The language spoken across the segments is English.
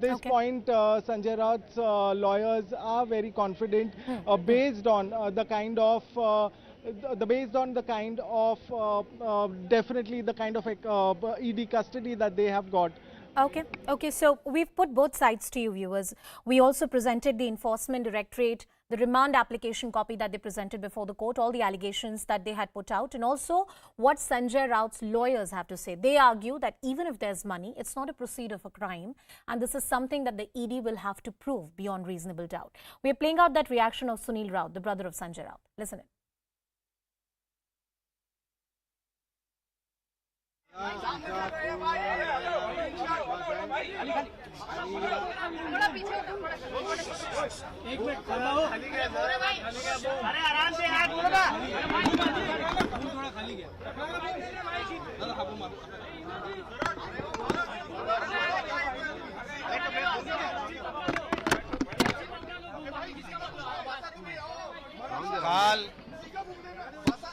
This point, Sanjay Raut's lawyers are very confident, based on the kind of definitely the kind of ED custody that they have got. Okay. So we've put both sides to you, viewers. We also presented the Enforcement Directorate, the remand application copy that they presented before the court, all the allegations that they had put out, and also what Sanjay Raut's lawyers have to say. They argue that even if there's money, it's not a proceed of a crime, and this is something that the ED will have to prove beyond reasonable doubt. We are playing out that reaction of Sunil Raut, the brother of Sanjay Raut. Listen in.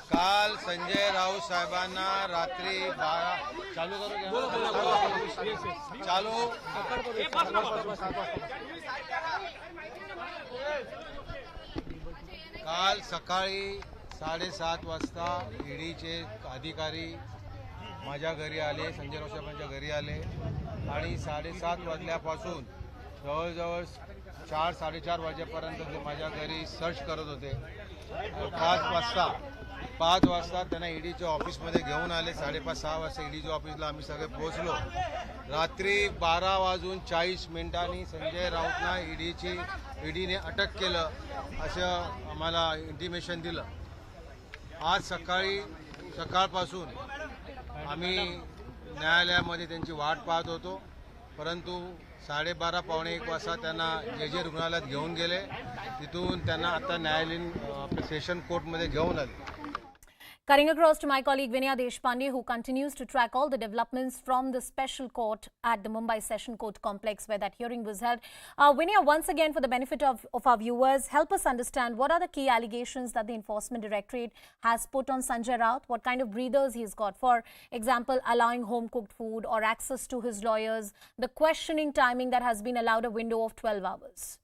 काल संजय राऊत साहेबांना रात्री 12 चालू काल सकाळी 7:30 वाजता ईडीचे अधिकारी माझ्या घरी आले, संजय राऊत साहेबांच्या घरी आले आणि 7:30 वाजल्यापासून जवळजवळ 4-4:30 वाजेपर्यंत ते माझ्या घरी सर्च करत होते. 5 वाजता त्यांना ईडीच्या ऑफिसमध्ये घेऊन आले. 5:30-6 वाजता ईडीच्या ऑफिसला आम्ही सगळे पोहोचलो. रात्री 12:40 संजय राऊतना ईडीने अटक केलं असं आम्हाला इंटिमेशन दिलं. आज सकाळपासून आम्ही न्यायालयामध्ये त्यांची वाट पाहत होतो, परंतु 12:30 पावणे 1 वाजता त्यांना जे रुग्णालयात घेऊन गेले. तिथून त्यांना आता न्यायालयीन सेशन कोर्टमध्ये घेऊन आले. Cutting across to my colleague Vinaya Deshpande, who continues to track all the developments from the special court at the Mumbai Session Court complex where that hearing was held. Vinaya, once again, for the benefit of our viewers, help us understand what are the key allegations that the Enforcement Directorate has put on Sanjay Raut, what kind of breathers he's got. For example, allowing home-cooked food or access to his lawyers, the questioning timing that has been allowed a window of 12 hours.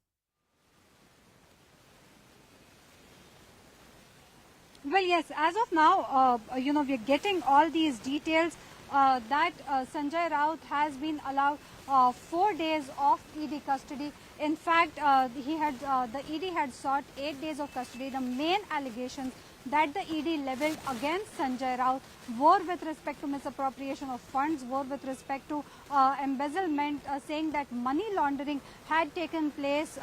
Well, yes, as of now, we're getting all these details that Sanjay Raut has been allowed 4 days of ED custody. In fact, the ED had sought 8 days of custody. The main allegations that the ED levelled against Sanjay Raut were with respect to misappropriation of funds, were with respect to embezzlement, saying that money laundering had taken place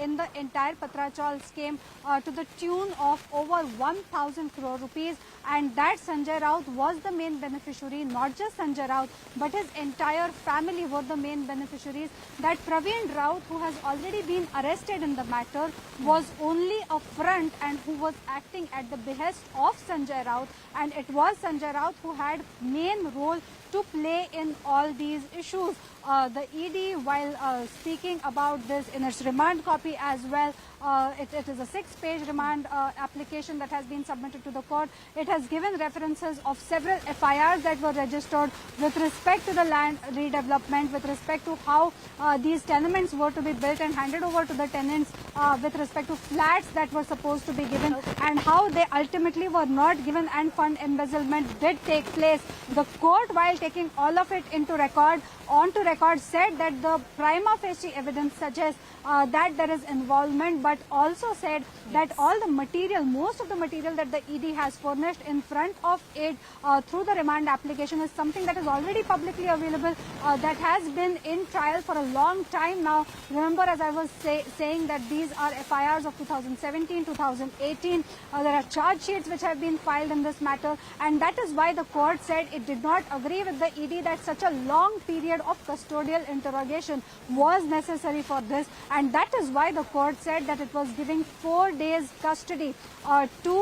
in the entire Patra Chawl scheme to the tune of over 1,000 crore rupees, and that Sanjay Raut was the main beneficiary. Not just Sanjay Raut, but his entire family were the main beneficiaries. That Praveen Raut, who has already been arrested in the matter, was only a front and who was acting at the behest of Sanjay Raut, and it was Sanjay Raut who had main role to play in all these issues. The ED, while speaking about this in its remand copy as well, it is a 6-page remand application that has been submitted to the court. It has given references of several FIRs that were registered with respect to the land redevelopment, with respect to how these tenements were to be built and handed over to the tenants, with respect to flats that were supposed to be given, and how they ultimately were not given and fund embezzlement did take place. The court, while taking all of it onto record, said that the prima facie evidence suggests that there is involvement, but also said that all the material, most of the material that the ED has furnished in front of it through the remand application is something that is already publicly available, that has been in trial for a long time now. Remember, as I was saying, that these are FIRs of 2017, 2018. There are charge sheets which have been filed in this matter, and that is why the court said it did not agree with the ED that such a long period of custodial interrogation was necessary for this, and that is why the court said that it was giving 4 days custody to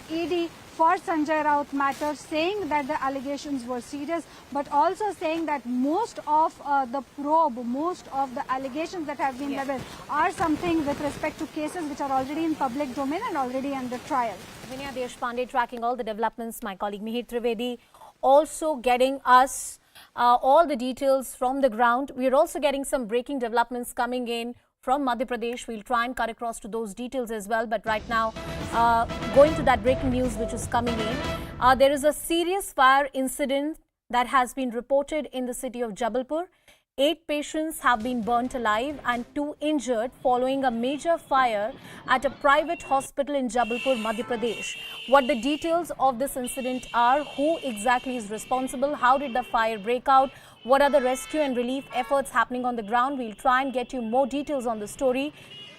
ED for Sanjay Raut matter, saying that the allegations were serious, but also saying that most of the probe, most of the allegations that have been leveled are something with respect to cases which are already in public domain and already under trial. Vinaya Deshpande tracking all the developments. My colleague Mihir Trivedi also getting us all the details from the ground. We are also getting some breaking developments coming in from Madhya Pradesh. We'll try and cut across to those details as well. But right now, going to that breaking news which is coming in, there is a serious fire incident that has been reported in the city of Jabalpur. 8 patients have been burnt alive and 2 injured following a major fire at a private hospital in Jabalpur, Madhya Pradesh. What the details of this incident are, who exactly is responsible, how did the fire break out, what are the rescue and relief efforts happening on the ground, we'll try and get you more details on the story.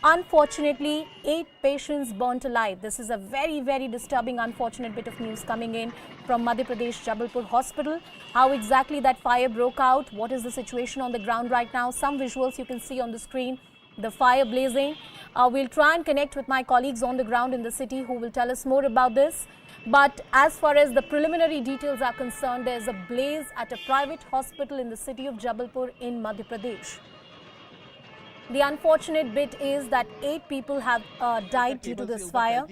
Unfortunately, 8 patients burnt alive. This is a very, very disturbing, unfortunate bit of news coming in from Madhya Pradesh Jabalpur Hospital. How exactly that fire broke out, what is the situation on the ground right now, some visuals you can see on the screen, the fire blazing. We'll try and connect with my colleagues on the ground in the city who will tell us more about this. But as far as the preliminary details are concerned, there's a blaze at a private hospital in the city of Jabalpur in Madhya Pradesh. The unfortunate bit is that 8 people have died due to this fire.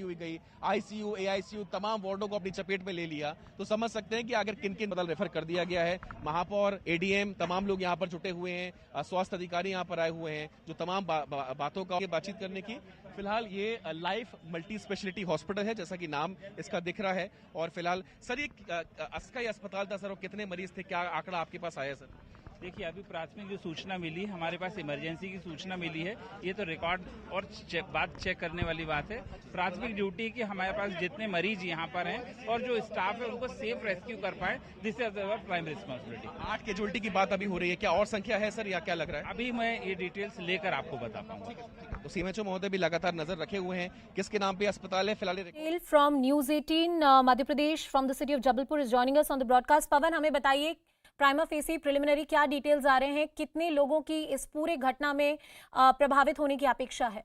ICU, AICU तमाम वार्डों को अपनी चपेट में ले लिया, तो समझ सकते हैं कि अगर किन-किन बदल रेफर कर दिया गया है। महापौर, एडीएम, तमाम लोग यहाँ पर जुटे हुए हैं, स्वास्थ्य अधिकारी यहाँ पर आए हुए हैं, जो तमाम बातों का बातचीत करने की। फिलहाल ये लाइफ मल्टी स्पेशलिटी हॉस्पिटल है, जैसा कि नाम इसका दिख रहा है। और फिलहाल सर, ये अस्थायी अस्पताल था सर, और कितने मरीज थे, क्या आंकड़ा आपके पास आया सर? देखिए, अभी प्राथमिक जो सूचना मिली, हमारे पास इमरजेंसी की सूचना मिली है। ये तो रिकॉर्ड और बात चेक करने वाली बात है। प्राथमिक ड्यूटी की हमारे पास जितने मरीज यहाँ पर हैं और जो स्टाफ है उनको सेफ रेस्क्यू कर पाए, this is our primary responsibility. 8 casualty की बात अभी हो रही है, क्या और संख्या है सर, या क्या लग रहा है? अभी मैं ये डिटेल्स लेकर आपको बता पाऊंगा। तो सीएमएचओ महोदय भी लगातार नजर रखे हुए हैं, किसके नाम पे अस्पताल है फिलहाल। From News 18 Madhya Pradesh from the city of Jabalpur is joining us on the broadcast. Pawan, हमें बताइए प्राइमा फेसी प्रिलिमिनरी क्या डिटेल्स आ रहे हैं, कितने लोगों की इस पूरे घटना में प्रभावित होने की अपेक्षा है?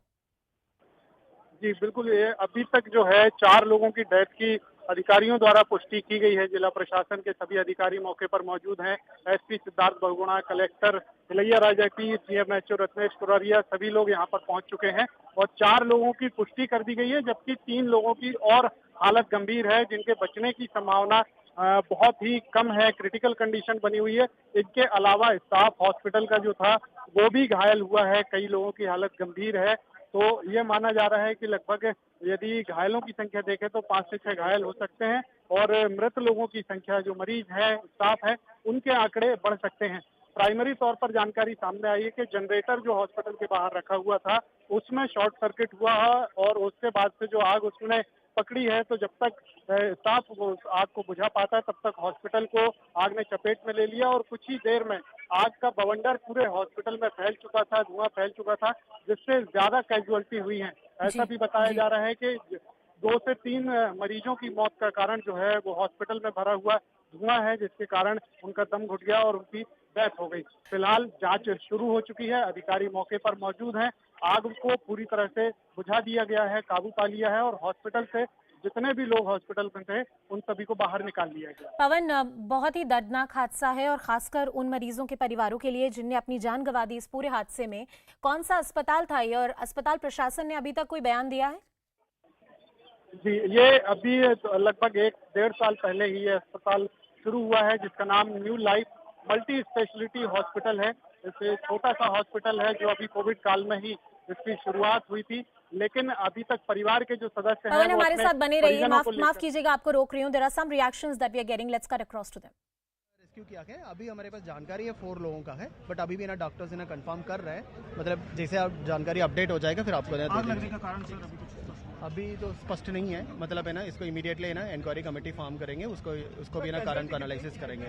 जी बिल्कुल, ये अभी तक जो है 4 लोगों की डेथ की अधिकारियों द्वारा पुष्टि की गई है। जिला प्रशासन के सभी अधिकारी मौके पर मौजूद हैं। एसपी सिद्धार्थ बहुगुणा, कलेक्टर इलैया राजापी, जीएमएचओ रत्नेश कुरारिया, सभी लोग यहाँ पर पहुंच चुके हैं और 4 लोगों की पुष्टि कर दी गई है, जबकि 3 लोगों की और हालत गंभीर है, जिनके बचने की संभावना बहुत ही कम है, क्रिटिकल कंडीशन बनी हुई है। इनके अलावा स्टाफ हॉस्पिटल का जो था वो भी घायल हुआ है, कई लोगों की हालत गंभीर है। तो ये माना जा रहा है कि लगभग यदि घायलों की संख्या देखें तो 5 से 6 घायल हो सकते हैं और मृत लोगों की संख्या, जो मरीज है, स्टाफ है, उनके आंकड़े बढ़ सकते हैं। प्राइमरी तौर पर जानकारी सामने आई है कि जनरेटर जो हॉस्पिटल के बाहर रखा हुआ था उसमें शॉर्ट सर्किट हुआ और उसके बाद से जो आग उसने पकड़ी है, तो जब तक स्टाफ आग को बुझा पाता है तब तक हॉस्पिटल को आग ने चपेट में ले लिया और कुछ ही देर में आग का बवंडर पूरे हॉस्पिटल में फैल चुका था, धुआं फैल चुका था, जिससे ज्यादा कैजुअल्टी हुई है। ऐसा भी बताया जा रहा है कि 2 से 3 मरीजों की मौत का कारण जो है वो हॉस्पिटल में भरा हुआ धुआं है, जिसके कारण उनका दम घुट गया और उनकी डेथ हो गई। फिलहाल जांच शुरू हो चुकी है, अधिकारी मौके पर मौजूद हैं, आग को पूरी तरह से बुझा दिया गया है, काबू पा लिया है और हॉस्पिटल से जितने भी लोग हॉस्पिटल में थे उन सभी को बाहर निकाल लिया गया। पवन, बहुत ही दर्दनाक हादसा है और खासकर उन मरीजों के परिवारों के लिए जिनने अपनी जान गंवा दी इस पूरे हादसे में। कौन सा अस्पताल था ये और अस्पताल प्रशासन ने अभी तक कोई बयान दिया है? जी, ये अभी लगभग 1-1.5 साल पहले ही ये अस्पताल शुरू हुआ है, जिसका नाम new life multi speciality hospital है। इसे छोटा सा हॉस्पिटल है जो अभी कोविड काल में ही इसकी शुरुआत हुई थी, लेकिन अभी तक परिवार के जो सदस्य हैं वो हमारे साथ बने रहिए। माफ कीजिएगा, आपको रोक रही हूँ। There are some reactions that we are getting, let's cut across to them. Rescue किया है, अभी हमारे पास जानकारी है 4 लोगों का है, बट अभी भी ना डॉक्टर्स इन्हें कंफर्म कर रहे हैं, मतलब जैसे आप जानकारी अपडेट हो जाएगा फिर आपको आग लगने का कारण सर अभी तो स्पष्ट नहीं है, मतलब है ना इसको इमीडिएटली है ना इंक्वायरी कमेटी फॉर्म करेंगे, उसको भी ना कारण का एनालिसिस करेंगे।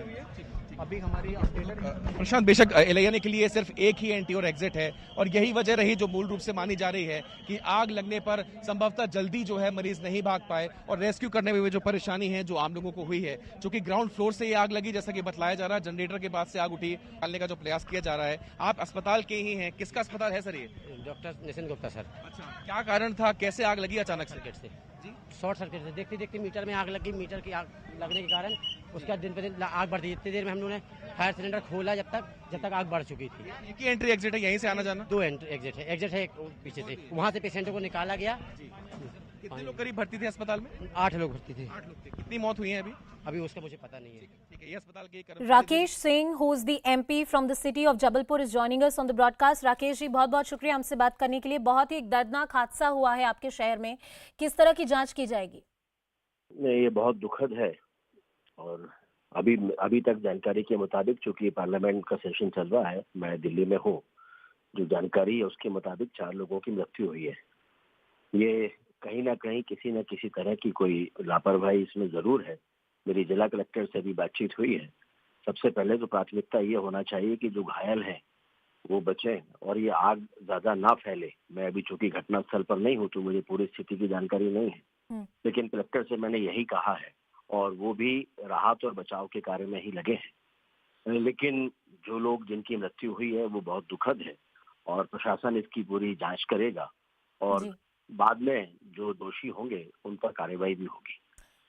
अभी हमारी अपडेटेड प्रशांत, बेशक एलआईए के लिए सिर्फ एक ही एंट्री और एग्जिट है और यही वजह रही जो मूल रूप से मानी जा रही है कि आग लगने पर संभवतः जल्दी जो है मरीज नहीं भाग पाए और रेस्क्यू करने में भी जो परेशानी है जो आम लोगों को हुई है, क्योंकि ग्राउंड फ्लोर से ये आग लगी जैसा कि बतलाया जा रहा है, जनरेटर के बाद से आग उठी, निकालने का जो प्रयास किया जा रहा है। आप अस्पताल के ही हैं, किसका अस्पताल है सर ये? Doctor Nitin Gupta sir. अच्छा, क्या कारण था, कैसे आग लगी अचानक सर्किट से? जी, शॉर्ट सर्किट से देखते देखते मीटर में आग लगी, मीटर की आग लगने के कारण उसके बाद दिन पे दिन आग बढ़ती। इतनी देर में हम लोगों ने फायर सिलेंडर खोला जब तक आग बढ़ चुकी थी। एक ही एंट्री एग्जिट है, यहीं से आना जाना? 2 एग्जिट है, एक पीछे से, वहाँ से पेशेंटों को निकाला गया कितने लोग करीब भर्ती थे अस्पताल में? 8 लोग भर्ती थे। 8 लोग थे। कितनी मौत हुई है अभी? अभी उसका मुझे पता नहीं है। ठीक है, ये अस्पताल के कर्मचारी Rakesh Singh, who is the MP from the city of Jabalpur, is joining us on the broadcast. Rakesh ji, बहुत बहुत शुक्रिया हमसे बात करने के लिए। बहुत ही दर्दनाक हादसा हुआ है आपके शहर में, किस तरह की जांच की जाएगी? नहीं, ये बहुत दुखद है और अभी तक जानकारी के मुताबिक, चूंकि पार्लियामेंट का सेशन चल रहा है, मैं दिल्ली में हूँ, जो जानकारी है उसके मुताबिक 4 लोगों की मृत्यु हुई है। ये कहीं ना कहीं किसी न किसी तरह की कोई लापरवाही इसमें जरूर है। मेरी जिला कलेक्टर से भी बातचीत हुई है। सबसे पहले तो प्राथमिकता ये होना चाहिए कि जो घायल हैं वो बचें और ये आग ज्यादा ना फैले। मैं अभी चूंकि घटनास्थल पर नहीं हूँ तो मुझे पूरी स्थिति की जानकारी नहीं है, लेकिन कलेक्टर से मैंने यही कहा है और वो भी राहत और बचाव के कार्य में ही लगे हैं। लेकिन जो लोग जिनकी मृत्यु हुई है वो बहुत दुखद है और प्रशासन इसकी पूरी जांच करेगा और बाद में जो दोषी होंगे उन पर कार्रवाई भी होगी।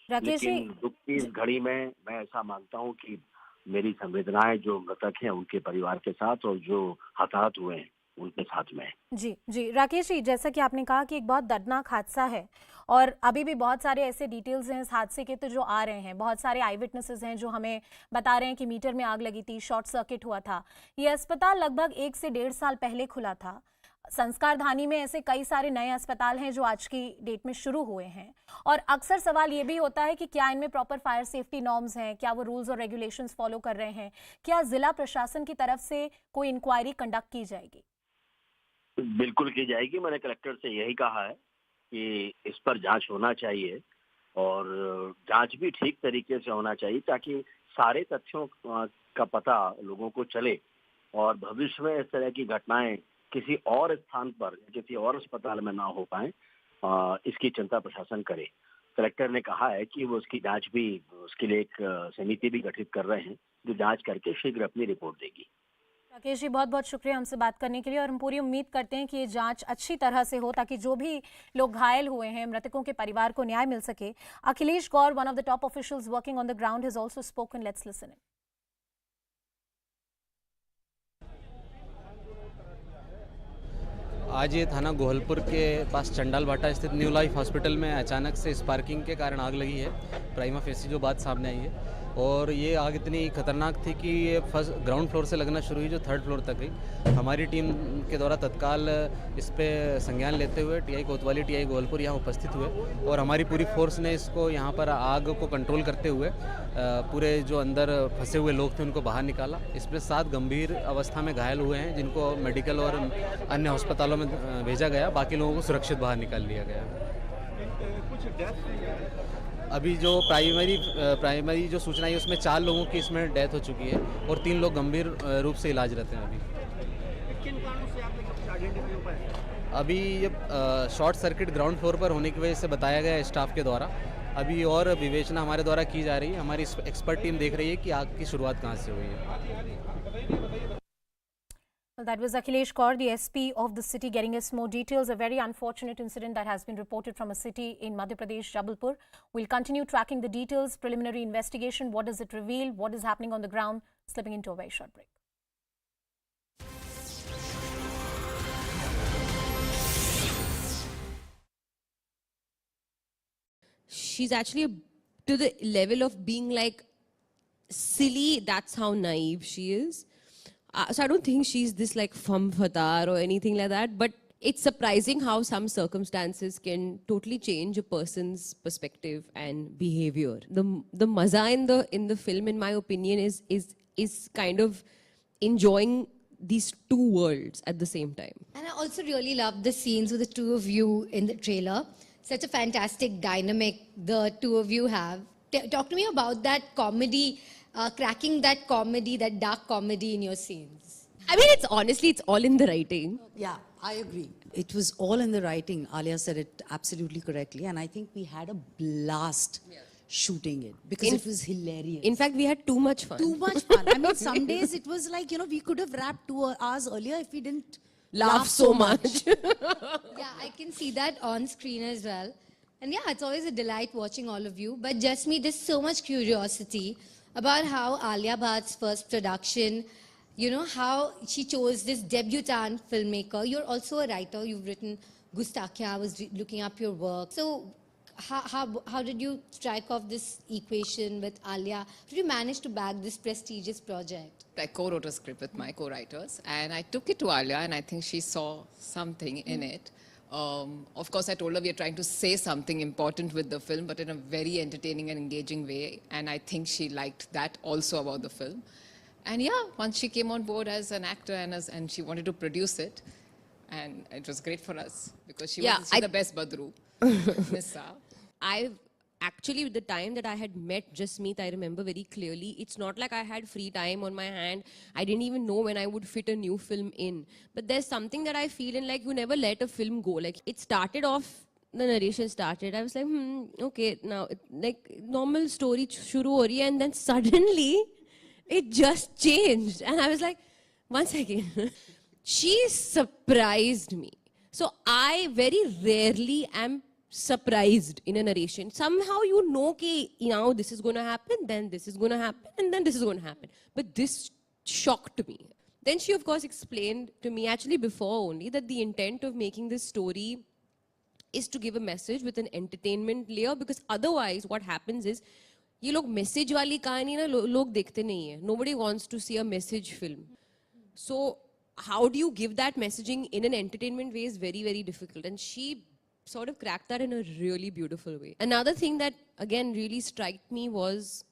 लेकिन दुख की इस घड़ी में मैं ऐसा मानता हूं कि मेरी संवेदनाएं जो मृतक हैं उनके परिवार के साथ और जो हताहत हुए हैं उनके साथ में। जी राकेश जी, जैसा कि आपने कहा कि एक बहुत दर्दनाक हादसा है और अभी भी बहुत सारे ऐसे डिटेल्स हैं इस हादसे के तो जो आ रहे हैं, बहुत सारे आई विटनेसेस हैं जो हमें बता रहे हैं कि मीटर में आग लगी थी, शॉर्ट सर्किट हुआ था। ये अस्पताल लगभग 1 से 1.5 साल पहले खुला था। संस्कार धानी में ऐसे कई सारे नए अस्पताल हैं जो आज की डेट में शुरू हुए हैं और अक्सर सवाल ये भी होता है कि क्या इनमें प्रॉपर फायर सेफ्टी नॉर्म्स हैं, क्या वो रूल्स और रेगुलेशंस फॉलो कर रहे हैं, क्या जिला प्रशासन की तरफ से कोई इंक्वायरी कंडक्ट की जाएगी? बिल्कुल की जाएगी। मैंने कलेक्टर से यही कहा है कि इस पर जांच होना चाहिए और जांच भी ठीक तरीके से होना चाहिए ताकि सारे तथ्यों का पता लोगों को चले और भविष्य में इस तरह की घटनाएं किसी और स्थान पर, किसी और अस्पताल में ना हो पाए, इसकी चिंता प्रशासन करे। कलेक्टर ने कहा है कि वो उसकी जांच भी, उसके लिए एक समिति भी गठित कर रहे हैं जो जांच करके शीघ्र अपनी रिपोर्ट देगी। राकेश जी, बहुत बहुत शुक्रिया हमसे बात करने के लिए और हम पूरी उम्मीद करते हैं कि ये जांच अच्छी तरह से हो ताकि जो भी लोग घायल हुए हैं, मृतकों के परिवार को न्याय मिल सके। Akhilesh Gaur, one of the top officials working on the ground, has also spoken. Let's listen in. आज ये थाना गोहलपुर के पास चंडाल भाटा स्थित न्यू लाइफ हॉस्पिटल में अचानक से स्पार्किंग के कारण आग लगी है। प्राइमा फेसी जो बात सामने आई है और ये आग इतनी खतरनाक थी कि ये फर्स्ट ग्राउंड फ्लोर से लगना शुरू हुई जो 3rd फ्लोर तक गई। हमारी टीम के द्वारा तत्काल इस पे संज्ञान लेते हुए टीआई कोतवाली, टीआई गोहलपुर यहाँ उपस्थित हुए और हमारी पूरी फोर्स ने इसको यहाँ पर आग को कंट्रोल करते हुए पूरे जो अंदर फंसे हुए लोग थे उनको बाहर निकाला। इसमें 7 गंभीर अवस्था में घायल हुए हैं जिनको मेडिकल और अन्य अस्पतालों में भेजा गया। बाकी लोगों को सुरक्षित बाहर निकाल लिया गया। अभी जो प्राइमरी जो सूचना है उसमें 4 लोगों की इसमें डेथ हो चुकी है और 3 लोग गंभीर रूप से इलाजरत हैं। अभी ये शॉर्ट सर्किट ग्राउंड फ्लोर पर होने की वजह से बताया गया है स्टाफ के द्वारा। अभी और विवेचना हमारे द्वारा की जा रही है। हमारी एक्सपर्ट टीम देख रही है कि आग की शुरुआत कहाँ से हुई है। Well, that was Akhilesh Kaur, the SP of the city, getting us more details. A very unfortunate incident that has been reported from a city in Madhya Pradesh, Jabalpur. We'll continue tracking the details, preliminary investigation. What does it reveal? What is happening on the ground? Slipping into a very short break. She's actually to the level of being like silly. That's how naive she is. So I don't think she's this like femme fatale or anything like that, but it's surprising how some circumstances can totally change a person's perspective and behavior. The maza in the film, in my opinion, is kind of enjoying these 2 worlds at the same time. And I also really love the scenes with the 2 of you in the trailer. Such a fantastic dynamic the 2 of you have. Talk to me about that comedy. Cracking that comedy, that dark comedy in your scenes. I mean, it's all in the writing. Yeah, I agree. It was all in the writing. Alia said it absolutely correctly. And I think we had a blast shooting it because it was hilarious. In fact, we had too much fun. Too much fun. I mean, some days it was like, you know, we could have wrapped 2 hours earlier if we didn't laugh so much. Yeah, I can see that on screen as well. And yeah, it's always a delight watching all of you. But just me, there's so much curiosity about how Alia Bhatt's first production, you know, how she chose this debutante filmmaker. You're also a writer. You've written Gustakhiya, I was looking up your work. So how did you strike off this equation with Alia? How did you manage to bag this prestigious project? I co-wrote a script with my co-writers, and I took it to Alia, and I think she saw something in it. Of course, I told her we are trying to say something important with the film, but in a very entertaining and engaging way, and I think she liked that also about the film. And yeah, once she came on board as an actor and she wanted to produce it, and it was great for us because she was the best Badru, Miss Sa. Actually, with the time that I had met Jasmeet, I remember very clearly. It's not like I had free time on my hand. I didn't even know when I would fit a new film in. But there's something that I feel in, like, you never let a film go. Like, it started off, the narration started. I was like, okay, now, like, normal story shuru ho rahi hai, and then suddenly, it just changed. And I was like, one second. She surprised me. So I very rarely am surprised in a narration. Somehow you know कि now this is going to happen, then this is going to happen, and then this is going to happen. But this shocked me. Then she of course explained to me, actually before only, that the intent of making this story is to give a message with an entertainment layer, because otherwise what happens is ये लोग message वाली कहानी ना लोग देखते नहीं है. Nobody wants to see a message film. So how do you give that messaging in an entertainment way is very, very difficult. And she sort of cracked that in a really beautiful way. Another thing that again really struck me was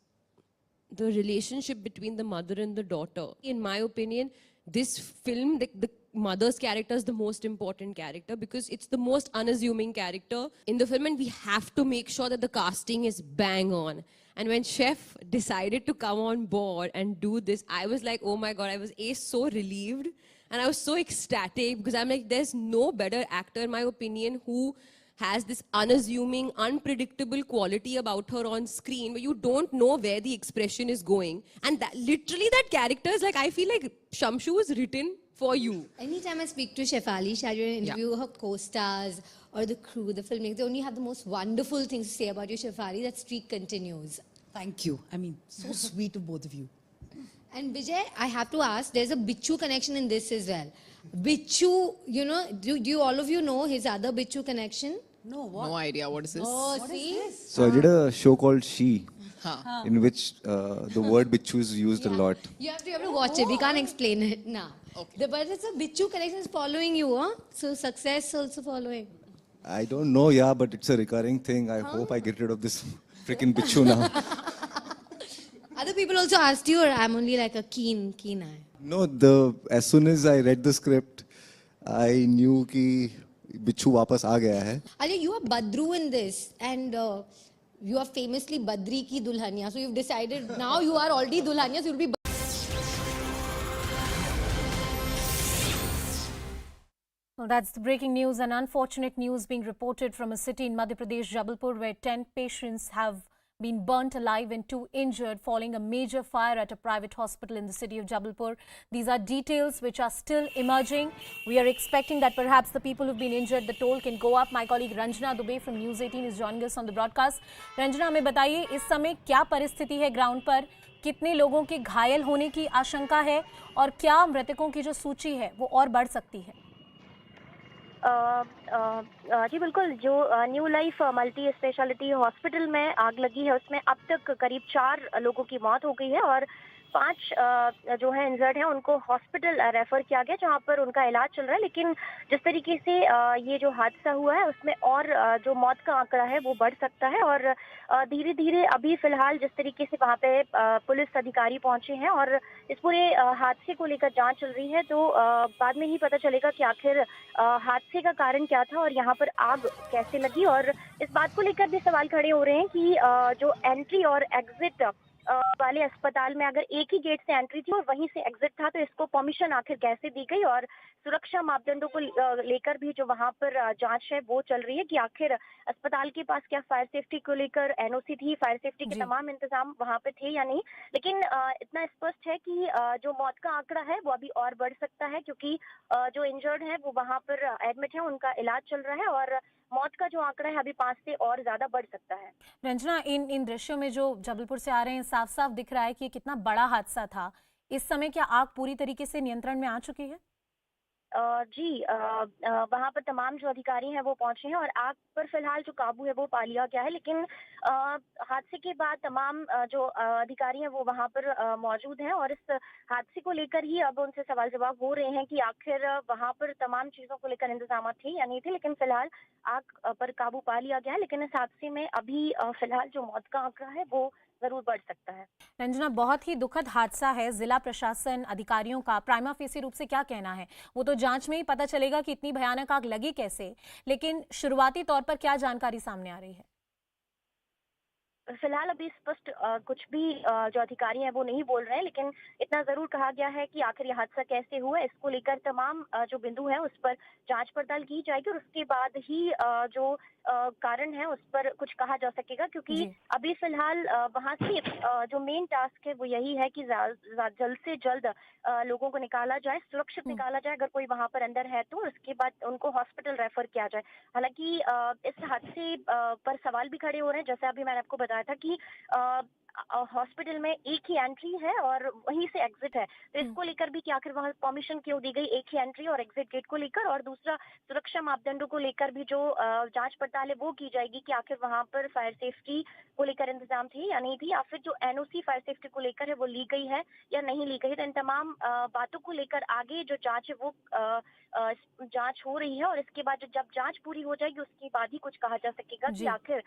the relationship between the mother and the daughter. In my opinion, this film, the mother's character is the most important character because it's the most unassuming character in the film, and we have to make sure that the casting is bang on. And when Chef decided to come on board and do this, I was like, oh my God, I was so relieved. And I was so ecstatic because I'm like, there's no better actor, in my opinion, who has this unassuming, unpredictable quality about her on screen where you don't know where the expression is going. And that, literally that character is like, I feel like Shamshu was written for you. Anytime I speak to Shefali, Shadri, interview her co-stars or the crew, the filmmakers, they only have the most wonderful things to say about you, Shefali. That streak continues. Thank you. I mean, so sweet of both of you. And Vijay, I have to ask, there's a Bichu connection in this as well. Bichu, you know, do you all of you know his other Bichu connection? No, what? No idea. What is this? Oh, What see? is this? So I did a show called She, in which the word Bichu is used a lot. You have to watch it. We can't explain it now. Okay. But it's a Bichu connection is following you, huh? So success also following. I don't know, yeah, but it's a recurring thing. I hope I get rid of this freaking Bichu now. Other people also asked you, or I'm only like a keen eye? No, as soon as I read the script, I knew कि Bichu वापस आ गया है. Alia, you are Badru in this, and you are famously Badri ki Dulhania. So you've decided now you are already Dulhania, so you'll be. Well, that's the breaking news. An unfortunate news being reported from a city in Madhya Pradesh, Jabalpur, where 10 patients have been burnt alive and 2 injured following a major fire at a private hospital in the city of Jabalpur. These are details which are still emerging. We are expecting that perhaps the people who've been injured, the toll can go up. My colleague Ranjana Dubey from News 18 is joining us on the broadcast. Ranjana, हमें बताइए इस समय क्या परिस्थिति है ground पर, कितने लोगों के घायल होने की आशंका है और क्या मृतकों की जो सूची है वो और बढ़ सकती है? जी बिल्कुल, जो new life multi speciality hospital में आग लगी है उसमें अब तक करीब 4 लोगों की मौत हो गई है और 5 जो है इंजर्ड हैं उनको हॉस्पिटल रेफर किया गया जहां पर उनका इलाज चल रहा है। लेकिन जिस तरीके से ये जो हादसा हुआ है उसमें और जो मौत का आंकड़ा है वो बढ़ सकता है और धीरे धीरे अभी फिलहाल जिस तरीके से वहां पे पुलिस अधिकारी पहुंचे हैं और इस पूरे हादसे को लेकर जांच चल रही है, तो बाद में ही पता चलेगा कि आखिर हादसे का कारण क्या था और यहाँ पर आग कैसे लगी। और इस बात को लेकर भी सवाल खड़े हो रहे हैं कि जो एंट्री और एग्जिट वाले अस्पताल में अगर एक ही गेट से एंट्री थी और वहीं से एग्जिट था तो इसको परमिशन आखिर कैसे दी गई, और सुरक्षा मापदंडों को लेकर भी जो वहां पर जांच है वो चल रही है कि आखिर अस्पताल के पास क्या फायर सेफ्टी को लेकर एनओसी थी, फायर सेफ्टी के तमाम इंतजाम वहां पे थे या नहीं। लेकिन इतना स्पष्ट है कि जो मौत का आंकड़ा है वो अभी और बढ़ सकता है क्योंकि जो इंजर्ड है वो वहां पर एडमिट है, उनका इलाज चल रहा है और मौत का जो आंकड़ा है अभी 5 से और ज्यादा बढ़ सकता है। रंजना, इन दृश्यों में जो जबलपुर से आ रहे हैं साफ साफ दिख रहा है कि कितना बड़ा हादसा था। इस समय क्या आग पूरी तरीके से नियंत्रण में आ चुकी है? जी वहाँ पर तमाम जो अधिकारी हैं वो पहुंचे हैं और आग पर फिलहाल जो काबू है वो पा लिया गया है, लेकिन हादसे के बाद तमाम जो अधिकारी हैं वो वहाँ पर मौजूद हैं और इस हादसे को लेकर ही अब उनसे सवाल जवाब हो रहे हैं कि आखिर वहाँ पर तमाम चीज़ों को लेकर इंतजाम थे या नहीं थे, लेकिन फिलहाल आग पर काबू पा लिया गया है। लेकिन इस हादसे में अभी फिलहाल जो मौत का आंकड़ा है वो जरूर बढ़ सकता है। रंजना, बहुत ही दुखद हादसा है। जिला प्रशासन अधिकारियों का प्राइमा फेसी रूप से क्या कहना है? वो तो जांच में ही पता चलेगा कि इतनी भयानक आग लगी कैसे, लेकिन शुरुआती तौर पर क्या जानकारी सामने आ रही है? फिलहाल अभी स्पष्ट कुछ भी जो अधिकारी हैं वो नहीं बोल रहे हैं, लेकिन इतना जरूर कहा गया है कि आखिर यह हादसा कैसे हुआ, इसको लेकर तमाम जो बिंदु हैं उस पर जांच पड़ताल की जाएगी और उसके बाद ही जो कारण है उस पर कुछ कहा जा सकेगा, क्योंकि अभी फिलहाल वहां से जो मेन टास्क है वो यही है कि जल्द से जल्द लोगों को निकाला जाए, सुरक्षित निकाला जाए अगर कोई वहां पर अंदर है तो, उसके बाद उनको हॉस्पिटल रेफर किया जाए। हालांकि इस हादसे पर सवाल भी खड़े हो रहे हैं, जैसे अभी मैंने आपको बताया था कि हॉस्पिटल में एक ही एंट्री है और वहीं से एग्जिट है, तो इसको लेकर भी कि आखिर वहां परमिशन क्यों दी गई एक ही एंट्री और एग्जिट गेट को लेकर, और दूसरा सुरक्षा मापदंडों को लेकर भी जो जांच पड़ताल है वो की जाएगी कि आखिर वहां पर फायर सेफ्टी को लेकर इंतजाम थे या नहीं थी, या फिर जो एनओसी फायर सेफ्टी को लेकर है वो ली गई है या नहीं ली गई। तो इन तमाम बातों को लेकर आगे जो जांच है वो जांच हो रही है और इसके बाद जब जांच पूरी हो जाएगी उसके बाद ही कुछ कहा जा सकेगा कि आखिर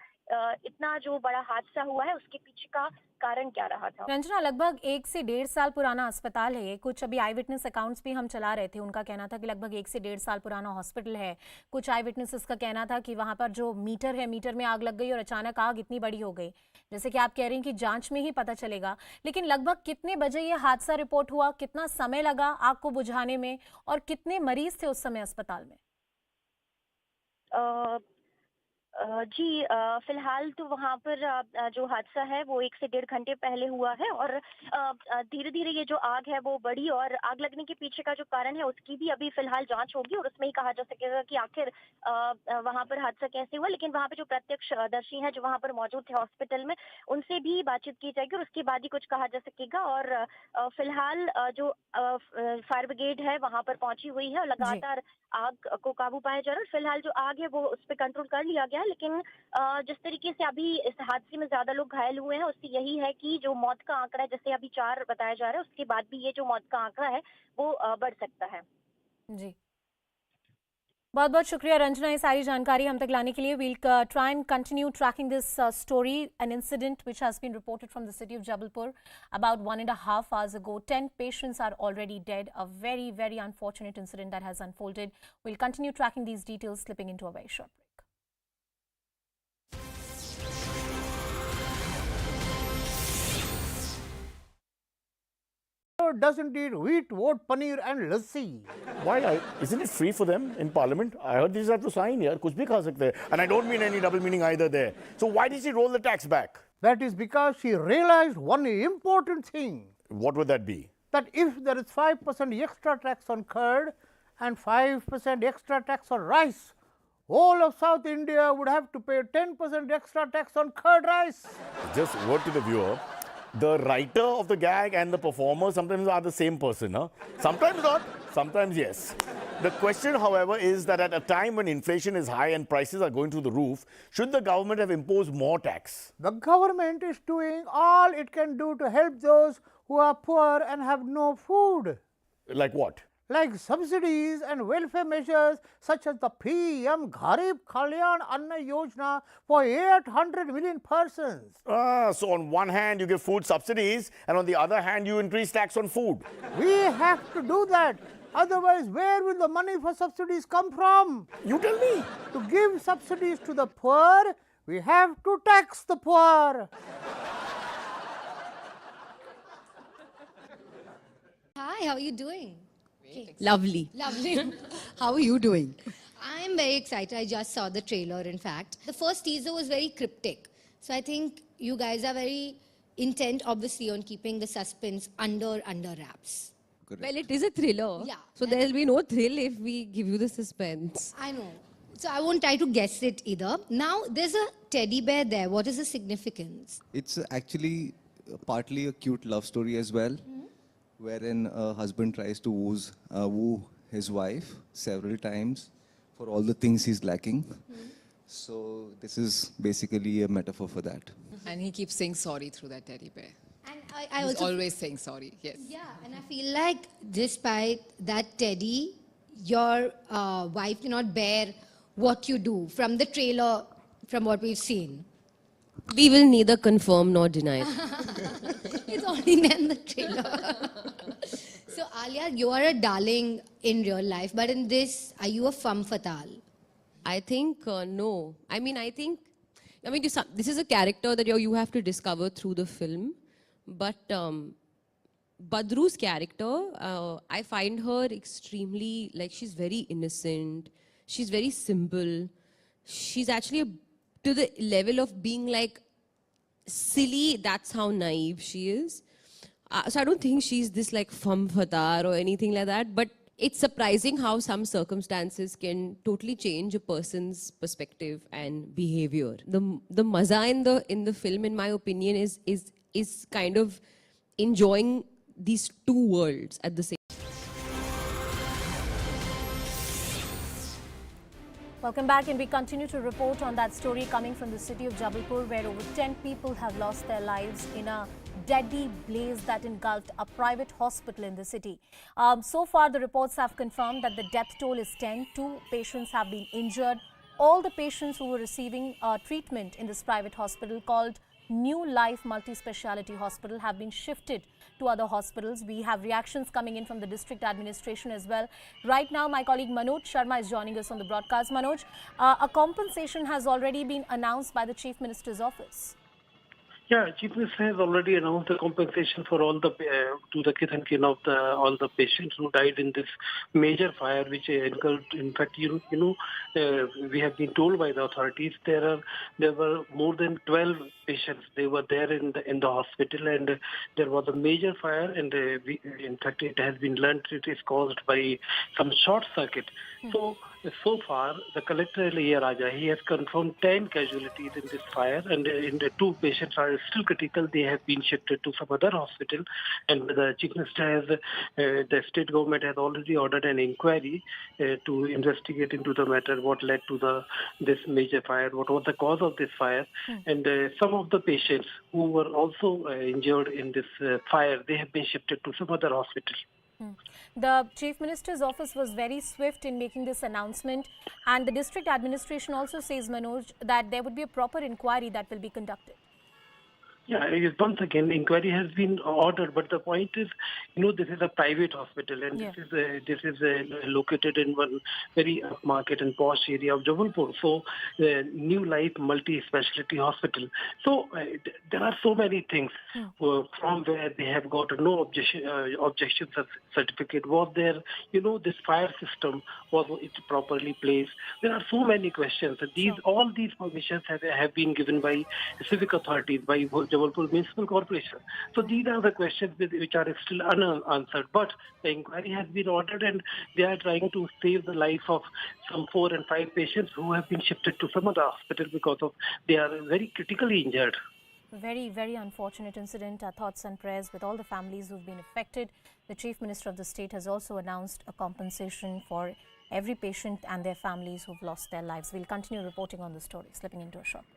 इतना जो बड़ा हादसा हुआ है उसके पीछे का कारण क्या रहा था। रंजना, लगभग 1 से 1.5 साल पुराना अस्पताल है ये। कुछ अभी आई विटनेस अकाउंट्स भी हम चला रहे थे, उनका कहना था कि लगभग 1 से 1.5 साल पुराना हॉस्पिटल है। कुछ आई विटनेसेस का कहना था कि वहां पर जो मीटर है, मीटर में आग लग गई और अचानक आग इतनी बड़ी हो गई। जैसे कि आप कह रही हैं कि जांच में ही पता चलेगा, लेकिन लगभग कितने बजे ये हादसा रिपोर्ट हुआ, कितना समय लगा आग को बुझाने में और कितने मरीज थे उस समय अस्पताल में? जी फिलहाल तो वहाँ पर जो हादसा है वो 1 से 1.5 घंटे पहले हुआ है और धीरे धीरे ये जो आग है वो बढ़ी और आग लगने के पीछे का जो कारण है उसकी भी अभी फिलहाल जांच होगी और उसमें ही कहा जा सकेगा कि आखिर वहाँ पर हादसा कैसे हुआ। लेकिन वहाँ पे जो प्रत्यक्षदर्शी हैं जो वहाँ पर मौजूद थे हॉस्पिटल में, उनसे भी बातचीत की जाएगी और उसके बाद ही कुछ कहा जा सकेगा। और फिलहाल जो फायर ब्रिगेड है वहाँ पर पहुंची हुई है और लगातार आग को काबू पाया जा रहा है। फिलहाल जो आग है वो उस पर कंट्रोल कर लिया गया है, लेकिन जिस तरीके से अभी इस हादसे में ज्यादा लोग घायल हुए हैं उससे यही है कि जो मौत का आंकड़ा है, जैसे अभी 4 बताया जा रहा है, उसके बाद भी ये जो मौत का आंकड़ा है वो बढ़ सकता है। जी, बहुत बहुत शुक्रिया रंजना ये सारी जानकारी हम तक लाने के लिए। We'll try and continue tracking this story, an incident which has been reported from the city of Jabalpur about 1.5 hours ago. 10 patients are already dead. A very, very unfortunate incident that has unfolded. We'll continue tracking these details, slipping into a very short break. Doesn't eat wheat, oat, paneer and lassi. Why? Isn't it free for them in Parliament? I heard these have to sign here. Kuch bhi kha sakte hai. And I don't mean any double meaning either there. So why did she roll the tax back? That is because she realized one important thing. What would that be? That if there is 5% extra tax on curd and 5% extra tax on rice, all of South India would have to pay 10% extra tax on curd rice. Just word to the viewer. The writer of the gag and the performer sometimes are the same person, huh? Sometimes not, sometimes yes. The question, however, is that at a time when inflation is high and prices are going through the roof, should the government have imposed more tax? The government is doing all it can do to help those who are poor and have no food. Like what? Like subsidies and welfare measures such as the PM Gharib Kalyan Anna Yojana for 800 million persons. So on one hand you give food subsidies and on the other hand you increase tax on food. We have to do that. Otherwise, where will the money for subsidies come from? You tell me. To give subsidies to the poor, we have to tax the poor. Hi, how are you doing? Lovely. Lovely. How are you doing? I'm very excited. I just saw the trailer, in fact. The first teaser was very cryptic. So I think you guys are very intent, obviously, on keeping the suspense under wraps. Correct. Well, it is a thriller. Yeah. So there will be no thrill if we give you the suspense. I know. So I won't try to guess it either. Now, there's a teddy bear there. What is the significance? It's actually partly a cute love story as well, wherein a husband tries to woo his wife several times for all the things he's lacking. So this is basically a metaphor for that. And he keeps saying sorry through that teddy bear. And I He's also always saying sorry, yes. Yeah, and I feel like despite that teddy, your wife cannot bear what you do from the trailer, from what we've seen. We will neither confirm nor deny. It's only there in the trailer. So Alia, you are a darling in real life, but in this, are you a femme fatale? I think no. I mean, this is a character that you have to discover through the film. But Badru's character, I find her extremely, like, she's very innocent. She's very simple. She's actually to the level of being like silly. That's how naive she is. So I don't think she's this like femme fatale or anything like that. But it's surprising how some circumstances can totally change a person's perspective and behavior. The maza in the film, in my opinion, is kind of enjoying these two worlds at the same. Welcome back, and we continue to report on that story coming from the city of Jabalpur, where over 10 people have lost their lives in a deadly blaze that engulfed a private hospital in the city. So far, the reports have confirmed that the death toll is 10. 2 patients have been injured. All the patients who were receiving treatment in this private hospital called New Life Multi-Speciality Hospital have been shifted to other hospitals. We have reactions coming in from the district administration as well. Right now, my colleague Manoj Sharma is joining us on the broadcast. Manoj, a compensation has already been announced by the Chief Minister's office. Yeah, Chief Minister has already announced the compensation for all the to the kith and kin of all the patients who died in this major fire, which engulfed. In fact, we have been told by the authorities there were more than 12 patients. They were there in the hospital, and there was a major fire. And in fact, it has been learned it is caused by some short circuit. So far, the collector A. Raja, he has confirmed 10 casualties in this fire, and the 2 patients are still critical. They have been shifted to some other hospital, and the Chief Minister has, the state government has already ordered an inquiry to investigate into the matter, what led to this major fire, what was the cause of this fire, and some of the patients who were also injured in this fire, they have been shifted to some other hospital. The Chief Minister's office was very swift in making this announcement, and the district administration also says, Manoj, that there would be a proper inquiry that will be conducted. Yeah, once again, inquiry has been ordered, but the point is, this is a private hospital, and this is located in one very upmarket and posh area of Jabalpur. So, New Life Multi-Speciality Hospital. So, there are so many things from where they have got no objection certificate. Was there, this fire system, was it properly placed? There are so many questions. All these permissions have been given by civic authorities, by Jabalpur Municipal Corporation. So these are the questions which are still unanswered. But the inquiry has been ordered, and they are trying to save the life of some 4 and 5 patients who have been shifted to some other hospital because of they are very critically injured. Very, very unfortunate incident. Our thoughts and prayers with all the families who've been affected. The Chief Minister of the state has also announced a compensation for every patient and their families who've lost their lives. We'll continue reporting on the story. Slipping into a short break.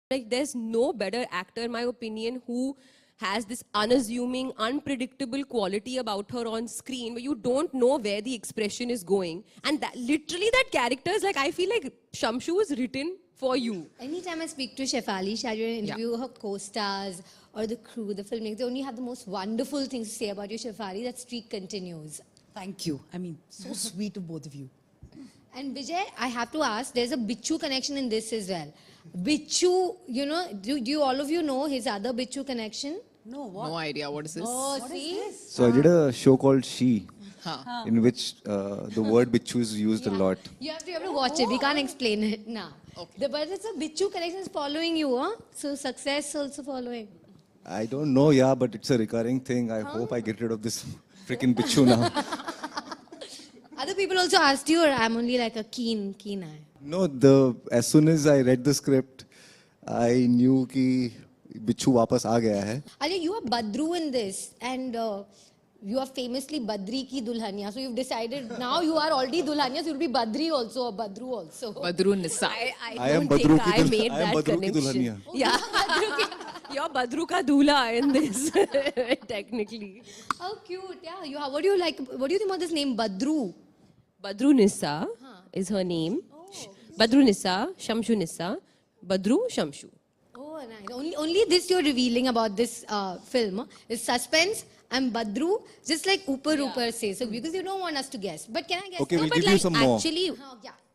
Like, there's no better actor, in my opinion, who has this unassuming, unpredictable quality about her on screen where you don't know where the expression is going. And that literally that character is like, I feel like Shamshu was written for you. Anytime I speak to Shefali, she interview her co-stars or the crew, the filmmakers, they only have the most wonderful things to say about you, Shefali. That streak continues. Thank you. I mean, so sweet of both of you. And Vijay, I have to ask, there's a Bichu connection in this as well. Bichu, do all of you know his other Bichu connection? No, what? No idea. What is this? Oh, What see? is this? So I did a show called She, in which the word bichu is used a lot. You have to watch it. We can't explain it now. Okay. But it's a Bichu connection is following you, huh? So success also following. I don't know, but it's a recurring thing. I hope I get rid of this freaking bichu now. Other people also asked you, or I'm only like a keen eye? No, as soon as I read the script, I knew कि बिच्छू वापस आ गया है. Alia, you are Badru in this, and you are famously Badri ki Dulhania. So you've decided now you are already Dulhania, so you'll be Badri also or Badru also. Badru Nissa. I am Badru ki Dulhania. I am Badru ki Dulhania. Yeah. You're Badru ka Dula in this, technically. How cute, yeah. What do you like? What do you think about this name, Badru? Badru Nissa is her name. Badru Nissa, Shamshu Nissa, Badru Shamshu. Oh, nice. Only this you're revealing about this film is suspense. I'm Badru, just like Upar says, so because you don't want us to guess. But can I guess? Okay, No, we'll but give you like some more. actually,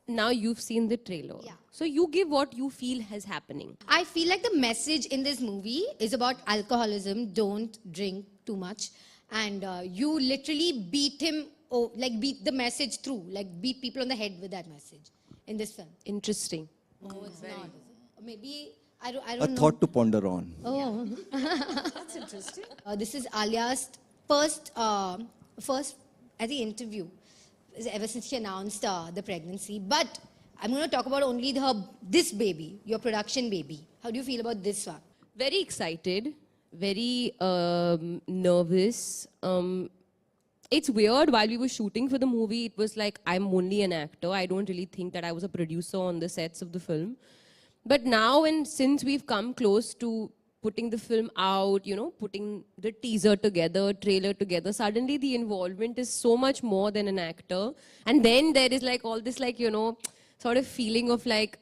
now you've seen the trailer. So you give what you feel is happening. I feel like the message in this movie is about alcoholism. Don't drink too much. And you literally beat him, beat the message through, like beat people on the head with that message in this film. Interesting. Oh, it's not. Maybe, I don't A know. thought to ponder on. Oh. That's interesting. This is Alia's first, I think, interview ever since she announced the pregnancy. But I'm going to talk about only this baby, your production baby. How do you feel about this one? Very excited, very nervous. It's weird, while we were shooting for the movie, it was like, I'm only an actor. I don't really think that I was a producer on the sets of the film. But now, and since we've come close to putting the film out, putting the teaser together, trailer together, suddenly the involvement is so much more than an actor. And then there is like all this sort of feeling of like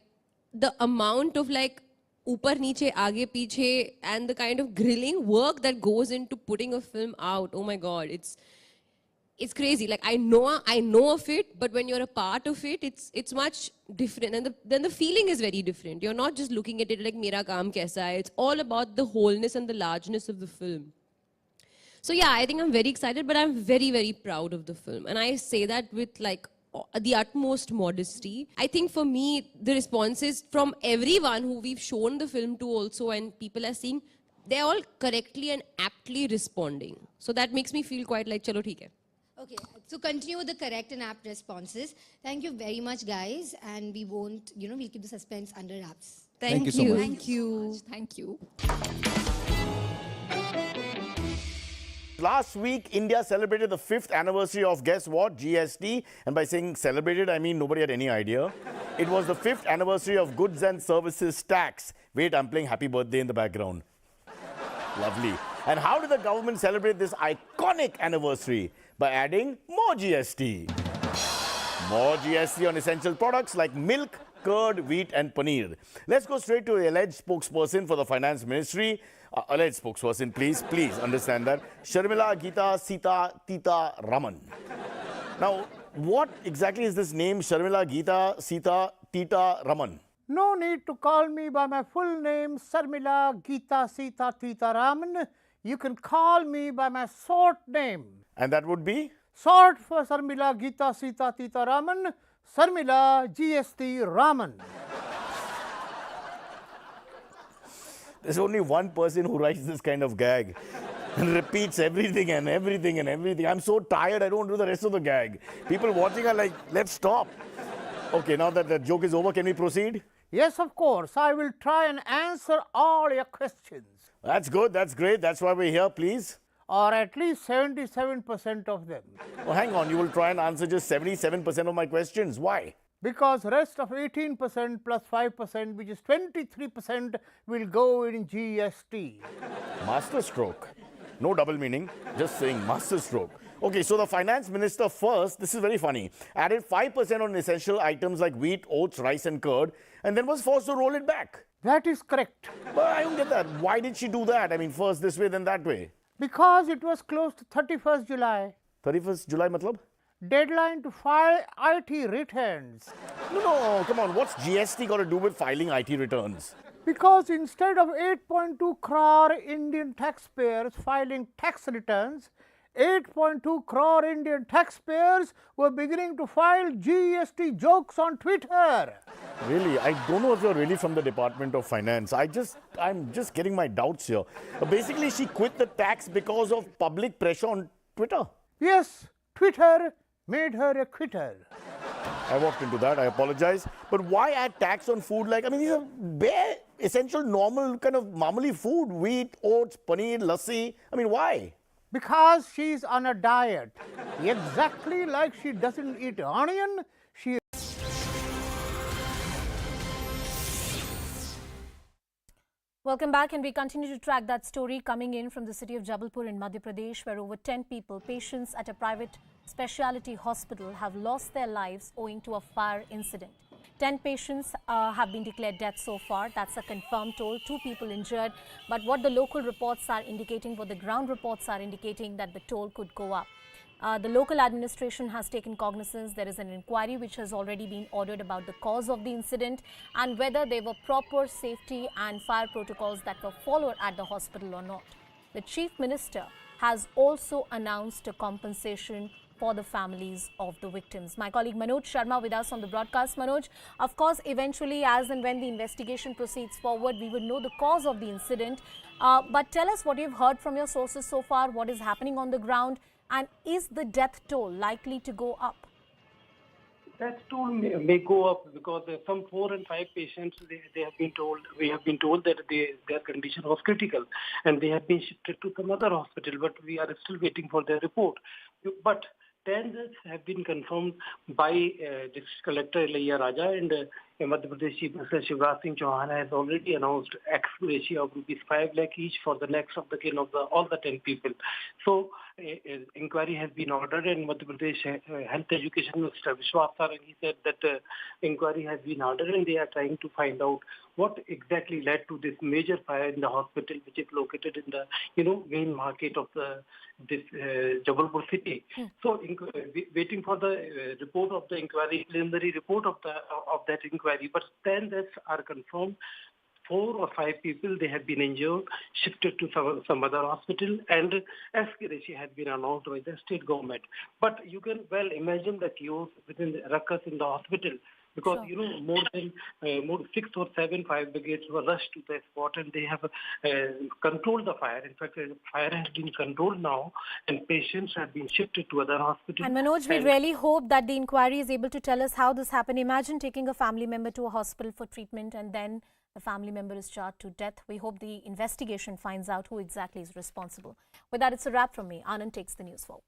the amount of like upar niche, aage piche, and the kind of grilling work that goes into putting a film out. Oh my God, it's crazy. Like I know of it, but when you're a part of it, it's much different. And then the feeling is very different. You're not just looking at it like mera kaam kaisa hai. It's all about the wholeness and the largeness of the film. So yeah, I think I'm very excited, but I'm very, very proud of the film. And I say that with like the utmost modesty. I think for me, the responses from everyone who we've shown the film to also, and people are seeing, they're all correctly and aptly responding. So that makes me feel quite like, chalo theek hai. Okay, so continue with the correct and apt responses. Thank you very much, guys. And we won't, we'll keep the suspense under wraps. Thank you so much. Thank you. Thank you. Last week, India celebrated the 5th anniversary of, guess what, GST. And by saying celebrated, I mean nobody had any idea. It was the 5th anniversary of Goods and Services Tax. Wait, I'm playing Happy Birthday in the background. Lovely. And how did the government celebrate this iconic anniversary? By adding more GST. More GST on essential products like milk, curd, wheat and paneer. Let's go straight to the alleged spokesperson for the Finance Ministry. Alleged spokesperson, please understand that. Sharmila Geeta Sita Tita Raman. Now, what exactly is this name, Sharmila Geeta Sita Tita Raman? No need to call me by my full name, Sarmila Geeta Sita Tita Raman. You can call me by my short name. And that would be? Short for Sarmila Geeta Sita Tita Raman, Sarmila GST Raman. There's only one person who writes this kind of gag and repeats everything and everything and everything. I'm so tired, I don't do the rest of the gag. People watching are like, let's stop. Okay, now that the joke is over, can we proceed? Yes, of course. I will try and answer all your questions. That's good, that's great. That's why we're here, please. Or at least 77% of them. Oh, hang on, you will try and answer just 77% of my questions. Why? Because rest of 18% plus 5%, which is 23%, will go in GST. Master stroke. No double meaning, just saying master stroke. Okay, so the finance minister first, this is very funny, added 5% on essential items like wheat, oats, rice and curd, and then was forced to roll it back. That is correct. But I don't get that. Why did she do that? I mean, first this way, then that way. Because it was close to 31st July. 31st July, matlab? Deadline to file IT returns. No, come on. What's GST got to do with filing IT returns? Because instead of 8.2 crore Indian taxpayers filing tax returns, 8.2 crore Indian taxpayers were beginning to file GST jokes on Twitter. Really? I don't know if you're really from the Department of Finance. I'm just getting my doubts here. Basically, she quit the tax because of public pressure on Twitter. Yes, Twitter made her a quitter. I walked into that, I apologize. But why add tax on food like, I mean, these are bare essential, normal kind of mamuli food, wheat, oats, paneer, lassi. I mean, why? Because she's on a diet. Exactly like she doesn't eat onion, she Welcome back, and we continue to track that story coming in from the city of Jabalpur in Madhya Pradesh, where over 10 people, patients at a private specialty hospital, have lost their lives owing to a fire incident. 10 patients have been declared dead so far. That's a confirmed toll. 2 people injured. But what the local reports are indicating, what the ground reports are indicating, that the toll could go up. The local administration has taken cognizance. There is an inquiry which has already been ordered about the cause of the incident and whether there were proper safety and fire protocols that were followed at the hospital or not. The Chief Minister has also announced a compensation for the families of the victims. My colleague Manoj Sharma with us on the broadcast. Manoj, of course, eventually, as and when the investigation proceeds forward, we will know the cause of the incident. But tell us what you've heard from your sources so far, what is happening on the ground, and is the death toll likely to go up? Death toll may go up because some 4 and 5 patients, they have been told, we have been told that their condition was critical and they have been shifted to some other hospital, but we are still waiting for their report. But 10 deaths have been confirmed by District Collector Ilayya Raja, and Madhya Pradesh Chief Minister Shivraj Singh Chauhan has already announced ex gratia of ₹5 lakh each for the next of the kin of all the 10 people. So inquiry has been ordered, and Madhya Pradesh Health Education Minister Vishwas Sarang, he said that inquiry has been ordered and they are trying to find out what exactly led to this major fire in the hospital, which is located in the main market of this Jabalpur city. So waiting for the report of the inquiry, preliminary report of that inquiry. But 10 deaths are confirmed. 4 or 5 people, they have been injured, shifted to some other hospital, and ex-gratia has been announced by the state government. But you can well imagine the chaos within the ruckus in the hospital, because more than 6 or 7 fire brigades were rushed to the spot, and they have controlled the fire. In fact, the fire has been controlled now, and patients have been shifted to other hospitals. And Manoj, we really hope that the inquiry is able to tell us how this happened. Imagine taking a family member to a hospital for treatment and then the family member is charged to death. We hope the investigation finds out who exactly is responsible. With that, it's a wrap from me. Anand takes the news forward.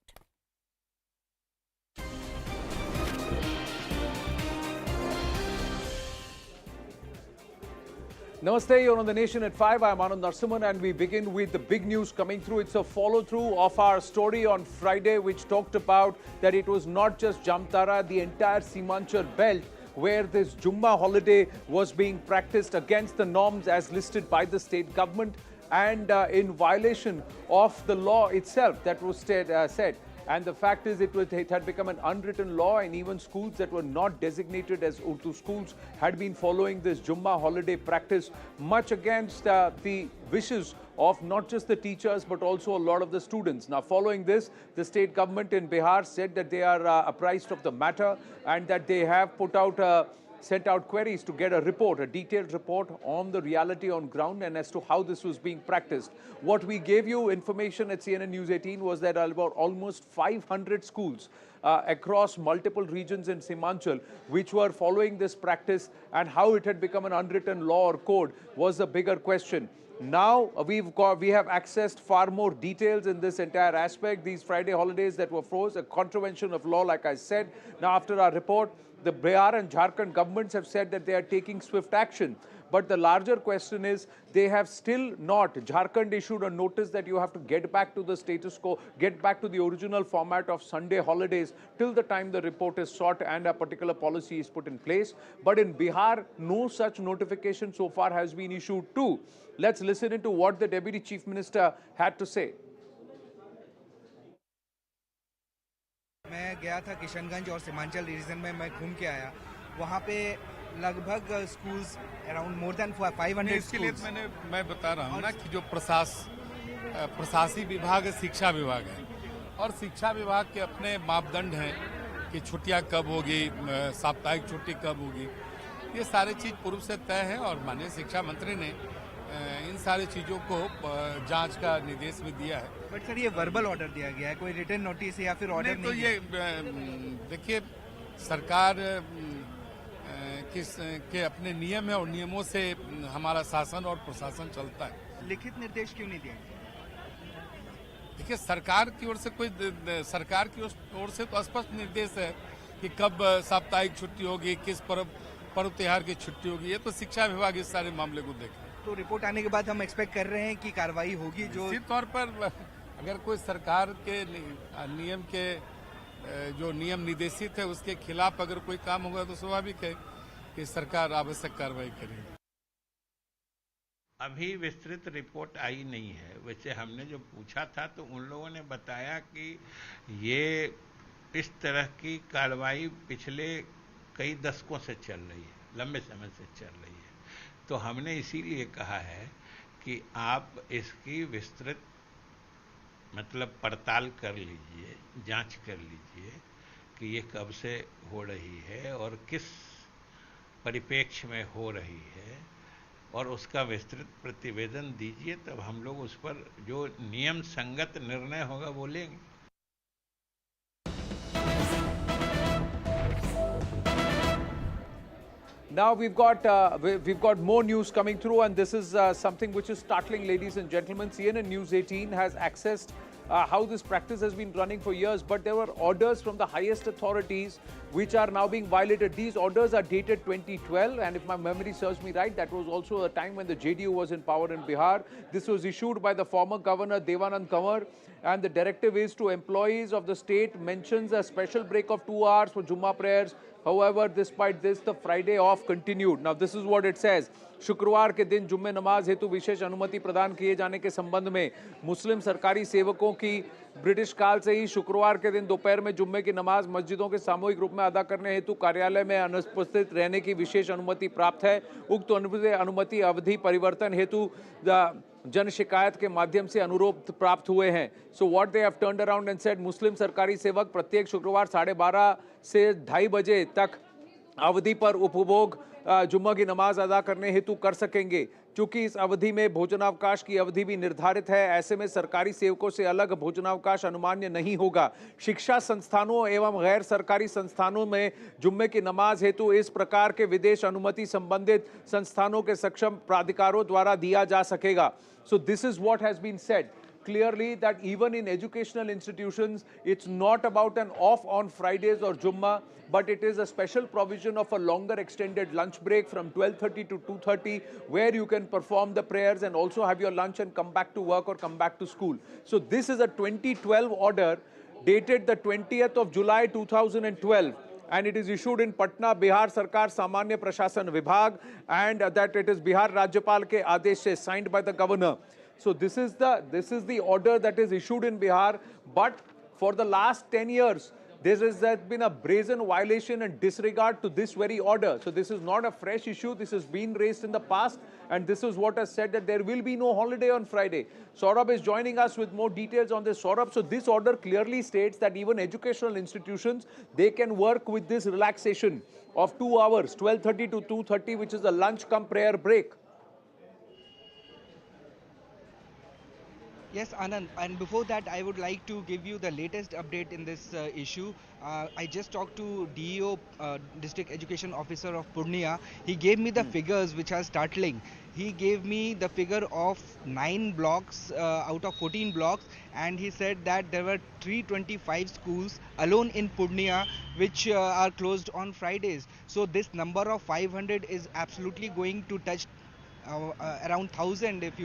Namaste, you're on The Nation at 5. I'm Anand Narsimhan, and we begin with the big news coming through. It's a follow-through of our story on Friday, which talked about that it was not just Jamtara, the entire Simanchal belt, where this Jumma holiday was being practiced against the norms as listed by the state government and in violation of the law itself that was said. And the fact is, it had become an unwritten law, and even schools that were not designated as Urdu schools had been following this Jumma holiday practice, much against the wishes of not just the teachers but also a lot of the students. Now, following this, the state government in Bihar said that they are apprised of the matter and that they have sent out queries to get a report, a detailed report on the reality on ground and as to how this was being practiced. What we gave you information at CNN News 18 was that about almost 500 schools across multiple regions in Simanchal which were following this practice, and how it had become an unwritten law or code was a bigger question. Now we have accessed far more details in this entire aspect. These Friday holidays that were frozen, a contravention of law, like I said. Now, after our report, the Bihar and Jharkhand governments have said that they are taking swift action. But the larger question is, they have still not. Jharkhand issued a notice that you have to get back to the status quo, get back to the original format of Sunday holidays till the time the report is sought and a particular policy is put in place. But in Bihar, no such notification so far has been issued too. Let's listen into what the Deputy Chief Minister had to say. मैं गया था किशनगंज और Seemanchal reason में मैं घूम के आया वहाँ पे लगभग स्कूल्स अराउंड मोर देन 500 इसके लिए मैं बता रहा हूँ ना कि जो प्रशासनिक विभाग शिक्षा विभाग है और शिक्षा विभाग के अपने मापदंड हैं कि छुट्टियाँ कब होगी, साप्ताहिक छुट्टी कब होगी, ये सारी चीज़ पूर्व से तय है और माननीय शिक्षा मंत्री ने इन सारी चीज़ों को जांच का निर्देश भी दिया है। बट सर, ये वर्बल ऑर्डर दिया गया है, कोई रिटन नोटिस या फिर ऑर्डर नहीं? तो ये देखिए, सरकार के अपने नियम है और नियमों से हमारा शासन और प्रशासन चलता है। लिखित निर्देश क्यों नहीं दिए? देखिए, सरकार की ओर से तो स्पष्ट निर्देश है कि कब साप्ताहिक छुट्टी होगी, किस पर्व त्योहार की छुट्टी होगी। ये तो शिक्षा विभाग इस सारे मामले को देखे। तो रिपोर्ट आने के बाद हम एक्सपेक्ट कर रहे हैं कि कार्रवाई होगी। जो निश्चित तौर पर अगर कोई सरकार के नियम के जो नियम निर्देशित है उसके खिलाफ अगर कोई काम होगा तो स्वाभाविक है कि सरकार आवश्यक कार्रवाई करेगी। अभी विस्तृत रिपोर्ट आई नहीं है। वैसे हमने जो पूछा था तो उन लोगों ने बताया कि ये इस तरह की कार्रवाई पिछले कई दशकों से चल रही है, लंबे समय से चल रही है। तो हमने इसीलिए कहा है कि आप इसकी विस्तृत मतलब पड़ताल कर लीजिए, जांच कर लीजिए कि ये कब से हो रही है और किस परिप्रेक्ष्य में हो रही है, और उसका विस्तृत प्रतिवेदन दीजिए, तब हम लोग उस पर जो नियम संगत निर्णय होगा वो लेंगे। Now we've got more news coming through, and this is something which is startling, ladies and gentlemen. CNN News 18 has accessed how this practice has been running for years, but there were orders from the highest authorities which are now being violated. These orders are dated 2012, and if my memory serves me right, that was also a time when the JDU was in power in Bihar. This was issued by the former governor Devanand Kanwar, and the directive is to employees of the state, mentions a special break of 2 hours for Jumma prayers. However, despite this, the Friday off continued. Now, this is what it says. शुक्रवार के दिन जुम्मे नमाज हेतु विशेष अनुमति प्रदान किए जाने के संबंध में मुस्लिम सरकारी सेवकों की ब्रिटिश काल से ही शुक्रवार के दिन दोपहर में जुम्मे की नमाज मस्जिदों के सामूहिक रूप में अदा करने हेतु कार्यालय में अनुपस्थित रहने की विशेष अनुमति प्राप्त है। उक्त अनुमति अवधि परिवर्तन हेतु जन शिकायत के माध्यम से अनुरोध प्राप्त हुए हैं। So what they have turned around and said, मुस्लिम सरकारी सेवक प्रत्येक शुक्रवार 12:30 से 2:30 बजे तक अवधि पर उपभोग जुम्मा की नमाज अदा करने हेतु कर सकेंगे। चूंकि इस अवधि में भोजनावकाश की अवधि भी निर्धारित है, ऐसे में सरकारी सेवकों से अलग भोजनावकाश अनुमान्य नहीं होगा। शिक्षा संस्थानों एवं गैर सरकारी संस्थानों में जुम्मे की नमाज हेतु इस प्रकार के विदेश अनुमति संबंधित संस्थानों के सक्षम प्राधिकारों द्वारा दिया जा सकेगा। So this is what has been said clearly, that even in educational institutions, it's not about an off on Fridays or Jumma, but it is a special provision of a longer extended lunch break from 12:30 to 2:30, where you can perform the prayers and also have your lunch and come back to work or come back to school. So this is a 2012 order dated the 20th of July 2012. And it is issued in Patna, Bihar Sarkar Samanya Prashasan Vibhag, and that it is Bihar Rajyapal ke Adesh se signed by the governor. So this is the order that is issued in Bihar, but for the last 10 years, there has been a brazen violation and disregard to this very order. So this is not a fresh issue. This has been raised in the past, and this is what has said that there will be no holiday on Friday. Saurabh is joining us with more details on this. Saurabh, so this order clearly states that even educational institutions, they can work with this relaxation of 2 hours, 12:30 to 2:30, which is a lunch cum prayer break. Yes, Anand, and before that, I would like to give you the latest update in this issue. I just talked to DEO, District Education Officer of Purnia. He gave me the figures which are startling. He gave me the figure of 9 blocks out of 14 blocks, and he said that there were 325 schools alone in Purnia which are closed on Fridays. So this number of 500 is absolutely going to touch around 1,000 if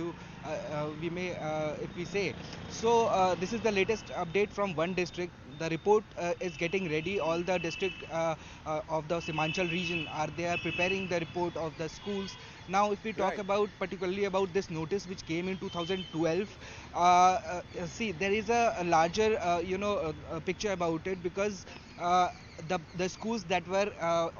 we say. So this is the latest update from one district. The report is getting ready. All the district of the Simanchal region are preparing the report of the schools. Now, if we talk about particularly about this notice which came in 2012, see, there is a larger picture about it, because the schools that were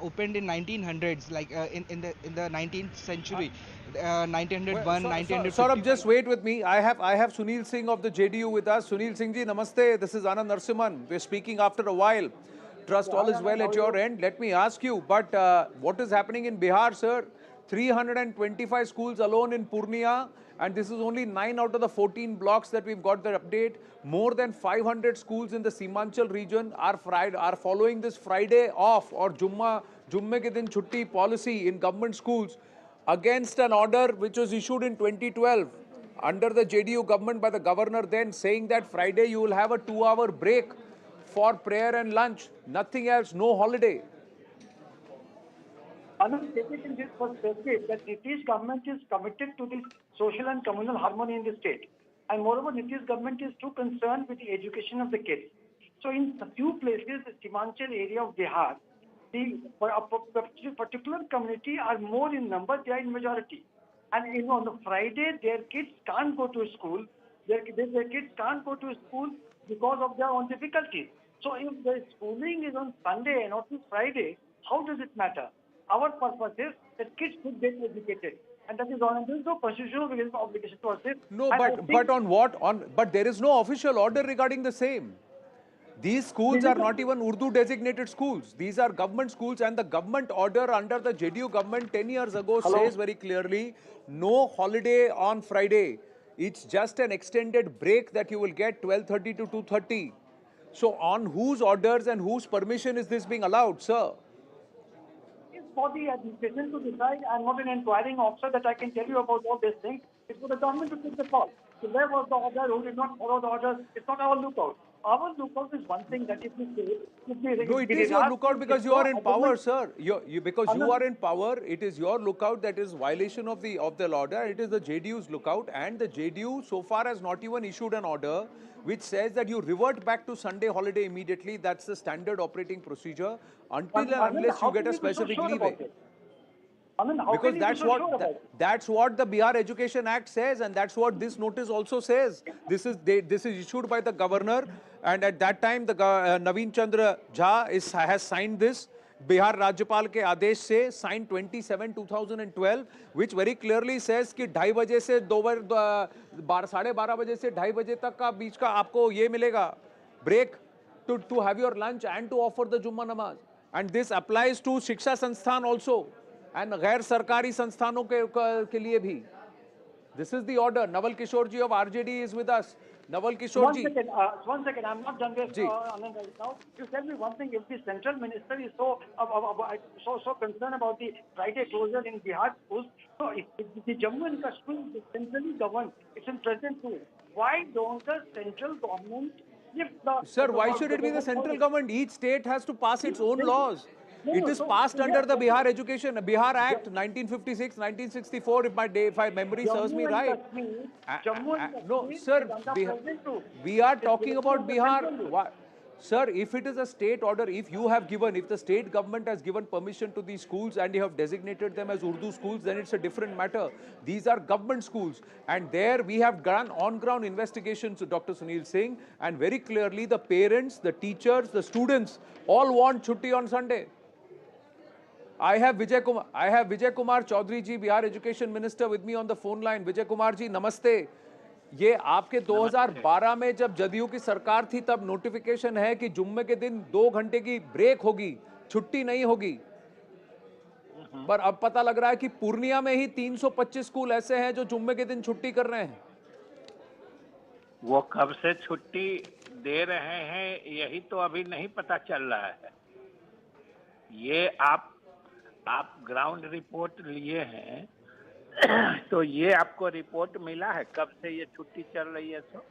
opened in 1900s, like in the 19th century, 1901, 1950. Saurabh, just wait with me. I have Sunil Singh of the JDU with us. Sunil Singh ji, namaste. This is Anand Narsimhan. We're speaking after a while. Trust all is well at your end. Let me ask you, but what is happening in Bihar, sir? 325 schools alone in Purnia, And this is only 9 out of the 14 blocks that we've got the update. More than 500 schools in the Simanchal region are following this Friday off or Jumme ke din chutti policy in government schools against an order which was issued in 2012 under the JDU government by the governor then, saying that Friday you will have a 2-hour break for prayer and lunch. Nothing else, no holiday. Anand, take it in this perspective that Nitish government is committed to this social and communal harmony in the state. And moreover, Nitish government is too concerned with the education of the kids. So in a few places, the Simanchal area of Bihar, the particular community are more in number, they are in majority. And on the Friday, their kids can't go to school. Their kids can't go to school because of their own difficulties. So if the schooling is on Sunday and not on Friday, how does it matter? Our purpose is that kids should get educated. And that is all. There is no constitutional obligation to us. No, but on what? But there is no official order regarding the same. These schools are not even Urdu designated schools. These are government schools, and the government order under the JDU government 10 years ago says very clearly, no holiday on Friday. It's just an extended break that you will get 12:30 to 2:30. So on whose orders and whose permission is this being allowed, sir? It's for the administration to decide. I'm not an inquiring officer that I can tell you about all these things. It's for the government to take the call. So where was the order? Who did not follow the orders? It's not our lookout. Our lookout is one thing that if we say... No, it is your lookout because you are in power, sir. Because you are in power, it is your lookout that is violation of the order. It is the JDU's lookout, and the JDU so far has not even issued an order which says that you revert back to Sunday holiday immediately. That's the standard operating procedure until and unless you get a specific leeway. Because that's what the Bihar Education Act says, and that's what this notice also says. This is issued by the governor, and at that time the Naveen Chandra Jha has signed this. Bihar Rajyapal ke आदेश से signed 27/2012, which very clearly says कि 2:30 बजे से 12:30 बजे से 2:30 बजे तक का बीच का आपको ये मिलेगा break to have your lunch and to offer the Jumma namaz. And this applies to शिक्षा संस्थान also. And गैर सरकारी संस्थानों के लिए भी. This is the order. Naval Kishore ji of RJD is with us. Naval Kishore ji. One second. I'm not done with Anand right now. You tell me one thing. If the central minister is so concerned about the Friday closure in Bihar schools, so if the Jammu and Kashmir is centrally governed, it's in present too. Why don't the central government... Sir, why should it be the central government? Each state has to pass its own laws. It is passed under the Bihar Act 1956, 1964, if my memory serves me right. No, sir, we are talking about Bihar. Sir, if it is a state order, if the state government has given permission to these schools and you have designated them as Urdu schools, then it's a different matter. These are government schools. And there we have done on-ground investigations to Dr. Sunil Singh, and very clearly the parents, the teachers, the students all want chutti on Sunday. I have Vijay Kumar Chaudhary ji, Bihar Education Minister, with me on the phone line. Vijay Kumar ji, namaste. ये आपके 2012 में जब जदयू की सरकार थी तब notification है कि जुम्मे के दिन 2 घंटे की ब्रेक होगी, छुट्टी नहीं होगी. पर अब पता लग रहा है कि पूर्णिया में ही 325 स्कूल ऐसे हैं जो जुम्मे के दिन छुट्टी कर रहे हैं. वो कब से छुट्टी दे रहे हैं यही तो अभी नहीं पता चल रहा है. ये आप ग्राउंड रिपोर्ट लिए हैं तो ये आपको रिपोर्ट मिला है कब से ये छुट्टी चल रही है. तो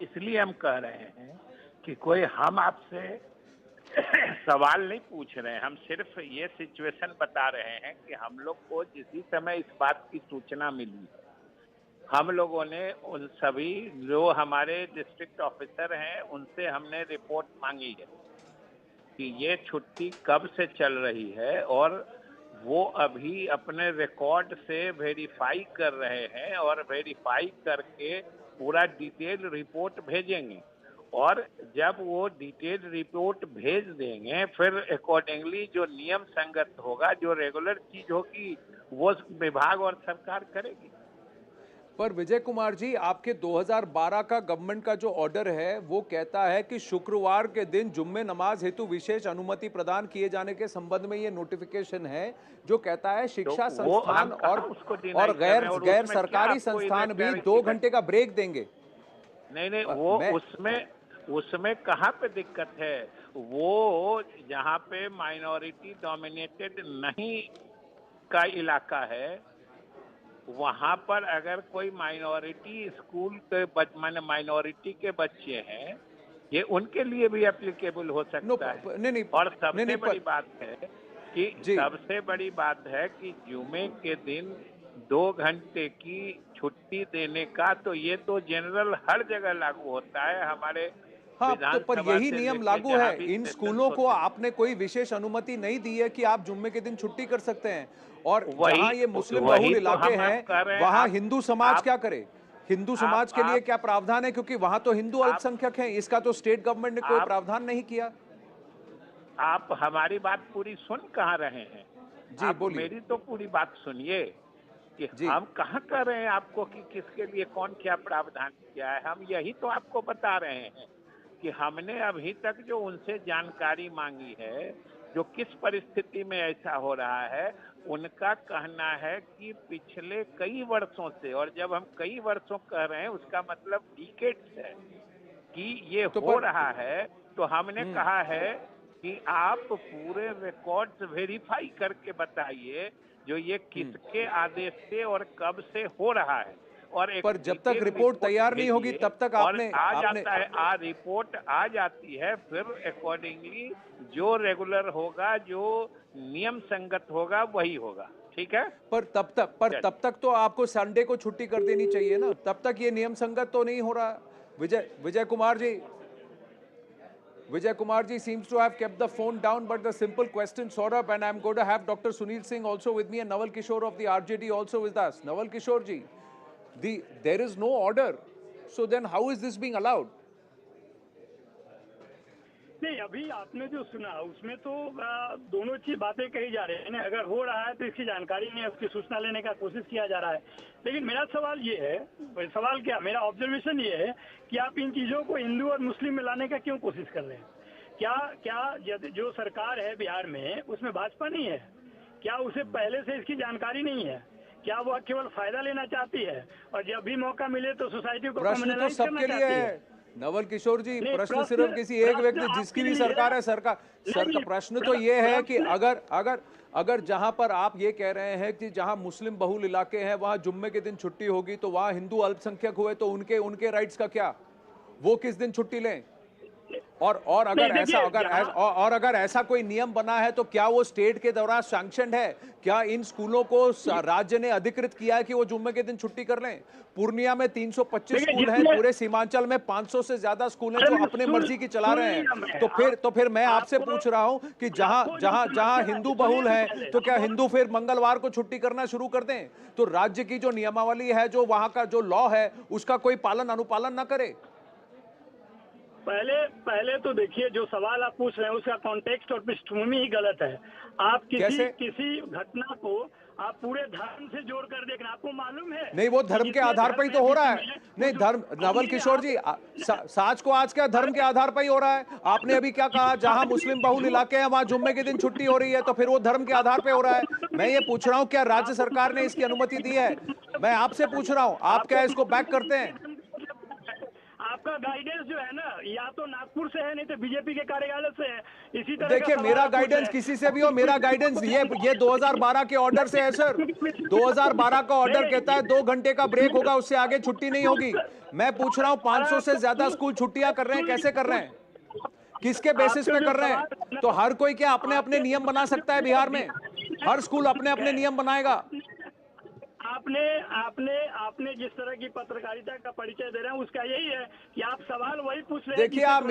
इसलिए हम कह रहे हैं कि कोई हम आपसे सवाल नहीं पूछ रहे हैं, हम सिर्फ ये सिचुएशन बता रहे हैं कि हम लोग को जिस समय इस बात की सूचना मिली, हम लोगों ने उन सभी जो हमारे डिस्ट्रिक्ट ऑफिसर हैं उनसे हमने रिपोर्ट मांगी है कि ये छुट्टी कब से चल रही है, और वो अभी अपने रिकॉर्ड से वेरीफाई कर रहे हैं और वेरीफाई करके पूरा डिटेल रिपोर्ट भेजेंगे. और जब वो डिटेल रिपोर्ट भेज देंगे फिर अकॉर्डिंगली जो नियम संगत होगा, जो रेगुलर चीज होगी, वो विभाग और सरकार करेगी. पर विजय कुमार जी, आपके 2012 का गवर्नमेंट का जो ऑर्डर है वो कहता है कि शुक्रवार के दिन जुम्मे नमाज हेतु विशेष अनुमति प्रदान किए जाने के संबंध में ये नोटिफिकेशन है जो कहता है शिक्षा संस्थान और गैर सरकारी संस्थान भी 2 घंटे का ब्रेक देंगे। नहीं वो उसमें कहाँ पे दिक्कत है? वो जहाँ पे माइनॉरिटी डोमिनेटेड नहीं का इलाका है वहाँ पर अगर कोई माइनॉरिटी स्कूल के माने माइनॉरिटी के बच्चे हैं, ये उनके लिए भी एप्लीकेबल हो सकता है। नहीं, और सबसे बड़ी बात है कि जुमे के दिन 2 घंटे की छुट्टी देने का तो ये तो जनरल हर जगह लागू होता है हमारे। हाँ, तो पर यही नियम लागू है। इन स्कूलों को आपने कोई विशेष अनुमति नहीं दी है कि आप जुम्मे के दिन छुट्टी कर सकते हैं। और जहाँ ये मुस्लिम बहुल इलाके हैं वहाँ हिंदू समाज क्या करे? हिंदू समाज के लिए क्या प्रावधान है? क्योंकि वहाँ तो हिंदू अल्पसंख्यक हैं, इसका तो स्टेट गवर्नमेंट ने कोई प्रावधान नहीं किया। आप हमारी बात पूरी सुन कहाँ रहे हैं? जी बोलिए। मेरी तो पूरी बात सुनिए कि हम कहाँ कर रहे हैं आपको कि किसके लिए कौन क्या प्रावधान किया है। हम यही तो आपको बता रहे हैं कि हमने अभी तक जो उनसे जानकारी मांगी है, जो किस परिस्थिति में ऐसा हो रहा है, उनका कहना है कि पिछले कई वर्षों से, और जब हम कई वर्षों कह रहे हैं उसका मतलब डिकेड्स है कि ये हो रहा है, तो हमने कहा है कि आप पूरे रिकॉर्ड्स वेरीफाई करके बताइए जो ये किसके आदेश से और कब से हो रहा है। और पर जब तक रिपोर्ट तैयार नहीं होगी तब तक आपने जाता है रिपोर्ट आ जाती है, फिर अकॉर्डिंगली जो रेगुलर होगा, जो नियम संगत होगा वही होगा। ठीक है, पर तब तक तो आपको संडे को छुट्टी कर देनी चाहिए ना। तब तक ये नियम संगत तो नहीं हो रहा। Vijay Kumar ji seems to have kept the phone down, but the simple question, Saurabh, and I'm going to have Dr. Sunil Singh also with me and Naval Kishore of the RJD also with us. Naval Kishore ji, there is no order, so then how is this being allowed? नहीं, अभी आपने जो सुना उसमें तो दोनों चीज बातें कही जा रही है ना। अगर हो रहा है तो इसकी जानकारी नहीं है, उसकी सूचना लेने का कोशिश किया जा रहा है। लेकिन मेरा सवाल ये है, मेरा ऑब्जर्वेशन ये है कि आप इन चीजों को हिंदू और मुस्लिम में लाने का क्यों कोशिश कर रहे हैं? क्या जो सरकार है बिहार में उसमें भाजपा नहीं है? क्या उसे पहले से इसकी जानकारी नहीं है? क्या वो केवल फायदा लेना चाहती है और जब भी मौका मिले तो सोसाइटी को कम्युनलाइज करना चाहती है? नवल किशोर जी, प्रश्न सिर्फ किसी एक व्यक्ति जिसकी भी सरकार है, सरकार का प्रश्न तो ये है कि अगर जहां पर आप ये कह रहे हैं कि जहां मुस्लिम बहुल इलाके हैं वहां जुम्मे के दिन छुट्टी होगी, तो वहां हिंदू अल्पसंख्यक हुए तो उनके राइट्स का क्या? वो किस दिन छुट्टी लें? और अगर ऐसा कोई नियम बना है तो क्या वो स्टेट के द्वारा सैंक्शनड है? क्या इन स्कूलों को राज्य ने अधिकृत किया है कि वो जुम्मे के दिन छुट्टी कर लें? पूर्णिया में 325 स्कूल हैं, पूरे सीमांचल में 500 से ज्यादा स्कूल हैं जो अपने मर्जी की चला रहे हैं। तो फिर मैं आपसे पूछ रहा हूं कि जहां हिंदू बहुल है तो क्या हिंदू फिर मंगलवार को छुट्टी करना शुरू कर दें? तो राज्य की जो नियमावली है, जो वहां का जो लॉ है, उसका कोई अनुपालन ना करे? पहले तो देखिए, जो सवाल आप पूछ रहे हैं उसका कॉन्टेक्स्ट और पृष्ठभूमि ही गलत है। आप किसी घटना को आप पूरे धर्म से जोड़ कर देखना, आपको मालूम है? नहीं, वो धर्म के आधार पर ही तो हो रहा है। नहीं, धर्म, नवल किशोर जी, साज को आज क्या धर्म के आधार पर ही हो रहा है? आपने अभी क्या कहा? जहां मुस्लिम बहुल इलाके हैं वहां जुम्मे के दिन छुट्टी हो रही है, तो फिर वो धर्म के आधार पर हो रहा है। मैं ये पूछ रहा हूँ, क्या राज्य सरकार ने इसकी अनुमति दी है? मैं आपसे पूछ रहा हूँ, आप क्या इसको बैक करते हैं? आपका गाइडेंस जो है ना, या तो नागपुर से है, नहीं तो बीजेपी के कार्यालय से है। इसी तरह देखिए, मेरा गाइडेंस किसी से भी हो, मेरा गाइडेंस ये 2012 के ऑर्डर से है सर। 2012 का ऑर्डर कहता है 2 घंटे का ब्रेक होगा, उससे आगे छुट्टी नहीं होगी। मैं पूछ रहा हूँ, 500 से ज्यादा स्कूल छुट्टियां कर रहे हैं, कैसे कर रहे हैं? किसके बेसिस पे कर रहे हैं? तो हर कोई क्या अपने अपने नियम बना सकता है बिहार में? हर स्कूल अपने अपने नियम बनाएगा? आपने जिस तरह की पत्रकारिता का परिचय दे रहे हैं उसका यही है कि आप सवाल वही पूछ रहे हैं। देखिए, आप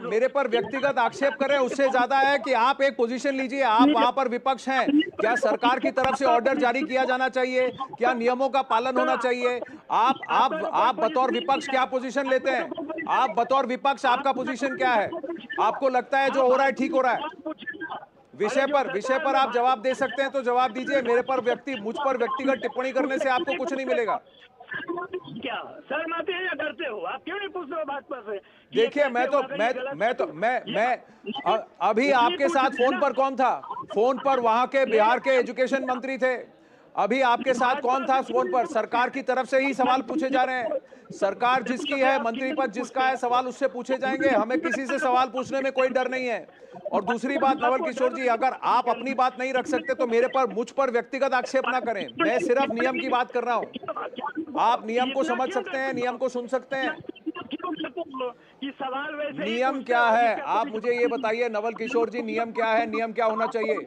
मेरे पर व्यक्तिगत आक्षेप कर रहे हैं, उससे ज्यादा है कि आप एक पोजीशन लीजिए। आप वहां पर विपक्ष हैं। क्या सरकार की तरफ से ऑर्डर जारी किया जाना चाहिए? क्या नियमों का पालन होना चाहिए? आप बतौर विपक्ष क्या पोजीशन लेते हैं? आप बतौर विपक्ष आपका पोजीशन क्या है? आपको लगता है जो हो रहा है ठीक हो रहा है? विषय पर आप जवाब दे सकते हैं तो जवाब दीजिए। मुझ पर व्यक्तिगत टिप्पणी करने से आपको कुछ नहीं मिलेगा। क्या शर्म आती है या डरते हो? आप क्यों नहीं पूछते हो बात पर से? देखिए अभी आपके साथ फोन पर कौन था? फोन पर वहां के बिहार के एजुकेशन मंत्री थे। अभी आपके साथ कौन था फोन पर? सरकार की तरफ से ही सवाल पूछे जा रहे हैं। सरकार जिसकी है, मंत्री पद जिसका है, सवाल उससे पूछे जाएंगे। हमें किसी से सवाल पूछने में कोई डर नहीं है। और दूसरी बात, नवल किशोर जी, अगर आप अपनी बात नहीं रख सकते तो मुझ पर व्यक्तिगत आक्षेप ना करें। मैं सिर्फ नियम की बात कर रहा हूं। आप नियम को समझ सकते हैं, नियम को सुन सकते हैं। नियम क्या है आप मुझे ये बताइए नवल किशोर जी, नियम क्या है? नियम क्या होना चाहिए?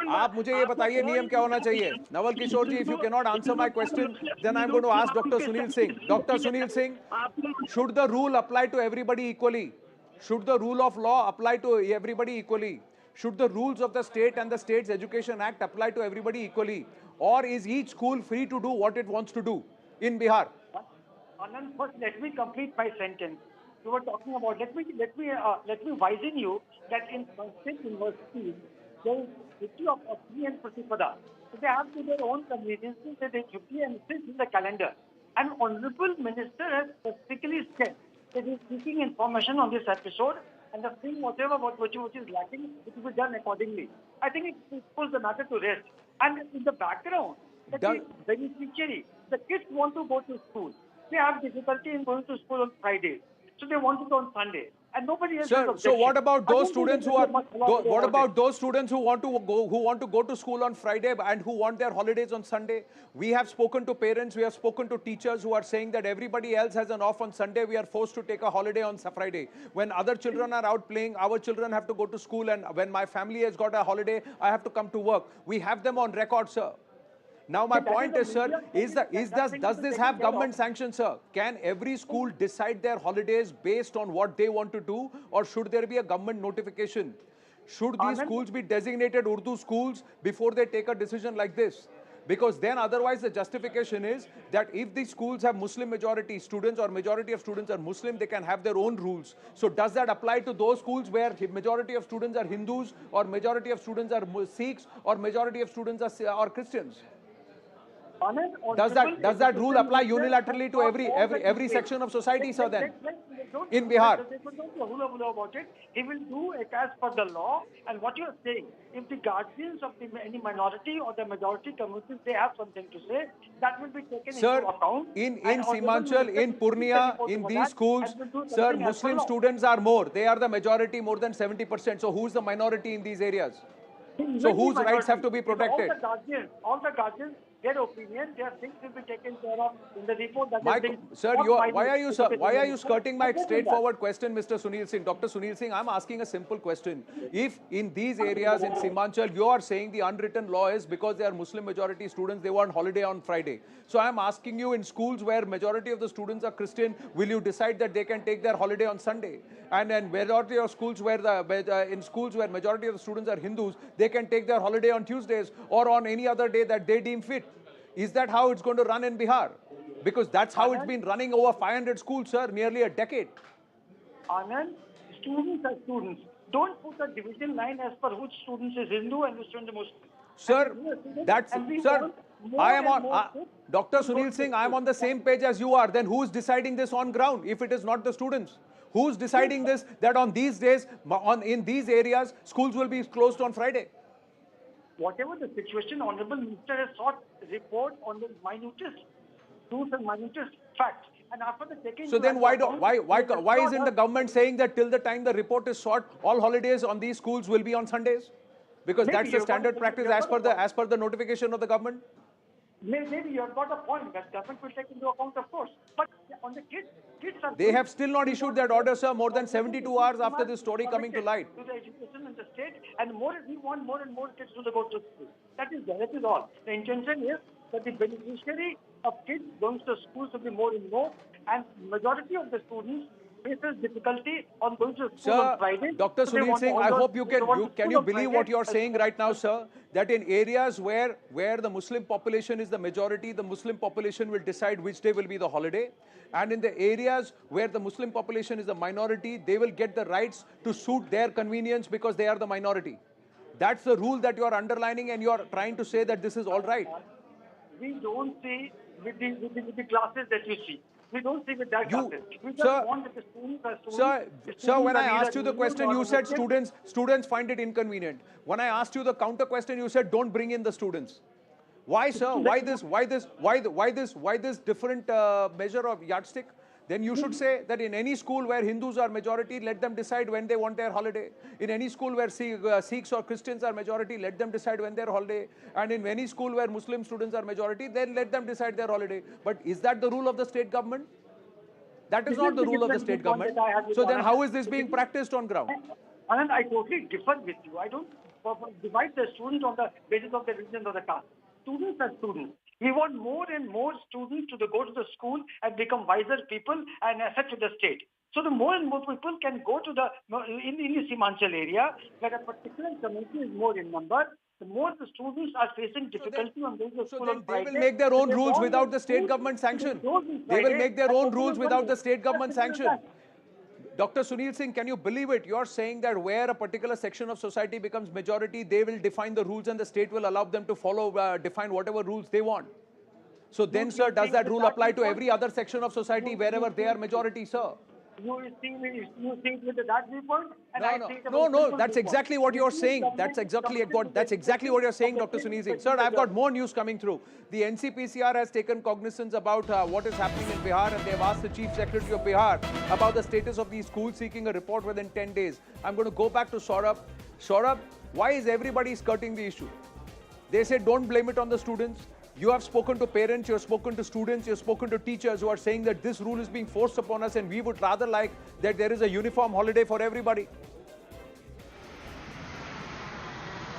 आप मुझे ये बताइए नियम क्या होना चाहिए? Naval Kishore ji, if you can not answer my question, then I am going to ask doctor Sunil Singh. Doctor Sunil Singh, should the rule apply to everybody equally? Should the rule of law apply to everybody equally? Should the rules of the state and the State's Education Act apply to everybody equally? Or is each school free to do what it wants to do in Bihar? Anand, first let me complete my sentence. You were talking about, let me wisen you that in state universities, there is duty of Agni and Pratipada. So they have to their own conveniences, that they duty and sit in the calendar. An honorable minister has specifically said that he is seeking information on this episode and the thing, whatever which is lacking, it will be done accordingly. I think it puts the matter to rest. And in the background, the beneficiary, the kids want to go to school. They have difficulty in going to school on Friday, so they want to go on Sunday. And nobody else. Sir, so what about those students who are? What about those students who want to go to school on Friday and who want their holidays on Sunday? We have spoken to parents, we have spoken to teachers who are saying that everybody else has an off on Sunday. We are forced to take a holiday on Friday. When other children are out playing, our children have to go to school, and when my family has got a holiday, I have to come to work. We have them on record, sir. Now my point is, sir, does this have government sanction, sir? Can every school decide their holidays based on what they want to do, or should there be a government notification? Should these schools be designated Urdu schools before they take a decision like this? Because then otherwise the justification is that if these schools have Muslim majority students or majority of students are Muslim, they can have their own rules. So does that apply to those schools where majority of students are Hindus, or majority of students are Sikhs, or majority of students are Christians? Does that rule apply unilaterally to every section of society, sir, then? In Bihar? About it. He will do it as per the law. And what you are saying, if the guardians of any minority or the majority communities, they have something to say, that will be taken into account. In Simanchal, in Purnia, in these schools, sir, Muslim students are more. They are the majority, more than 70%. So who's the minority in these areas? So whose rights have to be protected? All the guardians, their opinion, their things will be taken care of in the report. Sir, why are you skirting my straightforward question, Mr. Sunil Singh? Dr. Sunil Singh, I'm asking a simple question. If in these areas in Simanchal, you are saying the unwritten law is because they are Muslim majority students, they want holiday on Friday. So I'm asking you, in schools where majority of the students are Christian, will you decide that they can take their holiday on Sunday? And then majority of schools where in schools where majority of the students are Hindus, they can take their holiday on Tuesdays or on any other day that they deem fit. Is that how it's going to run in Bihar? Because that's how it's been running over 500 schools, sir, nearly a decade. Anand, students are students. Don't put a division line as per which students is Hindu and which student is Muslim. Sir, I am on, Dr. Sunil Singh, I am on the same page as you are. Then who is deciding this on ground if it is not the students? Who's deciding this, that on these days, in these areas, schools will be closed on Friday? Whatever the situation, Honorable Minister has sought report on the minutest truths and minutest facts. And after the taking... So then why isn't the government saying that till the time the report is sought, all holidays on these schools will be on Sundays? Because that's the standard practice as per the notification of the government. Maybe you have got a point that government will take into account, of course. But on the kids are... They have still not issued that order, sir, more than 72 hours after this story coming to light. To the education in the state, and we want more and more kids to go to school. That is all. The intention is that the beneficiary of kids going to schools will be more and more, and majority of the students faces difficulty on going to school on Friday. Dr. Sunil Singh, I hope can you believe what you are saying right now, sir? That in areas where the Muslim population is the majority, the Muslim population will decide which day will be the holiday. And in the areas where the Muslim population is the minority, they will get the rights to suit their convenience because they are the minority. That's the rule that you are underlining, and you are trying to say that this is all right. We don't see with the classes that we see. We don't see with that classes. We just Sir, want that the students are students. Sir, The sir, students when are I either asked you the Hindu question, or you said Muslim. students find it inconvenient. When I asked you the counter question, you said don't bring in the students. Why, sir? Why this different measure of yardstick? Then you should say that in any school where Hindus are majority, let them decide when they want their holiday. In any school where Sikhs or Christians are majority, let them decide when their holiday. And in any school where Muslim students are majority, then let them decide their holiday. But is that the rule of the state government? That is not the rule of the state government. So then how is this being practiced on ground? Anand, I totally differ with you. I don't divide the students on the basis of the religion or the caste. Students are students. We want more and more students to go to the school and become wiser people and asset to the state. So the more and more people can go to in the Simanchal area, where a particular community is more in number, the more the students are facing difficulty on going to school on Friday. They will make their own rules without the state government sanction. They will make their own rules without the state government sanction. Dr. Sunil Singh, can you believe it? You're saying that where a particular section of society becomes majority, they will define the rules and the state will allow them to follow, define whatever rules they want. So then, sir, does that rule apply to every other section of society wherever they are majority, sir? You see it with that viewpoint, and I see it No, that's exactly what you're saying. That's exactly what you're saying, Dr. Sunil Singh. Sir, I've got more news coming through. The NCPCR has taken cognizance about what is happening in Bihar, and they've asked the Chief Secretary of Bihar about the status of these schools, seeking a report within 10 days. I'm going to go back to Saurabh. Saurabh, why is everybody skirting the issue? They say don't blame it on the students. You have spoken to parents, you have spoken to students, you have spoken to teachers who are saying that this rule is being forced upon us and we would rather like that there is a uniform holiday for everybody.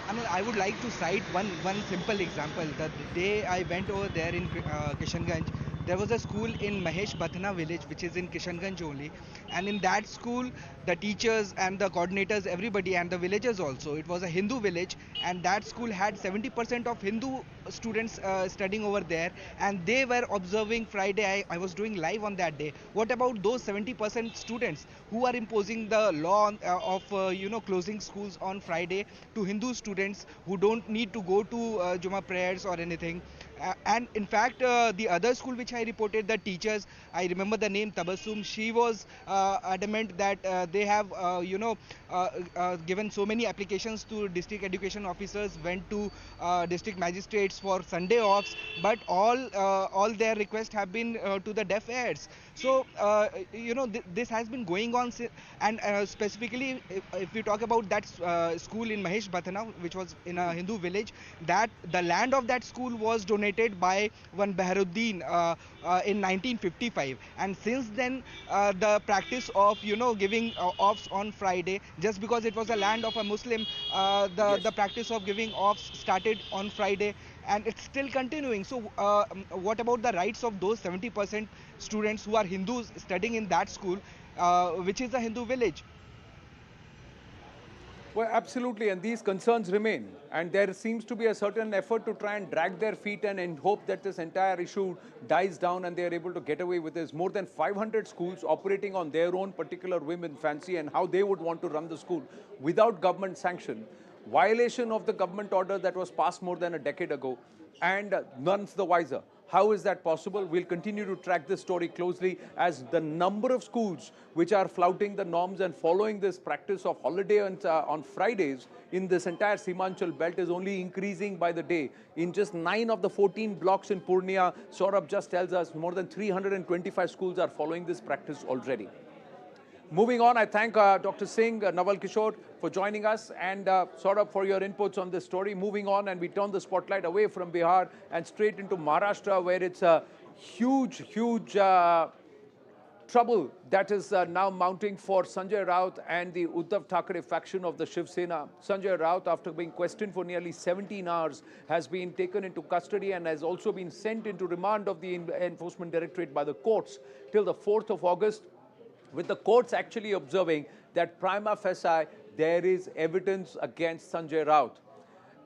I mean, I would like to cite one simple example. The day I went over there in Kishanganj, there was a school in Mahesh Bhathna village, which is in Kishanganj only. And in that school, the teachers and the coordinators, everybody, and the villagers also, it was a Hindu village, and that school had 70% of Hindu students studying over there, and they were observing Friday. I was doing live on that day. What about those 70% students who are imposing the law of closing schools on Friday to Hindu students who don't need to go to Jumma prayers or anything? And in fact, the other school which I reported, the teachers, I remember the name Tabassum, she was adamant that they have given so many applications to district education officers, went to district magistrates for Sunday offs, but all their requests have been to the deaf ears. So this has been going on, and specifically if we talk about that school in Mahesh Bhathna, which was in a Hindu village, that the land of that school was donated by one Baharuddin in 1955, and since then the practice of giving offs on Friday, just because it was a land of a Muslim, the practice of giving offs started on Friday, and it's still continuing. So what about the rights of those 70% students who are Hindus studying in that school, which is a Hindu village? Well, absolutely, and these concerns remain. And there seems to be a certain effort to try and drag their feet and hope that this entire issue dies down and they are able to get away with this. More than 500 schools operating on their own particular whim and fancy and how they would want to run the school without government sanction. Violation of the government order that was passed more than a decade ago, and none's the wiser. How is that possible? We'll continue to track this story closely as the number of schools which are flouting the norms and following this practice of holiday on Fridays in this entire Simanchal belt is only increasing by the day. In just 9 of the 14 blocks in Purnia, Saurabh just tells us more than 325 schools are following this practice already. Moving on, I thank Dr. Singh, Naval Kishore for joining us, and Saurabh for your inputs on this story. Moving on, and we turn the spotlight away from Bihar and straight into Maharashtra, where it's a huge trouble that is now mounting for Sanjay Raut and the Uddhav Thackeray faction of the Shiv Sena. Sanjay Raut, after being questioned for nearly 17 hours, has been taken into custody and has also been sent into remand of the Enforcement Directorate by the courts till the 4th of August. With the courts actually observing that prima facie there is evidence against Sanjay Raut.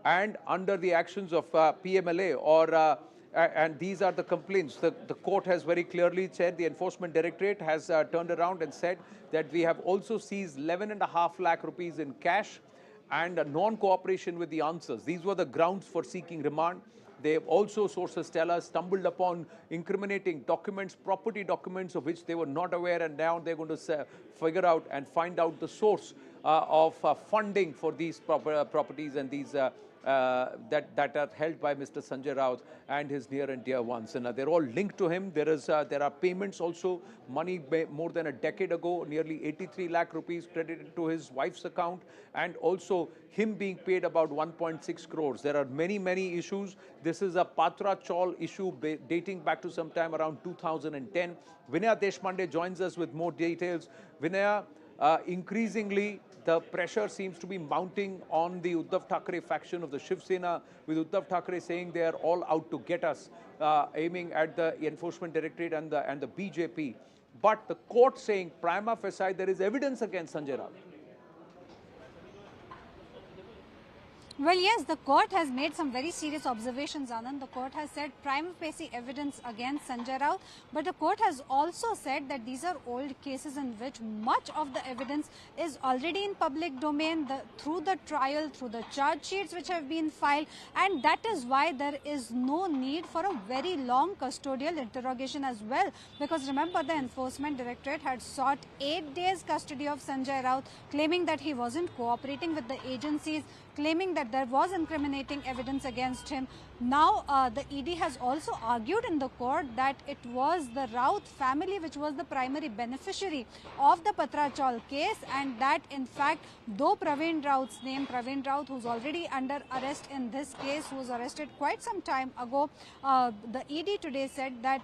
And under the actions of PMLA, and these are the complaints, the court has very clearly said, the Enforcement Directorate has turned around and said that we have also seized 11.5 lakh rupees in cash and non-cooperation with the answers. These were the grounds for seeking remand. They also, sources tell us, stumbled upon incriminating documents, property documents of which they were not aware, and now they're going to figure out and find out the source of funding for these properties and these that are held by Mr. Sanjay Raut and his near and dear ones. And they're all linked to him. There are payments also, money more than a decade ago, nearly 83 lakh rupees credited to his wife's account, and also him being paid about 1.6 crores. There are many, many issues. This is a Patra Chawl issue dating back to sometime around 2010. Vinaya Deshpande joins us with more details. Vinaya, increasingly, the pressure seems to be mounting on the Uddhav Thackeray faction of the Shiv Sena, with Uddhav Thackeray saying they are all out to get us, aiming at the Enforcement Directorate and the BJP. But the court saying prima facie there is evidence against Sanjay Raut. Well, yes, the court has made some very serious observations, Anand. The court has said prima facie evidence against Sanjay Raut, but the court has also said that these are old cases in which much of the evidence is already in public domain through the trial, through the charge sheets which have been filed, and that is why there is no need for a very long custodial interrogation as well. Because remember, the Enforcement Directorate had sought 8 days custody of Sanjay Raut, claiming that he wasn't cooperating with the agencies, claiming that there was incriminating evidence against him. Now, the ED has also argued in the court that it was the Raut family which was the primary beneficiary of the Patra Chawl case, and that in fact, though Praveen Raut's name, Praveen Raut, who's already under arrest in this case, who was arrested quite some time ago, the ED today said that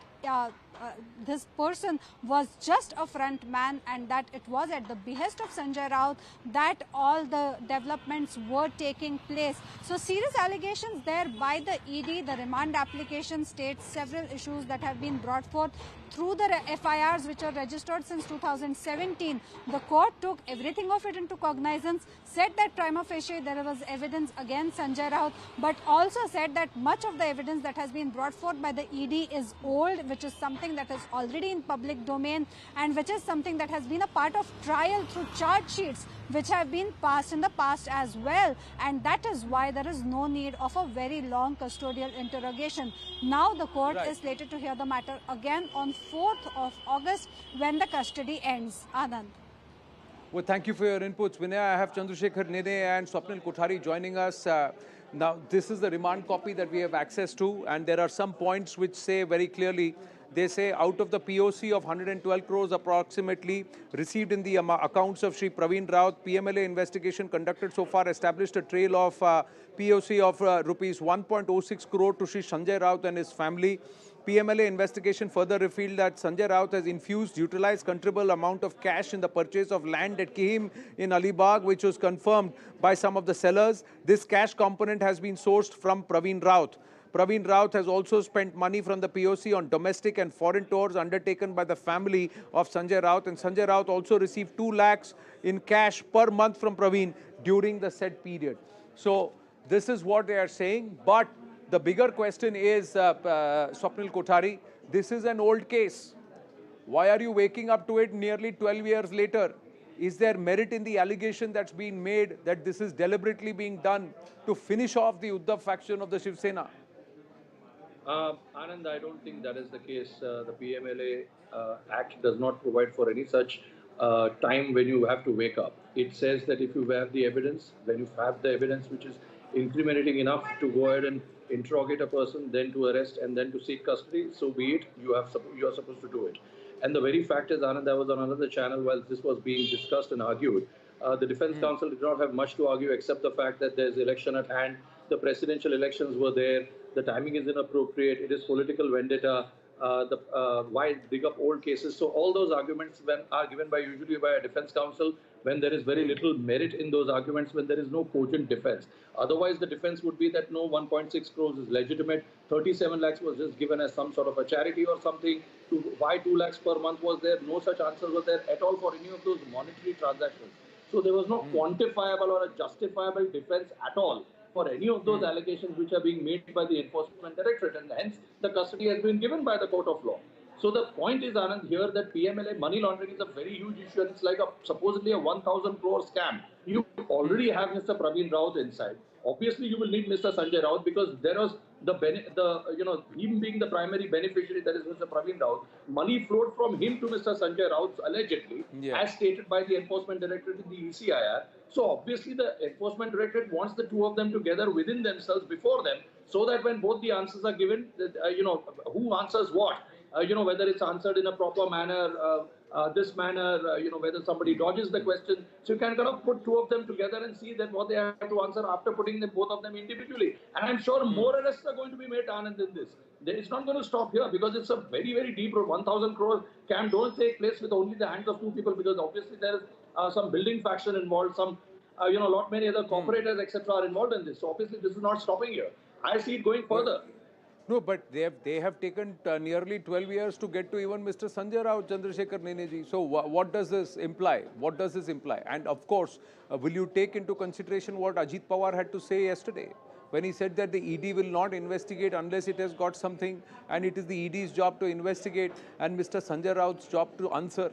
this person was just a front man, and that it was at the behest of Sanjay Raut that all the developments were taking place. So serious allegations there by the ED. The remand application states several issues that have been brought forth through the FIRs which are registered since 2017. The court took everything of it into cognizance, said that prima facie there was evidence against Sanjay Raut, but also said that much of the evidence that has been brought forth by the ED is old, which is something that is already in public domain, and which is something that has been a part of trial through charge sheets which have been passed in the past as well, and that is why there is no need of a very long custodial interrogation. Now the court is slated to hear the matter again on 4th of August when the custody ends. Anand. Well, thank you for your inputs, Vinaya. I have Chandrasekhar Nene and Swapnil Kothari joining us. Now, this is the remand copy that we have access to, and there are some points which say very clearly, they say out of the POC of 112 crores approximately received in the accounts of Shri Praveen Raut, PMLA investigation conducted so far established a trail of POC of rupees 1.06 crore to Shri Sanjay Raut and his family. PMLA investigation further revealed that Sanjay Raut has utilized considerable amount of cash in the purchase of land at Kihim in Alibag, which was confirmed by some of the sellers. This cash component has been sourced from Praveen Raut. Praveen Raut has also spent money from the POC on domestic and foreign tours undertaken by the family of Sanjay Raut, and Sanjay Raut also received 2 lakhs in cash per month from Praveen during the said period. So this is what they are saying, but the bigger question is, Swapnil Kothari, this is an old case. Why are you waking up to it nearly 12 years later? Is there merit in the allegation that's been made that this is deliberately being done to finish off the Uddhav faction of the Shiv Sena? Anand, I don't think that is the case. The PMLA Act does not provide for any such time when you have to wake up. It says that if you have the evidence, when you have the evidence which is incriminating enough to go ahead and interrogate a person, then to arrest and then to seek custody, so be it, you are supposed to do it. And the very fact is, Anand, I was on another channel while this was being discussed and argued. The Defence Council did not have much to argue except the fact that there's election at hand, the presidential elections were there, the timing is inappropriate, it is political vendetta, why dig up old cases. So all those arguments are given usually by a Defence Council when there is very little merit in those arguments, when there is no cogent defence. Otherwise, the defence would be that no, 1.6 crores is legitimate, 37 lakhs was just given as some sort of a charity or something. Why 2 lakhs per month was there? No such answers were there at all for any of those monetary transactions. So there was no quantifiable or a justifiable defence at all for any of those allegations which are being made by the Enforcement Directorate, and hence the custody has been given by the court of law. So the point is, Anand, here that PMLA money laundering is a very huge issue, and it's like supposedly a 1,000 crore scam. You already have Mr. Praveen Raut inside. Obviously, you will need Mr. Sanjay Raut because there was him being the primary beneficiary, that is Mr. Praveen Raut, money flowed from him to Mr. Sanjay Raut allegedly, as stated by the Enforcement Directorate in the ECIR. So obviously the Enforcement Directorate wants the two of them together within themselves before them, so that when both the answers are given, who answers what, whether it's answered in a proper manner, this manner, whether somebody dodges the question. So you can kind of put two of them together and see that what they have to answer after putting them, both of them individually. And I'm sure more arrests are going to be made, Anand, in this. It's not going to stop here because it's a very, very deep 1,000 crore scam. Don't take place with only the hands of two people, because obviously there is some building faction involved, some, lot many other corporators, etc. are involved in this. So obviously this is not stopping here. I see it going further. No, but they have taken nearly 12 years to get to even Mr. Sanjay Raut, Chandrasekhar Neneji. So what does this imply? What does this imply? And of course, will you take into consideration what Ajit Pawar had to say yesterday, when he said that the ED will not investigate unless it has got something, and it is the ED's job to investigate and Mr. Sanjay Raut's job to answer?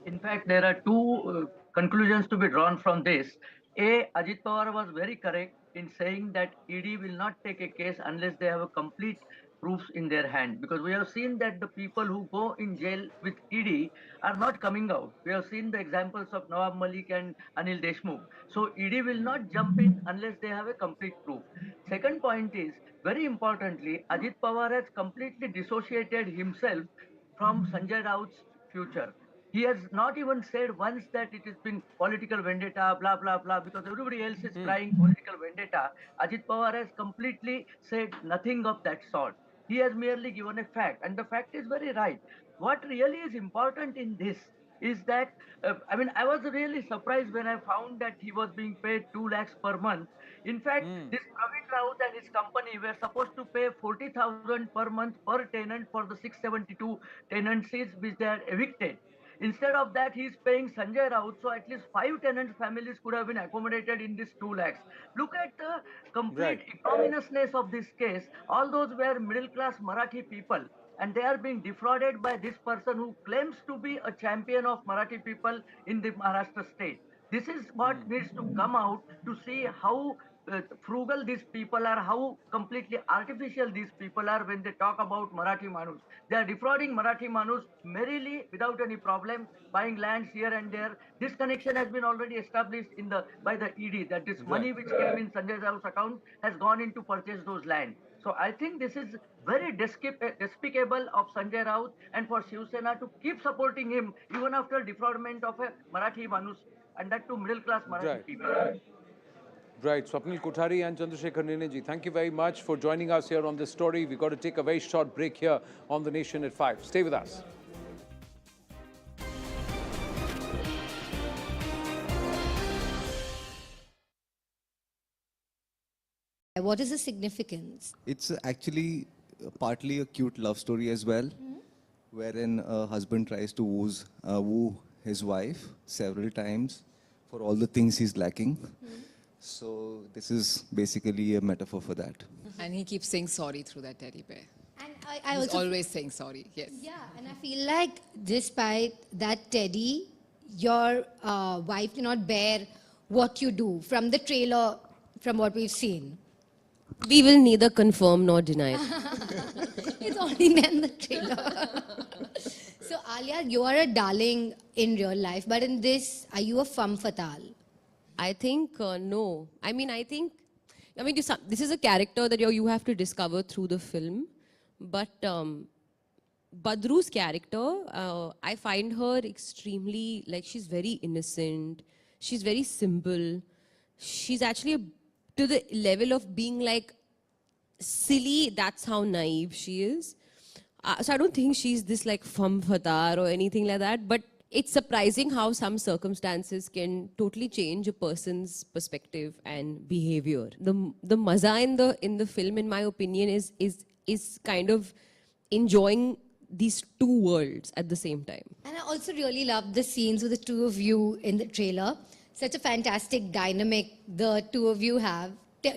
In fact, there are two conclusions to be drawn from this. A, Ajit Pawar was very correct in saying that ED will not take a case unless they have a complete proofs in their hand, because we have seen that the people who go in jail with ED are not coming out. We have seen the examples of Nawab Malik and Anil Deshmukh. So ED will not jump in unless they have a complete proof. Second point is, very importantly, Ajit Pawar has completely dissociated himself from Sanjay Raut's future. He has not even said once that it has been political vendetta, blah, blah, blah, because everybody else is crying political vendetta. Ajit Pawar has completely said nothing of that sort. He has merely given a fact, and the fact is very right. What really is important in this is that, I was really surprised when I found that he was being paid 2 lakhs per month. In fact, this Praveen Raut and his company were supposed to pay 40,000 per month per tenant for the 672 tenancies which they had evicted. Instead of that, he is paying Sanjay Raut, so at least 5 tenant families could have been accommodated in this 2 lakhs. Look at the complete ignominiousness of this case. All those were middle-class Marathi people, and they are being defrauded by this person who claims to be a champion of Marathi people in the Maharashtra state. This is what needs to come out, to see how frugal these people are, how completely artificial these people are when they talk about Marathi Manus. They are defrauding Marathi Manus merrily without any problem, buying lands here and there. This connection has been already established by the ED, that this money which came in Sanjay Raut's account has gone in to purchase those land. So I think this is very despicable of Sanjay Raut and for Shiv Sena to keep supporting him even after defraudment of a Marathi Manus, and that to middle class Marathi people. Right, Swapnil Kothari and Chandrasekhar Neneji, thank you very much for joining us here on this story. We've got to take a very short break here on The Nation at 5. Stay with us. What is the significance? It's actually partly a cute love story as well, wherein a husband tries to woo his wife several times for all the things he's lacking. So this is basically a metaphor for that. And he keeps saying sorry through that teddy bear. And He's always saying sorry, yes. Yeah, and I feel like despite that teddy, your wife cannot bear what you do from the trailer, from what we've seen. We will neither confirm nor deny. It's only in the trailer. So Alia, you are a darling in real life, but in this, are you a femme fatale? I think no. This is a character that you have to discover through the film. But Badru's character, I find her extremely, she's very innocent. She's very simple. She's actually to the level of being silly. That's how naive she is. So I don't think she's this femme fatale or anything like that. But it's surprising how some circumstances can totally change a person's perspective and behavior. The maza in the film, in my opinion, is kind of enjoying these two worlds at the same time. And I also really love the scenes with the two of you in the trailer. Such a fantastic dynamic the two of you have.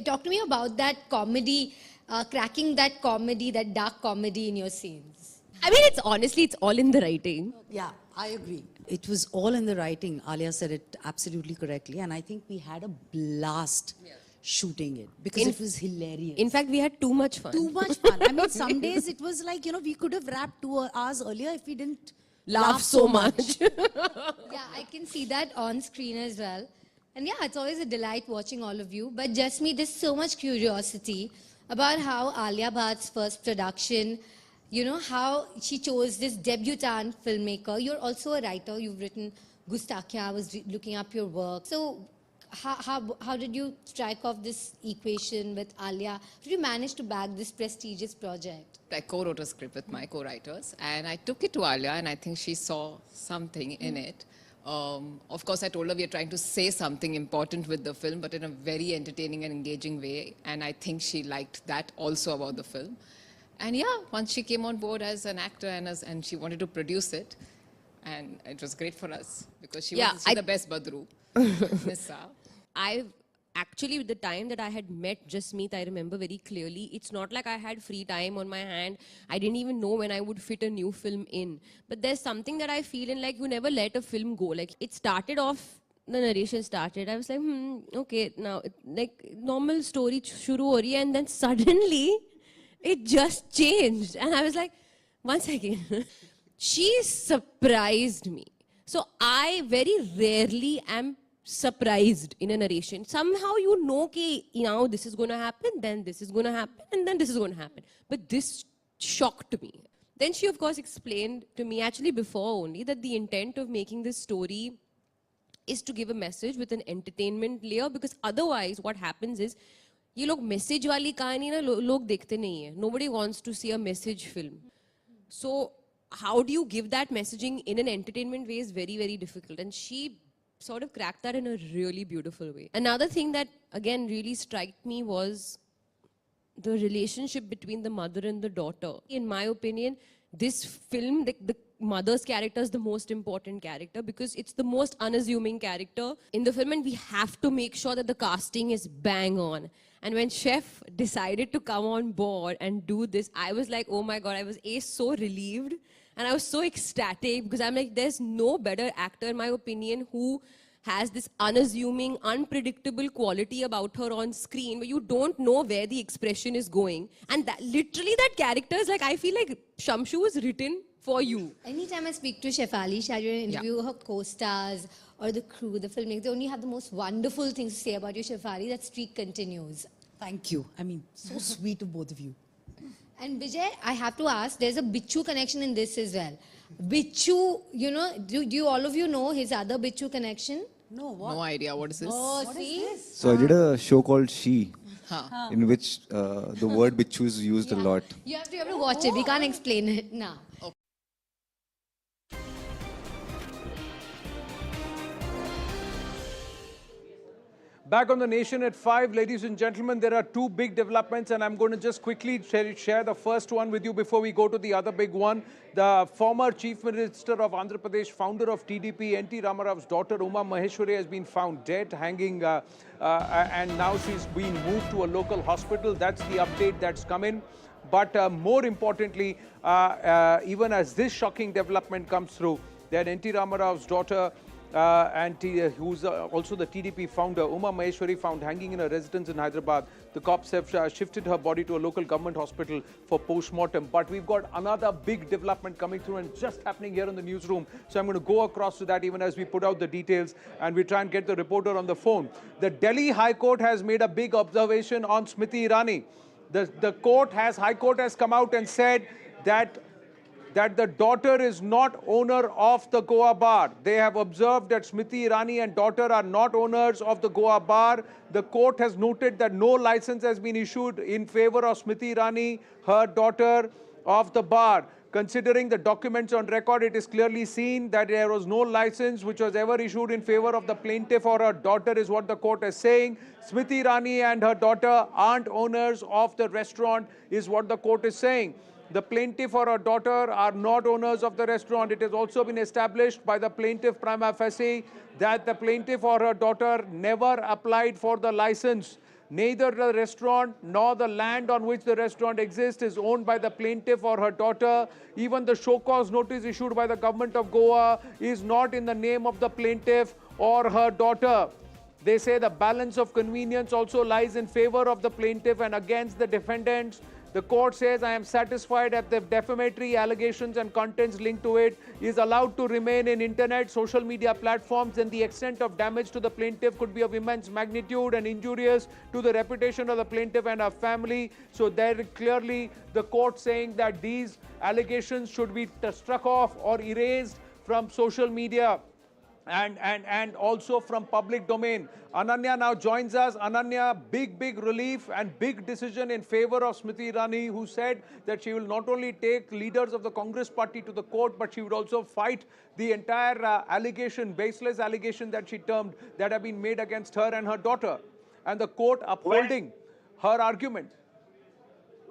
Talk to me about that comedy, cracking that comedy, that dark comedy in your scenes. I mean, it's all in the writing. Yeah, I agree. It was all in the writing. Alia said it absolutely correctly. And I think we had a blast shooting it because it was hilarious. In fact, we had too much fun. Too much fun. I mean, some days it was like, we could have wrapped 2 hours earlier if we didn't laugh so much. Yeah, I can see that on screen as well. And yeah, it's always a delight watching all of you. But just me, there's so much curiosity about how Alia Bhatt's first production, how she chose this debutante filmmaker. You're also a writer. You've written Gustakhya. I was looking up your work. So how did you strike off this equation with Alia? How did you manage to bag this prestigious project? I co-wrote a script with my co-writers, and I took it to Alia, and I think she saw something in it. Of course, I told her we are trying to say something important with the film, but in a very entertaining and engaging way. And I think she liked that also about the film. And yeah, once she came on board as an actor and she wanted to produce it, and it was great for us because she's the best Badru. Nissa. Actually, with the time that I had met Jasmeet, I remember very clearly. It's not like I had free time on my hand. I didn't even know when I would fit a new film in. But there's something that I feel in, like, you never let a film go. Like, it started off, the narration started. I was like, okay, now, like, normal story shuru ho rahi hai, and then suddenly, it just changed. And I was like, one second. She surprised me. So I very rarely am surprised in a narration. Somehow you know that this is going to happen, then this is going to happen, and then this is going to happen. But this shocked me. Then she, of course, explained to me, actually before only, that the intent of making this story is to give a message with an entertainment layer, because otherwise what happens is, ये लोग message वाली कहानी ना लोग देखते नहीं है. Nobody wants to see a message film. So how do you give that messaging in an entertainment way is very, very difficult. And she sort of cracked that in a really beautiful way. Another thing that, again, really struck me was the relationship between the mother and the daughter. In my opinion, this film, the mother's character is the most important character because it's the most unassuming character in the film, and we have to make sure that the casting is bang on. And when Chef decided to come on board and do this, I was like, oh my God, I was so relieved. And I was so ecstatic because I'm like, there's no better actor, in my opinion, who has this unassuming, unpredictable quality about her on screen where you don't know where the expression is going. And that, literally that character is like, I feel like Shamshu was written for you. Anytime I speak to Chef Ali, she interview her co-stars or the crew, the filmmakers, they only have the most wonderful things to say about you, Chef Ali. That streak continues. Thank you. I mean, so sweet of both of you. And Vijay, I have to ask, there's a Bichu connection in this as well. Bichu, do you all of you know his other Bichu connection? No, what? No idea. What is this? Oh, what see? is this? So I did a show called She, in which the word bichu is used a lot. You have to watch it. We can't explain it now. Back on the Nation at 5, ladies and gentlemen, there are two big developments, and I'm going to just quickly share the first one with you before we go to the other big one. The former Chief Minister of Andhra Pradesh, founder of TDP, N.T. Ramarao's daughter, Uma Maheshwari, has been found dead, hanging, and now she's been moved to a local hospital. That's the update that's come in. But more importantly, even as this shocking development comes through, that N.T. Ramarao's daughter, who's also the TDP founder, Uma Maheshwari, found hanging in a residence in Hyderabad. The cops have shifted her body to a local government hospital for post-mortem. But we've got another big development coming through and just happening here in the newsroom. So I'm going to go across to that even as we put out the details and we try and get the reporter on the phone. The Delhi High Court has made a big observation on Smriti Irani. High Court has come out and said that the daughter is not owner of the Goa bar. They have observed that Smriti Irani and daughter are not owners of the Goa bar. The court has noted that no license has been issued in favor of Smriti Irani, her daughter, of the bar. Considering the documents on record, it is clearly seen that there was no license which was ever issued in favor of the plaintiff or her daughter, is what the court is saying. Smriti Irani and her daughter aren't owners of the restaurant, is what the court is saying. The plaintiff or her daughter are not owners of the restaurant. It has also been established by the plaintiff prima facie that the plaintiff or her daughter never applied for the license. Neither the restaurant nor the land on which the restaurant exists is owned by the plaintiff or her daughter. Even the show cause notice issued by the government of Goa is not in the name of the plaintiff or her daughter. They say the balance of convenience also lies in favor of the plaintiff and against the defendants. The court says, I am satisfied that the defamatory allegations and contents linked to it is allowed to remain in internet, social media platforms, and the extent of damage to the plaintiff could be of immense magnitude and injurious to the reputation of the plaintiff and her family. So there clearly the court saying that these allegations should be struck off or erased from social media and also from public domain. Ananya now joins us. Ananya, big relief and big decision in favor of Smriti Irani, who said that she will not only take leaders of the Congress party to the court, but she would also fight the entire allegation, baseless allegation that she termed that have been made against her and her daughter. And the court upholding her argument.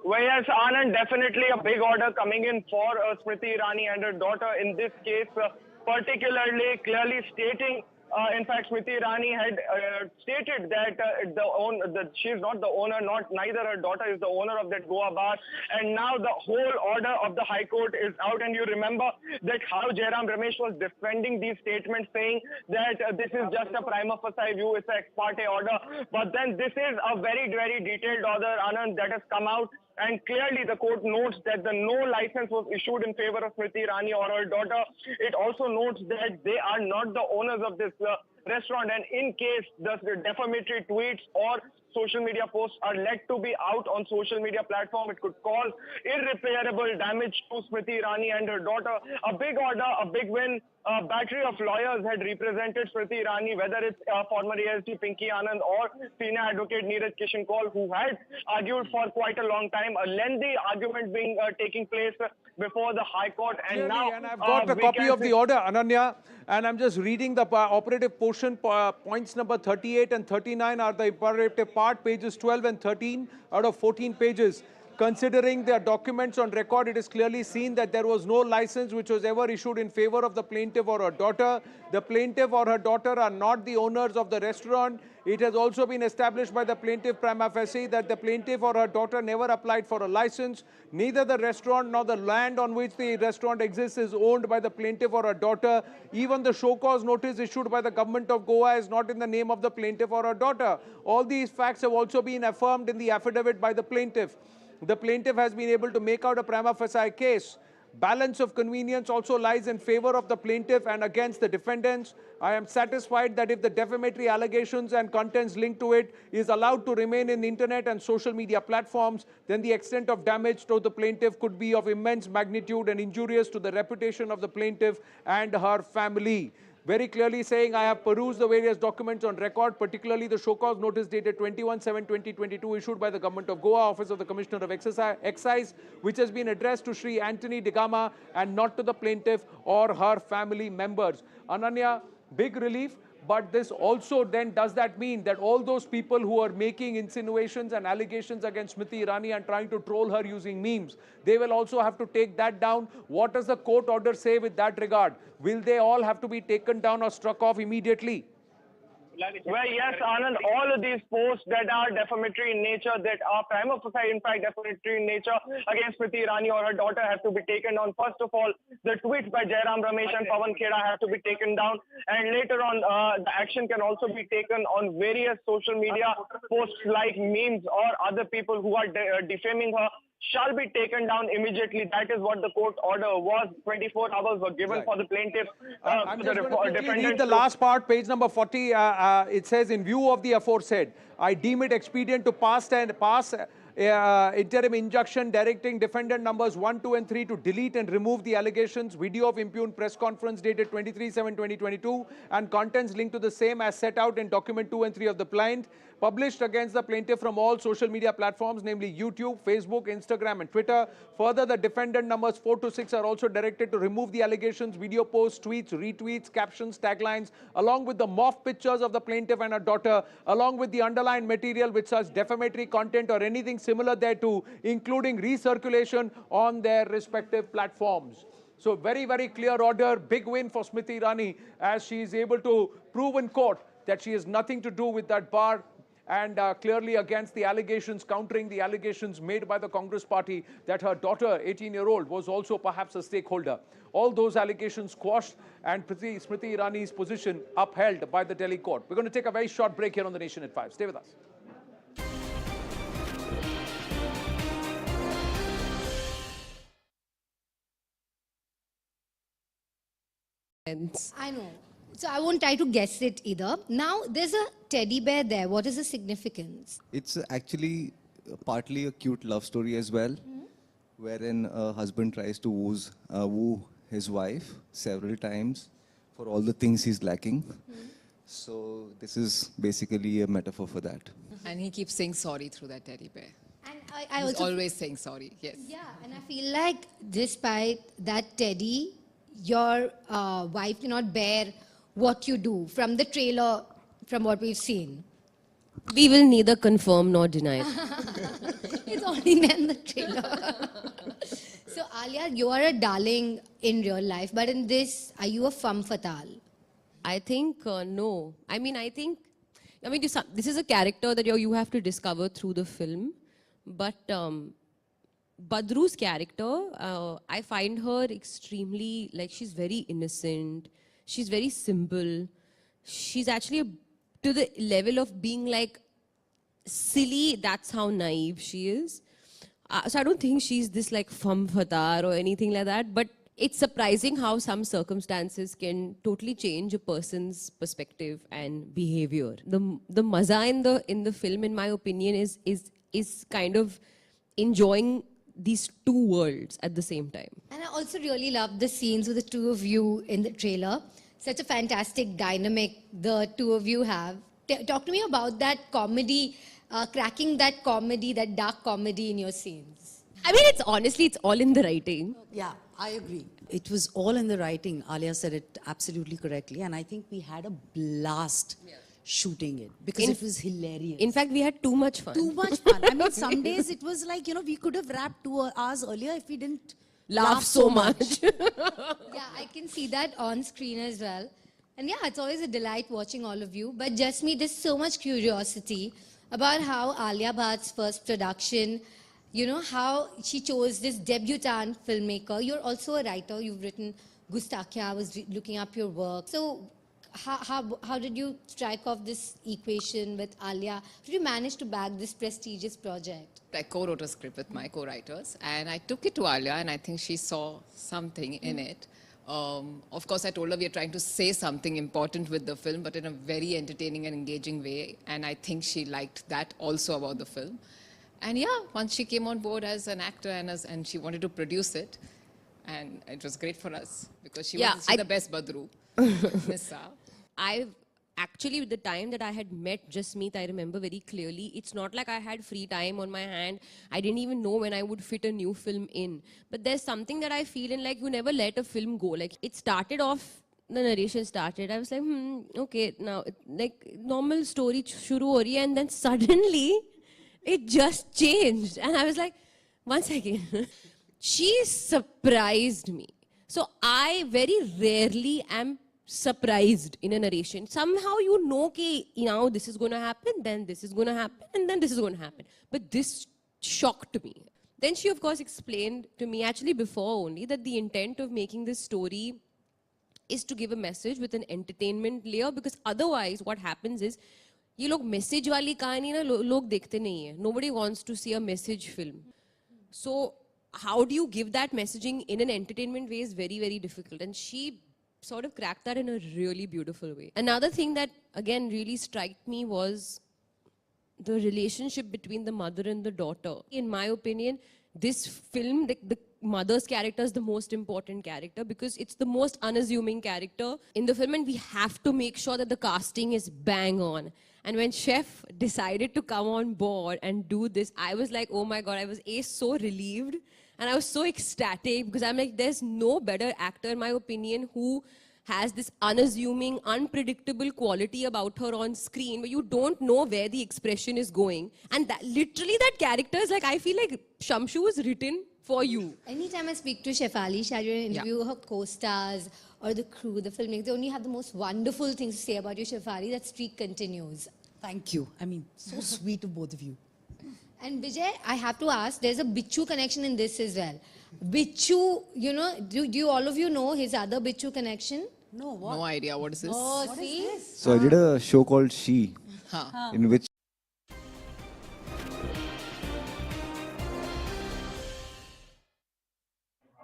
Well, yes, Anand, definitely a big order coming in for Smriti Irani and her daughter in this case. Particularly clearly stating, in fact, Smriti Irani had stated that she is not the owner, neither her daughter is the owner of that Goa bar. And now the whole order of the High Court is out. And you remember that how Jairam Ramesh was defending these statements, saying that this is just a prima facie view, it's an ex parte order. But then this is a very detailed order, Anand, that has come out. And clearly the court notes that the no license was issued in favor of Smriti Irani or her daughter. It also notes that they are not the owners of this restaurant, and in case the defamatory tweets or social media posts are led to be out on social media platform, it could cause irreparable damage to Smriti Irani and her daughter. A big order, a big win. A battery of lawyers had represented Smriti Irani, whether it's former ASD Pinky Anand or senior advocate Neeraj Kishan Kaul, who had argued for quite a long time. A lengthy argument being taking place before the High Court. And now I've got a copy of the order, Ananya, and I'm just reading the operative portion. Points number 38 and 39 are the imperative part, pages 12 and 13 out of 14 pages. Considering the documents on record, it is clearly seen that there was no license which was ever issued in favor of the plaintiff or her daughter. The plaintiff or her daughter are not the owners of the restaurant. It has also been established by the plaintiff prima facie that the plaintiff or her daughter never applied for a license. Neither the restaurant nor the land on which the restaurant exists is owned by the plaintiff or her daughter. Even the show cause notice issued by the government of Goa is not in the name of the plaintiff or her daughter. All these facts have also been affirmed in the affidavit by the plaintiff. The plaintiff has been able to make out a prima facie case. Balance of convenience also lies in favor of the plaintiff and against the defendants. I am satisfied that if the defamatory allegations and contents linked to it is allowed to remain in the internet and social media platforms, then the extent of damage to the plaintiff could be of immense magnitude and injurious to the reputation of the plaintiff and her family. Very clearly saying, I have perused the various documents on record, particularly the show cause notice dated 21/7/2022 issued by the Government of Goa, Office of the Commissioner of Excise, which has been addressed to Sri Anthony Digama and not to the plaintiff or her family members. Ananya, big relief. But this also then, does that mean that all those people who are making insinuations and allegations against Smriti Irani and trying to troll her using memes, they will also have to take that down? What does the court order say with that regard? Will they all have to be taken down or struck off immediately? Well, yes, Anand, all of these posts that are defamatory in nature, that are prima facie, in fact, defamatory in nature against Smriti Irani or her daughter have to be taken down. First of all, the tweets by Jairam Ramesh and Pawan Kheda have to be taken down. And later on, the action can also be taken on various social media posts like memes or other people who are defaming her shall be taken down immediately. That is what the court order was. 24 hours were given for the plaintiff. I'm just going to read the last part, page number 40. It says, in view of the aforesaid, I deem it expedient to pass interim injunction directing defendant numbers 1, 2 and 3 to delete and remove the allegations, video of impugned press conference dated 23/7/2022 and contents linked to the same as set out in document 2 and 3 of the plaint, published against the plaintiff from all social media platforms, namely YouTube, Facebook, Instagram and Twitter. Further, the defendant numbers 4 to 6 are also directed to remove the allegations, video posts, tweets, retweets, captions, taglines, along with the morph pictures of the plaintiff and her daughter, along with the underlined material with such defamatory content or anything similar thereto, including recirculation on their respective platforms. So very clear order, big win for Smriti Irani as she is able to prove in court that she has nothing to do with that bar, and clearly against the allegations, countering the allegations made by the Congress party that her daughter, 18-year-old, was also perhaps a stakeholder. all those allegations quashed and Smriti Irani's position upheld by the Delhi court. We're going to take a very short break here on The Nation at 5. Stay with us. I know. So I won't try to guess it either. Now, there's a teddy bear there. What is the significance? It's actually partly a cute love story as well, wherein a husband tries to woo his wife several times for all the things he's lacking. So this is basically a metaphor for that. And he keeps saying sorry through that teddy bear. And He's always saying sorry, yes. Yeah, and I feel like despite that teddy, your wife cannot bear what you do from the trailer, from what we've seen. We will neither confirm nor deny it. It's only there in the trailer. So Alia, you are a darling in real life, but in this, are you a femme fatale? I think no. This is a character that you have to discover through the film. But Badru's character, I find her extremely, she's very innocent. She's very simple. She's actually to the level of being silly. That's how naive she is. So I don't think she's this femme fatale or anything like that. But it's surprising how some circumstances can totally change a person's perspective and behavior. The maza in the film, in my opinion, is kind of enjoying these two worlds at the same time. And I also really love the scenes with the two of you in the trailer. Such a fantastic dynamic the two of you have. Talk to me about that comedy, cracking that comedy, that dark comedy in your scenes. I mean, it's all in the writing. Yeah, I agree. It was all in the writing. Alia said it absolutely correctly. And I think we had a blast shooting it because it was hilarious. In fact, we had too much fun. Too much fun. I mean, some days it was like, we could have wrapped 2 hours earlier if we didn't laugh so much. Yeah, I can see that on screen as well. And yeah, it's always a delight watching all of you. But just me, there's so much curiosity about how Alia Bhatt's first production, how she chose this debutante filmmaker. You're also a writer. You've written Gustakhia. I was looking up your work. So how did you strike off this equation with Alia? Did you manage to bag this prestigious project? I co-wrote a script with my co-writers and I took it to Alia and I think she saw something in it. Of course, I told her we are trying to say something important with the film, but in a very entertaining and engaging way. And I think she liked that also about the film. And yeah, once she came on board as an actor and she wanted to produce it, and it was great for us because she was the best Badru. Nissa. Actually, with the time that I had met Jasmeet, I remember very clearly. It's not like I had free time on my hand. I didn't even know when I would fit a new film in. But there's something that I feel in, you never let a film go. It started off, the narration started. I was like, okay, now, normal story shuru ho rahi hai, and then suddenly, it just changed. And I was like, one second. She surprised me. So I very rarely am surprised in a narration. Somehow now this is going to happen, then this is going to happen, and then this is going to happen. But this shocked me. Then she, of course, explained to me, actually before only, that the intent of making this story is to give a message with an entertainment layer, because otherwise what happens is, ये लोग message वाली कहानी ना लोग देखते नहीं है. Nobody wants to see a message film. So how do you give that messaging in an entertainment way is very, very difficult. And she sort of cracked that in a really beautiful way. Another thing that, again, really struck me was the relationship between the mother and the daughter. In my opinion, this film, the mother's character is the most important character because it's the most unassuming character in the film, and we have to make sure that the casting is bang on. And when Chef decided to come on board and do this, I was like, oh my God, I was so relieved. And I was so ecstatic because I'm like, there's no better actor, in my opinion, who has this unassuming, unpredictable quality about her on screen where you don't know where the expression is going. And that, literally that character is I feel like Shamshu was written for you. Anytime I speak to Chef Ali, she interview her co-stars or the crew, the filmmakers, they only have the most wonderful things to say about you, Chef Ali. That streak continues. Thank you. I mean, so sweet of both of you. And Vijay, I have to ask, there's a Bichu connection in this as well. Bichu, you know, do all of you know his other Bichu connection? No, what? No idea. What is this? Oh, What see? is this? So I did a show called She, in which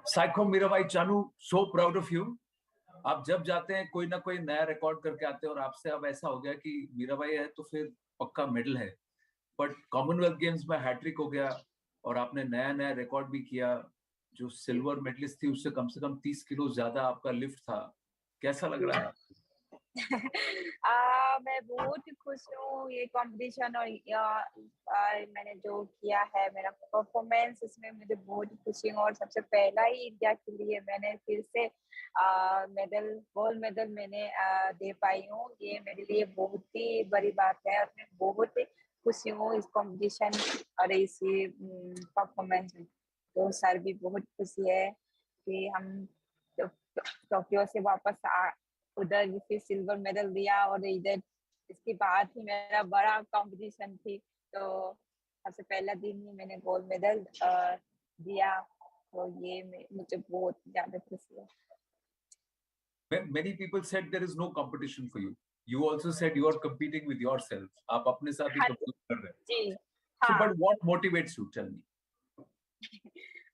psycho Mirabai Chanu, so proud of you. आप जब जाते हैं कोई ना कोई नया record करके आते हैं और आपसे अब ऐसा हो गया कि मीराबाई है तो फिर पक्का मेडल है। बट कॉमनवेल्थ गेम्स में हैट्रिक हो गया और आपने नया नया रिकॉर्ड भी किया। जो सिल्वर मेडलिस्ट थी उससे कम से कम 30 किलो ज्यादा आपका लिफ्ट था। कैसा लग रहा है? मैं बहुत खुश हूँ ये कंपटीशन और मैंने जो किया है मेरा परफॉर्मेंस, इसमें मुझे बहुत खुशी हूँ। और सबसे पहला ही इंडिया के लिए मैंने फिर से गोल्ड मेडल मैंने दे पाई हूँ। ये मेरे लिए बहुत ही बड़ी बात है और मैं बहुत ही खुशी हूँ इस कंपटीशन और इस परफॉर्मेंस में। तो सर भी बहुत खुशी है कि हम टोक्यो से वापस उधर फिर सिल्वर मेडल दिया और इधर इसके बाद ही मेरा बड़ा कंपटीशन थी। तो सबसे पहला दिन ही मैंने गोल्ड मेडल दिया, तो ये मुझे बहुत ज्यादा खुशी है। Many people said there is no competition for you. You also said you are competing with yourself. आप अपने साथ ही compete कर रहे हैं। जी, So, but what motivates you? Tell me.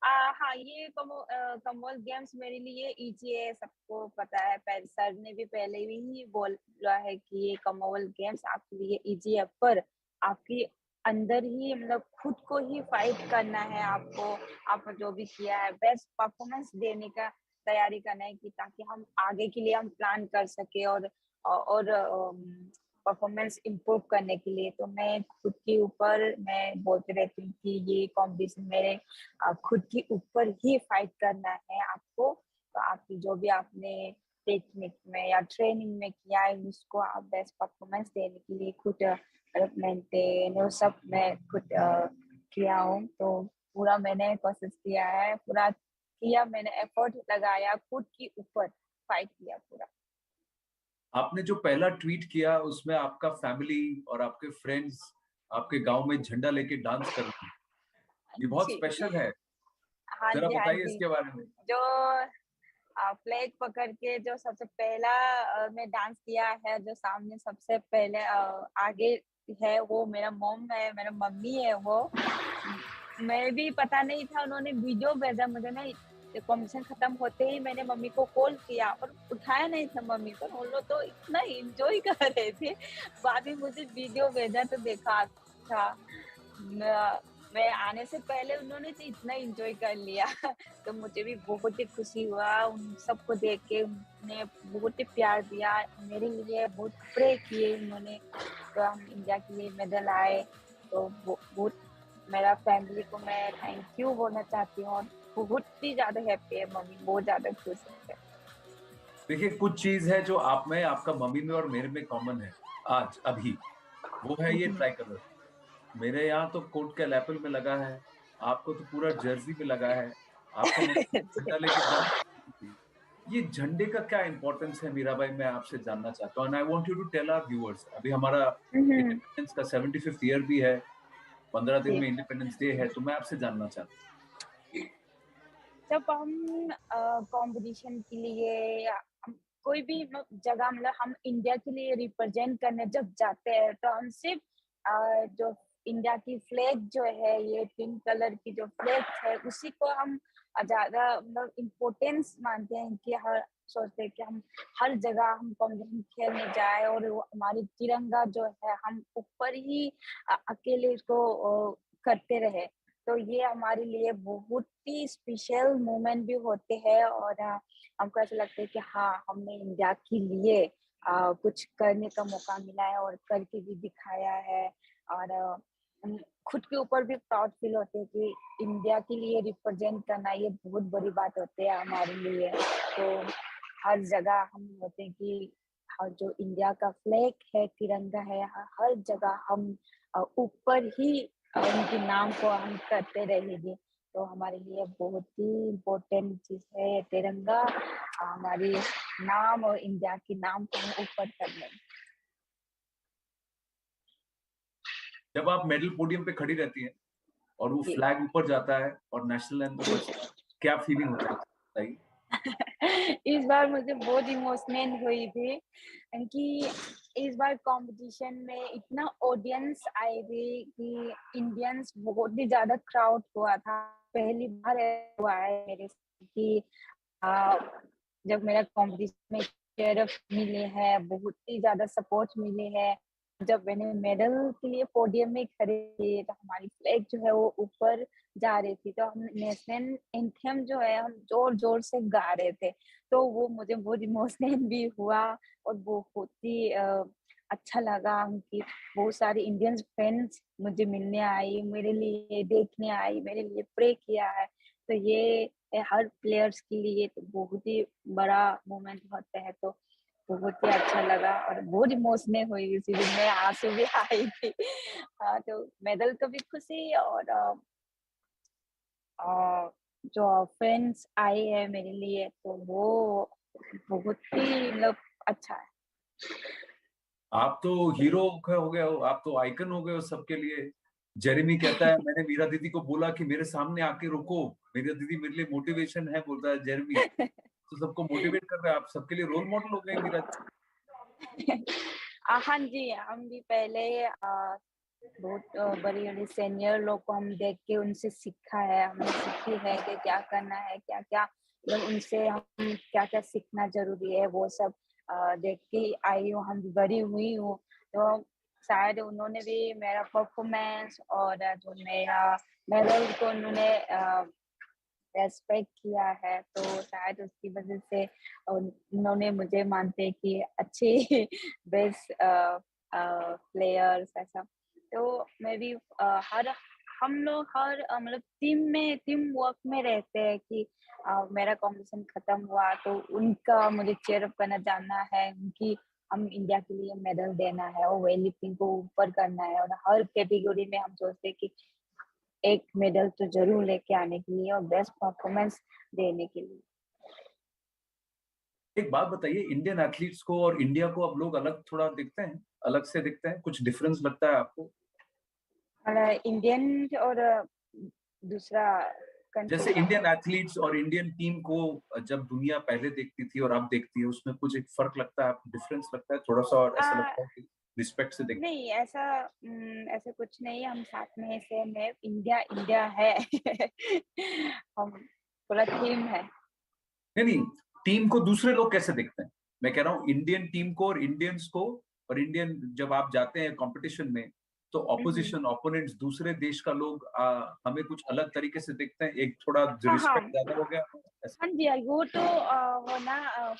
हाँ, ये कॉमनवेल्थ गेम्स मेरे लिए इजी है, सबको पता है। सर ने भी पहले भी बोला है कि ये कॉमनवेल्थ गेम्स आपके लिए इजी है, पर आपके अंदर ही मतलब खुद को ही फाइट करना है आपको। आप जो भी किया है बेस्ट परफॉर्मेंस देने का तैयारी करना है कि ताकि हम आगे के लिए हम प्लान कर सके और परफॉर्मेंस इम्प्रूव करने के लिए। तो मैं खुद के ऊपर मैं बोलती रहती हूँ कि ये कॉम्पिटिशन मेरे खुद के ऊपर ही फाइट करना है आपको। तो आप जो भी आपने टेक्निक में या ट्रेनिंग में किया है उसको आप बेस्ट परफॉर्मेंस देने के लिए खुद मेंटेन वो सब मैं खुद किया हूँ। तो पूरा मैंने कोशिश किया है, पूरा किया, मैंने एफर्ट लगाया, खुद के ऊपर फाइट किया पूरा। आपने जो पहला ट्वीट किया उसमें आपका फैमिली और आपके फ्रेंड्स आपके गांव में झंडा लेके डांस कर रहे हैं, ये बहुत स्पेशल है। हाँ जरा जी, हाँ बताइए जी। इसके बारे में। जो फ्लैग पकड़ के जो सबसे पहला मैं डांस किया है, जो सामने सबसे पहले आगे है वो मेरा मॉम है, मेरा मम्मी है। वो मैं भी पता नहीं था, उन्होंने वीडियो भेजा मुझे ना। कॉम्पिटिशन खत्म होते ही मैंने मम्मी को कॉल किया और उठाया नहीं था मम्मी को, उन लोग तो इतना एंजॉय कर रहे थे। बाद में मुझे वीडियो भेजा तो देखा था, मैं आने से पहले उन्होंने तो इतना एंजॉय कर लिया। तो मुझे भी बहुत ही खुशी हुआ उन सबको देख के। उन्होंने बहुत ही प्यार दिया मेरे लिए, बहुत प्रे किए उन्होंने। तो हम इंडिया के लिए मेडल आए, तो बहुत मेरा फैमिली को मैं थैंक यू बोलना चाहती हूँ। और बहुत ही ज्यादा हैप्पी है, मम्मी बहुत ज्यादा खुश है। देखिए, कुछ चीज है जो आप में, आपका मम्मी में और मेरे में कॉमन है आज अभी, वो है ये ट्राई कलर। मेरे यहाँ तो कोट के लैपल में लगा है, आपको तो पूरा जर्सी में लगा है। आपको झंडा लेके ये झंडे का क्या इंपॉर्टेंस है मीराबाई, मैं आपसे जानना चाहता हूँ। And I want you to tell our viewers, अभी हमारा इंडिपेंडेंस का 75th ईयर भी है, 15 दिन में इंडिपेंडेंस डे है, तो मैं आपसे जानना चाहता हूँ। जब हम कंपटीशन के लिए या कोई भी जगह, मतलब हम इंडिया के लिए रिप्रेजेंट करने जब जाते हैं, तो हम सिर्फ जो इंडिया की फ्लैग जो है, ये पिंक कलर की जो फ्लैग है, उसी को हम ज्यादा मतलब इम्पोर्टेंस मानते हैं कि सोचते हैं कि हम हर जगह हम कंपटीशन खेलने जाए और हमारी तिरंगा जो है हम ऊपर ही अकेले इसको करते रहे। तो ये हमारे लिए बहुत ही स्पेशल मोमेंट भी होते हैं और हमको ऐसा लगता है कि हाँ, हमने इंडिया के लिए कुछ करने का मौका मिला है और करके भी दिखाया है। और खुद के ऊपर भी प्राउड फील होते हैं कि इंडिया के लिए रिप्रेजेंट करना ये बहुत बड़ी बात होती है हमारे लिए। तो हर जगह हम होते हैं कि जो इंडिया का फ्लैग है, तिरंगा है, हर जगह हम ऊपर ही उनके नाम को हम करते रहेंगे। तो हमारे लिए बहुत ही इम्पोर्टेंट चीज है तिरंगा, हमारी नाम और इंडिया के नाम को हम ऊपर करने। जब आप मेडल पोडियम पे खड़ी रहती हैं और वो फ्लैग ऊपर जाता है और नेशनल एंथम बजता है, क्या फीलिंग होता है बताइए? इस बार मुझे बहुत इमोशनल हुई थी क्योंकि इस बार कंपटीशन में इतना ऑडियंस आए थे कि इंडियंस बहुत ही ज्यादा क्राउड हुआ था। पहली बार हुआ है मेरे साथ कि जब मेरा कंपटीशन में शेरफ मिले हैं, बहुत ही ज्यादा सपोर्ट मिले हैं। जब मैंने मेडल के लिए पोडियम में खड़े थे तो हमारी फ्लैग जो है वो ऊपर जा रही थी, तो हम नेशनल एंथम जो है हम जोर जोर से गा रहे थे, तो वो मुझे बहुत इमोशनल भी हुआ और बहुत ही अच्छा लगा कि बहुत सारे इंडियन फ्रेंड्स मुझे मिलने आई, मेरे लिए देखने आई, मेरे लिए प्रे किया है। तो ये हर प्लेयर्स के लिए तो बहुत ही बड़ा मोमेंट होता है, तो बहुत ही अच्छा लगा और बहुत इमोशनल हुई उसी दिन में, आंसू भी आई थी। तो मेडल को भी खुशी और जो फ्रेंड्स आए हैं मेरे लिए तो वो बहुत ही मतलब अच्छा है। आप तो हीरो हो गए हो, आप तो आइकन हो गए हो सबके लिए। जेरेमी कहता है मैंने मीरा दीदी को बोला कि मेरे सामने आके रुको, मीरा दीदी मेरे लिए मोटिवेशन है, बोलता है जेरेमी। तो सबको मोटिवेट कर रहे हैं आप, सबके लिए रोल मॉडल हो गए मीरा दीदी। हाँ जी, हम भी पहले बहुत बड़ी सीनियर लोग को हम देख के उनसे सीखा है, हमने सीखी है कि क्या करना है, क्या क्या मतलब उनसे हम क्या क्या सीखना जरूरी है, वो सब देख के आई हूँ, हम बड़ी हुई हूँ। तो शायद उन्होंने भी मेरा परफॉर्मेंस और जो मेरा मेडल को उन्होंने रेस्पेक्ट किया है, तो शायद उसकी वजह से उन्होंने मुझे मानते कि अच्छे बेस्ट प्लेयर्स ऐसा। तो मैं भी हम लोग हर मतलब टीम वर्क में रहते हैं कि मेरा कॉम्पिटिशन खत्म हुआ तो उनका मुझे चीयर अप करना जानना है, उनकी हम इंडिया के लिए मेडल देना है और वेट लिफ्टिंग को ऊपर करना है, और हर कैटेगरी में हम सोचते हैं कि एक मेडल तो जरूर लेके आने के लिए और बेस्ट परफॉर्मेंस देने के लिए। एक बात बताइए, इंडियन एथलीट्स को और इंडिया को अब लोग अलग थोड़ा दिखते हैं, अलग से दिखते हैं, कुछ डिफरेंस लगता है आपको? इंडियन और दूसरा जैसे इंडियन एथलीट्स और इंडियन टीम को जब दुनिया पहले देखती थी और अब देखती है, उसमें कुछ एक फर्क लगता है, आपको डिफरेंस लगता है थोड़ा सा, और ऐसा लगता है कि रिस्पेक्ट से देखते? नहीं, ऐसा कुछ नहीं, हम साथ में सेम है, इंडिया है। हम पूरा टीम है। नहीं, टीम को दूसरे लोग कैसे देखते हैं? मैं कह रहा हूँ इंडियन टीम को और इंडियंस को, और इंडियन जब आप जाते हैं कंपटीशन में तो ऑपोजिशन ओपोनेंट्स दूसरे देश का लोग हमें कुछ अलग तरीके से देखते हैं, एक थोड़ा रिस्पेक्ट ज्यादा हो गया। हाँ जी, वो तो होना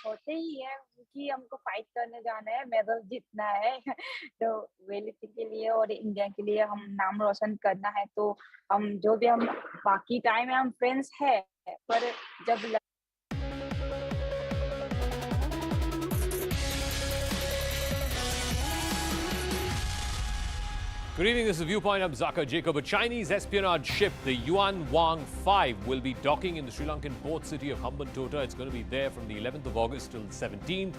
होते ही है कि हमको फाइट करने जाना है, मेडल जीतना है। तो वेटलिफ्टिंग के लिए और इंडिया के लिए हम नाम रोशन करना है, तो हम जो भी हम बाकी टाइम में हम फ्रेंड्स है, पर जब Good evening, this is Viewpoint. I'm Zaka Jacob. A Chinese espionage ship, the Yuan Wang 5, will be docking in the Sri Lankan port city of Hambantota. It's going to be there from the 11th of August till the 17th.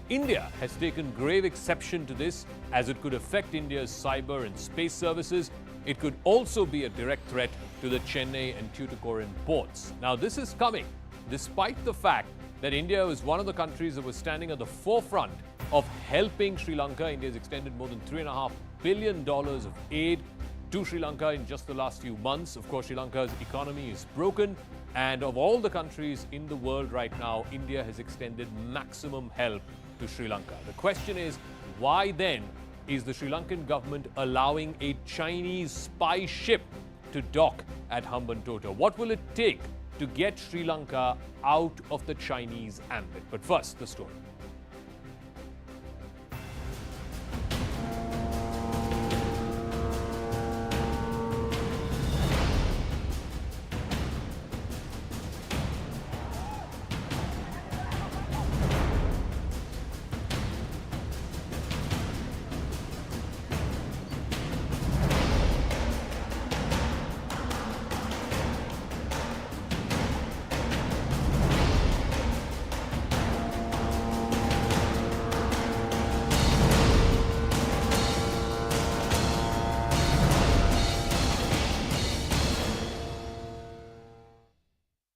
India has taken grave exception to this, as it could affect India's cyber and space services. It could also be a direct threat to the Chennai and Tuticorin ports. Now, this is coming despite the fact that India was one of the countries that was standing at the forefront of helping Sri Lanka. India has extended more than $3.5 billion of aid to Sri Lanka in just the last few months. Of course, Sri Lanka's economy is broken, and of all the countries in the world right now, India has extended maximum help to Sri Lanka. The question is, why then is the Sri Lankan government allowing a Chinese spy ship to dock at Hambantota? What will it take to get Sri Lanka out of the Chinese ambit? But first, the story.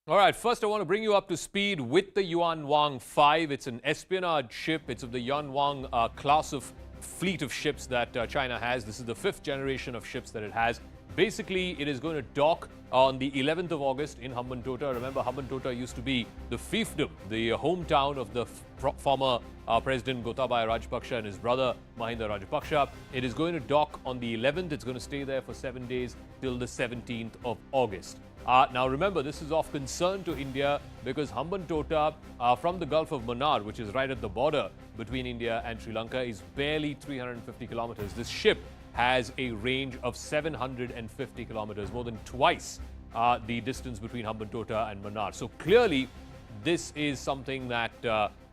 All right, first I want to bring you up to speed with the Yuan Wang 5. It's an espionage ship. It's of the Yuan Wang class of fleet of ships that China has. This is the 5th generation of ships that it has. Basically, it is going to dock on the 11th of August in Hambantota. Remember, Hambantota used to be the fiefdom, the hometown of the former President Gotabaya Rajapaksa and his brother Mahinda Rajapaksa. It is going to dock on the 11th. It's going to stay there for 7 days till the 17th of August. Now remember, this is of concern to India because Hambantota from the Gulf of Mannar, which is right at the border between India and Sri Lanka, is barely 350 kilometers. This ship has a range of 750 kilometers, more than twice the distance between Hambantota and Mannar. So clearly, this is something that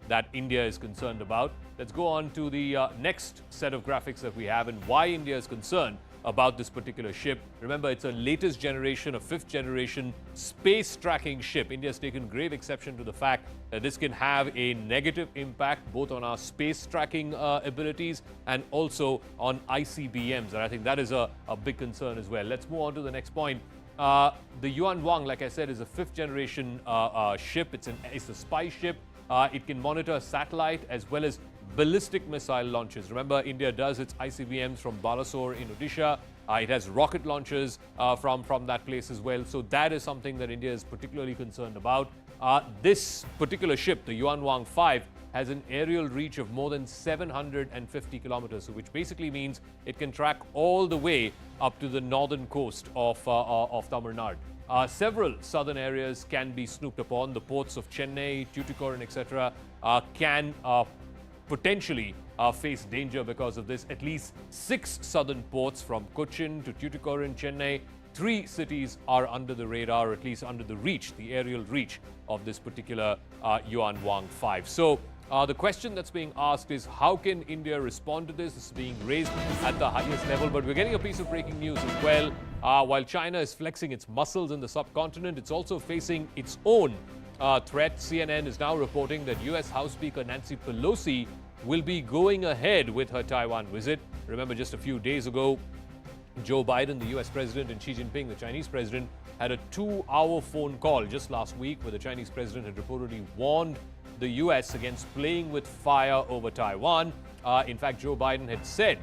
that India is concerned about. Let's go on to the next set of graphics that we have and why India is concerned about this particular ship. Remember, it's a latest generation, a 5th generation space tracking ship. India has taken grave exception to the fact that this can have a negative impact both on our space tracking abilities and also on ICBMs. And I think that is a big concern as well. Let's move on to the next point. The Yuan Wang, like I said, is a 5th generation ship. It's a spy ship. It can monitor satellite as well as ballistic missile launches. Remember, India does its ICBMs from Balasore in Odisha. It has rocket launches from that place as well. So that is something that India is particularly concerned about. This particular ship, the Yuan Wang 5, has an aerial reach of more than 750 kilometers, which basically means it can track all the way up to the northern coast of Tamil Nadu. Several southern areas can be snooped upon. The ports of Chennai, Tuticorin, etc. Can potentially face danger because of this. At least 6 southern ports from Cochin to Tuticorin, Chennai, 3 cities are under the radar, or at least under the reach, the aerial reach of this particular Yuan Wang 5. So the question that's being asked is, how can India respond to this? This is being raised at the highest level, but we're getting a piece of breaking news as well. While China is flexing its muscles in the subcontinent, it's also facing its own threat. CNN is now reporting that US House Speaker Nancy Pelosi will be going ahead with her Taiwan visit. Remember, just a few days ago, Joe Biden, the US president, and Xi Jinping, the Chinese president, had a 2-hour phone call just last week where the Chinese president had reportedly warned the US against playing with fire over Taiwan. In fact, Joe Biden had said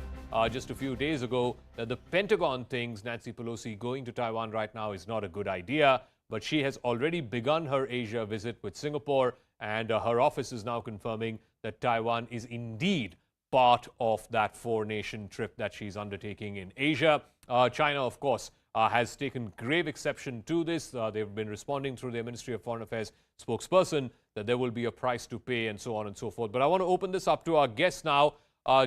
just a few days ago that the Pentagon thinks Nancy Pelosi going to Taiwan right now is not a good idea, but she has already begun her Asia visit with Singapore, and her office is now confirming that Taiwan is indeed part of that 4-nation trip that she's undertaking in Asia. China, of course, has taken grave exception to this. They've been responding through their Ministry of Foreign Affairs spokesperson that there will be a price to pay and so on and so forth. But I want to open this up to our guests now.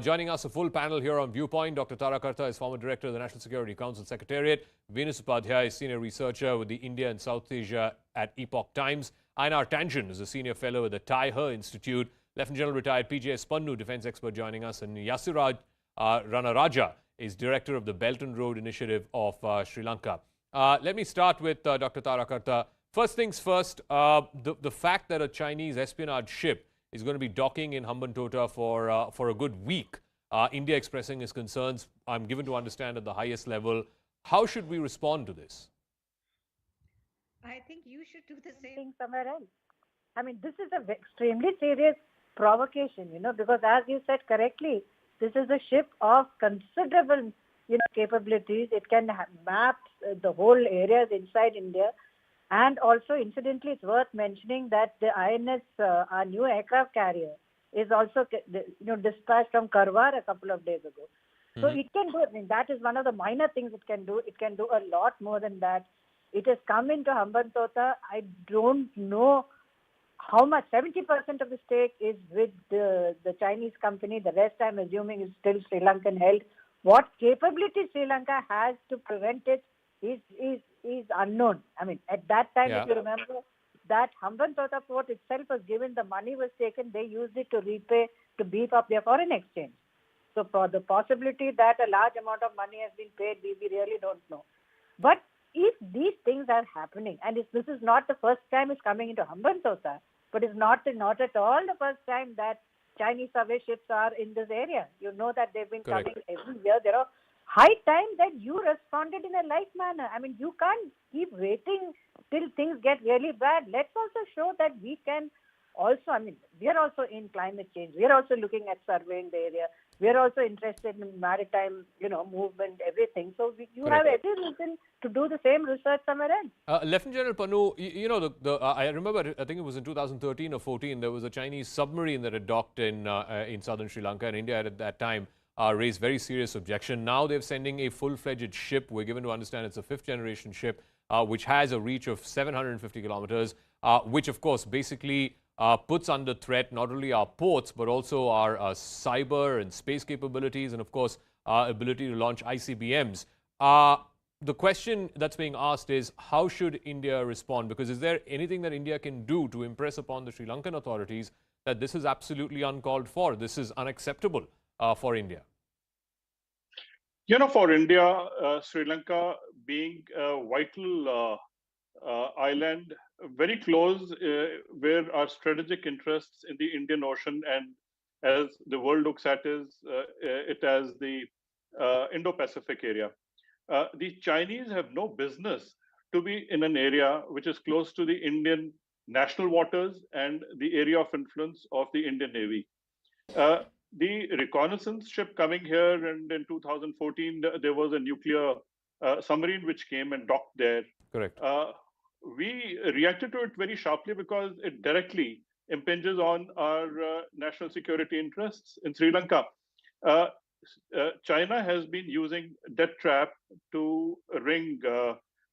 Joining us, a full panel here on Viewpoint. Dr. Tara Karta is former director of the National Security Council Secretariat. Venus Upadhyay is senior researcher with the India and South Asia at Epoch Times. Einar Tangen is a senior fellow at the Tai He Institute. Lieutenant General retired PJ Spannu, defense expert, joining us. And Yasiraj Ranaraja is director of the Belt and Road Initiative of Sri Lanka. Let me start with Dr. Tara Karta. First things first, the fact that a Chinese espionage ship is going to be docking in Hambantota for a good week. India expressing its concerns, I'm given to understand, at the highest level. How should we respond to this? I think you should do the same somewhere else. I mean, this is an extremely serious provocation, because as you said correctly, this is a ship of considerable, capabilities. It can map the whole areas inside India. And also, incidentally, it's worth mentioning that the INS, our new aircraft carrier, is also, dispatched from Karwar a couple of days ago. So it can do, that is one of the minor things it can do. It can do a lot more than that. It has come into Hambantota. I don't know how much. 70% of the stake is with the Chinese company. The rest, I'm assuming, is still Sri Lankan held. What capability Sri Lanka has to prevent it is unknown. I mean, at that time, if you remember, that Hambantota port itself was given, the money was taken, they used it to repay, to beef up their foreign exchange. So for the possibility that a large amount of money has been paid, we really don't know. But if these things are happening, and this is not the first time it's coming into Hambantota, but it's not at all the first time that Chinese survey ships are in this area. You know that they've been coming every year. There are high time that you responded in a like manner. I mean, you can't keep waiting till things get really bad. Let's also show that we can also, I mean, we are also in climate change. We are also looking at surveying the area. We are also interested in maritime, movement, everything. So you have every reason to do the same research somewhere else. Lieutenant General Panu, I remember, I think it was in 2013 or 14, there was a Chinese submarine that had docked in southern Sri Lanka, and India had at that time raised very serious objection. Now they're sending a full-fledged ship. We're given to understand it's a fifth-generation ship, which has a reach of 750 kilometers, which, of course, basically puts under threat not only our ports, but also our cyber and space capabilities and, of course, our ability to launch ICBMs. The question that's being asked is, how should India respond? Because is there anything that India can do to impress upon the Sri Lankan authorities that this is absolutely uncalled for, this is unacceptable for India? For India, Sri Lanka being a vital island, very close where our strategic interests in the Indian Ocean, and as the world looks at it as the Indo-Pacific area. The Chinese have no business to be in an area which is close to the Indian national waters and the area of influence of the Indian Navy. The reconnaissance ship coming here, and in 2014, there was a nuclear submarine which came and docked there. Correct. We reacted to it very sharply because it directly impinges on our national security interests in Sri Lanka. China has been using death trap to ring,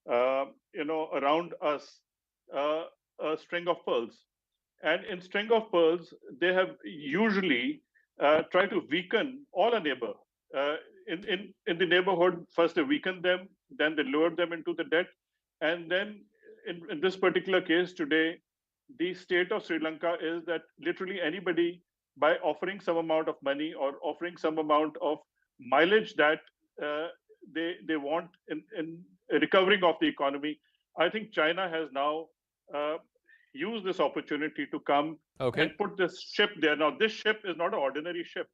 around us a string of pearls. And in string of pearls, they have usually tried to weaken all a neighbor. In the neighborhood, first they weaken them, then they lower them into the debt, and then in this particular case today, the state of Sri Lanka is that literally anybody, by offering some amount of money or offering some amount of mileage that they want in recovering of the economy, I think China has now used this opportunity to come and put this ship there. Now, this ship is not an ordinary ship.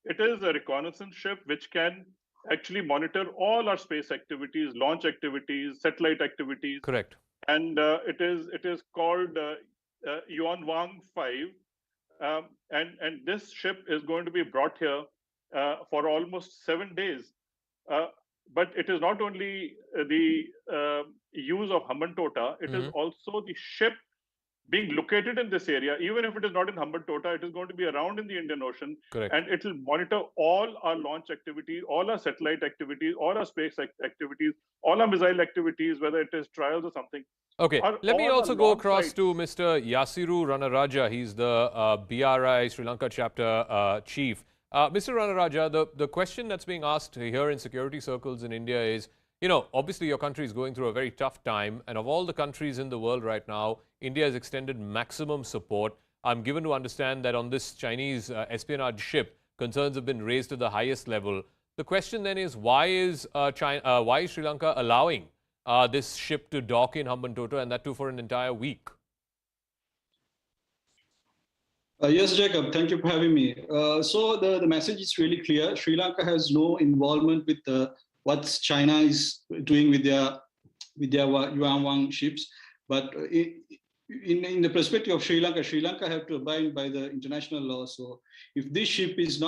It is a reconnaissance ship which can actually monitor all our space activities, launch activities, satellite activities. Correct. And it is called Yuan Wang 5. And this ship is going to be brought here for almost 7 days. But it is not only the use of Hambantota, it is also the ship being located in this area. Even if it is not in Hambantota, it is going to be around in the Indian Ocean. Correct. And it will monitor all our launch activities, all our satellite activities, all our space activities, all our missile activities, whether it is trials or something. Okay, let me also go across to Mr. Yasiru Ranaraja. He's the BRI Sri Lanka chapter chief. Mr. Ranaraja, the question that's being asked here in security circles in India is, obviously your country is going through a very tough time, and of all the countries in the world right now, India has extended maximum support. I'm given to understand that on this Chinese espionage ship, concerns have been raised to the highest level. The question then is, why is Sri Lanka allowing this ship to dock in Hambantota, and that too for an entire week? Yes, Jacob, thank you for having me. So the message is really clear. Sri Lanka has no involvement with what China is doing with their Yuan Wang ships. But in the perspective of Sri Lanka have to abide by the international law. So if this ship is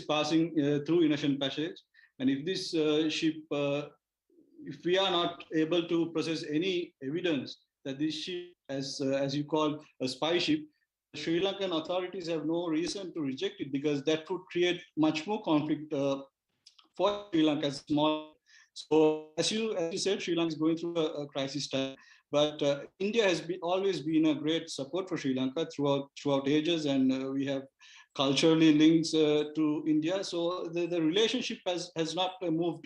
passing through innocent passage, and if this ship, if we are not able to process any evidence that this ship, as you call a spy ship, Sri Lankan authorities have no reason to reject it, because that would create much more conflict for Sri Lanka as small. So as you said, Sri Lanka is going through a crisis time, but India has always been a great support for Sri Lanka throughout ages, and we have culturally links to India. So the relationship has not moved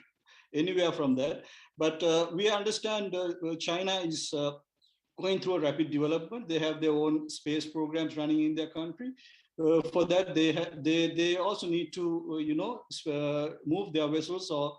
anywhere from that. But we understand China is going through a rapid development. They have their own space programs running in their country. For that, they also need to move their vessels or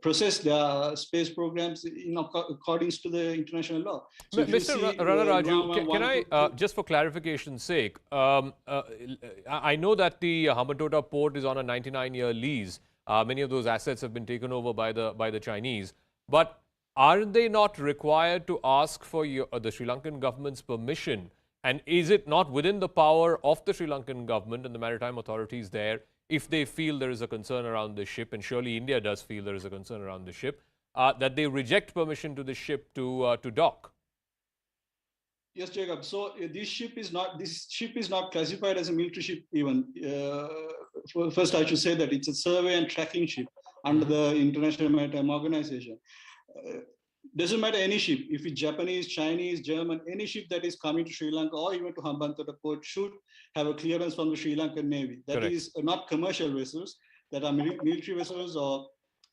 process their space programs in accordance to the international law. So Mr. Ranaraju, can I, just for clarification's sake, I know that the Hambantota port is on a 99-year lease. Many of those assets have been taken over by the Chinese. But are they not required to ask for the Sri Lankan government's permission? And is it not within the power of the Sri Lankan government and the maritime authorities there, if they feel there is a concern around the ship, and surely India does feel there is a concern around the ship, that they reject permission to the ship to dock? Yes, Jacob. So this ship is not classified as a military ship even. First, I should say that it's a survey and tracking ship under the International Maritime Organization. Doesn't matter any ship, if it's Japanese, Chinese, German, any ship that is coming to Sri Lanka or even to Hambantota port should have a clearance from the Sri Lankan Navy. That Correct. is not commercial vessels, that are military vessels or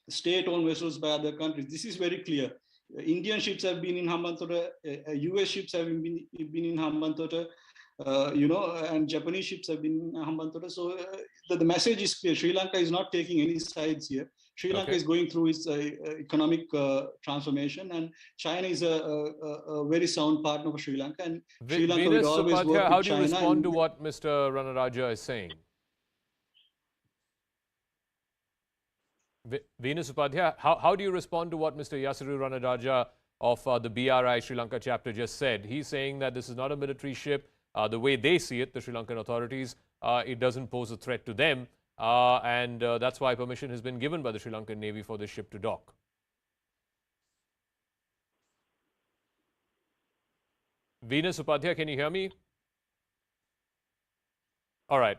state-owned vessels by other countries. This is very clear. Indian ships have been in Hambantota, US ships have been in Hambantota, and Japanese ships have been in Hambantota. So the message is clear. Sri Lanka is not taking any sides here. Sri Lanka is going through its economic transformation, and China is a very sound partner for Sri Lanka. And Sri Lanka will always work with China. How do you respond to what Mr. Ranaraja is saying? Venus Upadhyay, how do you respond to what Mr. Yasiru Ranaraja of the BRI Sri Lanka chapter just said? He's saying that this is not a military ship. The way they see it, the Sri Lankan authorities, it doesn't pose a threat to them. And that's why permission has been given by the Sri Lankan Navy for this ship to dock. Venus Upadhyay, can you hear me? All right,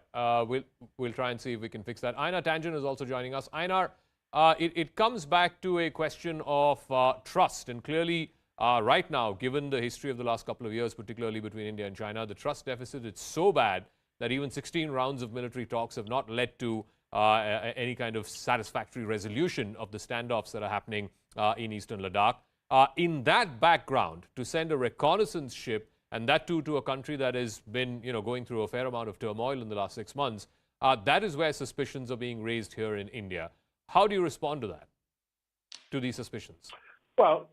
we'll try and see if we can fix that. Einar Tangen is also joining us. Einar, it comes back to a question of trust, and clearly right now, given the history of the last couple of years, particularly between India and China, the trust deficit is so bad that even 16 rounds of military talks have not led to any kind of satisfactory resolution of the standoffs that are happening in eastern Ladakh. In that background, to send a reconnaissance ship, and that too to a country that has been going through a fair amount of turmoil in the last 6 months, that is where suspicions are being raised here in India. How do you respond to that, to these suspicions? Well,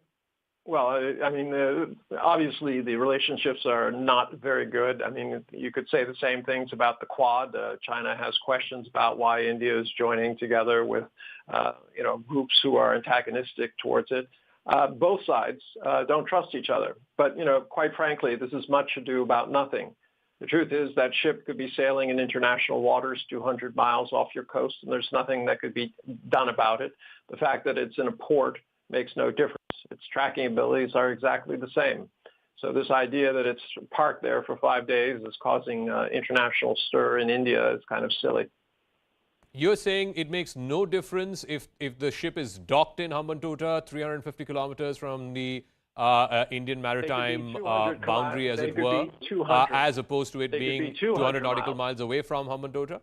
I mean, obviously the relationships are not very good. I mean, you could say the same things about the Quad. China has questions about why India is joining together with, groups who are antagonistic towards it. Both sides don't trust each other. But, quite frankly, this is much ado about nothing. The truth is that ship could be sailing in international waters 200 miles off your coast, and there's nothing that could be done about it. The fact that it's in a port makes no difference. Its tracking abilities are exactly the same. So this idea that it's parked there for 5 days is causing international stir in India is kind of silly. You're saying it makes no difference if the ship is docked in Hambantota, 350 kilometers from the Indian maritime boundary, as it were, as opposed to it being 200 nautical miles away from Hambantota?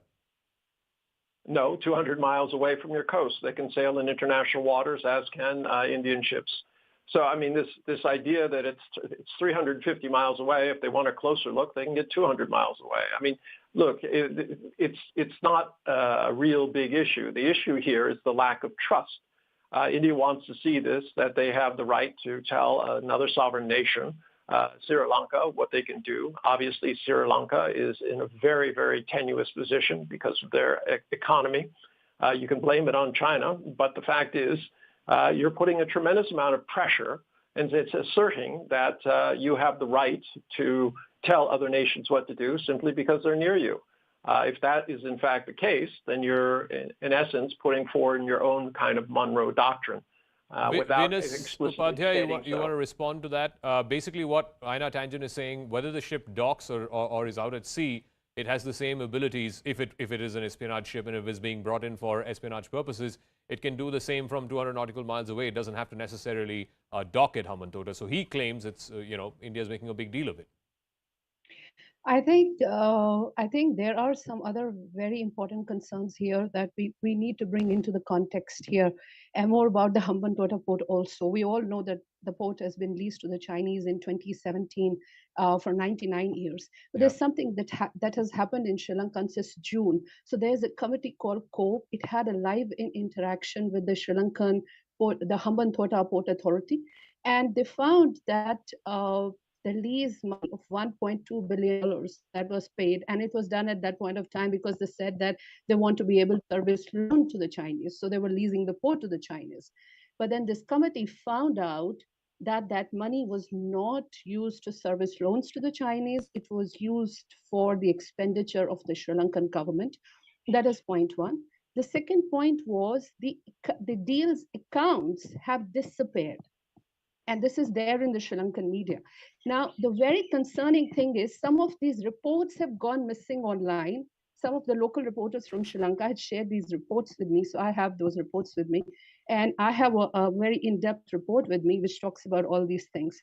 No, 200 miles away from your coast. They can sail in international waters, as can Indian ships. So, I mean, this idea that it's 350 miles away, if they want a closer look, they can get 200 miles away. I mean, look, it's not a real big issue. The issue here is the lack of trust. India wants to see this, that they have the right to tell another sovereign nation, Sri Lanka, what they can do. Obviously, Sri Lanka is in a very, very tenuous position because of their economy. You can blame it on China, but the fact is you're putting a tremendous amount of pressure, and it's asserting that you have the right to tell other nations what to do simply because they're near you. If that is in fact the case, then you're in essence putting forward your own kind of Monroe Doctrine. Without explicitly stating you want to respond to that? Basically what Einar Tangen is saying, whether the ship docks or is out at sea, it has the same abilities if it is an espionage ship, and if it's being brought in for espionage purposes, it can do the same from 200 nautical miles away. It doesn't have to necessarily dock at Hambantota. So he claims it's, India is making a big deal of it. I think there are some other very important concerns here that we need to bring into the context here, and more about the Hambantota port also. We all know that the port has been leased to the Chinese in 2017 for 99 years. But there's something that has happened in Sri Lanka since June. So there's a committee called COPE. It had a live interaction with the Sri Lankan port, the Hambantota Port Authority, and they found that the lease money of $1.2 billion that was paid. And it was done at that point of time because they said that they want to be able to service loan to the Chinese. So they were leasing the port to the Chinese. But then this committee found out that that money was not used to service loans to the Chinese. It was used for the expenditure of the Sri Lankan government. That is point one. The second point was the deal's accounts have disappeared. And this is there in the Sri Lankan media. Now, the very concerning thing is some of these reports have gone missing online. Some of the local reporters from Sri Lanka had shared these reports with me, so I have those reports with me. And I have a very in-depth report with me, which talks about all these things.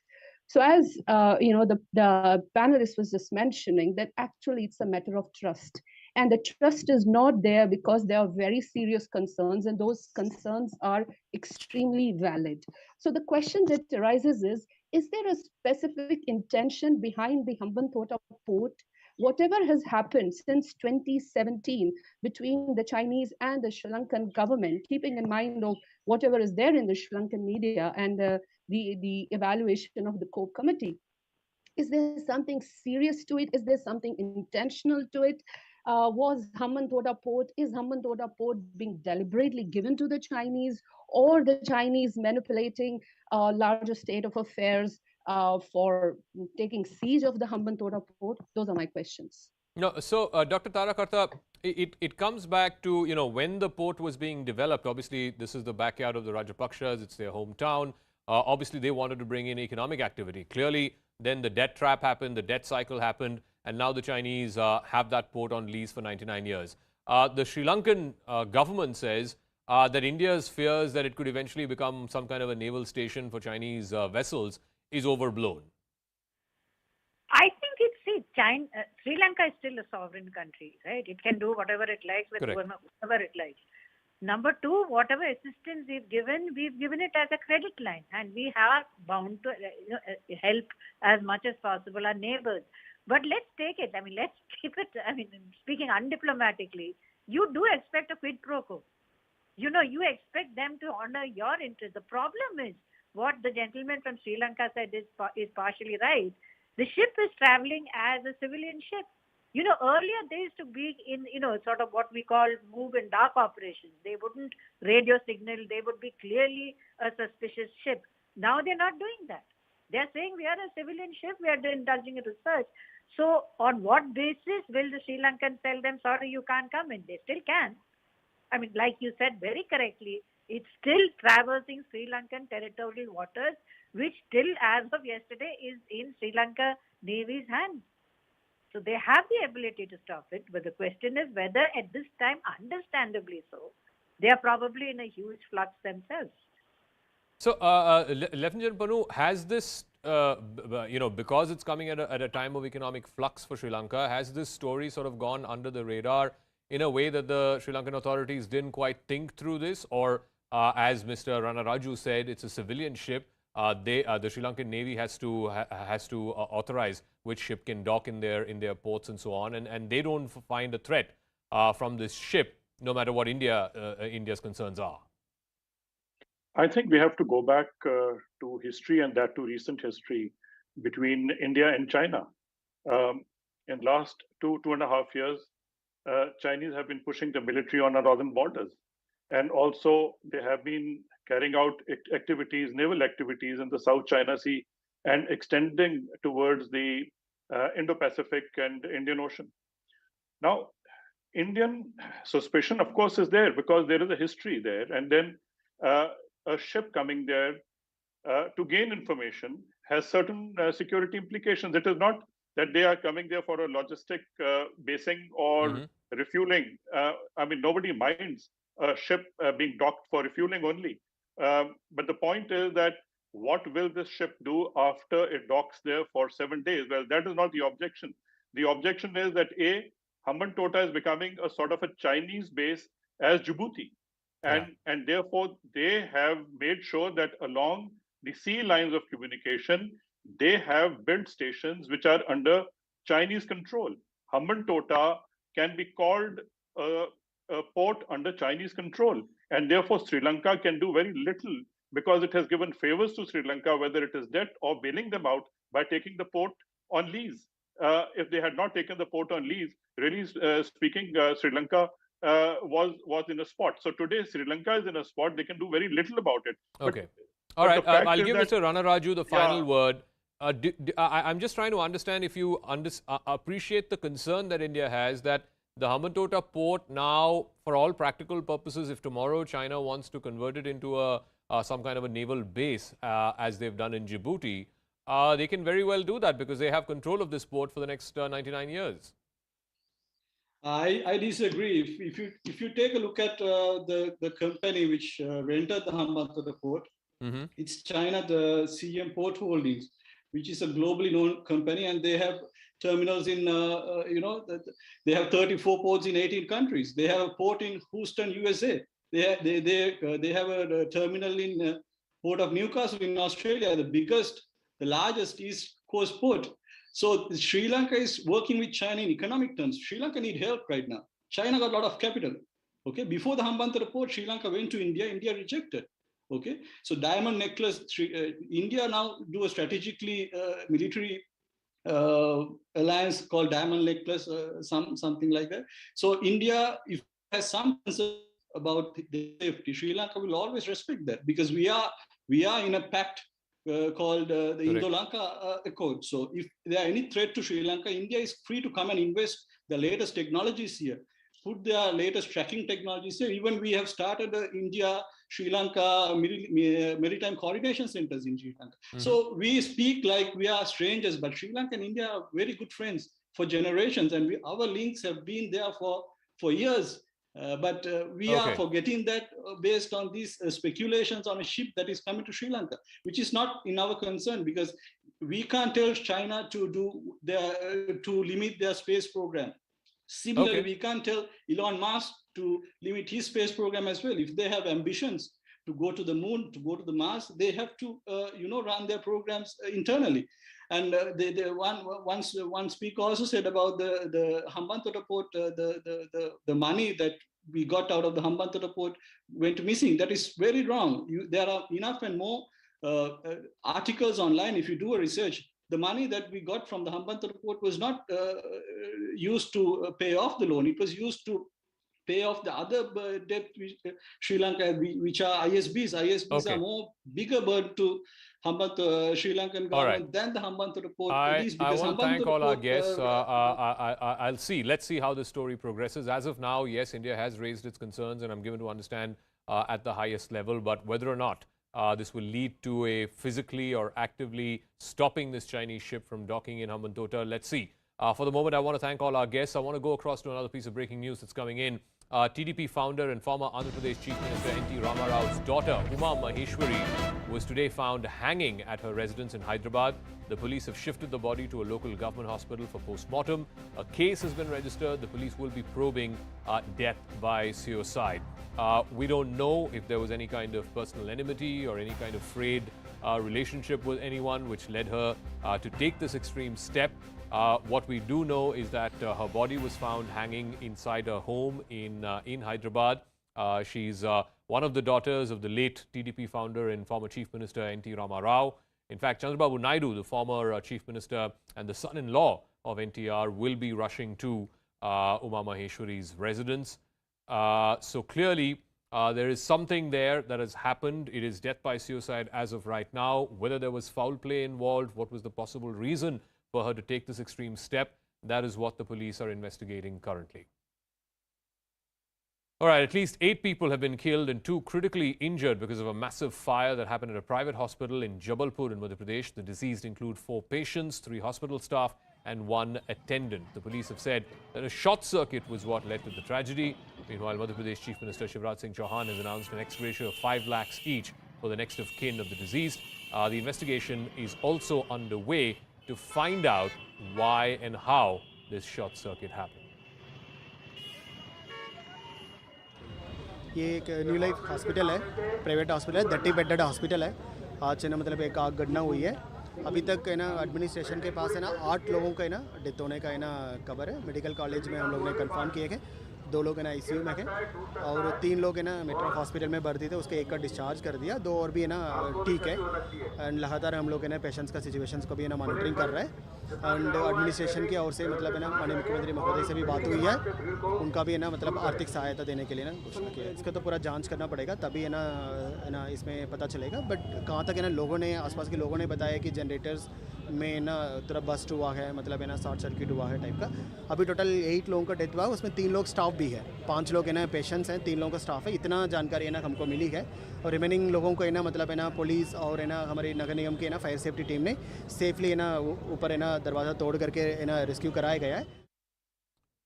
So as the panelist was just mentioning, that actually it's a matter of trust. And the trust is not there because there are very serious concerns, and those concerns are extremely valid. So the question that arises is there a specific intention behind the Hambantota port? Whatever has happened since 2017 between the Chinese and the Sri Lankan government, keeping in mind of whatever is there in the Sri Lankan media and the evaluation of the core committee, is there something serious to it? Is there something intentional to it? Was Hambantota port, is Hambantota port being deliberately given to the Chinese, or the Chinese manipulating larger state of affairs for taking siege of the Hambantota port? Those are my questions. No, so Dr. Tarakarta, it comes back to, when the port was being developed, obviously this is the backyard of the Rajapakshas, it's their hometown. Obviously they wanted to bring in economic activity. Clearly, then the debt trap happened, the debt cycle happened, and now the Chinese have that port on lease for 99 years. The Sri Lankan government says that India's fears that it could eventually become some kind of a naval station for Chinese vessels is overblown. I think China, Sri Lanka is still a sovereign country, right? It can do whatever it likes with whoever it likes. Number two, whatever assistance we've given it as a credit line, and we are bound to help as much as possible our neighbors. But let's take it. Let's keep it. Speaking undiplomatically, you do expect a quid pro quo. You expect them to honor your interest. The problem is what the gentleman from Sri Lanka said is partially right. The ship is traveling as a civilian ship. Earlier they used to be in, sort of what we call move in dark operations. They wouldn't radio signal. They would be clearly a suspicious ship. Now they're not doing that. They're saying we are a civilian ship. We are indulging in research. So on what basis will the Sri Lankans tell them, sorry, you can't come in? They still can. Like you said very correctly, it's still traversing Sri Lankan territorial waters, which still, as of yesterday, is in Sri Lanka Navy's hands. So they have the ability to stop it, but the question is whether at this time, understandably so, they are probably in a huge flux themselves. So, Lieutenant Panu, has this, because it's coming at a time of economic flux for Sri Lanka, has this story sort of gone under the radar in a way that the Sri Lankan authorities didn't quite think through this? Or, as Mr. Ranaraju said, it's a civilian ship. The Sri Lankan Navy has to authorize which ship can dock in their ports and so on, and they don't find a threat from this ship, no matter what India's concerns are. I think we have to go back to history, and that to recent history between India and China. In last 2.5 years, Chinese have been pushing the military on our northern borders, and also they have been carrying out naval activities in the South China Sea and extending towards the Indo-Pacific and Indian Ocean. Now, Indian suspicion, of course, is there because there is a history there, and then a ship coming there to gain information has certain security implications. It is not that they are coming there for a logistic basing or refueling. Nobody minds a ship being docked for refueling only. But the point is that what will this ship do after it docks there for 7 days? Well, that is not the objection. The objection is that Hambantota is becoming a sort of a Chinese base as Djibouti. And therefore, they have made sure that along the sea lines of communication, they have built stations which are under Chinese control. Hambantota can be called a port under Chinese control. And therefore, Sri Lanka can do very little because it has given favors to Sri Lanka, whether it is debt or bailing them out. by taking the port on lease. If they had not taken the port on lease, really speaking, Sri Lanka was in a spot. So today, Sri Lanka is in a spot. They can do very little about it. Okay. All right. I'll give Mr. Ranaraju the final word. I'm just trying to understand if you appreciate the concern that India has that the Hambantota port now, for all practical purposes, if tomorrow China wants to convert it into some kind of a naval base, as they've done in Djibouti, they can very well do that because they have control of this port for the next 99 years. I disagree. If you take a look at the company which rented the Hambantota port, it's China, the CM Port Holdings, which is a globally known company, and they have terminals in, they have 34 ports in 18 countries. They have a port in Houston, USA. They have a terminal in Port of Newcastle in Australia, the largest East Coast port. So Sri Lanka is working with China in economic terms. Sri Lanka need help right now. China got a lot of capital. Okay, before the Hambantota port, Sri Lanka went to India. India rejected. Okay, so diamond necklace. India now do a strategically military alliance called diamond necklace, something like that. So India, if has some concern about the safety, Sri Lanka will always respect that because we are in a pact called the Indo-Lanka Accord. So if there are any threat to Sri Lanka, India is free to come and invest the latest technologies here, put their latest tracking technologies here. Even we have started India-Sri Lanka maritime coordination centers in Sri Lanka. So we speak like we are strangers, but Sri Lanka and India are very good friends for generations, and our links have been there for years. But we are forgetting that based on these speculations on a ship that is coming to Sri Lanka, which is not in our concern because we can't tell China to limit their space program. Similarly, we can't tell Elon Musk to limit his space program as well. If they have ambitions to go to the moon, to go to the Mars, they have to run their programs internally. And one speaker also said about the Hambantota port, the money that we got out of the Hambantota port went missing. That is very wrong. There are enough and more articles online. If you do a research, the money that we got from the Hambantota port was not used to pay off the loan. It was used to pay off the other debt which Sri Lanka, which are ISBs. ISBs are more bigger burden to Sri Lankan government than the Hambantota port. I want to thank all our guests. Let's see how this story progresses. As of now, yes, India has raised its concerns, and I'm given to understand at the highest level. But whether or not this will lead to a physically or actively stopping this Chinese ship from docking in Hambantota, let's see. For the moment, I want to thank all our guests. I want to go across to another piece of breaking news that's coming in. TDP founder and former Andhra Pradesh Chief Minister N.T. Rama Rao's daughter, Uma Maheshwari, was today found hanging at her residence in Hyderabad. The police have shifted the body to a local government hospital for post-mortem. A case has been registered. The police will be probing death by suicide. We don't know if there was any kind of personal enmity or any kind of frayed relationship with anyone which led her to take this extreme step. What we do know is that her body was found hanging inside her home in Hyderabad. She's one of the daughters of the late TDP founder and former Chief Minister N.T. Rama Rao. In fact, Chandrababu Naidu, the former Chief Minister and the son-in-law of NTR, will be rushing to Uma Maheshwari's residence. So clearly, there is something there that has happened. It is death by suicide as of right now. Whether there was foul play involved, what was the possible reason for her to take this extreme step, that is what the police are investigating currently. All right, at least 8 people have been killed and 2 critically injured because of a massive fire that happened at a private hospital in Jabalpur in Madhya Pradesh. The deceased include 4 patients, 3 hospital staff and 1 attendant. The police have said that a short circuit was what led to the tragedy. Meanwhile, Madhya Pradesh Chief Minister Shivraj Singh Chauhan has announced an ex-gratia of 5 lakhs each for the next of kin of the deceased. The investigation is also underway to find out why and how this short circuit happened. ये एक new life hospital है, private hospital है, 30 bedded hospital है। आज है ना मतलब एक आग घटना हुई है। अभी तक है ना एडमिनिस्ट्रेशन के पास है ना 8 लोगों का है ना डेथ होने का है ना खबर है। मेडिकल कॉलेज में हम लोग ने कंफर्म किए कि 2 लोग है ना ICU में है और 3 लोग है ना मेट्रो हॉस्पिटल में भर्ती थे, उसके 1 का डिस्चार्ज कर दिया, 2 और भी है ना ठीक है। एंड लगातार हम लोग है ना पेशेंट्स का सिचुएशंस को भी है ना मॉनिटरिंग कर रहे हैं। एंड एडमिनिस्ट्रेशन की ओर से मतलब है ना माननीय मुख्यमंत्री महोदय से भी बात हुई है, उनका भी है ना मतलब आर्थिक सहायता देने के लिए ना घोषणा किया है। इसका तो पूरा जांच करना पड़ेगा, तभी है ना इसमें पता चलेगा। बट कहाँ तक है ना लोगों ने, आसपास के लोगों ने बताया कि जनरेटर्स में ना थोड़ा बस्ट हुआ है, मतलब है ना शॉर्ट सर्किट हुआ है टाइप का। अभी टोटल 8 लोगों का डेथ हुआ है, उसमें 3 लोग स्टाफ भी है, 5 लोग है ना पेशेंट्स हैं, 3 लोगों का स्टाफ है। इतना जानकारी है ना हमको मिली है। और रिमेनिंग लोगों को है ना मतलब है ना पुलिस और है ना हमारी नगर निगम की है ना फायर सेफ्टी टीम ने सेफली है ना ऊपर है ना दरवाज़ा तोड़ करके है ना रेस्क्यू कराया गया है।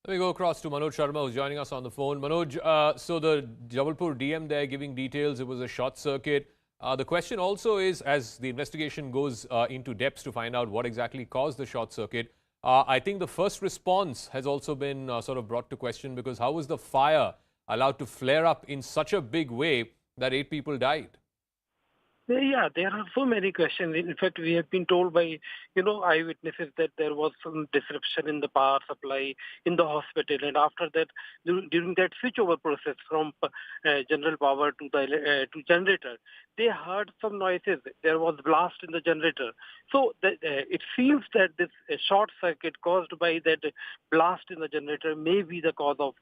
Let me go across to Manoj Sharma, who's joining us on the phone. Manoj, so the Jabalpur DM there giving details, it was a short circuit. The question also is, as the investigation goes into depths to find out what exactly caused the short circuit, I think the first response has also been sort of brought to question, because how was the fire allowed to flare up in such a big way that 8 people died? Yeah, there are so many questions. In fact, we have been told by, eyewitnesses that there was some disruption in the power supply in the hospital, and after that, during that switchover process from general power to the to generator, they heard some noises. There was blast in the generator. So it seems that this short circuit caused by that blast in the generator may be the cause of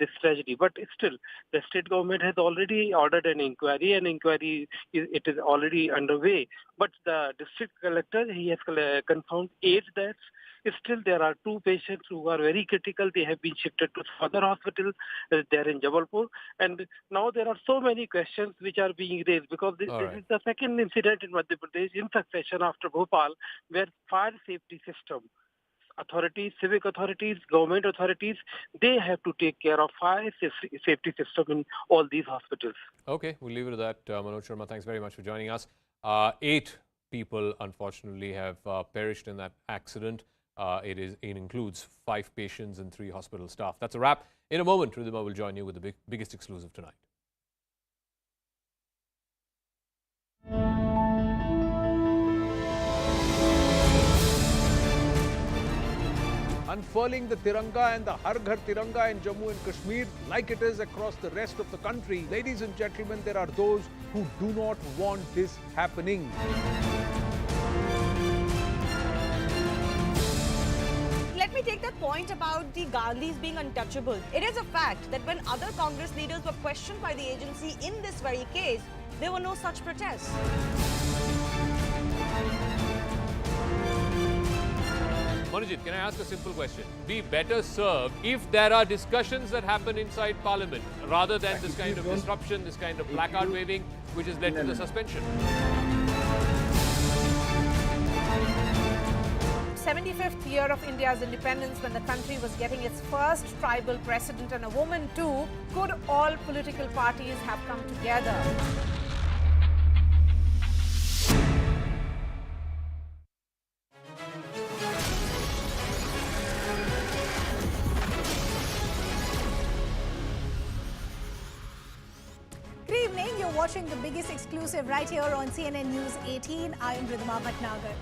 this tragedy. But still, the state government has already ordered an inquiry. An inquiry it is already underway. But the district collector, he has confirmed 8 deaths. Still, there are 2 patients who are very critical. They have been shifted to other hospital there in Jabalpur. And now there are so many questions which are being raised, because this is the second incident in Madhya Pradesh in succession after Bhopal, where fire safety system, authorities, civic authorities, government authorities, they have to take care of fire safety system in all these hospitals. Okay, we'll leave it at that. Manoj Sharma, thanks very much for joining us. 8 people, unfortunately, have perished in that accident. It includes 5 patients and 3 hospital staff. That's a wrap. In a moment, Ridhima will join you with the biggest exclusive tonight. Unfurling the Tiranga and the Har Ghar Tiranga in Jammu and Kashmir like it is across the rest of the country. Ladies and gentlemen, there are those who do not want this happening. Let me take that point about the Gandhis being untouchable. It is a fact that when other Congress leaders were questioned by the agency in this very case, there were no such protests. Manojit, can I ask a simple question? Be better served if there are discussions that happen inside Parliament rather than this kind of disruption, this kind of placard waving, which has led to the suspension. 75th year of India's independence, when the country was getting its first tribal president and a woman too, could all political parties have come together? Good evening, you're watching the biggest exclusive right here on CNN News 18. I am Ridhima Bhatnagar.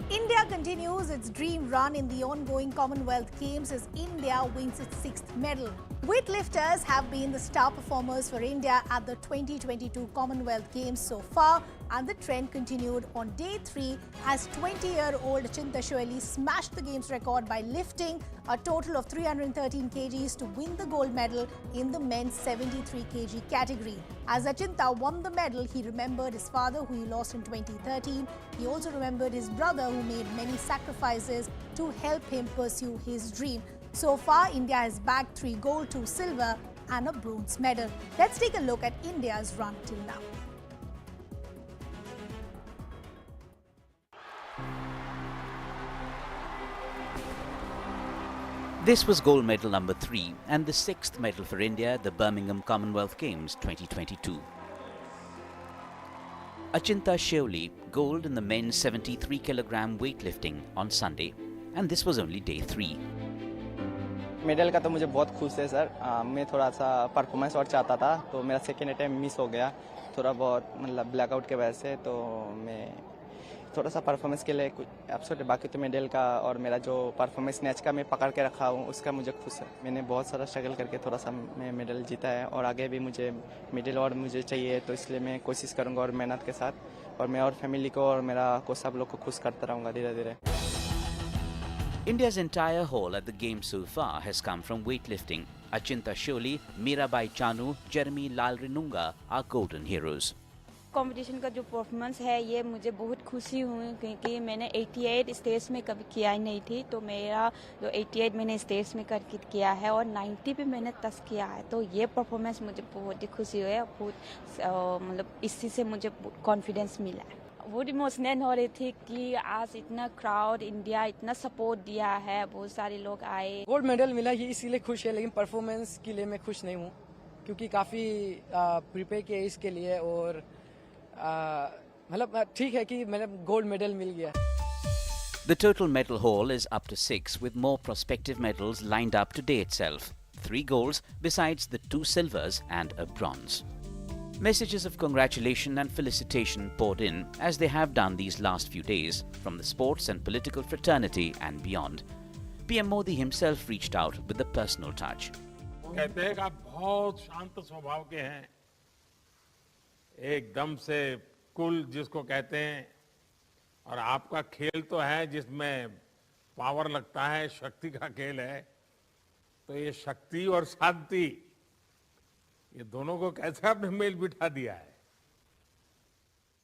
India continues its dream run in the ongoing Commonwealth Games as India wins its 6th medal. Weightlifters have been the star performers for India at the 2022 Commonwealth Games so far, and the trend continued on day 3 as 20-year-old Achinta Shoeli smashed the games record by lifting a total of 313 kgs to win the gold medal in the men's 73 kg category. As Achinta won the medal, he remembered his father, who he lost in 2013. He also remembered his brother, who made many sacrifices to help him pursue his dream. So far, India has bagged 3 gold, 2 silver and a bronze medal. Let's take a look at India's run till now. This was gold medal number 3 and the 6th medal for India at the Birmingham Commonwealth Games 2022. Achinta Shoeli gold in the men's 73 kg weightlifting on Sunday, and this was only day 3. Medal का तो मुझे बहुत खुश है sir. मैं थोड़ा सा performance और चाहता था, तो मेरा सेकेंड अटेम्प्ट मिस हो गया थोड़ा बहुत, मतलब ब्लैकआउट के वजह से। तो मैं थोड़ा सा परफॉर्मेंस के लिए कुछ एब्सोल्युटली, बाकी तो मेडल का और मेरा जो परफॉर्मेंस नेच का मैं पकड़ के रखा हूँ उसका मुझे खुश है। मैंने बहुत सारा स्ट्रगल करके थोड़ा सा मैं मेडल जीता है और आगे भी मुझे मेडल और मुझे चाहिए, तो इसलिए मैं कोशिश करूँगा और मेहनत के साथ, और मैं और फैमिली को और मेरा को सब लोग को खुश करता रहूँगा धीरे धीरे। India's entire haul at the game so far has come from weightlifting. Achinta Sholi, Mirabai Chanu, Jeremy Lalrinunga are golden heroes. Competition का जो परफॉर्मेंस है ये मुझे बहुत खुशी हुई क्योंकि मैंने 88 स्टेज में कभी किया ही नहीं थी, तो मेरा जो 88 मैंने स्टेज में करके किया है और 90 भी मैंने टच किया है, तो ये परफॉर्मेंस मुझे बहुत ही खुशी हुई है। बहुत मतलब इसी से मुझे कॉन्फिडेंस मिला है। बहुत इमोशनल हो रही थी कि आज इतना क्राउड इंडिया इतना सपोर्ट दिया है, बहुत सारे लोग आए। गोल्ड मेडल मिला ये इसीलिए खुश है, लेकिन परफॉर्मेंस के लिए मैं खुश नहीं हूँ क्योंकि काफ़ी प्रिपेयर किया इसके लिए, और मतलब ठीक है कि मेरा गोल्ड मेडल मिल गया। The total medal haul is up to 6 with more prospective medals lined up today itself. 3 golds besides the 2 silvers and a bronze. Messages of congratulation and felicitation poured in as they have done these last few days from the sports and political fraternity and beyond. PM Modi himself reached out with a personal touch. कहते हैं कि आप बहुत शांत स्वभाव के हैं, एकदम से कूल जिसको कहते हैं, और आपका खेल तो है जिसमें पावर लगता है, शक्ति का खेल है, तो ये शक्ति और शांति ये दोनों को कैसे आपने मेल बिठा दिया है?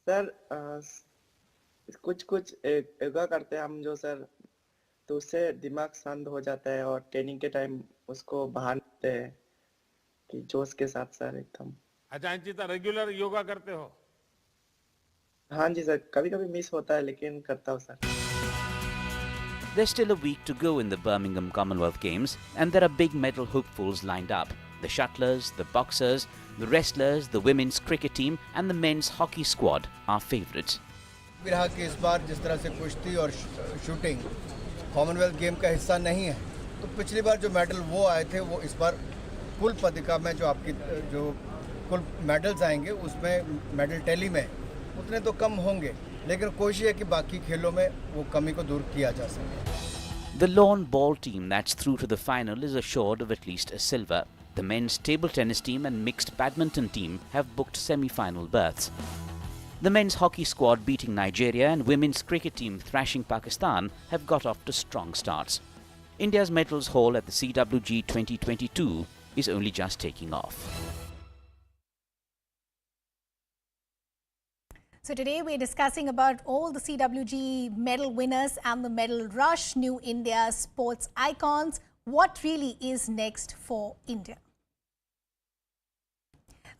सर कुछ कुछ योगा करते हैं हम जो सर, तो उससे दिमाग शांत हो जाता है और ट्रेनिंग के टाइम उसको बाहर निकलते हैं कि जोश के साथ सर एकदम। अच्छा अंचिता, रेगुलर योगा करते हो? हाँ जी सर, कभी कभी मिस होता है लेकिन करता हूँ sir. There's still a week to go in the Birmingham Commonwealth Games and there are big medal hopefuls lined up. The shuttlers, the boxers, the wrestlers, the women's cricket team and the men's hockey squad are favourites. रहा कि इस बार जिस तरह से कुश्ती और shooting Commonwealth game का हिस्सा नहीं है, तो पिछली बार जो मेडल वो आए थे वो इस बार कुल पदका में जो आपकी जो कुल मेडल्स आएंगे उसमें मेडल टैली में उतने तो कम होंगे, लेकिन कोशिश है कि बाकी खेलों में वो कमी को दूर किया जा सके। The lawn ball team that's through to the final is assured of at least a silver. The men's table tennis team and mixed badminton team have booked semi-final berths. The men's hockey squad beating Nigeria and women's cricket team thrashing Pakistan have got off to strong starts. India's medals haul at the CWG 2022 is only just taking off. So today we're discussing about all the CWG medal winners and the medal rush, new India sports icons. What really is next for India?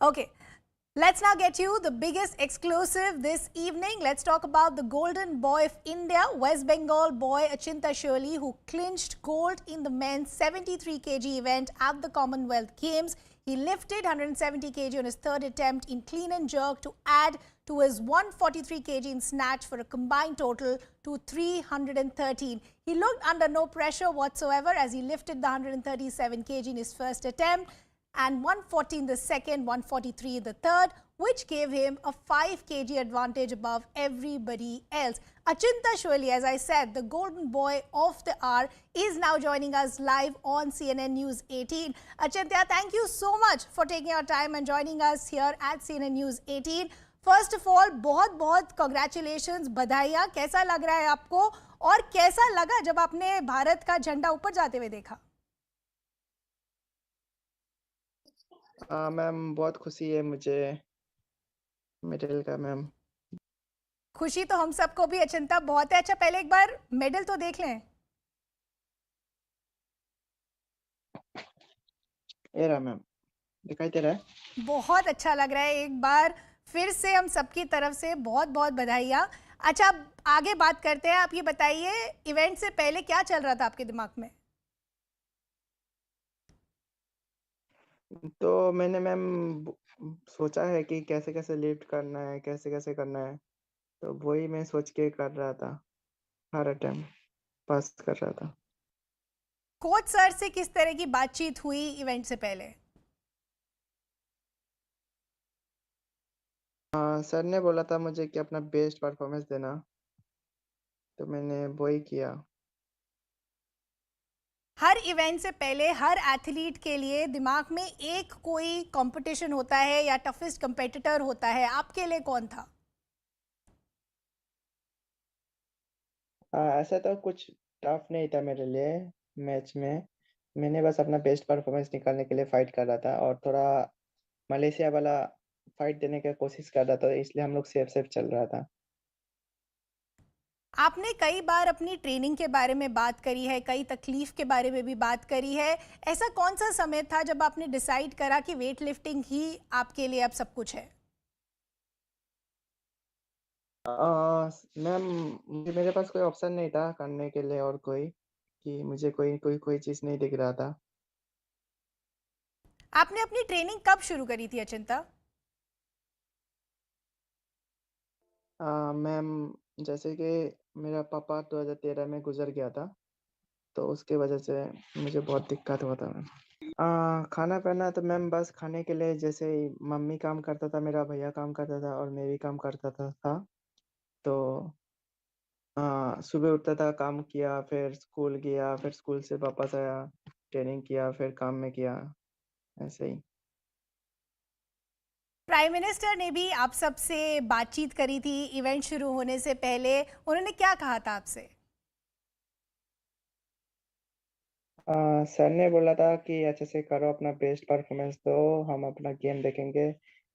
Okay, let's now get you the biggest exclusive this evening. Let's talk about the golden boy of India, West Bengal boy Achinta Shirley, who clinched gold in the men's 73 kg event at the Commonwealth Games. He lifted 170 kg on his third attempt in clean and jerk to add to his 143 kg in snatch for a combined total to 313. He looked under no pressure whatsoever as he lifted the 137 kg in his first attempt and 140 in the second, 143 in the third, which gave him a 5 kg advantage above everybody else. Achinta Shirley, as I said, the golden boy of the hour, is now joining us live on CNN News 18. Achinta, thank you so much for taking your time and joining us here at CNN News 18. First of all बहुत बहुत congratulations, बधाइयाँ। कैसा लग रहा है आपको और कैसा लगा जब आपने भारत का झंडा ऊपर जाते हुए देखा? मैम बहुत खुशी है मुझे मेडल का मैम। खुशी तो हम सबको भी अचिंता बहुत है। अच्छा पहले एक बार मेडल तो देख लें। ये रहा मैम, दिखाई दे रहा है? बहुत अच्छा लग रहा है। एक बार फिर से हम सबकी तरफ से बहुत बहुत बधाइयाँ। अच्छा अब आगे बात करते हैं। आप ये बताइए इवेंट से पहले क्या चल रहा था आपके दिमाग में? तो मैंने मैम सोचा है कि कैसे कैसे लिफ्ट करना है, कैसे कैसे करना है, तो वही मैं सोच के कर रहा था, हर अटेम्प्ट पास कर रहा था। कोच सर से किस तरह की बातचीत हुई इवेंट से पहले? सर ने बोला था मुझे कि अपना बेस्ट परफॉर्मेंस देना, तो मैंने वो ही किया। हर इवेंट से पहले हर एथलीट के लिए दिमाग में एक कोई कंपटीशन होता है या टफेस्ट कंपेटिटर होता है, आपके लिए कौन था? ऐसा तो कुछ टफ नहीं था मेरे लिए मैच में। मैंने बस अपना बेस्ट परफॉर्मेंस निकालने के लिए फाइट कर रहा था और थोड़ा मलेशिया वाला फाइट देने की कोशिश कर रहा था, इसलिए हम लोग सेफ सेफ चल रहा था। आपने कई बार अपनी ट्रेनिंग के बारे में बात करी है, कई तकलीफ के बारे में भी बात करी है। ऐसा कौन सा समय था जब आपने डिसाइड करा कि वेट लिफ्टिंग ही आपके लिए अब सब कुछ है? मैम, मेरे पास कोई ऑप्शन नहीं था करने के लिए और कोई, कि मुझे कोई चीज़ नहीं दिख रहा था। आपने अपनी ट्रेनिंग कब शुरू करी थी अचिंता? मैम, जैसे कि मेरा पापा 2013 में गुजर गया था, तो उसके वजह से मुझे बहुत दिक्कत हुआ था मैम। खाना पीना तो मैम बस खाने के लिए, जैसे ही मम्मी काम करता था, मेरा भैया काम करता था और मैं भी काम करता था। तो सुबह उठता था, काम किया, फिर स्कूल गया, फिर स्कूल से वापस आया, ट्रेनिंग किया, फिर काम में किया, ऐसे ही। प्राइम मिनिस्टर ने भी आप सबसे बातचीत करी थी इवेंट शुरू होने से पहले, उन्होंने क्या कहा था आपसे? सर ने बोला था कि अच्छे से करो, अपना बेस्ट परफॉर्मेंस दो, हम अपना गेम देखेंगे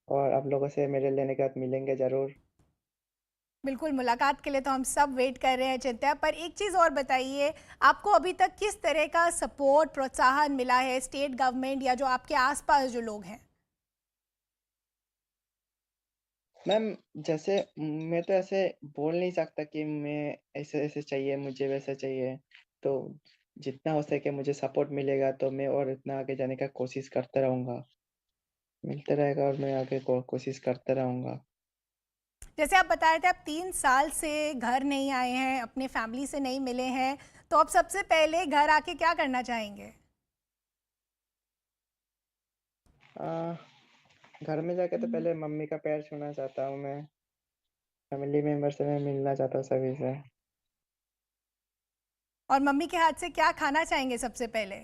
और आप लोगों से मेडल लेने के बाद मिलेंगे ज़रूर। बिल्कुल, मुलाकात के लिए तो हम सब वेट कर रहे हैं चिंता। पर एक चीज़ और बताइए, आपको अभी तक किस तरह का सपोर्ट, प्रोत्साहन मिला है स्टेट गवर्नमेंट या जो आपके आसपास जो लोग हैं? मैम, जैसे मैं तो ऐसे बोल नहीं सकता कि मैं ऐसे ऐसे चाहिए, मुझे वैसा चाहिए। तो जितना हो सके मुझे सपोर्ट मिलेगा तो मैं और इतना आगे जाने का कोशिश करता रहूँगा। मिलता रहेगा और मैं आगे कोशिश करता रहूँगा। जैसे आप बता रहे थे, आप 3 साल से घर नहीं आए हैं, अपने फैमिली से नहीं मिले हैं, तो आप सबसे पहले घर आके क्या करना चाहेंगे? आ, घर में जाके तो पहले मम्मी का पैर छूना चाहता हूँ मैं। फैमिली मेंबर से मैं मिलना चाहता हूँ सभी से। और मम्मी के हाथ से क्या खाना चाहेंगे सबसे पहले?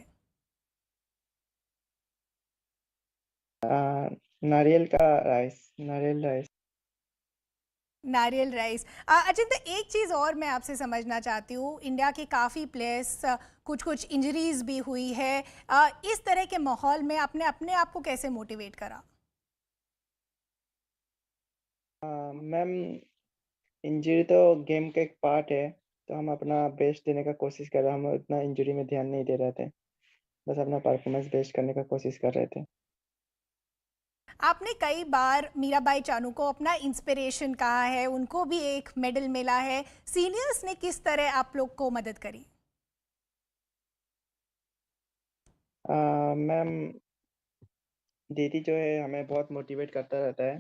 नारियल का राइस, नारियल राइस। नारियल राइस। अचिंता, एक चीज़ और मैं आपसे समझना चाहती हूँ, इंडिया के काफ़ी प्लेयर्स कुछ कुछ इंजरीज भी हुई है। इस तरह के माहौल में आपने अपने आप को कैसे मोटिवेट करा? मैम, इंजरी तो गेम का एक पार्ट है, तो हम अपना बेस्ट देने का कोशिश कर रहे हैं। हम उतना इंजरी में ध्यान नहीं दे रहे थे, बस अपना परफॉर्मेंस बेस्ट करने का कोशिश कर रहे थे। आपने कई बार मीराबाई चानू को अपना इंस्पिरेशन कहा है, उनको भी एक मेडल मिला है। सीनियर्स ने किस तरह आप लोग को मदद करी? मैम, दीदी जो है हमें बहुत मोटिवेट करता रहता है,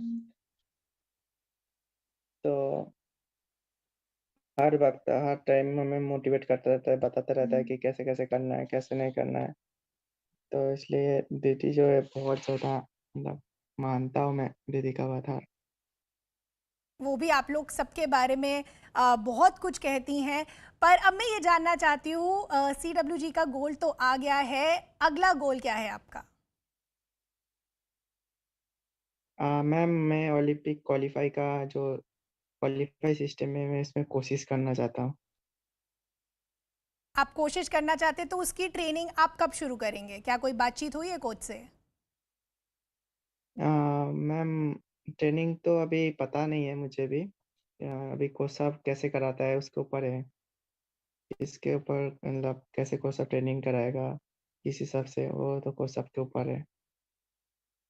तो हर वक्त हर टाइम हमें मोटिवेट करता रहता है, बताता रहता है कि कैसे कैसे करना है, कैसे नहीं करना है। तो इसलिए दीदी जो है बहुत ज़्यादा, मतलब मानता हूँ मैं दीदी का आभार। वो भी आप लोग सबके बारे में बहुत कुछ कहती हैं। पर अब मैं ये जानना चाहती हूँ, CWG का गोल तो आ गया है, अगला गोल क्या है आपका? मैम, मैं ओलंपिक क्वालिफाई का जो क्वालिफाई सिस्टम है, मैं इसमें कोशिश करना चाहता हूँ। आप कोशिश करना चाहते तो उसकी ट्रेनिंग आप कब शुरू करेंगे? क्या कोई बातचीत हुई है कोच से? मैम, ट्रेनिंग तो अभी पता नहीं है मुझे भी। अभी कोच साहब कैसे कराता है उसके ऊपर है। इसके ऊपर मतलब कैसे कोच साहब ट्रेनिंग कराएगा, किस हिसाब से, वो तो कोच साहब के ऊपर है।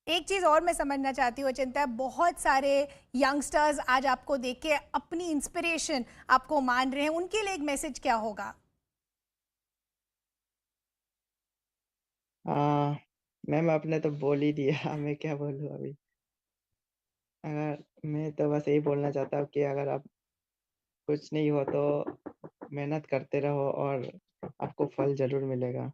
एक चीज़ और मैं समझना चाहती हूँ चिंता, बहुत सारे यंगस्टर्स आज आपको देख के अपनी इंस्पिरेशन आपको मान रहे हैं, उनके लिए एक मैसेज क्या होगा? मैम, आपने तो बोल ही दिया मैं क्या बोलूँ अभी। अगर मैं तो बस यही बोलना चाहता हूँ कि अगर आप कुछ नहीं हो तो मेहनत करते रहो और आपको फल ज़रूर मिलेगा।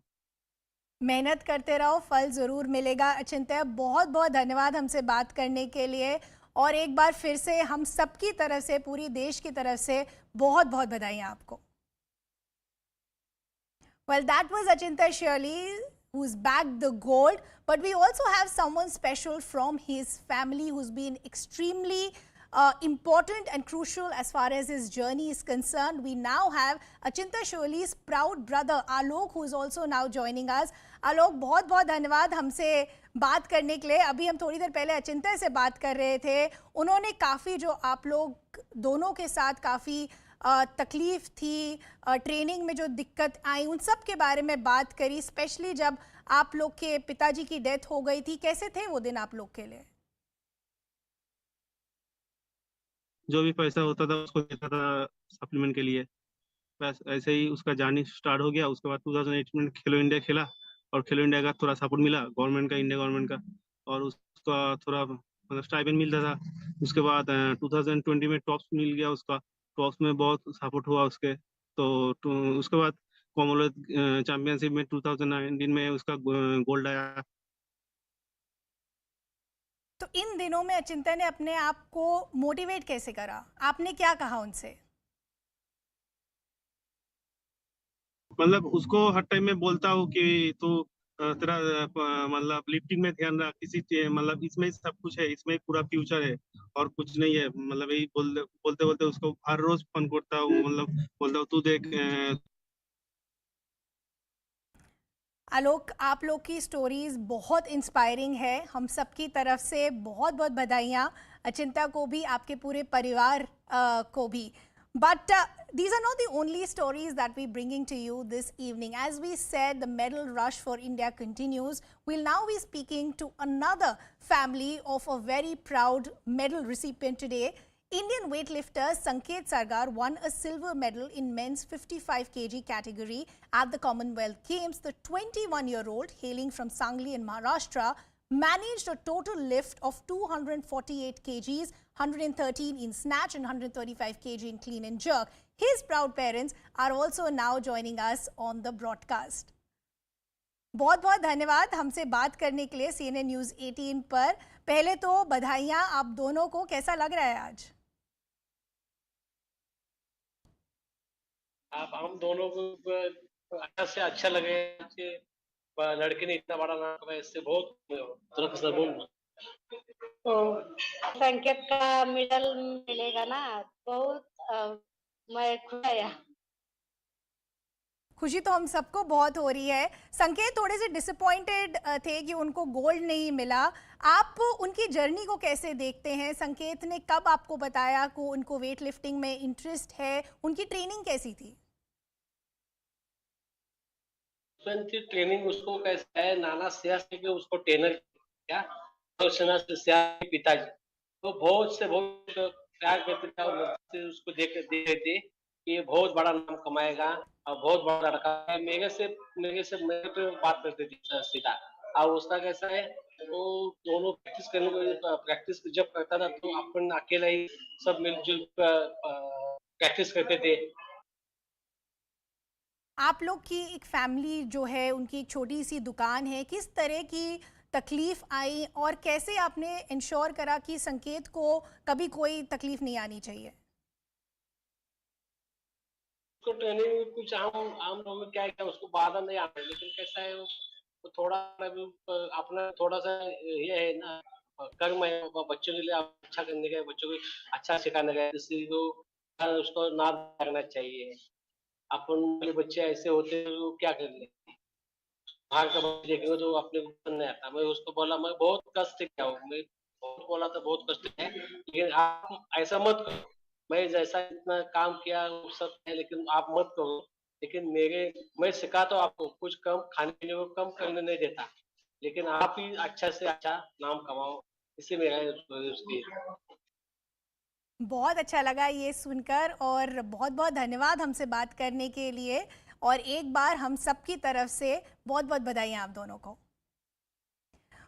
मेहनत करते रहो, फल ज़रूर मिलेगा। चिंता, बहुत बहुत धन्यवाद हमसे बात करने के लिए। और एक बार फिर से हम सबकी तरफ से, पूरी देश की तरफ से बहुत बहुत बधाइयाँ आपको। Well, that was Achinta Shirley, who's bagged the gold. But we also have someone special from his family who's been extremely important and crucial as far as his journey is concerned. We now have Achinta Shirley's proud brother, Alok, who is also now joining us. Alok, बहुत बहुत धन्यवाद हमसे बात करने के लिए। अभी हम थोड़ी देर पहले अचिंता से बात कर रहे थे। उन्होंने काफ़ी जो आप लोग दोनों के साथ काफ़ी तकलीफ थी, ट्रेनिंग में जो दिक्कत आई, उन सब के बारे में बात करी, स्पेशली जब आप लोग के पिताजी की डेथ हो गई थी। कैसे थे वो दिन आप लोग के लिए? जो भी पैसा होता था उसको देता था सप्लीमेंट के लिए। बस ऐसे ही उसका जर्नी स्टार्ट हो गया। उसके बाद 2018 में खेलो इंडिया खेला और खेलो इंडिया का थोड़ा सपोर्ट मिला गवर्नमेंट का, इंडिया गवर्नमेंट का, और उसका थोड़ा मतलब स्टाइपेंड मिलता था। उसके बाद 2020 में टॉप्स मिल गया उसका, टॉप्स में बहुत सपोर्ट हुआ उसके। तो उसके बाद कॉमनवेल्थ चैंपियनशिप में 2019 में उसका गोल्ड आया। तो इन दिनों में अचिंता ने अपने आप को मोटिवेट कैसे करा? आपने क्या कहा उनसे? मतलब उसको हर टाइम में बोलता हूँ कि तू तेरा मतलब लिफ्टिंग में ध्यान रख, किसी मतलब इसमें सब कुछ है, इसमें पूरा फ्यूचर है और कुछ नहीं है। मतलब यही बोलते बोलते उसको हर रोज फोन करता हूँ, मतलब बोलता हूँ तू देख। आलोक, आप लोग की स्टोरीज बहुत इंस्पायरिंग है। हम सब की तरफ से बहुत बहुत बधाइयाँ, अचिंता को भी, आपके पूरे परिवार को भी। But these are not the only stories that we're bringing to you this evening. As we said, the medal rush for India continues. We'll now be speaking to another family of a very proud medal recipient today. Indian weightlifter Sanket Sargar won a silver medal in men's 55 kg category at the Commonwealth Games. The 21-year-old, hailing from Sangli in Maharashtra, managed a total lift of 248 kgs, 113 in snatch and 135 kg in clean and jerk. His proud parents are also now joining us on the broadcast. बहुत बहुत धन्यवाद हमसे बात करने के लिए CNN news 18 पर। पहले तो बधाइयाँ आप दोनों को। कैसा लग रहा है आज? आप हम दोनों को अच्छा से अच्छा लगे कि लड़के ने इतना बड़ा नाम कमाया, इससे बहुत संकेत का मेडल मिलेगा ना, बहुत मैं खुश आया। खुशी तो हम सबको बहुत हो रही है। संकेत थोड़े से डिसअपॉइंटेड थे कि उनको गोल्ड नहीं मिला। आप उनकी जर्नी को कैसे देखते हैं? संकेत ने कब आपको बताया कि उनको वेट लिफ्टिंग में इंटरेस्ट है? उनकी ट्रेनिंग कैसी थी? ट्रेनिंग उसको कैसा है, नाना सियास के उसको ट्रेनर क्या पिताजी तो बहुत से बहुत प्यार करते थे और उसको देख रहे थे कि ये बहुत बड़ा नाम कमाएगा और बहुत बड़ा लड़का है। मेरे पे बात करते थे सीधा। और उसका कैसा है, वो दोनों प्रैक्टिस जब करता था तो अपन अकेला ही सब मिलजुल प्रैक्टिस करते थे। आप लोग की एक फैमिली जो है, उनकी एक छोटी सी दुकान है, किस तरह की तकलीफ आई और कैसे आपने इंश्योर करा कि संकेत को कभी कोई तकलीफ नहीं आनी चाहिए? उसको ट्रेनिंग में कुछ आम लोगों में क्या उसको बाधा नहीं आना, लेकिन कैसा है वो थोड़ा अपना थोड़ा सा ये है ना, कर्म है बच्चों के लिए अच्छा करने का, बच्चों को अच्छा सिखाने का, इसलिए उसको ना करना चाहिए। अपन बच्चे ऐसे होते हैं वो क्या कर ले, बाहर का बच्चे देखेंगे तो अपने को नहीं आता। मैं उसको बोला, मैं बहुत कष्ट क्या हूँ, मैं बहुत बोला था बहुत कष्ट है, लेकिन आप ऐसा मत करो। मैं जैसा इतना काम किया वो सब है, लेकिन आप मत करो। लेकिन मैं सिखाता हूँ आपको, कुछ कम खाने पीने को कम करने नहीं देता, लेकिन आप ही अच्छा से अच्छा नाम कमाओ, इसी मेरा उसकी। बहुत अच्छा लगा ये सुनकर और बहुत बहुत धन्यवाद हमसे बात करने के लिए। और एक बार हम सब की तरफ से बहुत बहुत बधाइयाँ आप दोनों को।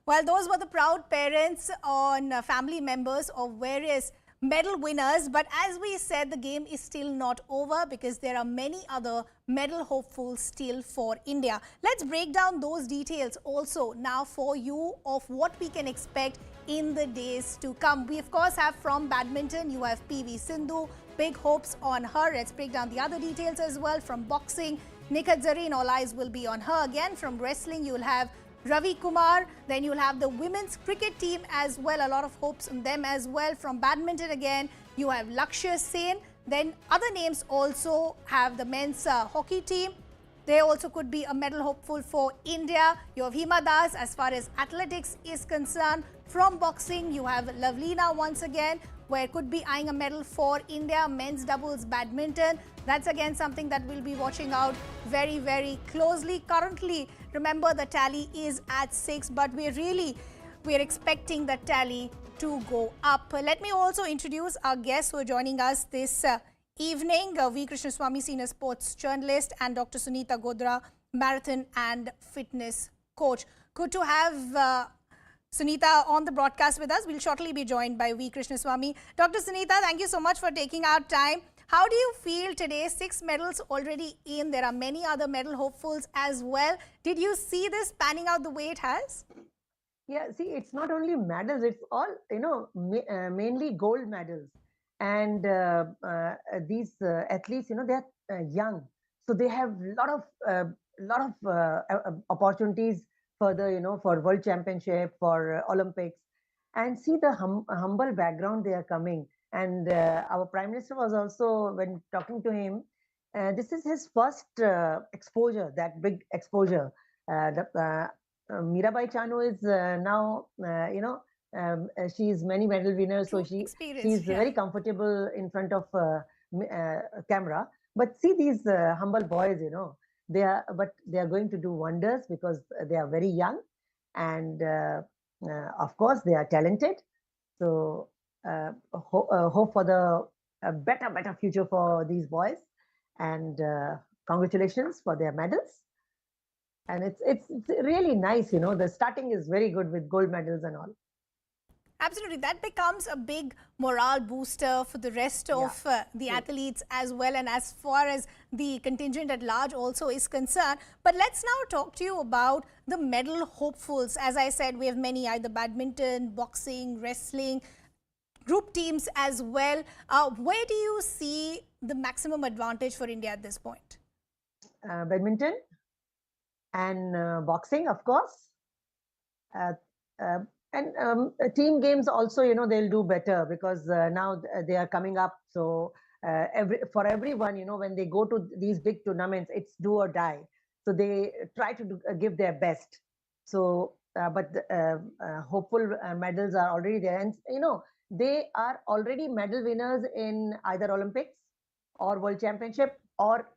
Well, those were the proud parents and family members of various medal winners. But as we said, the game is still not over because there are many other medal hopefuls still for India. Let's break down those details also now for you of what we can expect in the days to come. We of course have from badminton, you have PV Sindhu, big hopes on her. Let's break down the other details as well. From boxing, Nikhat Zareen, all eyes will be on her again. From wrestling, you will have Ravi Kumar. Then you'll have the women's cricket team as well. A lot of hopes on them as well. From badminton again, you have Lakshya Sen. Then other names also have the men's hockey team. They also could be a medal hopeful for India. You have Hima Das as far as athletics is concerned. From boxing, you have Lavlina once again, where could be eyeing a medal for India. Men's doubles badminton, that's again something that we'll be watching out very, very closely. Currently, remember the tally is at 6, but we're expecting the tally to go up. Let me also introduce our guests who are joining us this evening. V. Krishnaswamy, senior sports journalist, and Dr. Sunita Godra, marathon and fitness coach. Good to have Sunita on the broadcast with us. We'll shortly be joined by V. Krishnaswamy. Dr. Sunita, thank you so much for taking our time. How do you feel today? 6 medals already in. There are many other medal hopefuls as well. Did you see this panning out the way it has? Yeah, see, it's not only medals, it's all, mainly gold medals. And these athletes, they're young. So they have a lot of opportunities further, for World Championship, for Olympics. And see the humble background they are coming. And our Prime Minister was also, when talking to him, this is his first exposure, that big exposure. Mirabai Chanu is now, she is many medal winner, so she's very comfortable in front of camera. But see these humble boys, they are going to do wonders because they are very young, and of course they are talented. So hope for the better future for these boys, and congratulations for their medals. And it's really nice, the starting is very good with gold medals and all. Absolutely. That becomes a big morale booster for the rest of the athletes as well, and as far as the contingent at large also is concerned. But let's now talk to you about the medal hopefuls. As I said, we have many, either badminton, boxing, wrestling, group teams as well. Where do you see the maximum advantage for India at this point? Badminton and boxing, of course. And team games also, they'll do better because now they are coming up. So for everyone, when they go to these big tournaments, it's do or die. So they try to give their best. So, but hopeful medals are already there. And, they are already medal winners in either Olympics or World Championship or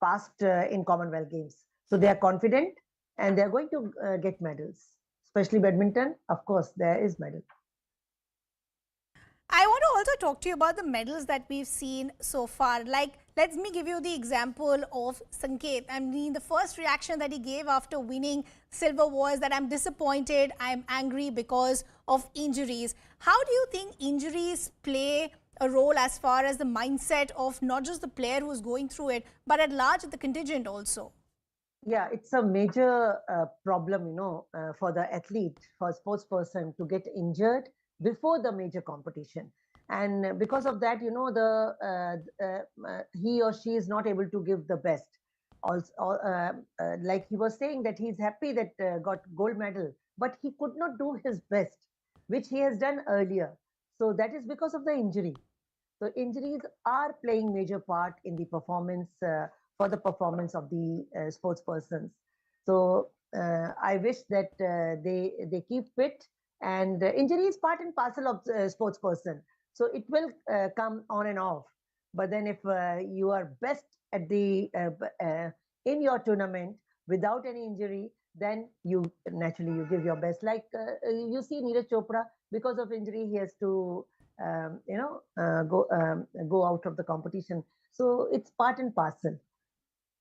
past in Commonwealth Games. So they are confident and they're going to get medals. Especially badminton, of course, there is medal. I want to also talk to you about the medals that we've seen so far. Like, let me give you the example of Sanket. I mean, the first reaction that he gave after winning silver was that I'm disappointed, I'm angry because of injuries. How do you think injuries play a role as far as the mindset of not just the player who's going through it, but at large the contingent also? Yeah, it's a major problem, for the athlete, for a sports person to get injured before the major competition. And because of that, he or she is not able to give the best. Also, like he was saying that he's happy that got gold medal, but he could not do his best, which he has done earlier. So that is because of the injury. So injuries are playing major part in the performance, for the performance of the sports persons. So I wish that they keep fit, and injury is part and parcel of the sports person. So it will come on and off. But then if you are best at the in your tournament without any injury, then you naturally give your best. Like you see Neeraj Chopra, because of injury, he has to go out of the competition. So it's part and parcel.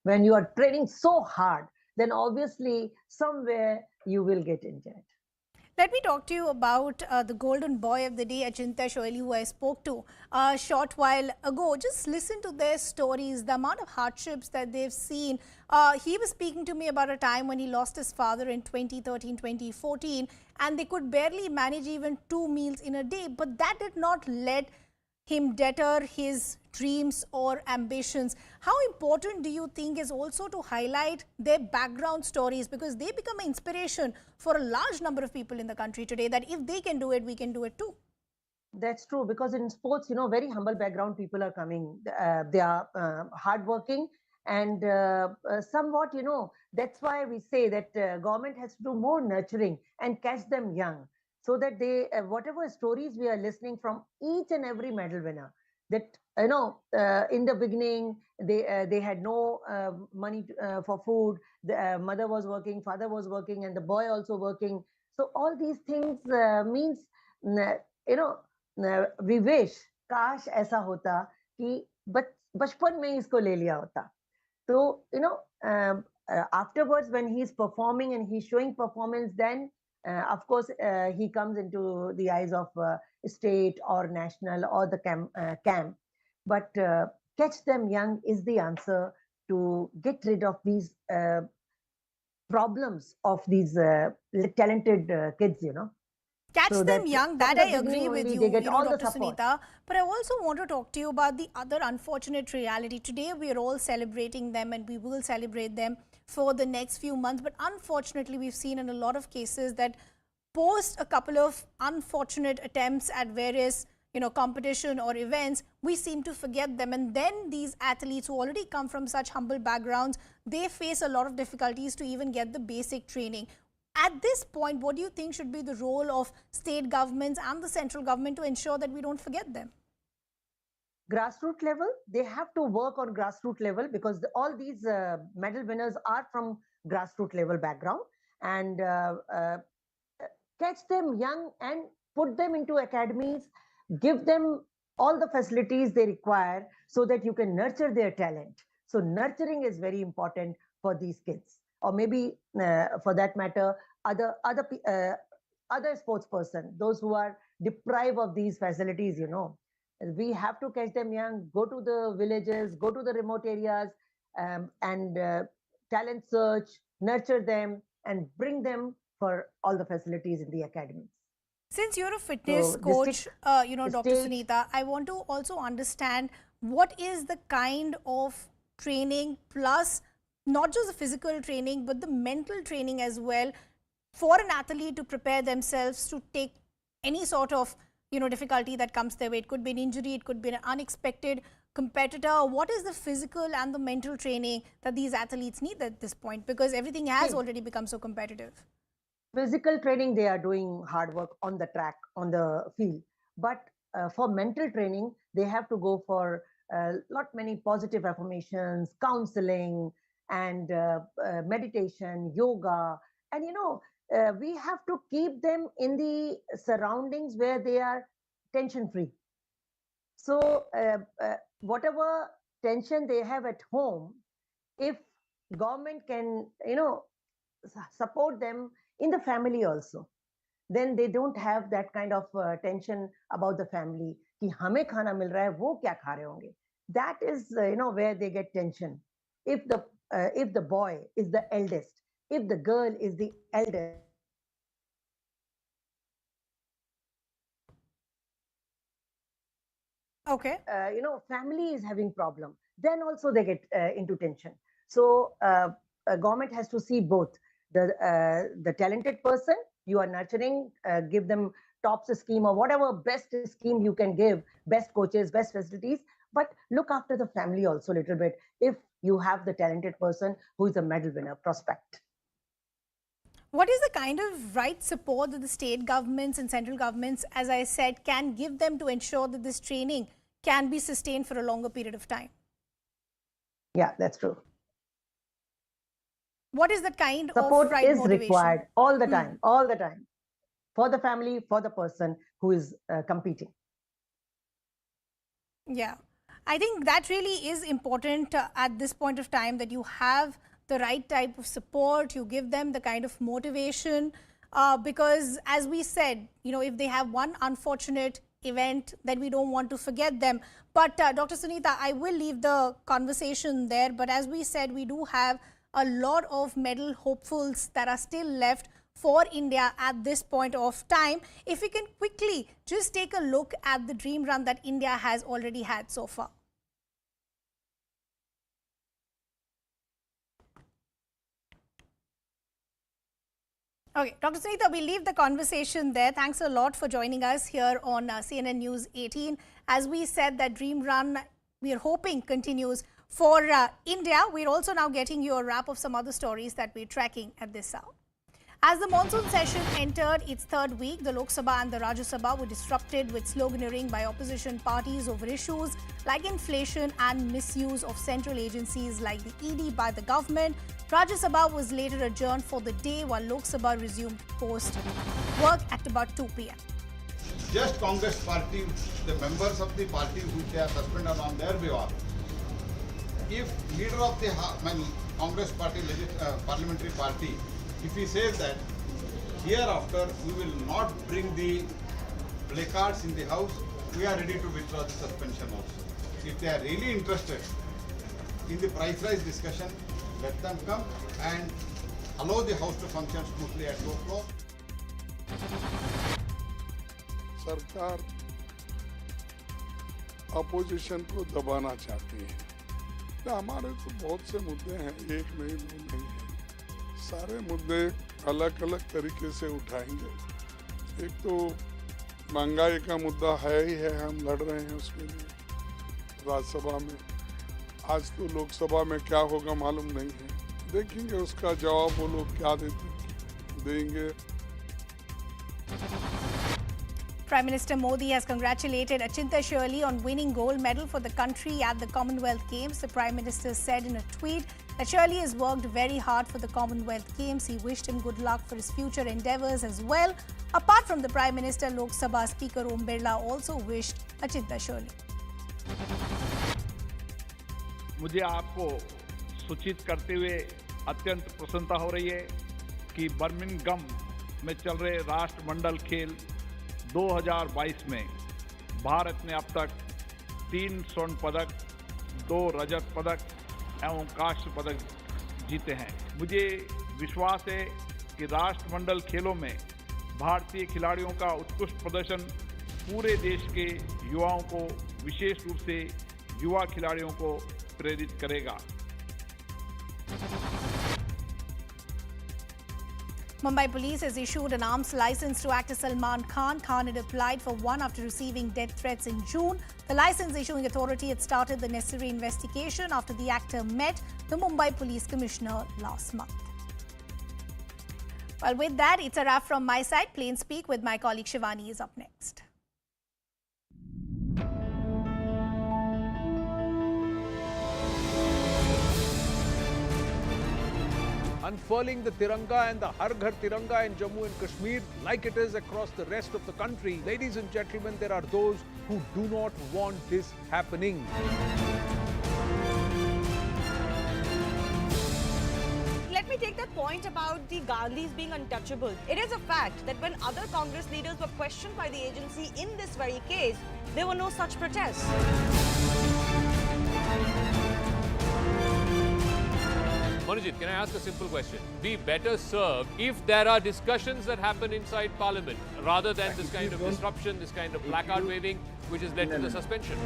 When you are training so hard, then obviously somewhere you will get injured. Let me talk to you about the golden boy of the day, Achintya Shoili, who I spoke to a short while ago. Just listen to their stories, the amount of hardships that they've seen. He was speaking to me about a time when he lost his father in 2013, 2014, and they could barely manage even 2 meals in a day. But that did not let him deter his dreams or ambitions. How important do you think is also to highlight their background stories, because they become an inspiration for a large number of people in the country today, that if they can do it, we can do it too? That's true, because in sports, very humble background people are coming. They are hardworking and somewhat, that's why we say that government has to do more nurturing and catch them young, so that they, whatever stories we are listening from each and every medal winner, that, in the beginning, they had no money for food, the mother was working, father was working, and the boy also working. So all these things means, we wish, काश ऐसा होता कि बचपन में इसको ले लिया होता. So, afterwards, when he's performing and he's showing performance, then of course, he comes into the eyes of state or national or the camp. But catch them young is the answer to get rid of these problems of these talented kids, Catch so them young, that I agree with you, Dr. Sunita. But I also want to talk to you about the other unfortunate reality. Today, we are all celebrating them, and we will celebrate them for the next few months. But unfortunately, we've seen in a lot of cases that post a couple of unfortunate attempts at various, competition or events, we seem to forget them. And then these athletes who already come from such humble backgrounds, they face a lot of difficulties to even get the basic training. At this point, what do you think should be the role of state governments and the central government to ensure that we don't forget them? Grassroots level, they have to work on grassroots level, because all these medal winners are from grassroots level background, and catch them young and put them into academies, give them all the facilities they require so that you can nurture their talent. So nurturing is very important for these kids, or maybe for that matter, other sports person, those who are deprived of these facilities, We have to catch them young, go to the villages, go to the remote areas, and talent search, nurture them, and bring them for all the facilities in the academies. Since you're a fitness coach, Dr. Sunita, I want to also understand what is the kind of training, plus not just the physical training, but the mental training as well, for an athlete to prepare themselves to take any sort of difficulty that comes their way. It could be an injury, it could be an unexpected competitor. What is the physical and the mental training that these athletes need at this point? Because everything has already become so competitive. Physical training, they are doing hard work on the track, on the field. But for mental training, they have to go for many positive affirmations, counseling, and meditation, yoga. And, we have to keep them in the surroundings where they are tension-free. So whatever tension they have at home, if government can, support them in the family also, then they don't have that kind of tension about the family. कि हमें खाना मिल रहा है, वो क्या खा रहे होंगे? That is, where they get tension. If the boy is the eldest, if the girl is the eldest, okay, family is having problem, then also they get into tension. So government has to see both the talented person you are nurturing, give them tops scheme or whatever best scheme you can give, best coaches, best facilities, but look after the family also a little bit if you have the talented person who is a medal winner prospect. What is the kind of right support that the state governments and central governments, as I said, can give them to ensure that this training can be sustained for a longer period of time? Yeah, that's true. What is that kind support of right is motivation? Required all the time, all the time, for the family, for the person who is competing. Yeah, I think that really is important at this point of time, that you have the right type of support, you give them the kind of motivation. because as we said, if they have one unfortunate event, then we don't want to forget them. But Dr. Sunita, I will leave the conversation there. But as we said, we do have a lot of medal hopefuls that are still left for India at this point of time. If we can quickly just take a look at the dream run that India has already had so far. Okay, Dr. Sunita, we'll leave the conversation there. Thanks a lot for joining us here on CNN News 18. As we said, that dream run, we are hoping continues for India. We're also now getting you a wrap of some other stories that we're tracking at this hour. As the monsoon session entered its third week, the Lok Sabha and the Rajya Sabha were disrupted with sloganeering by opposition parties over issues like inflation and misuse of central agencies like the ED by the government. Rajya Sabha was later adjourned for the day while Lok Sabha resumed post work at about 2 p.m. Just Congress party, the members of the party which they are suspended on their behalf. If leader of the Congress party, parliamentary party, if he says that hereafter we will not bring the placards in the house, we are ready to withdraw the suspension also. If they are really interested in the price rise discussion, let them come and allow the house to function smoothly at 2 o'clock. सरकार opposition को दबाना चाहती है। हमारे तो बहुत से मुद्दे हैं, एक नहीं दो नहीं है, सारे मुद्दे अलग अलग तरीके से उठाएंगे। एक तो महंगाई का मुद्दा है ही है, हम लड़ रहे हैं उसके लिए राज्यसभा में। आज तो लोकसभा में क्या होगा मालूम नहीं है, देखेंगे उसका जवाब वो लोग क्या देंगे। Prime Minister Modi has congratulated Achinta Shirley on winning gold medal for the country at the Commonwealth Games. The Prime Minister said in a tweet that Shirley has worked very hard for the Commonwealth Games. He wished him good luck for his future endeavours as well. Apart from the Prime Minister, Lok Sabha Speaker Om Birla also wished Achinta Shirley. मुझे आपको सूचित करते हुए अत्यंत प्रसन्नता हो रही है कि बर्मिंघम में चल रहे राष्ट्रमंडल खेल 2022 में भारत ने अब तक 3 स्वर्ण पदक, 2 रजत पदक एवं कांस्य पदक जीते हैं। मुझे विश्वास है कि राष्ट्रमंडल खेलों में भारतीय खिलाड़ियों का उत्कृष्ट प्रदर्शन पूरे देश के युवाओं को, विशेष रूप से युवा खिलाड़ियों को प्रेरित करेगा। Mumbai police has issued an arms license to actor Salman Khan. Khan had applied for one after receiving death threats in June. The license issuing authority had started the necessary investigation after the actor met the Mumbai police commissioner last month. Well, with that, it's a wrap from my side. Plain Speak with my colleague Shivani is up next. Unfurling the Tiranga and the Har Ghar Tiranga in Jammu and Kashmir like it is across the rest of the country. Ladies and gentlemen, there are those who do not want this happening. Let me take that point about the Gandhis being untouchable. It is a fact that when other Congress leaders were questioned by the agency in this very case, there were no such protests. Manojit, can I ask a simple question? Be better served if there are discussions that happen inside Parliament rather than this kind of disruption, this kind of placard waving, which has led to the suspension.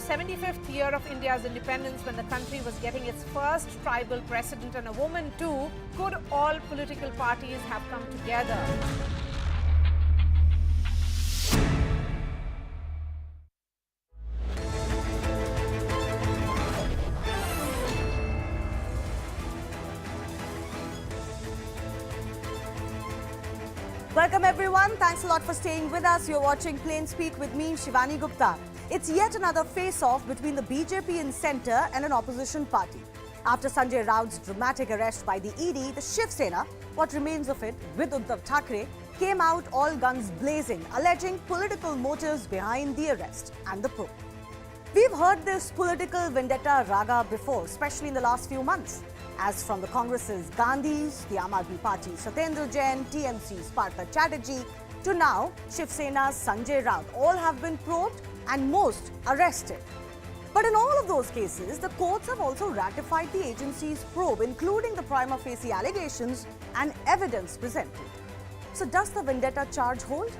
75th year of India's independence, when the country was getting its first tribal president and a woman too, could all political parties have come together? Welcome everyone. Thanks a lot for staying with us. You're watching Plain Speak with me, Shivani Gupta. It's yet another face-off between the BJP in centre and an opposition party. After Sanjay Raut's dramatic arrest by the ED, the Shiv Sena, what remains of it, with Uddhav Thackeray, came out all guns blazing, alleging political motives behind the arrest and the probe. We've heard this political vendetta raga before, especially in the last few months. as from the Congress's Gandhis, the Aam Aadmi Party's Satyendra Jain, TMC's Patra Chawl, to now Shiv Sena's Sanjay Raut. All have been probed and most arrested. But in all of those cases, the courts have also ratified the agency's probe, including the prima facie allegations and evidence presented. So does the vendetta charge hold?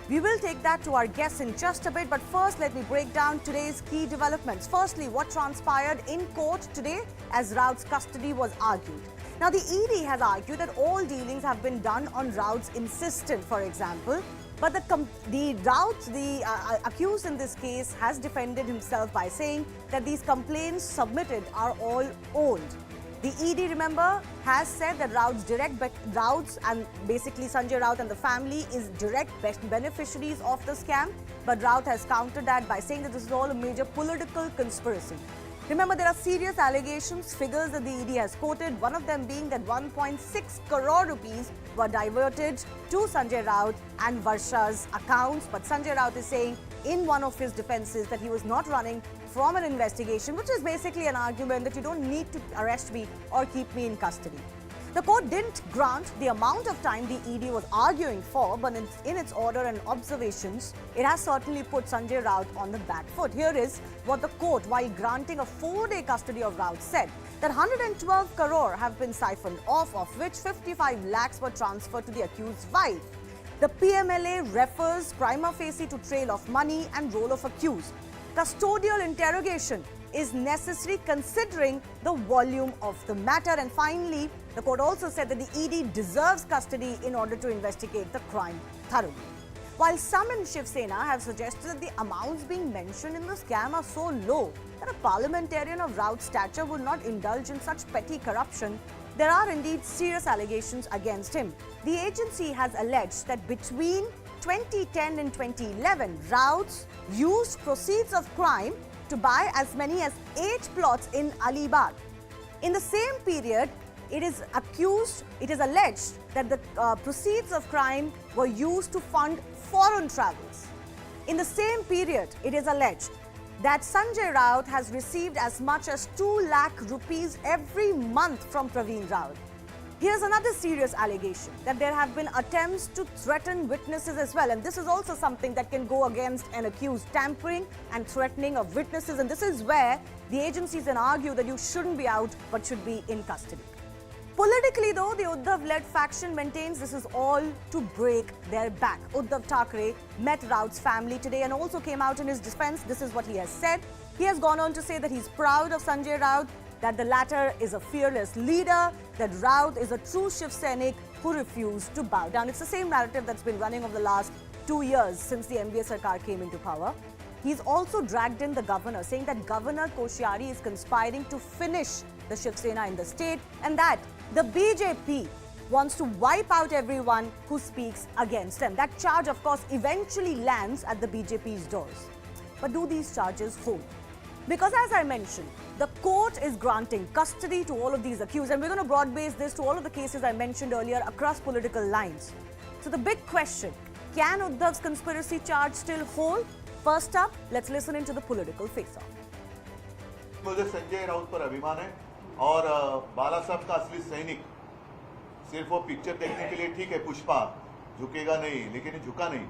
We will take that to our guests in just a bit, but first let me break down today's key developments. Firstly, what transpired in court today as Raut's custody was argued. Now, the ED has argued that all dealings have been done on Raut's insistence, for example, but the accused in this case has defended himself by saying that these complaints submitted are all old. The ED, remember, has said that Raut's and basically Sanjay Raut and the family is direct beneficiaries of the scam. But Raut has countered that by saying that this is all a major political conspiracy. Remember, there are serious allegations, figures that the ED has quoted, one of them being that 1.6 crore rupees were diverted to Sanjay Raut and Varsha's accounts. But Sanjay Raut is saying in one of his defenses that he was not running from an investigation, which is basically an argument that you don't need to arrest me or keep me in custody. The court didn't grant the amount of time the ED was arguing for, but in its order and observations, it has certainly put Sanjay Raut on the back foot. Here is what the court, while granting a 4-day custody of Raut, said that 112 crore have been siphoned off, of which 55 lakhs were transferred to the accused's wife. The PMLA refers prima facie to trail of money and role of accused. Custodial interrogation is necessary considering the volume of the matter. And finally, the court also said that the ED deserves custody in order to investigate the crime thoroughly. While some in Shiv Sena have suggested that the amounts being mentioned in the scam are so low that a parliamentarian of Raut's stature would not indulge in such petty corruption, there are indeed serious allegations against him. The agency has alleged that between 2010 and 2011, Raut used proceeds of crime to buy as many as 8 plots in Alibag. In the same period, it is alleged that the proceeds of crime were used to fund foreign travels. In the same period, it is alleged that Sanjay Raut has received as much as 2 lakh rupees every month from Praveen Raut. Here's another serious allegation, that there have been attempts to threaten witnesses as well. And this is also something that can go against an accused, tampering and threatening of witnesses. And this is where the agencies can argue that you shouldn't be out but should be in custody. Politically, though, the Uddhav-led faction maintains this is all to break their back. Uddhav Thackeray met Raut's family today and also came out in his defense. This is what he has said. He has gone on to say that he's proud of Sanjay Raut, that the latter is a fearless leader, that Raut is a true Shiv Sainik who refused to bow down. It's the same narrative that's been running over the last 2 years since the MBA Sarkar came into power. He's also dragged in the governor, saying that Governor Koshyari is conspiring to finish the Shiv Sena in the state and that the BJP wants to wipe out everyone who speaks against them. That charge, of course, eventually lands at the BJP's doors. But do these charges hold? Because as I mentioned, the court is granting custody to all of these accused, and we're going to broad base this to all of the cases I mentioned earlier across political lines. So the big question, can Uddhav's conspiracy charge still hold? First up, let's listen into the political face-off. मुझे संजय राउत पर अभिमान है और बाला साहब का असली सैनिक सिर्फ वो पिक्चर देखने के लिए ठीक है, पुष्पा झुकेगा नहीं, लेकिन झुका नहीं.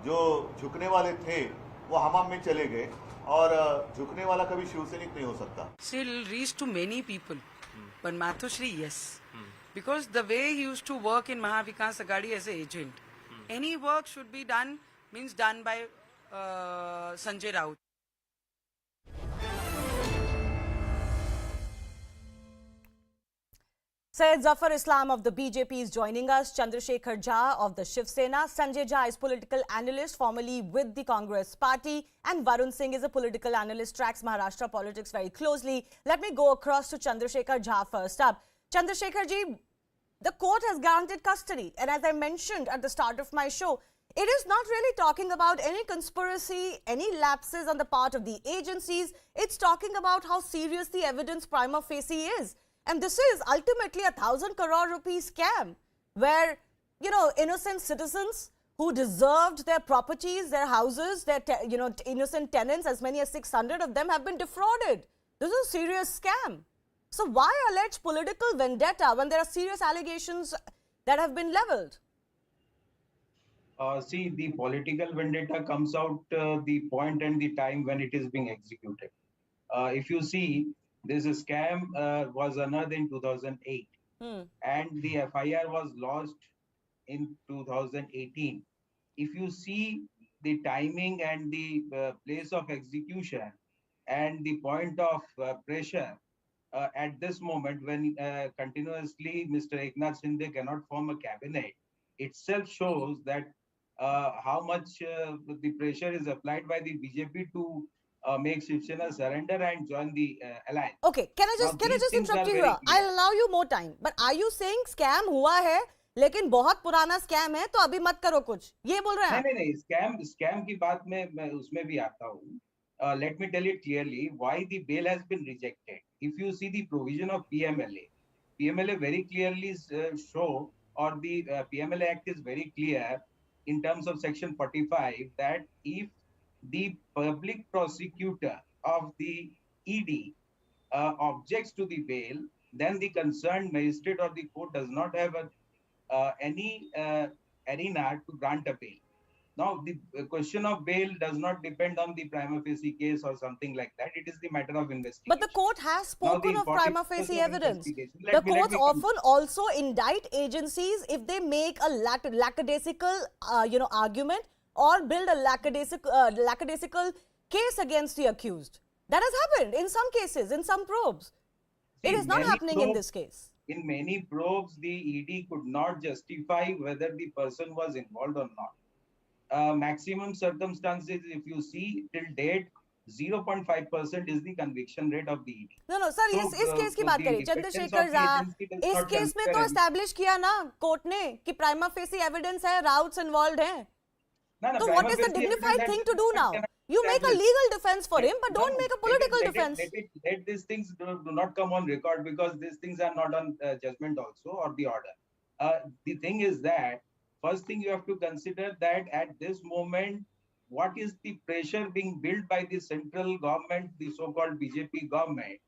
जो झुकने वाले थे वो हमाम में चले गए और झुकने वाला कभी शिवसैनिक नहीं हो सकता. Still reach to many people, but Mathushri, yes, because the way he used to work in Mahavikas Agadi as an agent, any work should be done, means done by Sanjay Raut. Syed Zafar Islam of the BJP is joining us. Chandrasekhar Jha of the Shiv Sena. Sanjay Jha is political analyst, formerly with the Congress party. And Varun Singh is a political analyst, tracks Maharashtra politics very closely. Let me go across to Chandrasekhar Jha first up. Chandrasekhar ji, the court has granted custody. And as I mentioned at the start of my show, it is not really talking about any conspiracy, any lapses on the part of the agencies. It's talking about how serious the evidence prima facie is. And this is ultimately a 1,000 crore rupee scam where, you know, innocent citizens who deserved their properties, their houses, their, innocent tenants, as many as 600 of them have been defrauded. This is a serious scam. So why allege political vendetta when there are serious allegations that have been leveled? See, the political vendetta comes out the point and the time when it is being executed. If you see, this scam was unearthed in 2008 and the FIR was lodged in 2018. If you see the timing and the place of execution and the point of pressure at this moment when continuously Mr. Eknath Shinde cannot form a cabinet, itself shows that how much the pressure is applied by the BJP to make Shiv Sena surrender and join the alliance. Okay, can I just interrupt you here? I'll allow you more time. But are you saying scam हुआ है, लेकिन बहुत पुराना scam है, तो अभी मत करो कुछ? ये बोल रहे हैं? नहीं, scam की बात मैं उसमें भी आता हूँ. Let me tell you clearly why the bail has been rejected. If you see the provision of PMLA very clearly show, or the PMLA Act is very clear in terms of section 45 that if the public prosecutor of the ED objects to the bail, then the concerned magistrate or the court does not have any arena to grant a bail. Now, the question of bail does not depend on the prima facie case or something like that. It is the matter of investigation. But the court has spoken of prima facie evidence. The courts often also indict agencies if they make a lackadaisical, argument or build a lackadaisical case against the accused. That has happened in some cases, in some probes. It is not happening in this case. In many probes, the ED could not justify whether the person was involved or not. Maximum circumstances, if you see till date, 0.5% is the conviction rate of the ED. No, sir, इस case की बात करें, चंद्रशेखर झा, इस case में तो establish किया ना court ने कि प्राइमा फेसी एविडेंस है, राउट्स इन्वॉल्वड हैं. So what is the dignified thing to do now? You make a legal defense for him, but don't make a political defense. Let these things do not come on record, because these things are not on judgment also or the order. The thing is that first thing you have to consider that at this moment, what is the pressure being built by the central government, the so-called BJP government,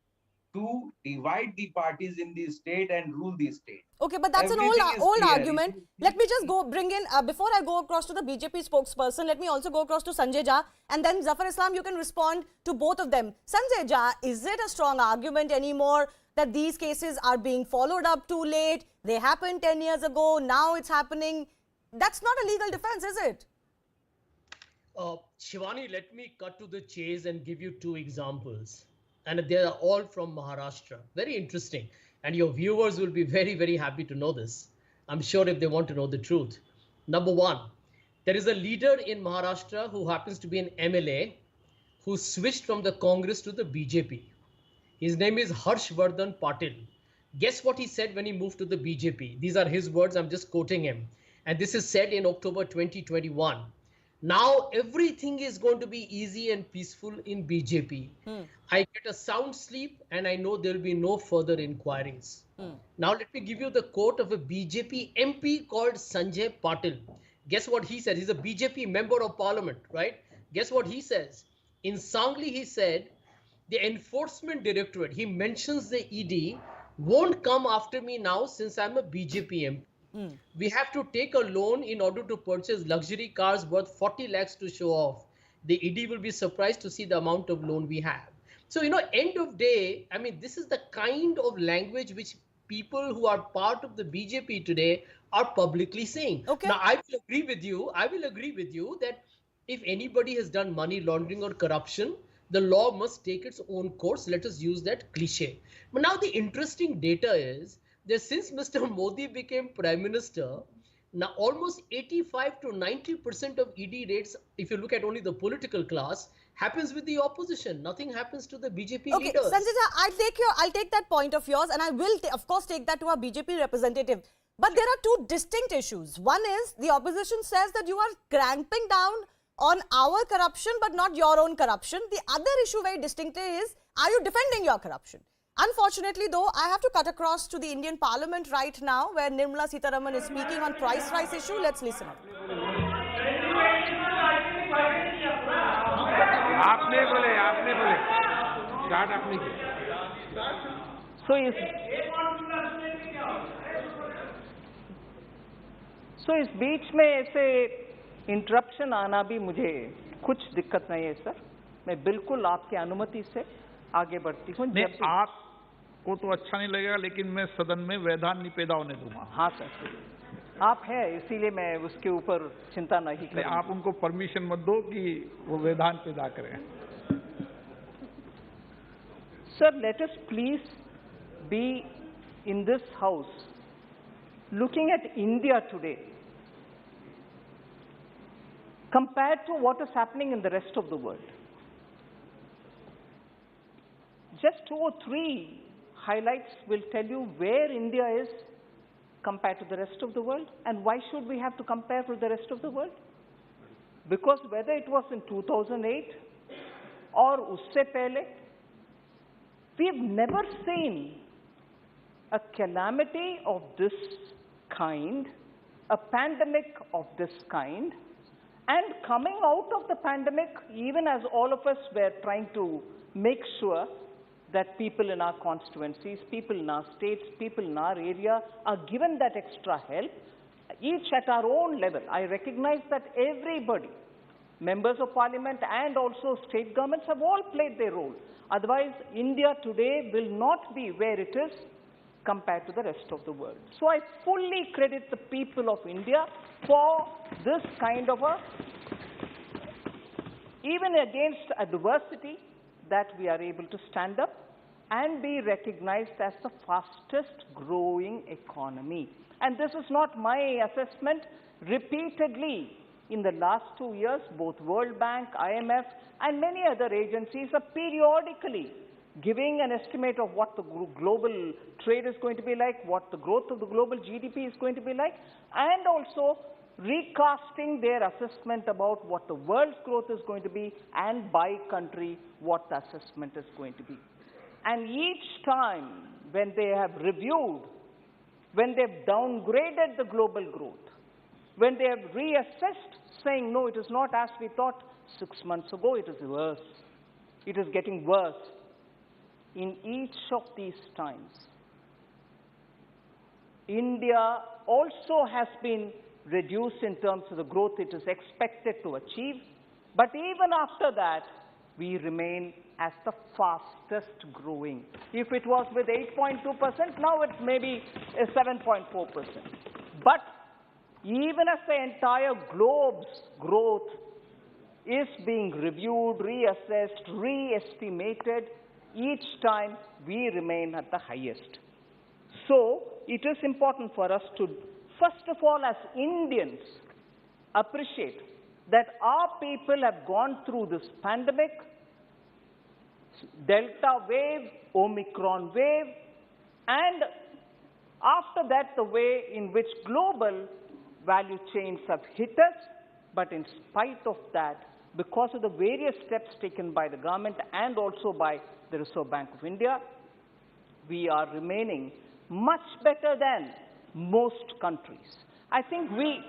to divide the parties in the state and rule the state. Okay, but that's an old argument. Let me just bring in, before I go across to the BJP spokesperson, let me also go across to Sanjay Jha, and then Zafar Islam, you can respond to both of them. Sanjay Jha, is it a strong argument anymore that these cases are being followed up too late? They happened 10 years ago, now it's happening. That's not a legal defense, is it? Shivani, let me cut to the chase and give you two examples. And they are all from Maharashtra. Very interesting. And your viewers will be very, very happy to know this. I'm sure if they want to know the truth. Number one, there is a leader in Maharashtra who happens to be an MLA who switched from the Congress to the BJP. His name is Harshvardhan Patil. Guess what he said when he moved to the BJP? These are his words. I'm just quoting him. And this is said in October 2021. Now everything is going to be easy and peaceful in BJP. I get a sound sleep and I know there will be no further inquiries. Now let me give you the quote of a BJP MP called Sanjay Patil. Guess what he said? He's a BJP member of parliament, right? Guess what he says? In Sangli, he said, the enforcement directorate, he mentions the ED, won't come after me now since I'm a BJP MP. We have to take a loan in order to purchase luxury cars worth 40 lakhs to show off. The ED will be surprised to see the amount of loan we have. So, end of day, I mean, this is the kind of language which people who are part of the BJP today are publicly saying. Okay. Now, I will agree with you that if anybody has done money laundering or corruption, the law must take its own course. Let us use that cliche. But now the interesting data is that since Mr. Modi became Prime Minister, now almost 85 to 90% of ED rates, if you look at only the political class, happens with the opposition. Nothing happens to the BJP leaders. Okay, Sanjay, I'll take that point of yours, and I will, of course, take that to our BJP representative. But there are two distinct issues. One is the opposition says that you are cramping down on our corruption, but not your own corruption. The other issue very distinctly is, are you defending your corruption? Unfortunately, though, I have to cut across to the Indian Parliament right now, where Nirmala Sitharaman is speaking on price rise issue. Let's listen up. आपने बोले start आपने किया सो इस बीच में ऐसे interruption आना भी मुझे कुछ दिक्कत नहीं है सर। मैं बिल्कुल आपकी अनुमति से आगे बढ़ती हूँ। आपको तो अच्छा नहीं लगेगा, लेकिन मैं सदन में व्यवधान नहीं पैदा होने दूंगा। हाँ सर, आप हैं इसीलिए मैं उसके ऊपर चिंता नहीं करूँगा। आप उनको परमिशन मत दो कि वो व्यवधान पैदा करें। Sir, let us please be in this house looking at India today compared to what is happening in the rest of the world. Just 2 or 3 highlights will tell you where India is compared to the rest of the world, and why should we have to compare with the rest of the world? Because whether it was in 2008 or usse pehle, we've never seen a calamity of this kind, a pandemic of this kind, and coming out of the pandemic, even as all of us were trying to make sure that people in our constituencies, people in our states, people in our area are given that extra help, each at our own level. I recognize that everybody, members of parliament and also state governments, have all played their role. Otherwise, India today will not be where it is compared to the rest of the world. So I fully credit the people of India for this kind of a, even against adversity, that we are able to stand up and be recognized as the fastest growing economy. And this is not my assessment. Repeatedly, in the last 2 years, both World Bank, IMF, and many other agencies are periodically giving an estimate of what the global trade is going to be like, what the growth of the global GDP is going to be like, and also recasting their assessment about what the world's growth is going to be, and by country, what the assessment is going to be. And each time when they have reviewed, when they've downgraded the global growth, when they have reassessed, saying, no, it is not as we thought 6 months ago, it is worse. It is getting worse. In each of these times, India also has been reduced in terms of the growth it is expected to achieve. But even after that, we remain as the fastest growing. If it was with 8.2%, now it may be 7.4%. But even as the entire globe's growth is being reviewed, reassessed, re-estimated, each time we remain at the highest. So it is important for us to, first of all, as Indians, appreciate that our people have gone through this pandemic, Delta wave, Omicron wave, and after that, the way in which global value chains have hit us. But in spite of that, because of the various steps taken by the government and also by the Reserve Bank of India, we are remaining much better than most countries. I think we...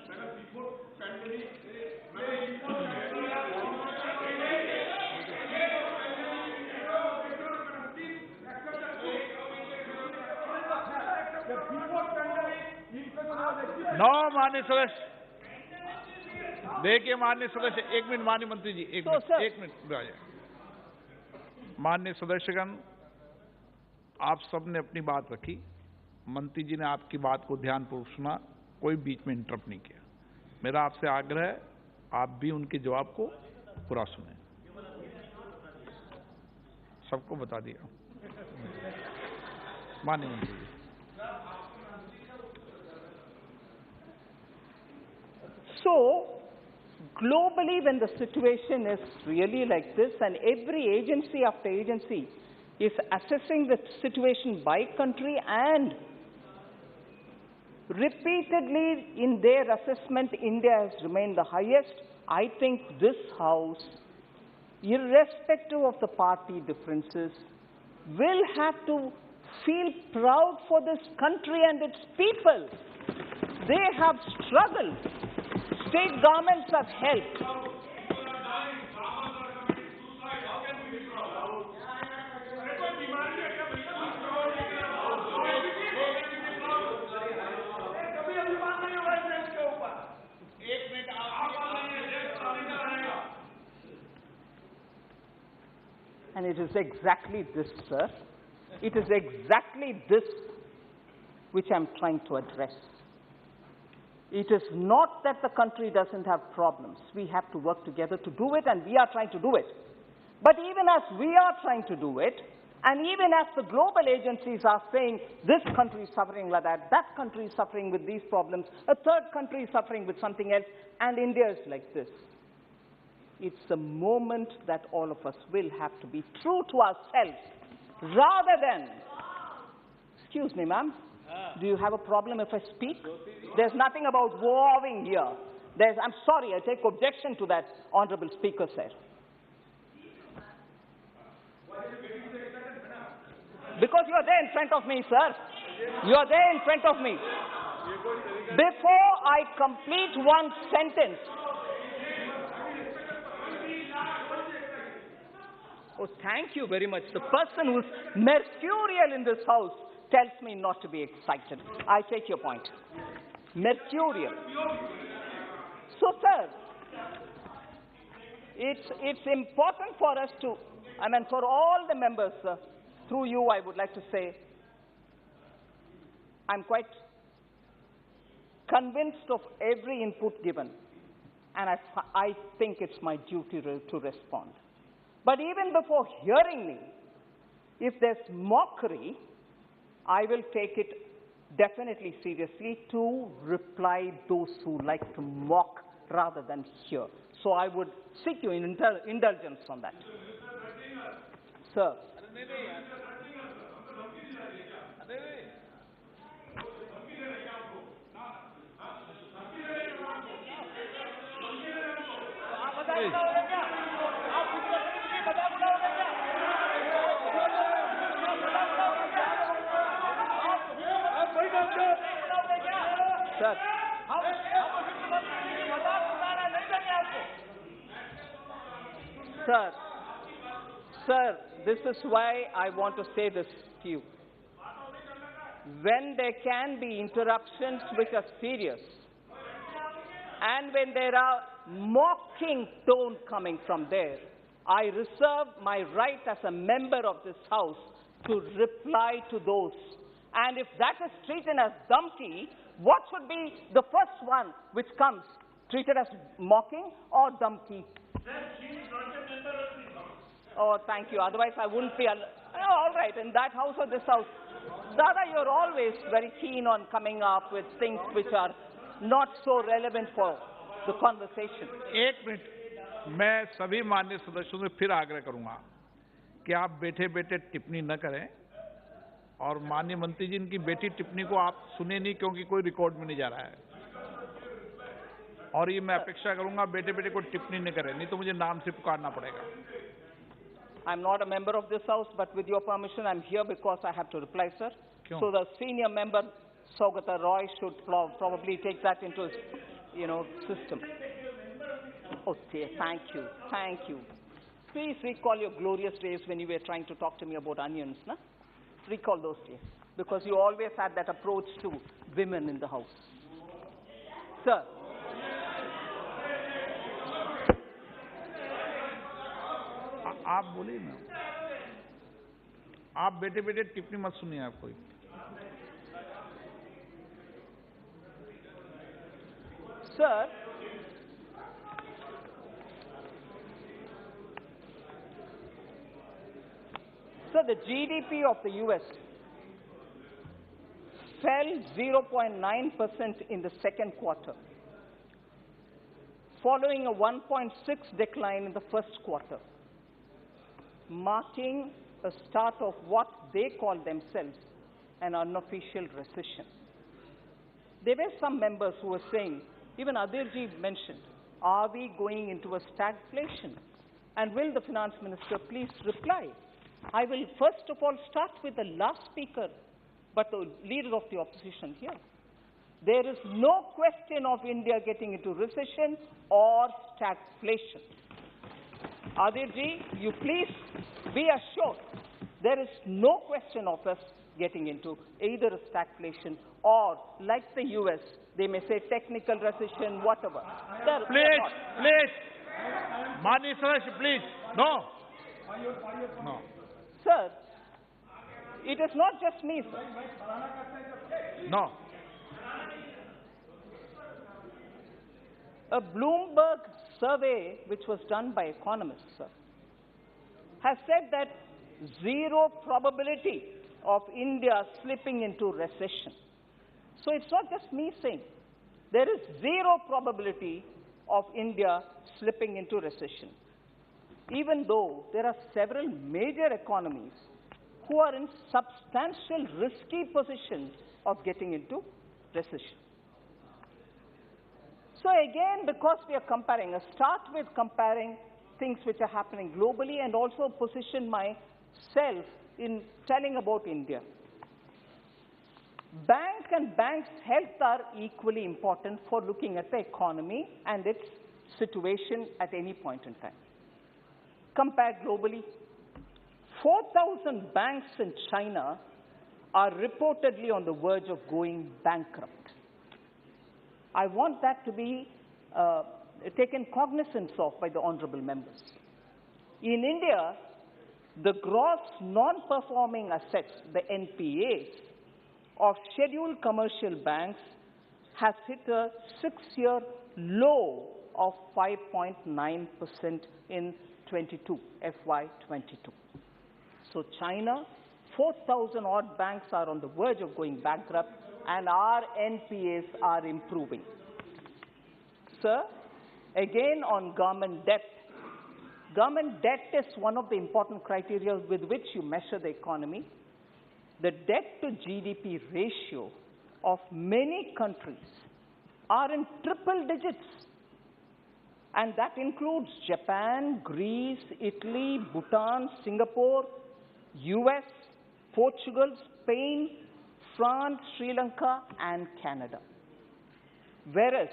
No, माननीय सदस्य, देखिए माननीय सदस्य, 1 minute माननीय मंत्री जी, एक minute माननीय सदस्यगण, आप सबने अपनी बात रखी, मंत्री जी ने आपकी बात को ध्यानपूर्वक सुना, कोई बीच में इंटरप्ट नहीं किया। मेरा आपसे आग्रह है, आप भी उनके जवाब को पूरा सुने। सबको बता दिया माननीय मंत्री जी। So, globally, when the situation is really like this, and every agency after agency is assessing the situation by country, and repeatedly in their assessment, India has remained the highest, I think this House, irrespective of the party differences, will have to feel proud for this country and its people. They have struggled. State governments have helped. And it is exactly this, sir. It is exactly this which I'm trying to address. It is not that the country doesn't have problems. We have to work together to do it, and we are trying to do it. But even as we are trying to do it, and even as the global agencies are saying, this country is suffering like that country is suffering with these problems, a third country is suffering with something else, and India is like this. It's a moment that all of us will have to be true to ourselves, rather than, excuse me, ma'am, do you have a problem if I speak? There's nothing about warring here. I'm sorry, I take objection to that, Honorable Speaker said. Because you are there in front of me, sir. You are there in front of me. Before I complete one sentence. Oh, thank you very much. The person who's mercurial in this house tells me not to be excited. I take your point. Mercurial. So, sir, it's important for us to, for all the members, through you, I would like to say, I'm quite convinced of every input given, and I think it's my duty to respond. But even before hearing me, if there's mockery, I will take it definitely seriously to reply those who like to mock rather than hear. So I would seek your indulgence on that. Sir. Sir, this is why I want to say this to you. When there can be interruptions which are serious, and when there are mocking tone coming from there, I reserve my right as a member of this House to reply to those. And if that is treated as dumpty, what should be the first one which comes? Treated as mocking or dumpty? Oh, thank you. Otherwise, I wouldn't be. All right, in that house or this house. Dada, you're always very keen on coming up with things which are not so relevant for the conversation. एक minute, मैं सभी माननीय सदस्यों से फिर आग्रह करूंगा कि आप बैठे-बैठे टिप्पणी न करें और माननीय मंत्री जी इनकी बेटी टिप्पणी को आप सुने नहीं क्योंकि कोई रिकॉर्ड में नहीं जा रहा है और ये मैं अपेक्षा करूंगा बैठे-बैठे कोई टिप्पणी न करें नहीं तो मुझे नाम से पुकारना पड़ेगा. I'm not a member of this House, but with your permission, I'm here because I have to reply, sir. So the senior member, Saugata Roy, should probably take that into his, system. Oh, dear, thank you, thank you. Please recall your glorious days when you were trying to talk to me about onions, no? Recall those days, because you always had that approach to women in the House. Sir. आप बोलिए ना, आप बैठे-बैठे टिप्पणी मत सुनिए आप कोई. Sir, the GDP of the US fell 0.9% in the second quarter, following a 1.6% decline in the first quarter, marking a start of what they call themselves an unofficial recession. There were some members who were saying, even Adirji mentioned, are we going into a stagflation? And will the finance minister please reply? I will first of all start with the last speaker, but the leader of the opposition here. There is no question of India getting into recession or stagflation. Adirji, you please be assured there is no question of us getting into either a stagflation or, like the US, they may say technical recession, whatever. Please, please, Mani Sarash, please, no. No. Sir, it is not just me, sir. No. A Bloomberg survey, which was done by economists, sir, has said that zero probability of India slipping into recession. So it's not just me saying. There is zero probability of India slipping into recession, even though there are several major economies who are in substantial risky positions of getting into recession. So again, because we are comparing, I start with comparing things which are happening globally and also position myself in telling about India. Bank and bank's health are equally important for looking at the economy and its situation at any point in time. Compared globally, 4,000 banks in China are reportedly on the verge of going bankrupt. I want that to be taken cognizance of by the honorable members. In India, the gross non-performing assets, the NPAs, of scheduled commercial banks has hit a 6-year low of 5.9% in FY22. So China, 4,000 odd banks are on the verge of going bankrupt, and our NPAs are improving. Sir, again on government debt. Government debt is one of the important criteria with which you measure the economy. The debt to GDP ratio of many countries are in triple digits. And that includes Japan, Greece, Italy, Bhutan, Singapore, US, Portugal, Spain, France, Sri Lanka, and Canada. Whereas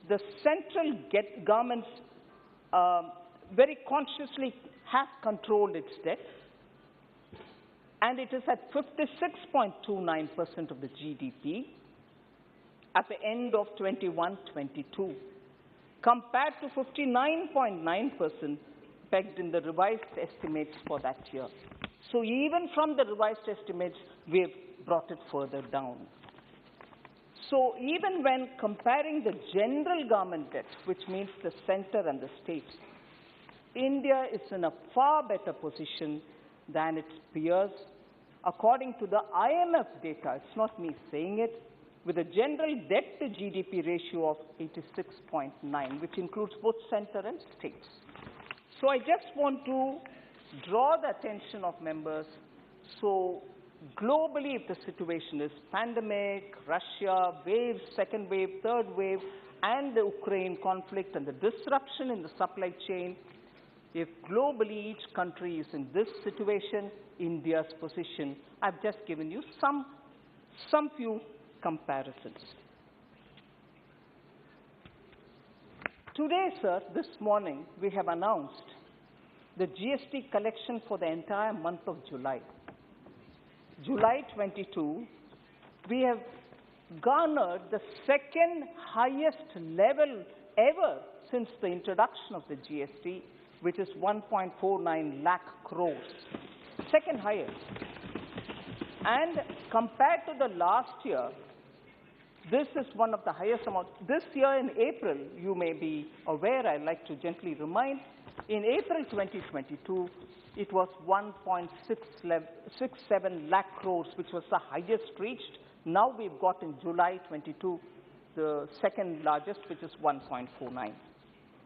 the central governments very consciously have controlled its debt, and it is at 56.29% of the GDP at the end of 21-22, compared to 59.9% pegged in the revised estimates for that year. So even from the revised estimates, we have brought it further down. So even when comparing the general government debt, which means the center and the states, India is in a far better position than its peers. According to the IMF data, it's not me saying it, with a general debt to GDP ratio of 86.9, which includes both center and states. So I just want to draw the attention of members. So globally, if the situation is pandemic, Russia, waves, second wave, third wave, and the Ukraine conflict and the disruption in the supply chain, if globally each country is in this situation, India's position, I've just given you some few comparisons. Today, sir, this morning, we have announced the GST collection for the entire month of July. July 22, we have garnered the second highest level ever since the introduction of the GST, which is 1.49 lakh crores. Second highest. And compared to the last year, this is one of the highest amounts. This year in April, you may be aware, I'd like to gently remind, in April 2022, it was 1.67 lakh crores, which was the highest reached. Now we've got in July 22, the second largest, which is 1.49.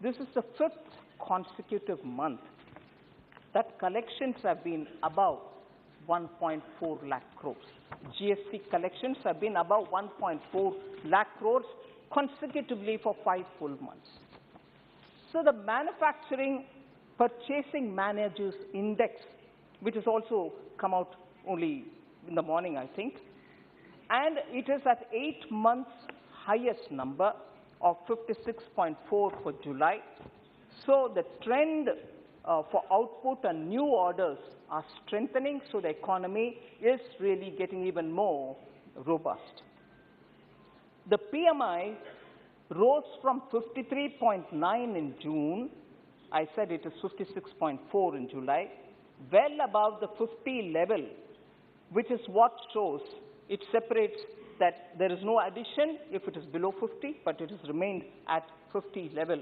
This is the fifth consecutive month that collections have been above 1.4 lakh crores. GST collections have been above 1.4 lakh crores consecutively for 5 full months. So the Manufacturing Purchasing Managers Index, which has also come out only in the morning, I think, and it is at 8 months highest number of 56.4 for July. So the trend for output and new orders are strengthening, so the economy is really getting even more robust. The PMI rose from 53.9 in June I said it is 56.4 in July, well above the 50 level, which is what shows it separates that there is no addition if it is below 50, but it has remained at 50 level,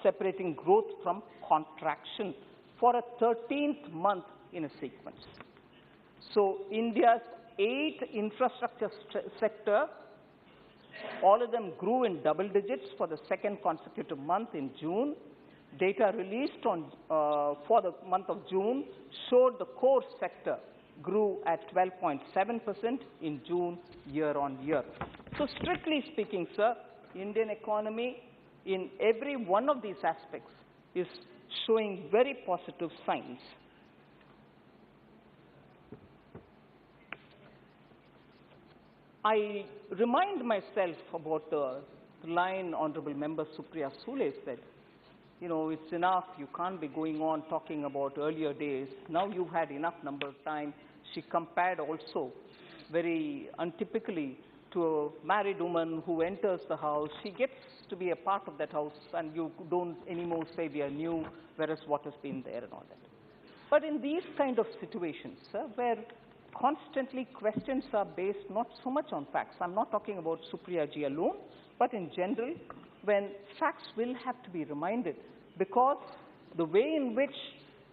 separating growth from contraction for a 13th month in a sequence. So India's 8 infrastructure sector, all of them grew in double digits for the second consecutive month in June. Data released on, for the month of June showed the core sector grew at 12.7% in June year on year. So strictly speaking, sir, Indian economy in every one of these aspects is showing very positive signs. I remind myself about the line Honorable Member Supriya Sule said, you know, it's enough, you can't be going on talking about earlier days. Now you've had enough number of time. She compared also very untypically to a married woman who enters the house. She gets to be a part of that house and you don't anymore say we are new, whereas what has been there and all that. But in these kind of situations, where constantly questions are based not so much on facts, I'm not talking about Supriya ji alone, but in general, when facts will have to be reminded, because the way in which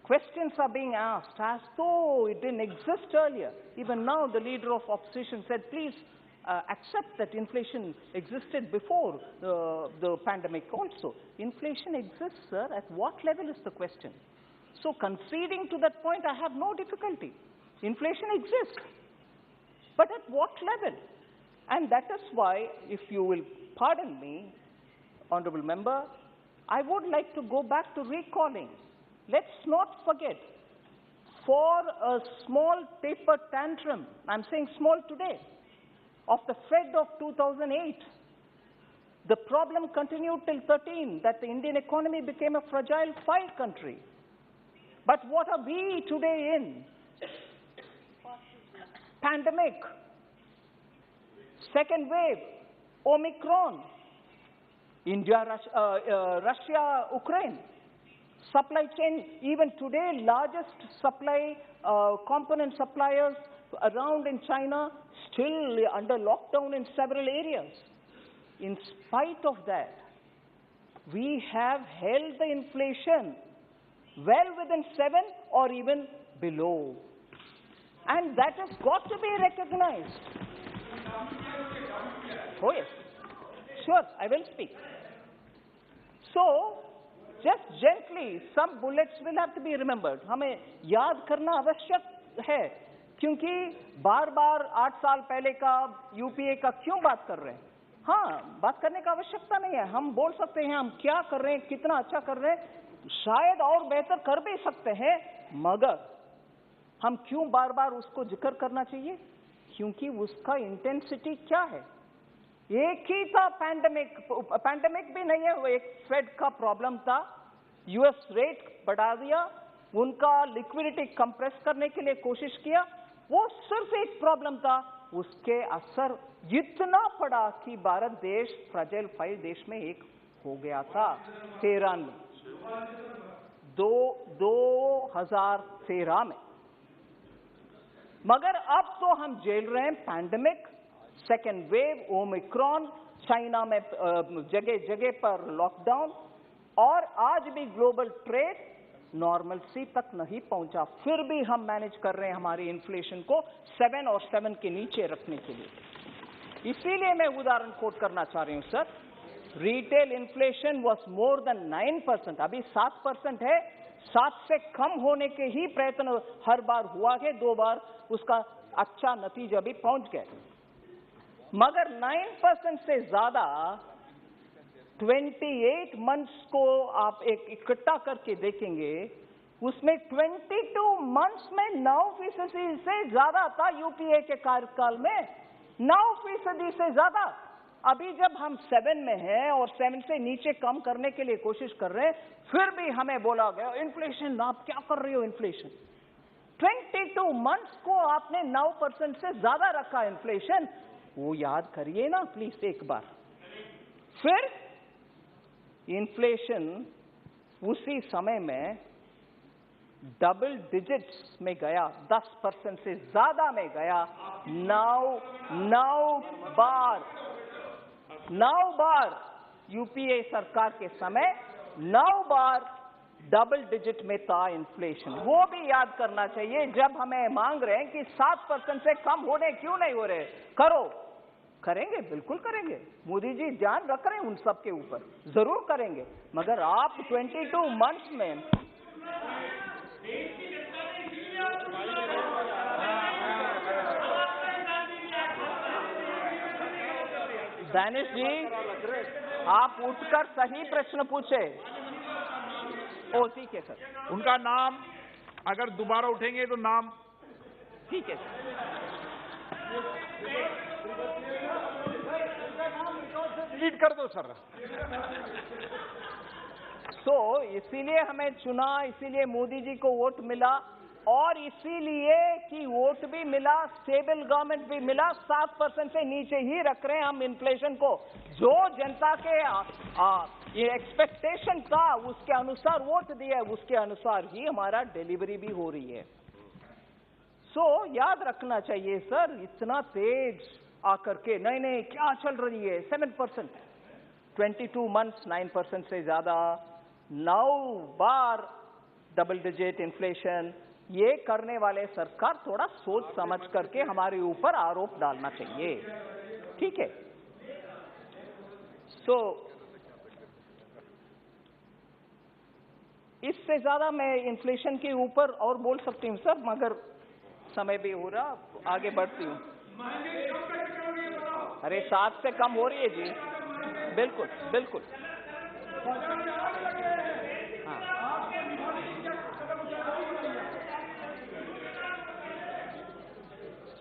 questions are being asked as though it didn't exist earlier. Even now the leader of opposition said, please accept that inflation existed before the pandemic also. Inflation exists, sir. At what level is the question? So conceding to that point, I have no difficulty. Inflation exists. But at what level? And that is why, if you will pardon me, Honorable Member, I would like to go back to recalling. Let's not forget, for a small taper tantrum, I'm saying small today, of the Fed of 2008, the problem continued till 13, that the Indian economy became a fragile 5 country. But what are we today in? Pandemic, second wave, Omicron, India, Russia, Ukraine, supply chain, even today, largest supply component suppliers around in China, still under lockdown in several areas. In spite of that, we have held the inflation well within 7 or even below. And that has got to be recognized. Oh yes, sure, I will speak. So, just gently, some bullets will have to be remembered. हमें याद करना आवश्यक है, क्योंकि बार-बार 8 साल पहले का यूपीए का क्यों बात कर रहे हैं? हाँ, बात करने का आवश्यकता नहीं है. हम बोल सकते हैं हम क्या कर रहे हैं, कितना अच्छा कर रहे हैं, शायद और बेहतर कर भी सकते हैं, मगर हम क्यों बार-बार उसको जिक्र करना चाहिए? क्योंकि उसका इंटेंसिटी क्या है? एक ही था पैंडेमिक भी नहीं है, वो एक फेड का प्रॉब्लम था, यूएस रेट बढ़ा दिया, उनका लिक्विडिटी कंप्रेस करने के लिए कोशिश किया, वो सिर्फ एक प्रॉब्लम था, उसके असर इतना पड़ा कि भारत देश फ्रजाइल 5 देश में एक हो गया था 2013 में, 2013 में. मगर अब तो हम झेल रहे हैं pandemic, second wave, Omicron, China में जगह जगह पर लॉकडाउन, और आज भी ग्लोबल ट्रेड नॉर्मलसी तक नहीं पहुंचा. फिर भी हम मैनेज कर रहे हैं हमारी इन्फ्लेशन को 7 और 7 के नीचे रखने के लिए. इसीलिए मैं उदाहरण कोट करना चाह रही हूं sir. Retail inflation was more than 9%, अभी 7% है. 7 से कम होने के ही प्रयत्न हर बार हुआ है, 2 बार उसका अच्छा नतीजा भी पहुंच गए. मगर 9% से ज्यादा 28 मंथ्स को आप एक इकट्ठा करके देखेंगे, उसमें 22 मंथ्स में 9% से ज्यादा था. यूपीए के कार्यकाल में 9% से ज्यादा. अभी जब हम 7 में हैं और 7 से नीचे कम करने के लिए कोशिश कर रहे हैं, फिर भी हमें बोला गया इन्फ्लेशन, आप क्या कर रहे हो इन्फ्लेशन. 22 मंथ्स को आपने 9% से ज्यादा रखा इन्फ्लेशन. वो याद करिए ना प्लीज एक बार. फिर इन्फ्लेशन उसी समय में डबल डिजिट्स में गया, 10% से ज्यादा में गया। 9 बार यूपीए सरकार के समय 9 बार डबल डिजिट में था इन्फ्लेशन। वो भी याद करना चाहिए जब हमें मांग रहे हैं कि 7% से कम होने क्यों नहीं हो रहे। करो, करेंगे, बिल्कुल करेंगे। मोदी जी ध्यान रख रहे हैं उन सब के ऊपर, जरूर करेंगे। मगर आप 22 मंथ्स में दानिश जी, आप उठकर सही प्रश्न पूछे। ओ ठीक है सर। उनका नाम अगर दोबारा उठेंगे तो नाम ठीक है डिलीट कर दो सर। तो इसीलिए हमें चुना, इसीलिए मोदी जी को वोट मिला, और इसीलिए कि वोट भी मिला, स्टेबल गवर्नमेंट भी मिला। 7% से नीचे ही रख रहे हैं हम इन्फ्लेशन को। जो जनता के ये एक्सपेक्टेशन था उसके अनुसार वोट दिया, उसके अनुसार ही हमारा डिलीवरी भी हो रही है। सो याद रखना चाहिए सर, इतना तेज आकर के नहीं क्या चल रही है। 7%, 22 मंथ्स 9% से ज्यादा, 9 बार डबल डिजिट इन्फ्लेशन। ये करने वाले सरकार थोड़ा सोच समझ करके हमारे ऊपर आरोप डालना चाहिए, ठीक है। सो इससे ज्यादा मैं इन्फ्लेशन के ऊपर और बोल सकती हूँ सर, मगर समय भी हो रहा, आगे बढ़ती हूँ। अरे 7 से कम हो रही है जी, बिल्कुल बिल्कुल।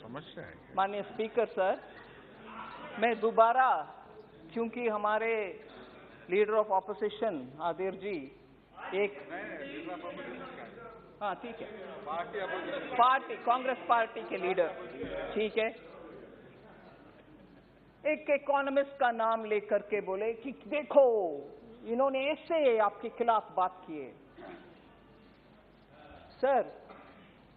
समस्या है। माननीय स्पीकर सर, मैं दोबारा, क्योंकि हमारे लीडर ऑफ ऑपोजिशन आदिर जी एक, हाँ ठीक है, पार्टी कांग्रेस पार्टी के लीडर, ठीक है, एक इकोनॉमिस्ट का नाम लेकर के बोले कि देखो इन्होंने ऐसे आपके खिलाफ बात की है। सर,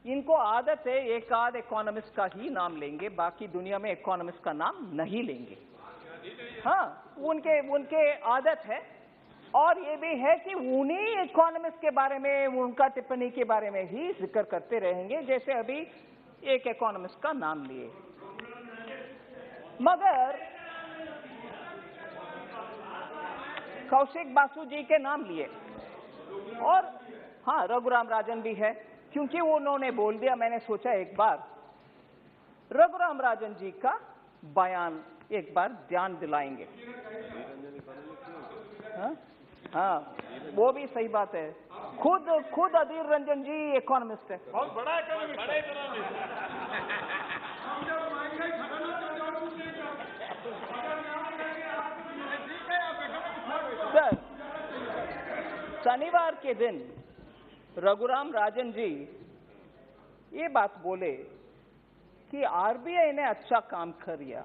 इनको आदत है एक आध इकोनॉमिस्ट का ही नाम लेंगे, बाकी दुनिया में इकोनॉमिस्ट का नाम नहीं लेंगे। हाँ, उनके आदत है। और ये भी है कि उन्हीं इकोनॉमिस्ट के बारे में, उनका टिप्पणी के बारे में ही जिक्र करते रहेंगे, जैसे अभी एक इकोनॉमिस्ट का नाम लिए। मगर कौशिक बासु जी के नाम लिए, और हाँ रघुराम राजन भी है, क्योंकि वो उन्होंने बोल दिया। मैंने सोचा एक बार रघुराम राजन जी का बयान एक बार ध्यान दिलाएंगे। हाँ, वो भी सही बात है। खुद अधीर रंजन जी इकोनॉमिस्ट है, बहुत बड़ा इकोनॉमिस्ट। सर, शनिवार के दिन रघुराम राजन जी ये बात बोले कि आरबीआई ने अच्छा काम किया।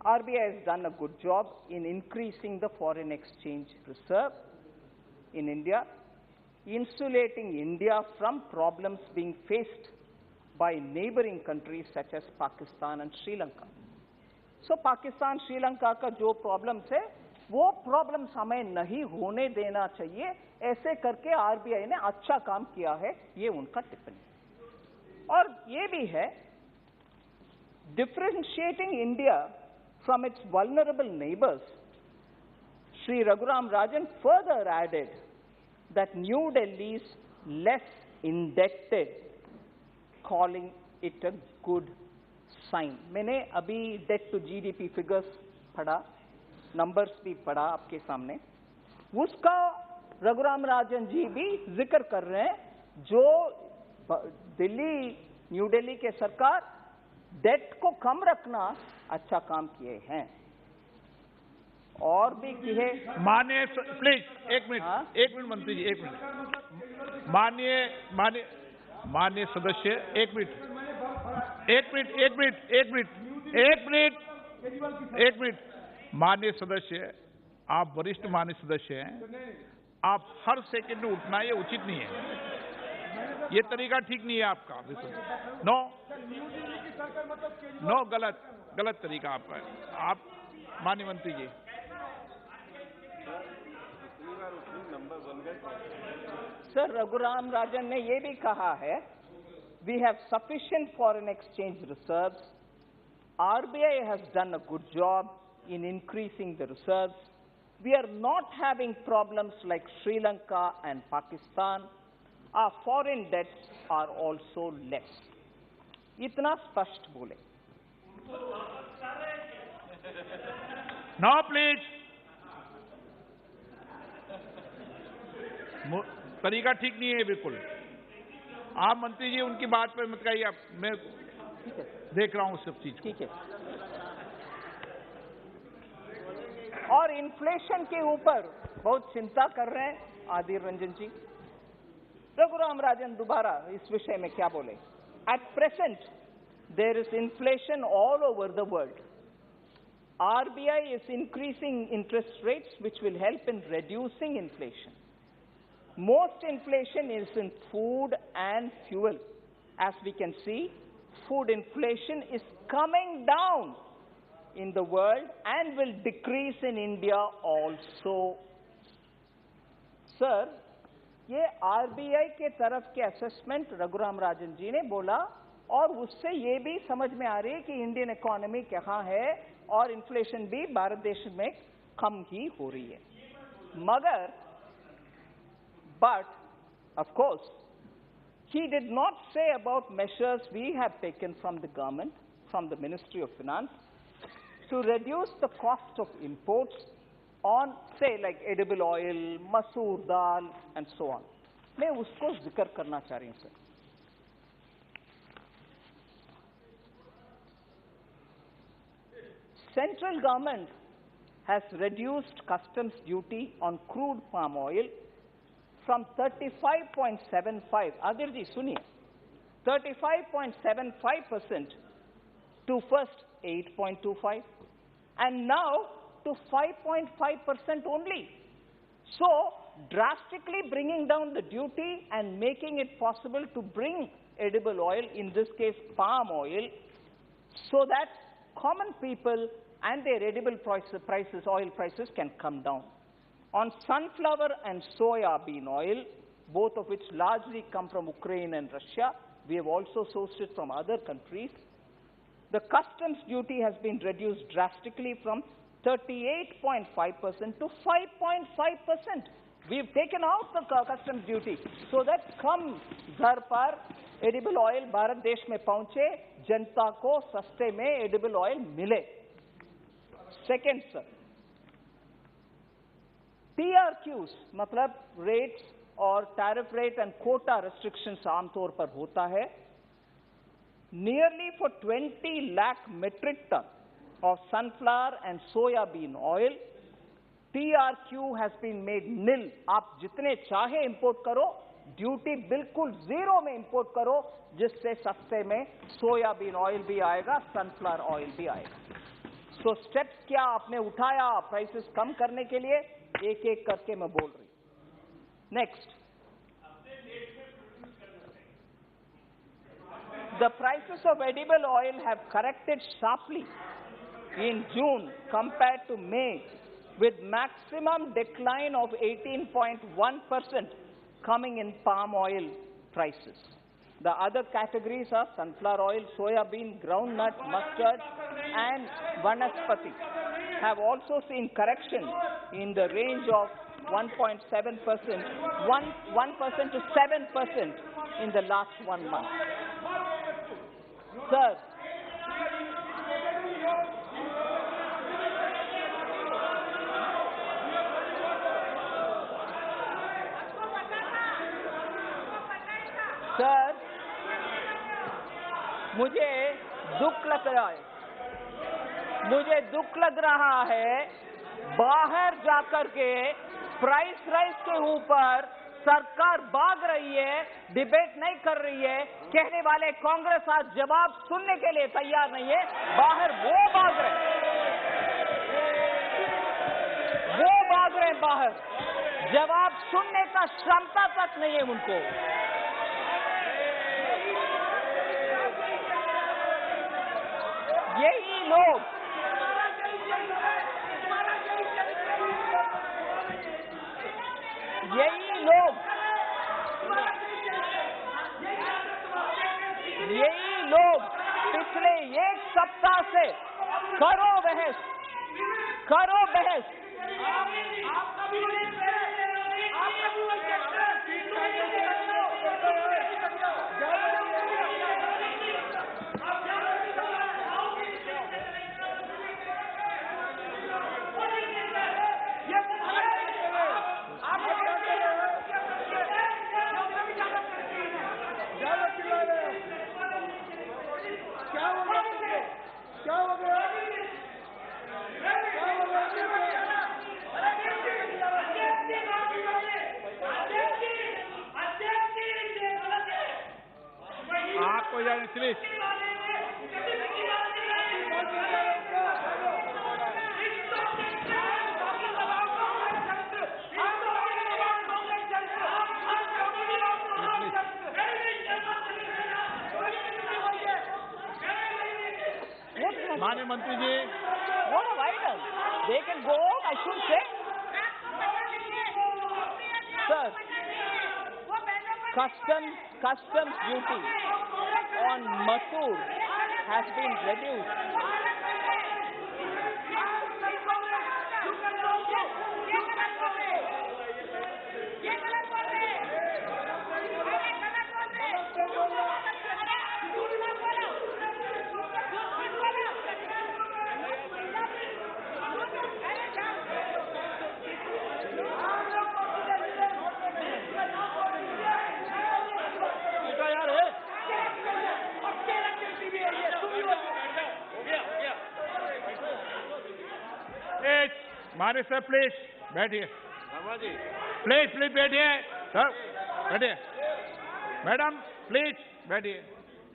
RBI has done a good job in increasing the foreign exchange reserve in India, insulating India from problems being faced by neighboring countries such as Pakistan and Sri Lanka. So Pakistan, Sri Lanka का जो problems है, वो problems हमें नहीं होने देना चाहिए। ऐसे करके RBI ने अच्छा काम किया है, ये उनका टिप्पणी। और ये भी है, differentiating India from its vulnerable neighbors, Sri Raghuram Rajan further added that New Delhi is less indebted, calling it a good sign. मैंने अभी debt to GDP figures पढ़ा, numbers भी पढ़ा आपके सामने, उसका रघुराम राजन जी भी जिक्र कर रहे हैं। जो न्यू दिल्ली के सरकार डेट को कम रखना अच्छा काम किए हैं, और भी किए। माननीय प्लीज एक मिनट मंत्री जी, एक मिनट। माननीय सदस्य, एक मिनट। माननीय सदस्य, आप वरिष्ठ माननीय सदस्य हैं, आप हर सेकंड में उठना ये उचित नहीं है, ये तरीका ठीक नहीं है आपका। नो नो, गलत तरीका आपका है। आप माननीय मंत्री जी, सर रघुराम राजन ने ये भी कहा है, we have sufficient foreign exchange reserves, RBI has done a good job in increasing the reserves. We are not having problems like Sri Lanka and Pakistan. Our foreign debts are also less. इतना स्पष्ट बोले। No please, तरीका ठीक नहीं है बिल्कुल। आप मंत्री जी उनकी बात पे मत कहिए, मैं देख रहा हूं सब चीज। ठीक है। और इन्फ्लेशन के ऊपर बहुत चिंता कर रहे हैं आदिर रंजन जी। रघुराम राजन दोबारा इस विषय में क्या बोले? At present there is inflation all over the world. RBI is increasing interest rates which will help in reducing inflation. Most inflation is in food and fuel. As we can see, food inflation is coming down in the world and will decrease in India also. Sir, ये RBI के तरफ के assessment Raghuram Rajan ji ने बोला और उससे ये भी समझ में आ रही है कि इंडियन इकोनॉमी कहाँ है और इन्फ्लेशन भी भारत देश में कम ही हो रही है. मगर but of course he did not say about measures we have taken from the government, from the Ministry of Finance, to reduce the cost of imports on, say, like edible oil, masoor dal, and so on. मैं उसको जिक्र करना चाह रही हूं sir. Central government has reduced customs duty on crude palm oil from 35.75, Adirji suniye, 35.75% to first 8.25 and now to 5.5% only. So, drastically bringing down the duty and making it possible to bring edible oil, in this case palm oil, so that common people and their edible prices, oil prices can come down. On sunflower and soya bean oil, both of which largely come from Ukraine and Russia, we have also sourced it from other countries. The customs duty has been reduced drastically from 38.5% to 5.5%. We've taken out the customs duty so that come घर पर edible oil Bharat देश में पहुंचे, जनता को सस्ते में edible oil मिले. Second, sir, TRQs मतलब rates और tariff rate and quota restrictions आमतौर पर होता है. Nearly for 20 lakh metric ton of sunflower and soya bean oil, TRQ has been made nil. आप जितने चाहे इंपोर्ट करो, ड्यूटी बिल्कुल जीरो में इंपोर्ट करो, जिससे सस्ते में सोयाबीन ऑयल भी आएगा, सनफ्लावर ऑयल भी आएगा. सो स्टेप्स क्या आपने उठाया प्राइसेस कम करने के लिए? एक एक करके मैं बोल रही. Next, the prices of edible oil have corrected sharply in June compared to May, with maximum decline of 18.1% coming in palm oil prices. The other categories are sunflower oil, soya bean, groundnut, mustard, and vanaspati have also seen correction in the range of 1.7%, 1% to 7% in the last 1 month. Sir, sir, मुझे दुख लग रहा है बाहर जाकर के price rise के ऊपर सरकार भाग रही है, डिबेट नहीं कर रही है. कहने वाले कांग्रेस आज जवाब सुनने के लिए तैयार नहीं है. बाहर वो भाग रहे बाहर जवाब सुनने का क्षमता तक नहीं है उनको। यही लोग पिछले एक सप्ताह से करो बहस। आपको जाने प्लीज। माननीय मंत्री जी, what a vital. They can go home, I should say. Sir, customs duty on masoor has been reduced. माने सर प्लीज बैठिए। प्लीज बैठिए सर, बैठिए। मैडम प्लीज बैठिए।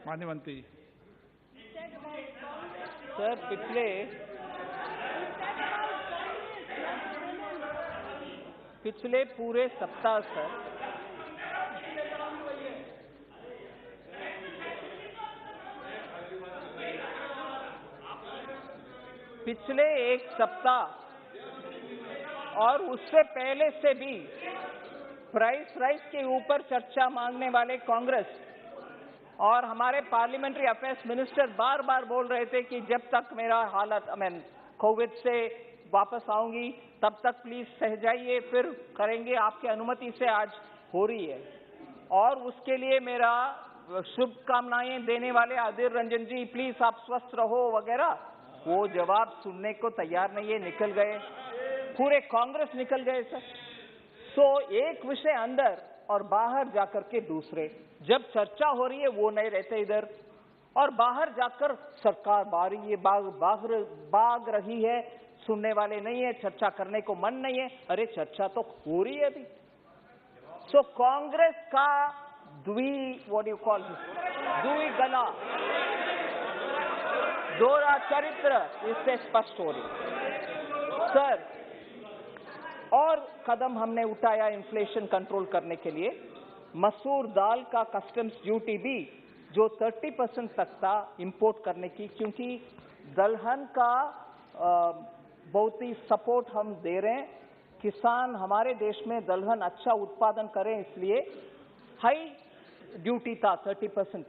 माननीय मंत्री जी। सर, पिछले पूरे सप्ताह सर पिछले एक सप्ताह और उससे पहले से भी प्राइस राइज के ऊपर चर्चा मांगने वाले कांग्रेस और हमारे पार्लियामेंट्री अफेयर्स मिनिस्टर बार बार बोल रहे थे कि जब तक मेरा हालत कोविड से वापस आऊंगी तब तक प्लीज सह जाइए, फिर करेंगे। आपकी अनुमति से आज हो रही है और उसके लिए मेरा शुभकामनाएं देने वाले अधीर रंजन जी, प्लीज आप स्वस्थ रहो वगैरह, वो जवाब सुनने को तैयार नहीं है, निकल गए। पूरे कांग्रेस निकल गए सर। सो एक विषय अंदर और बाहर जाकर के दूसरे, जब चर्चा हो रही है वो नहीं रहते इधर, और बाहर जाकर सरकार भाग रही है, सुनने वाले नहीं है, चर्चा करने को मन नहीं है। अरे चर्चा तो हो रही है अभी। सो कांग्रेस का द्वि गला, दोहरा चरित्र इससे स्पष्ट हो रही सर। और कदम हमने उठाया इन्फ्लेशन कंट्रोल करने के लिए। मसूर दाल का कस्टम्स ड्यूटी भी जो 30% तक था इंपोर्ट करने की, क्योंकि दलहन का बहुत ही सपोर्ट हम दे रहे हैं। किसान हमारे देश में दलहन अच्छा उत्पादन करें, इसलिए हाई ड्यूटी था 30%।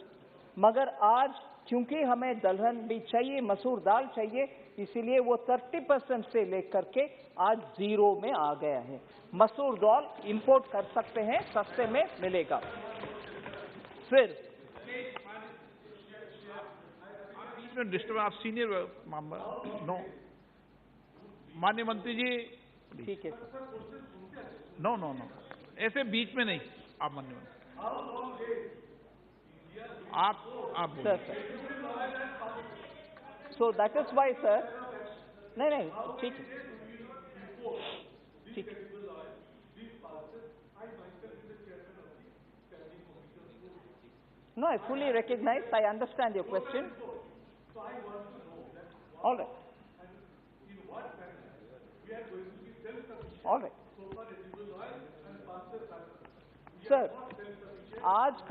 मगर आज क्योंकि हमें दलहन भी चाहिए, मसूर दाल चाहिए, इसीलिए वो 30% से लेकर के आज 0 में आ गया है। मसूर दाल इंपोर्ट कर सकते हैं, सस्ते में मिलेगा। फिर डिस्टर्ब आप सीनियर मेंबर नो। माननीय मंत्री जी ठीक है सर। नो ऐसे बीच में नहीं। आप माननीय मंत्री आप sir so that is why sir. नहीं ठीक है। No, I fully recognize, I understand your question. All right. All right. Sir, आज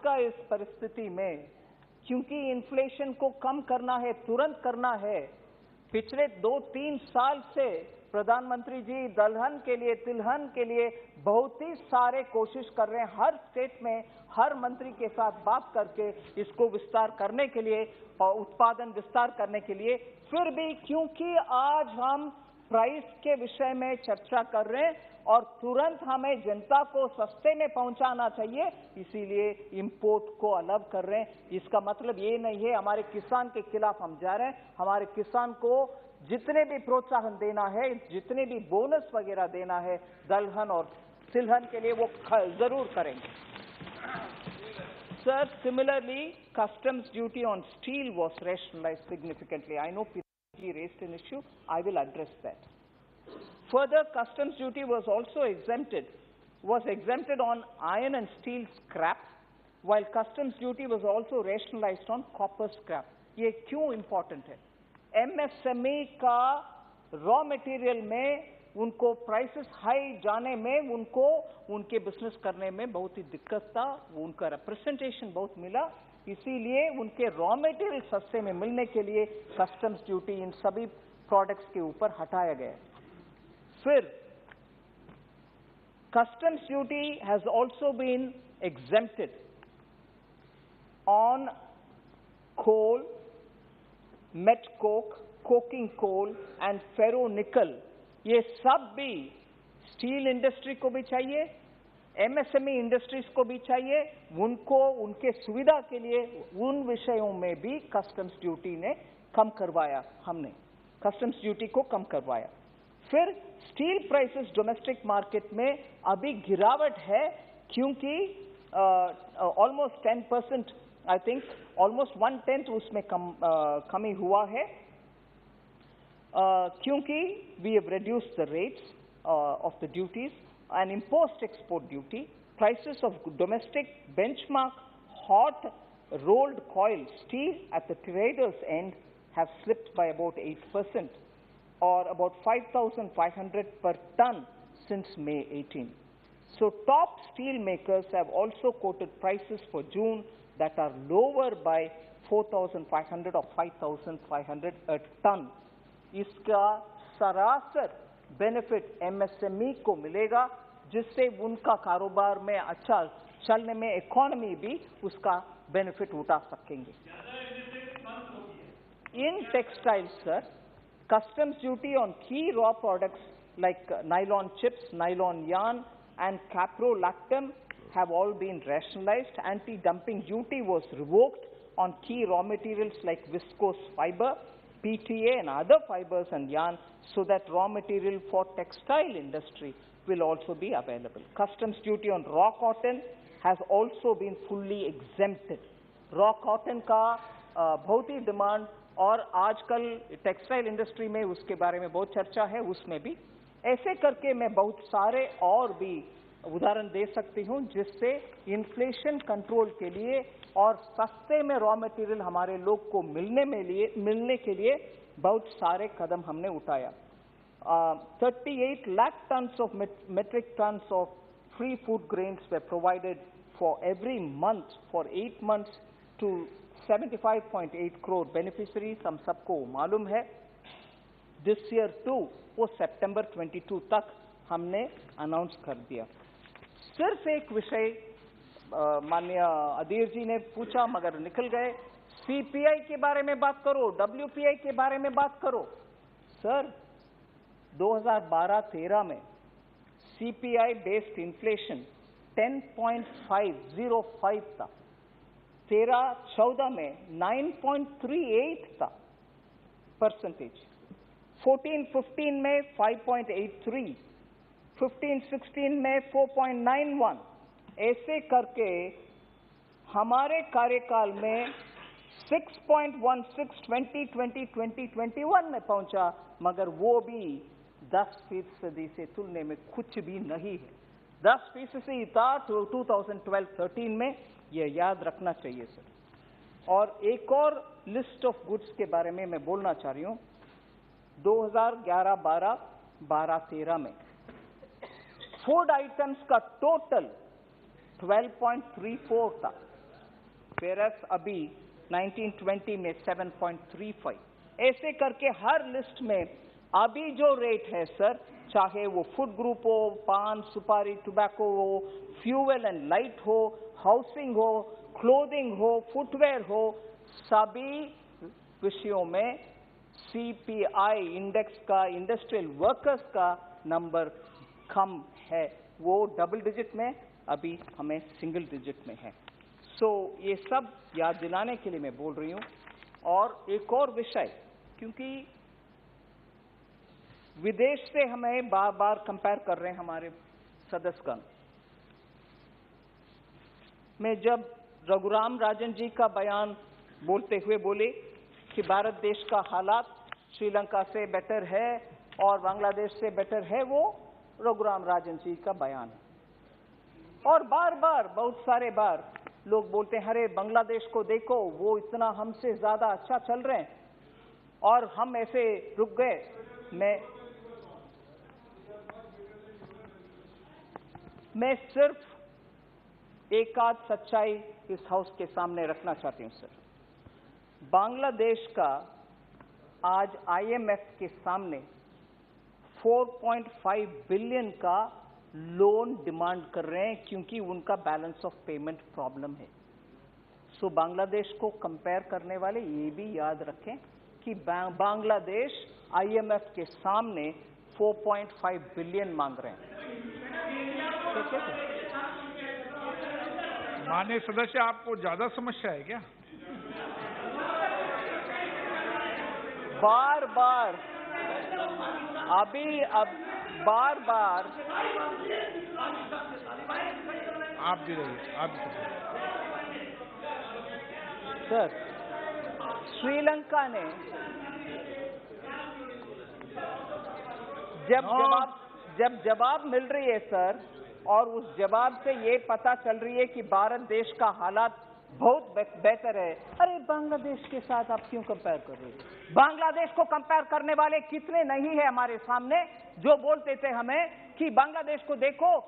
का इस परिस्थिति में क्योंकि इन्फ्लेशन को कम करना है, तुरंत करना है, पिछले 2-3 साल से प्रधानमंत्री जी दलहन के लिए, तिलहन के लिए बहुत ही सारे कोशिश कर रहे हैं, हर स्टेट में हर मंत्री के साथ बात करके इसको विस्तार करने के लिए और उत्पादन विस्तार करने के लिए। फिर भी क्योंकि आज हम प्राइस के विषय में चर्चा कर रहे हैं और तुरंत हमें जनता को सस्ते में पहुंचाना चाहिए, इसीलिए इंपोर्ट को अलग कर रहे हैं। इसका मतलब ये नहीं है हमारे किसान के खिलाफ हम जा रहे हैं। हमारे किसान को जितने भी प्रोत्साहन देना है, जितने भी बोनस वगैरह देना है दलहन और तिलहन के लिए, वो जरूर करेंगे। Sir, similarly, customs duty on steel was rationalized significantly. I know PG raised an issue. I will address that. Further, customs duty was also exempted on iron and steel scrap, while customs duty was also rationalized on copper scrap. ये क्यों important है? MSME का raw material में उनको prices high जाने में उनको उनके बिजनेस करने में बहुत ही दिक्कत था, उनका रिप्रेजेंटेशन बहुत मिला, इसीलिए उनके रॉ मटेरियल सस्ते में मिलने के लिए कस्टम्स ड्यूटी इन सभी प्रोडक्ट्स के ऊपर हटाया गया। फिर customs duty has also been exempted on coal, met coke, coking coal and ferro nickel. ये सब भी स्टील इंडस्ट्री को भी चाहिए, एमएसएमई इंडस्ट्रीज को भी चाहिए, उनको उनके सुविधा के लिए उन विषयों में भी कस्टम्स ड्यूटी ने कम करवाया। हमने कस्टम्स ड्यूटी को कम करवाया। फिर स्टील प्राइसेस डोमेस्टिक मार्केट में अभी गिरावट है क्योंकि ऑलमोस्ट 10%, आई थिंक ऑलमोस्ट 1/10 उसमें कमी हुआ है, क्योंकि we have reduced the rates of the duties and imposed export duty. Prices of domestic benchmark hot rolled coil steel at the traders end have slipped by about 8% or about 5,500 per ton since May 18. So top steel makers have also quoted prices for June that are lower by 4,500 or 5,500 a ton. इसका सरासर benefit MSME को मिलेगा, जिससे उनका कारोबार में अच्छा चलने में इकोनॉमी भी उसका बेनिफिट उठा सकेंगे। In textiles sir, customs duty on key raw products like nylon chips, nylon yarn and caprolactam have all been rationalized. Anti-dumping duty was revoked on key raw materials like viscose fiber, PTA and other fibers and yarn, so that raw material for textile industry will also be available. Customs duty on raw cotton has also been fully exempted. Raw cotton का बहुत ही demand और आजकल textile industry में उसके बारे में बहुत चर्चा है, उसमें भी ऐसे करके मैं बहुत सारे और भी उदाहरण दे सकती हूं जिससे इन्फ्लेशन कंट्रोल के लिए और सस्ते में रॉ मटेरियल हमारे लोग को मिलने के लिए बहुत सारे कदम हमने उठाया। 38 lakh tons of metric tons of free food grains were provided for every month for 8 months to 75.8 crore beneficiaries, हम सबको मालूम है। This year too, वो September 22 तक हमने अनाउंस कर दिया। सिर्फ एक विषय माननीय अधीर जी ने पूछा मगर निकल गए, सीपीआई के बारे में बात करो, डब्ल्यूपीआई के बारे में बात करो। सर 2012-13 में सीपीआई बेस्ड इन्फ्लेशन 10.505 था, 13-14 में 9.38 था परसेंटेज, 14-15 में 5.83, 15-16 में 4.91, ऐसे करके हमारे कार्यकाल में 6.16 2020-2021 में पहुंचा, मगर वो भी 10% से तुलने में कुछ भी नहीं है। 10% था 2012-13 में, ये याद रखना चाहिए सर। और एक और लिस्ट ऑफ गुड्स के बारे में मैं बोलना चाह रही हूँ। 2011-12, 12-13 में फूड आइटम्स का टोटल 12.34 था, whereas अभी 1920 में 7.35। ऐसे करके हर लिस्ट में अभी जो रेट है सर, चाहे वो फूड ग्रुप हो, पान सुपारी टोबैको हो, फ्यूल एंड लाइट हो, हाउसिंग हो, क्लोथिंग हो, फुटवेयर हो, सभी विषयों में सीपीआई इंडेक्स का, इंडस्ट्रियल वर्कर्स का नंबर कम है। वो डबल डिजिट में, अभी हमें सिंगल डिजिट में है। ये सब याद दिलाने के लिए मैं बोल रही हूं। और एक और विषय, क्योंकि विदेश से हमें बार बार कंपेयर कर रहे हैं हमारे सदस्यगण। मैं जब रघुराम राजन जी का बयान बोलते हुए बोले कि भारत देश का हालात श्रीलंका से बेटर है और बांग्लादेश से बेटर है, वो रघुराम राजन जी का बयान है। और बार बार, बहुत सारे बार लोग बोलते हैं, अरे बांग्लादेश को देखो, वो इतना हमसे ज्यादा अच्छा चल रहे हैं और हम ऐसे रुक गए। मैं सिर्फ एक आध सच्चाई इस हाउस के सामने रखना चाहती हूं सर। बांग्लादेश का आज आईएमएफ के सामने 4.5 बिलियन का लोन डिमांड कर रहे हैं, क्योंकि उनका बैलेंस ऑफ पेमेंट प्रॉब्लम है। बांग्लादेश को कंपेयर करने वाले ये भी याद रखें कि बांग्लादेश आईएमएफ के सामने 4.5 बिलियन मांग रहे हैं। माननीय सदस्य, आपको ज्यादा समस्या है क्या? बार बार बार बार आप भी रहिए, आप भी सर। श्रीलंका ने जब जवाब मिल रही है सर, और उस जवाब से ये पता चल रही है कि भारत देश का हालात बहुत बेहतर है, अरे बांग्लादेश के साथ आप क्यों कंपेयर कर रहे हैं? बांग्लादेश को कंपेयर करने वाले कितने नहीं है हमारे सामने, जो बोलते थे हमें कि बांग्लादेश को देखो,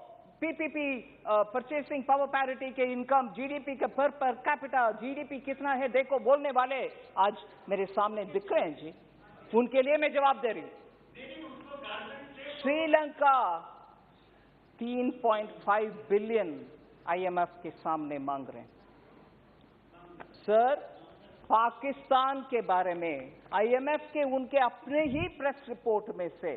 पीपीपी परचेसिंग पावर पैरिटी के इनकम, जीडीपी के पर कैपिटा जीडीपी कितना है देखो, बोलने वाले आज मेरे सामने दिख रहे हैं जी। उनके लिए मैं जवाब दे रही हूं। श्रीलंका 3.5 बिलियन आईएमएफ के सामने मांग रहे हैं सर। पाकिस्तान के बारे में आईएमएफ के उनके अपने ही प्रेस रिपोर्ट में से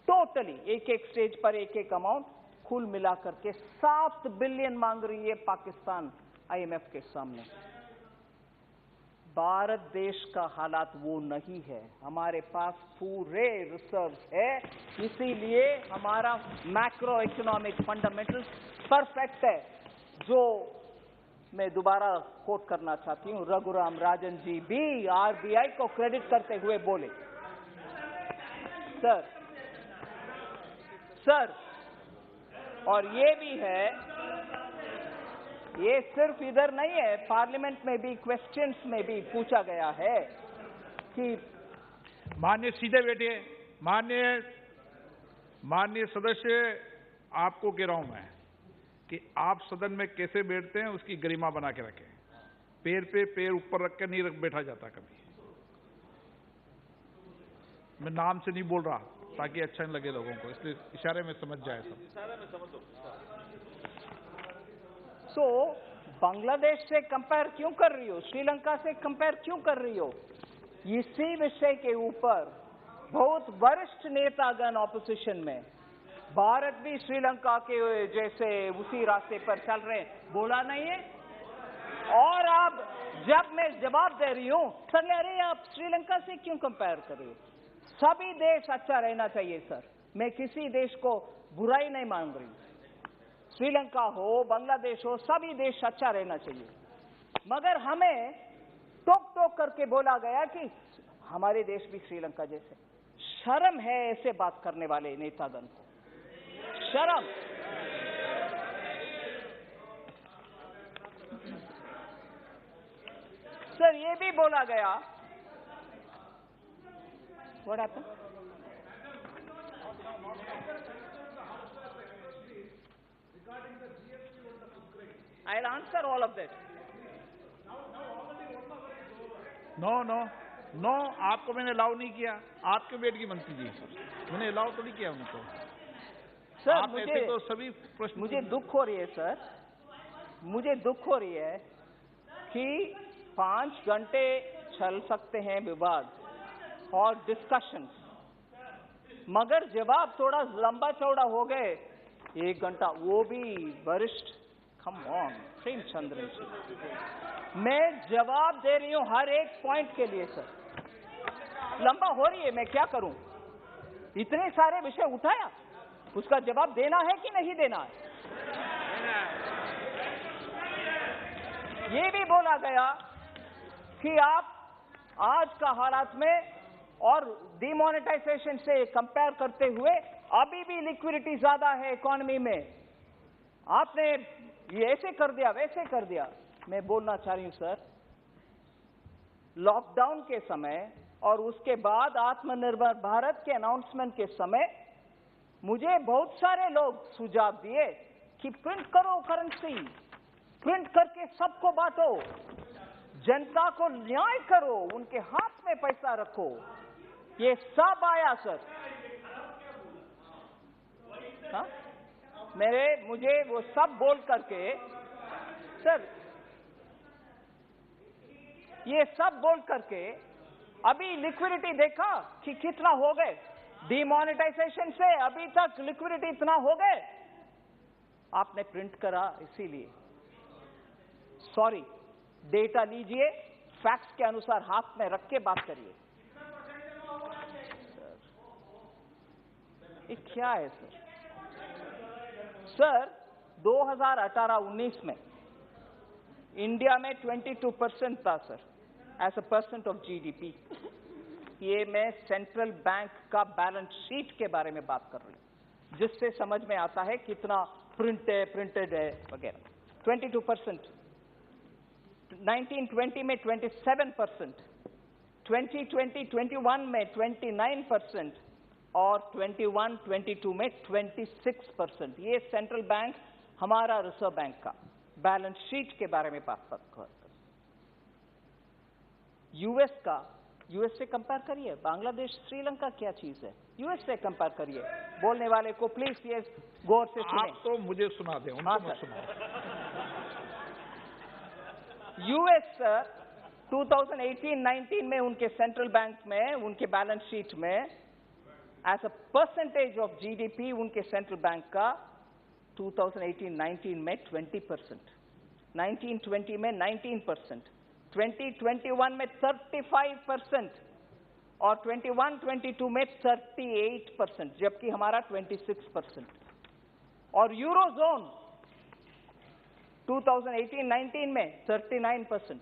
टोटली एक एक स्टेज पर एक एक अमाउंट कुल मिलाकर के 7 बिलियन मांग रही है पाकिस्तान आईएमएफ के सामने। भारत देश का हालात वो नहीं है, हमारे पास पूरे रिजर्व्स है, इसीलिए हमारा मैक्रो इकोनॉमिक फंडामेंटल्स परफेक्ट है। जो मैं दोबारा कोट करना चाहती हूं, रघुराम राजन जी भी आरबीआई को क्रेडिट करते हुए बोले, सर और ये भी है, ये सिर्फ इधर नहीं है, पार्लियामेंट में भी क्वेश्चंस में भी पूछा गया है कि माननीय सीधे बैठिए, माननीय सदस्य, आपको कह रहा हूं मैं कि आप सदन में कैसे बैठते हैं उसकी गरिमा बना के रखें। पैर पे पैर ऊपर रख कर नहीं बैठा जाता कभी। मैं नाम से नहीं बोल रहा ताकि अच्छा नहीं लगे लोगों को, इसलिए इशारे में समझ जाए सब। बांग्लादेश से कंपेयर क्यों कर रही हो, श्रीलंका से कंपेयर क्यों कर रही हो? इसी विषय के ऊपर बहुत वरिष्ठ नेतागण ऑपोजिशन में, भारत भी श्रीलंका के जैसे उसी रास्ते पर चल रहे हैं, बोला नहीं है। और अब जब मैं जवाब दे रही हूं, सर अरे आप श्रीलंका से क्यों कंपेयर कर रही हो? सभी देश अच्छा रहना चाहिए सर, मैं किसी देश को बुराई नहीं मांग रही। श्रीलंका हो, बांग्लादेश हो, सभी देश अच्छा रहना चाहिए, मगर हमें टोक टोक करके बोला गया कि हमारे देश भी श्रीलंका जैसे। शर्म है ऐसे बात करने वाले नेतागण को, शर्म। सर ये भी बोला गया, What happened? I'll answer all of that. No आपको मैंने अलाउ नहीं किया, आपके वेट की मंत्री जी, मैंने अलाउ तो नहीं किया उनको। सर मुझे दुख हो रही है सर, मुझे दुख हो रही है कि 5 घंटे चल सकते हैं विवाद और डिस्कशंस, मगर जवाब थोड़ा लंबा चौड़ा हो गए 1 घंटा, वो भी वरिष्ठ। कम ऑन प्रेमचंद्र जी, मैं जवाब दे रही हूं हर एक पॉइंट के लिए सर। लंबा हो रही है, मैं क्या करूं? इतने सारे विषय उठाया, उसका जवाब देना है कि नहीं देना है? ये भी बोला गया कि आप आज का हालात में और डिमोनेटाइजेशन से कंपेयर करते हुए अभी भी लिक्विडिटी ज्यादा है इकोनॉमी में, आपने ये ऐसे कर दिया वैसे कर दिया। मैं बोलना चाह रही हूं सर, लॉकडाउन के समय और उसके बाद आत्मनिर्भर भारत के अनाउंसमेंट के समय मुझे बहुत सारे लोग सुझाव दिए कि प्रिंट करो करेंसी, प्रिंट करके सबको बांटो, जनता को न्याय करो, उनके हाथ में पैसा रखो। ये सब आया सर। हाँ? मुझे वो सब बोल करके सर, ये सब बोल करके अभी लिक्विडिटी देखा कि कितना हो गए, डिमोनेटाइजेशन से अभी तक लिक्विडिटी इतना हो गए, आपने प्रिंट करा इसीलिए। सॉरी, डेटा लीजिए, फैक्ट्स के अनुसार हाथ में रख के बात करिए। ये क्या है सर? सर 2018-19 में इंडिया में 22% था sir as a percent of GDP. ये मैं सेंट्रल बैंक का बैलेंस शीट के बारे में बात कर रही हूं, जिससे समझ में आता है कितना प्रिंटेड है वगैरह। 22%, 1920 में 27%, 2020-21 में 29% और 21-22 में 26%। ये सेंट्रल बैंक, हमारा रिजर्व बैंक का बैलेंस शीट के बारे में बात कर। यूएस से कंपेयर करिए, बांग्लादेश श्रीलंका क्या चीज है, यूएस से कंपेयर करिए। बोलने वाले को प्लीज ये गौर से सुने। आप तो मुझे सुना दें, उनको मत सुनाओ। यूएस 2018-19 में उनके सेंट्रल बैंक में, उनके बैलेंस शीट में as a percentage of GDP उनके सेंट्रल बैंक का 2018-19 में 20%, 1920 में 19%, 2021 में 35% और 21-22 में 38%, जबकि हमारा 26%। और यूरोजोन 2018-19 में 39%,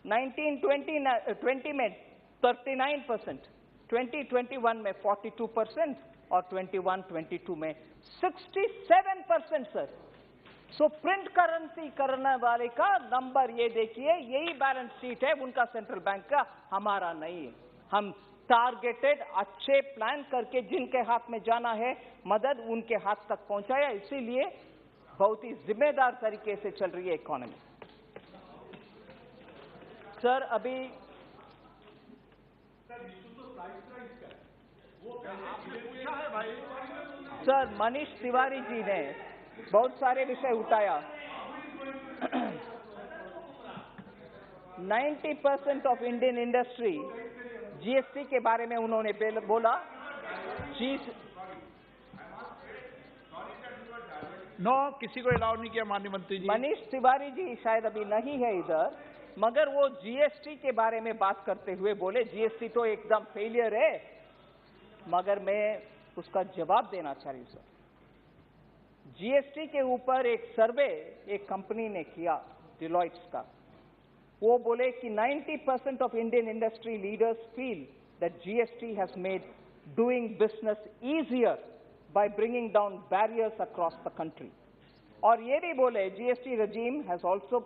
1920 में 39%, 2021 में 42% और 21-22 में 67% सर। सो प्रिंट करेंसी करने वाले का नंबर ये देखिए, यही बैलेंस शीट है उनका सेंट्रल बैंक का, हमारा नहीं है। हम टारगेटेड अच्छे प्लान करके जिनके हाथ में जाना है मदद उनके हाथ तक पहुंचाया, इसीलिए बहुत ही जिम्मेदार तरीके से चल रही है इकोनॉमी। सर अभी सर मनीष तिवारी जी ने बहुत सारे विषय उठाया। 90% ऑफ इंडियन इंडस्ट्री जीएसटी के बारे में उन्होंने बोला। किसी को अलाउ नहीं किया माननीय मंत्री जी। मनीष तिवारी जी शायद अभी नहीं है इधर, मगर वो जीएसटी के बारे में बात करते हुए बोले जीएसटी तो एकदम फेलियर है, मगर मैं उसका जवाब देना चाह रही हूं सर। जीएसटी के ऊपर एक सर्वे एक कंपनी ने किया डिलॉइट्स का, वो बोले कि 90% of Indian industry leaders feel that GST has made doing business easier by bringing down barriers across the country. और ये भी बोले GST regime has also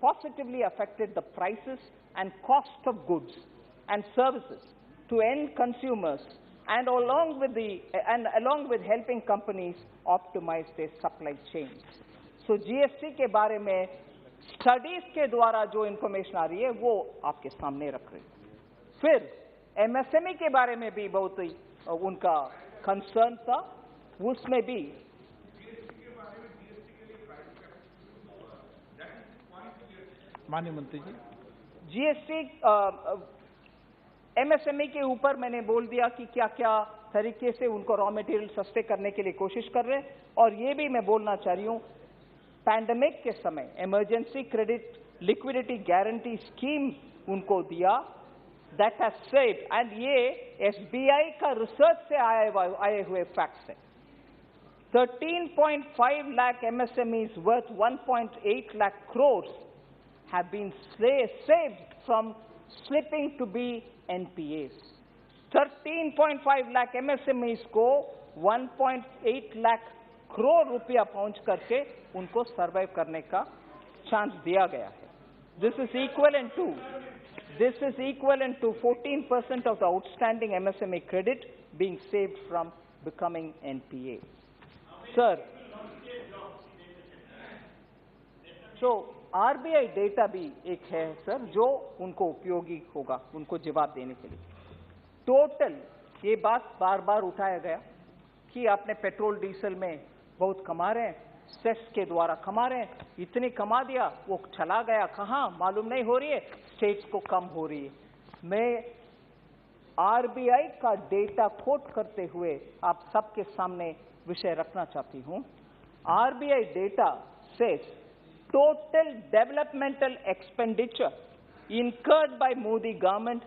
positively affected the prices and cost of goods and services to end consumers and along with helping companies optimize their supply chains. So GST के बारे में studies के द्वारा जो इंफॉर्मेशन आ रही है वो आपके सामने रख रही है। फिर MSME के बारे में भी बहुत ही उनका कंसर्न था, उसमें भी माननीय मंत्री जी GST MSME के ऊपर मैंने बोल दिया कि क्या क्या तरीके से उनको रॉ मटेरियल सस्ते करने के लिए कोशिश कर रहे हैं। और ये भी मैं बोलना चाह रही हूँ, पैंडेमिक के समय emergency credit liquidity guarantee scheme उनको दिया, दैट हैज सेव्ड, एंड ये SBI का रिसर्च से आए हुए फैक्ट्स हैं। 13.5 lakh MSMEs worth 1.8 lakh crores have been saved from slipping to be NPAs. 13.5 lakh MSMEs को 1.8 lakh crore रुपया पहुंच करके उनको सर्वाइव करने का चांस दिया गया है। This is equivalent to 14% of the outstanding MSME credit being saved from becoming NPA. Sir, so RBI data भी एक है सर जो उनको उपयोगी होगा उनको जवाब देने के लिए। टोटल ये बात बार बार उठाया गया कि आपने पेट्रोल डीजल में बहुत कमा रहे हैं, सेस के द्वारा कमा रहे हैं, इतने कमा दिया, वो चला गया कहाँ मालूम नहीं हो रही है, स्टेट्स को कम हो रही है। मैं RBI का डेटा कोट करते हुए आप सबके सामने विषय रखना चाहती हूँ। RBI data says total developmental expenditure incurred by Modi government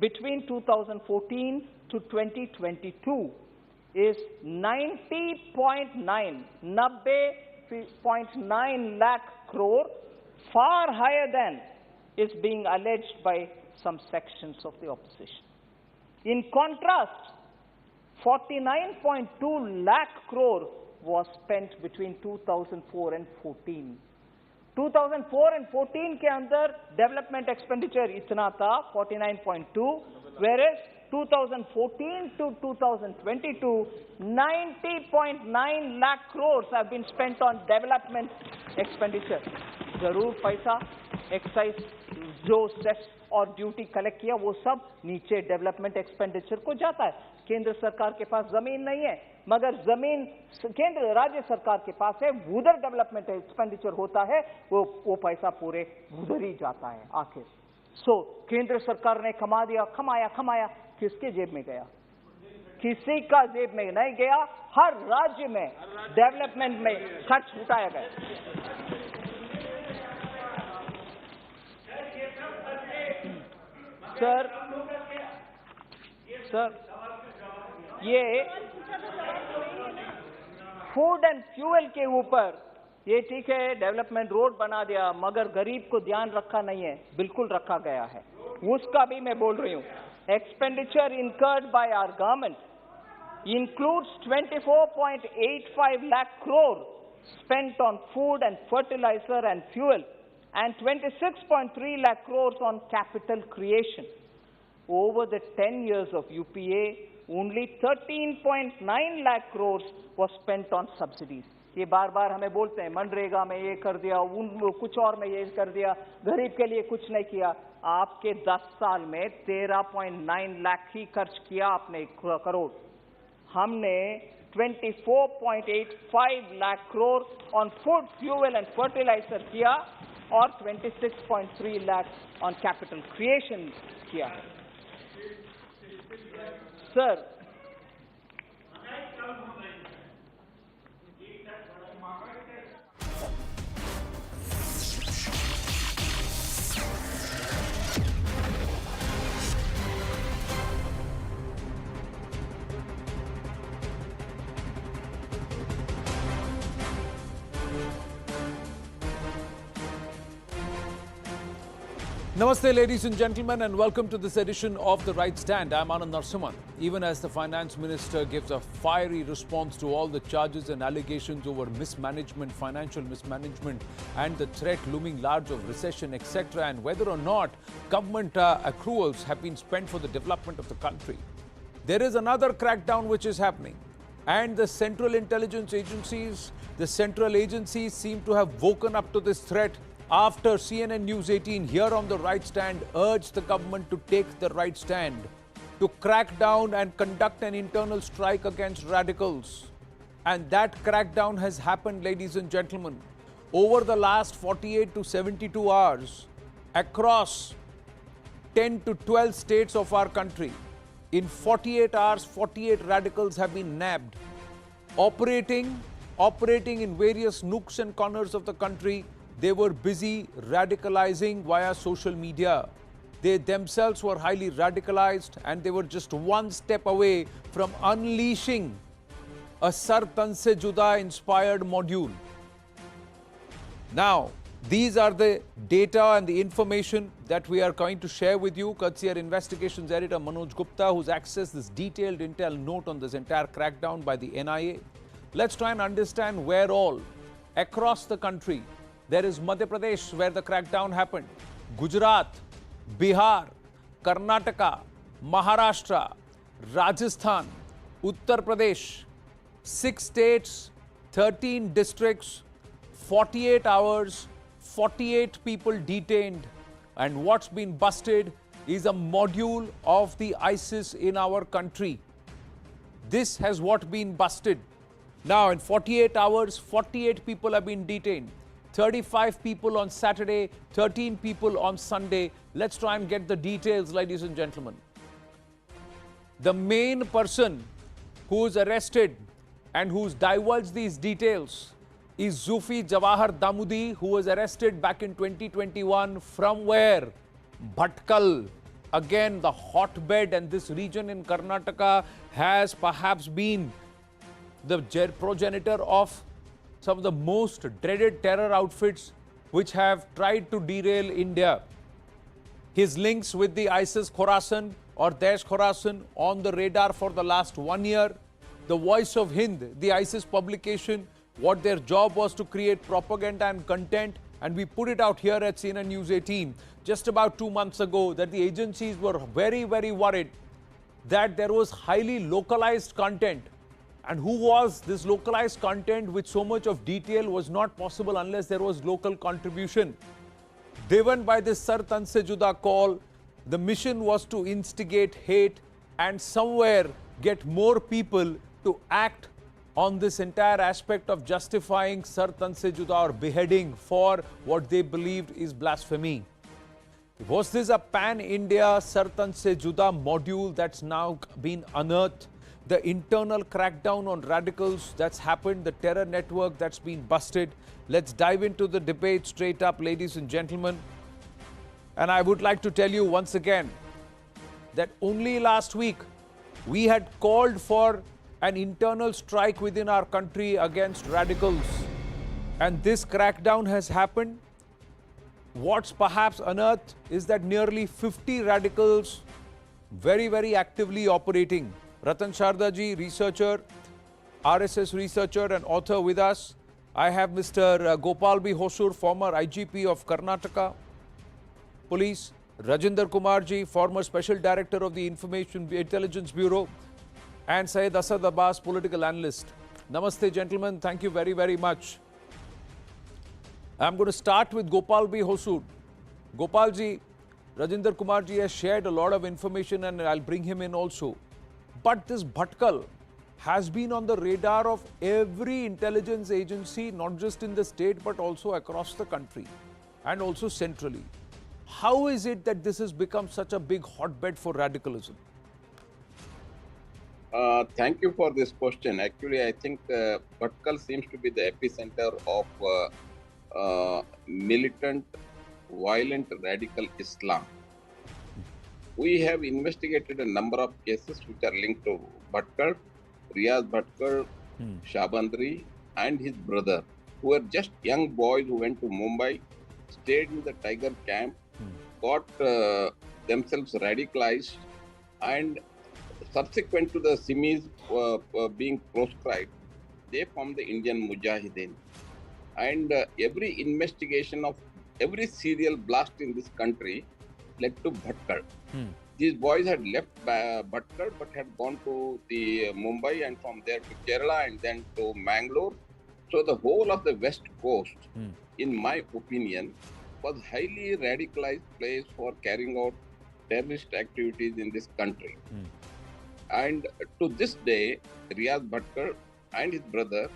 between 2014 to 2022 is 90.9 lakh crore, far higher than is being alleged by some sections of the opposition. In contrast, 49.2 lakh crore was spent between 2004 and 14. 2004 and 14 के अंदर development expenditure इतना था 49.2, whereas 2014 to 2022 90.9 lakh crores have been spent on development expenditure. जरूर पैसा excise जो cess और duty collect किया वो सब नीचे डेवलपमेंट एक्सपेंडिचर को जाता है। केंद्र सरकार के पास जमीन नहीं है, मगर जमीन केंद्र राज्य सरकार के पास है, उधर डेवलपमेंट एक्सपेंडिचर होता है, वो पैसा पूरे उधर ही जाता है आखिर। सो केंद्र सरकार ने कमाया, किसके जेब में गया? किसी का जेब में नहीं गया, हर राज्य में डेवलपमेंट में खर्च उठाया गया। सर ये फूड एंड फ्यूल के ऊपर ये ठीक है, डेवलपमेंट रोड बना दिया, मगर गरीब को ध्यान रखा नहीं है, बिल्कुल रखा गया है, उसका भी मैं बोल रही हूँ। Expenditure incurred by our government includes 24.85 lakh crore spent on food and fertilizer and fuel and 26.3 lakh crores on capital creation. Over the 10 years of UPA, only 13.9 lakh crores was spent on subsidies. ये बार बार हमें बोलते हैं मनरेगा में ये कर दिया, कुछ और में ये कर दिया, गरीब के लिए कुछ नहीं किया। आपके 10 साल में 13.9 लाख ही खर्च किया आपने करोड़। हमने 24.85 lakh crore on food, fuel and fertilizer किया और 26.3 lakh on capital creation किया। Sir, Namaste, ladies and gentlemen, and welcome to this edition of The Right Stand. I'm Anand Narasimhan. Even as the finance minister gives a fiery response to all the charges and allegations over mismanagement, financial mismanagement, and the threat looming large of recession, etc., and whether or not government accruals have been spent for the development of the country, there is another crackdown which is happening. And the central intelligence agencies, the central agencies seem to have woken up to this threat after CNN News 18 here on the right stand urged the government to take the right stand, to crack down and conduct an internal strike against radicals. And that crackdown has happened, ladies and gentlemen, over the last 48 to 72 hours across 10 to 12 states of our country. In 48 hours, 48 radicals have been nabbed, operating in various nooks and corners of the country. They were busy radicalizing via social media. They themselves were highly radicalized and they were just one step away from unleashing a Sar Tan Se Juda inspired module. Now, these are the data and the information that we are going to share with you. Courtesy our investigations editor Manoj Gupta, who's accessed this detailed intel note on this entire crackdown by the NIA. Let's try and understand where all across the country. There is Madhya Pradesh where the crackdown happened, Gujarat, Bihar, Karnataka, Maharashtra, Rajasthan, Uttar Pradesh, 6 states, 13 districts, 48 hours, 48 people detained, and what's been busted is a module of the ISIS in our country. This has what been busted. Now in 48 hours, 48 people have been detained. 35 people on Saturday, 13 people on Sunday. Let's try and get the details, ladies and gentlemen. The main person who's arrested and who's divulged these details is Zufi Jawahar Damudi, who was arrested back in 2021 from where? Bhatkal. Again, the hotbed, and this region in Karnataka has perhaps been the progenitor of some of the most dreaded terror outfits which have tried to derail India. His links with the ISIS Khorasan or Daesh Khorasan on the radar for the last 1 year. The Voice of Hind, the ISIS publication, what their job was to create propaganda and content, and we put it out here at CNN News 18 just about 2 months ago that the agencies were very, very worried that there was highly localized content. And who was this localized content with so much of detail was not possible unless there was local contribution. Driven by this Sar Tan Se Juda call, the mission was to instigate hate and somewhere get more people to act on this entire aspect of justifying Sar Tan Se Juda or beheading for what they believed is blasphemy. Was this a pan-India Sar Tan Se Juda module that's now been unearthed? The internal crackdown on radicals that's happened, the terror network that's been busted. Let's dive into the debate straight up, ladies and gentlemen. And I would like to tell you once again that only last week we had called for an internal strike within our country against radicals. And this crackdown has happened. What's perhaps unearthed is that nearly 50 radicals very, very actively operating. Ratan Shardaji, researcher, RSS researcher and author with us. I have Mr. Gopal B. Hosur, former IGP of Karnataka Police. Rajinder Kumarji, former Special Director of the Information Intelligence Bureau. And Syed Asad Abbas, political analyst. Namaste, gentlemen. Thank you very, very much. I'm going to start with Gopal B. Hosur. Gopalji, Rajinder Kumarji has shared a lot of information and I'll bring him in also. But this Bhatkal has been on the radar of every intelligence agency, not just in the state, but also across the country and also centrally. How is it that this has become such a big hotbed for radicalism? Thank you for this question. Actually, I think Bhatkal seems to be the epicenter of militant, violent, radical Islam. We have investigated a number of cases which are linked to Bhatkal, Riyaz Bhatkal, Shabandri and his brother, who were just young boys who went to Mumbai, stayed in the Tiger camp, got themselves radicalized, and subsequent to the Simis being proscribed, they formed the Indian Mujahideen. And every investigation of every serial blast in this country led to Bhatkal. these boys had left Bhatkal but had gone to the Mumbai and from there to Kerala and then to Mangalore. So the whole of the West Coast, in my opinion, was highly radicalized place for carrying out terrorist activities in this country. And to this day, Riaz Bhatkar and his brother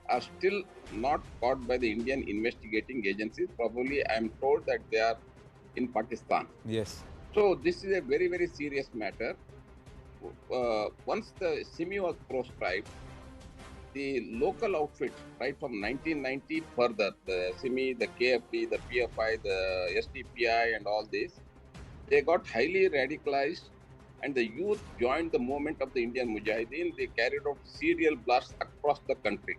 are still not caught by the Indian investigating agencies. Probably I am told that they are in Pakistan. Yes. So this is a very, very serious matter. Once the SIMI was proscribed, the local outfits, right from 1990 further, the SIMI, the KFP, the PFI, the SDPI and all this, they got highly radicalized and the youth joined the movement of the Indian Mujahideen. They carried out serial blasts across the country.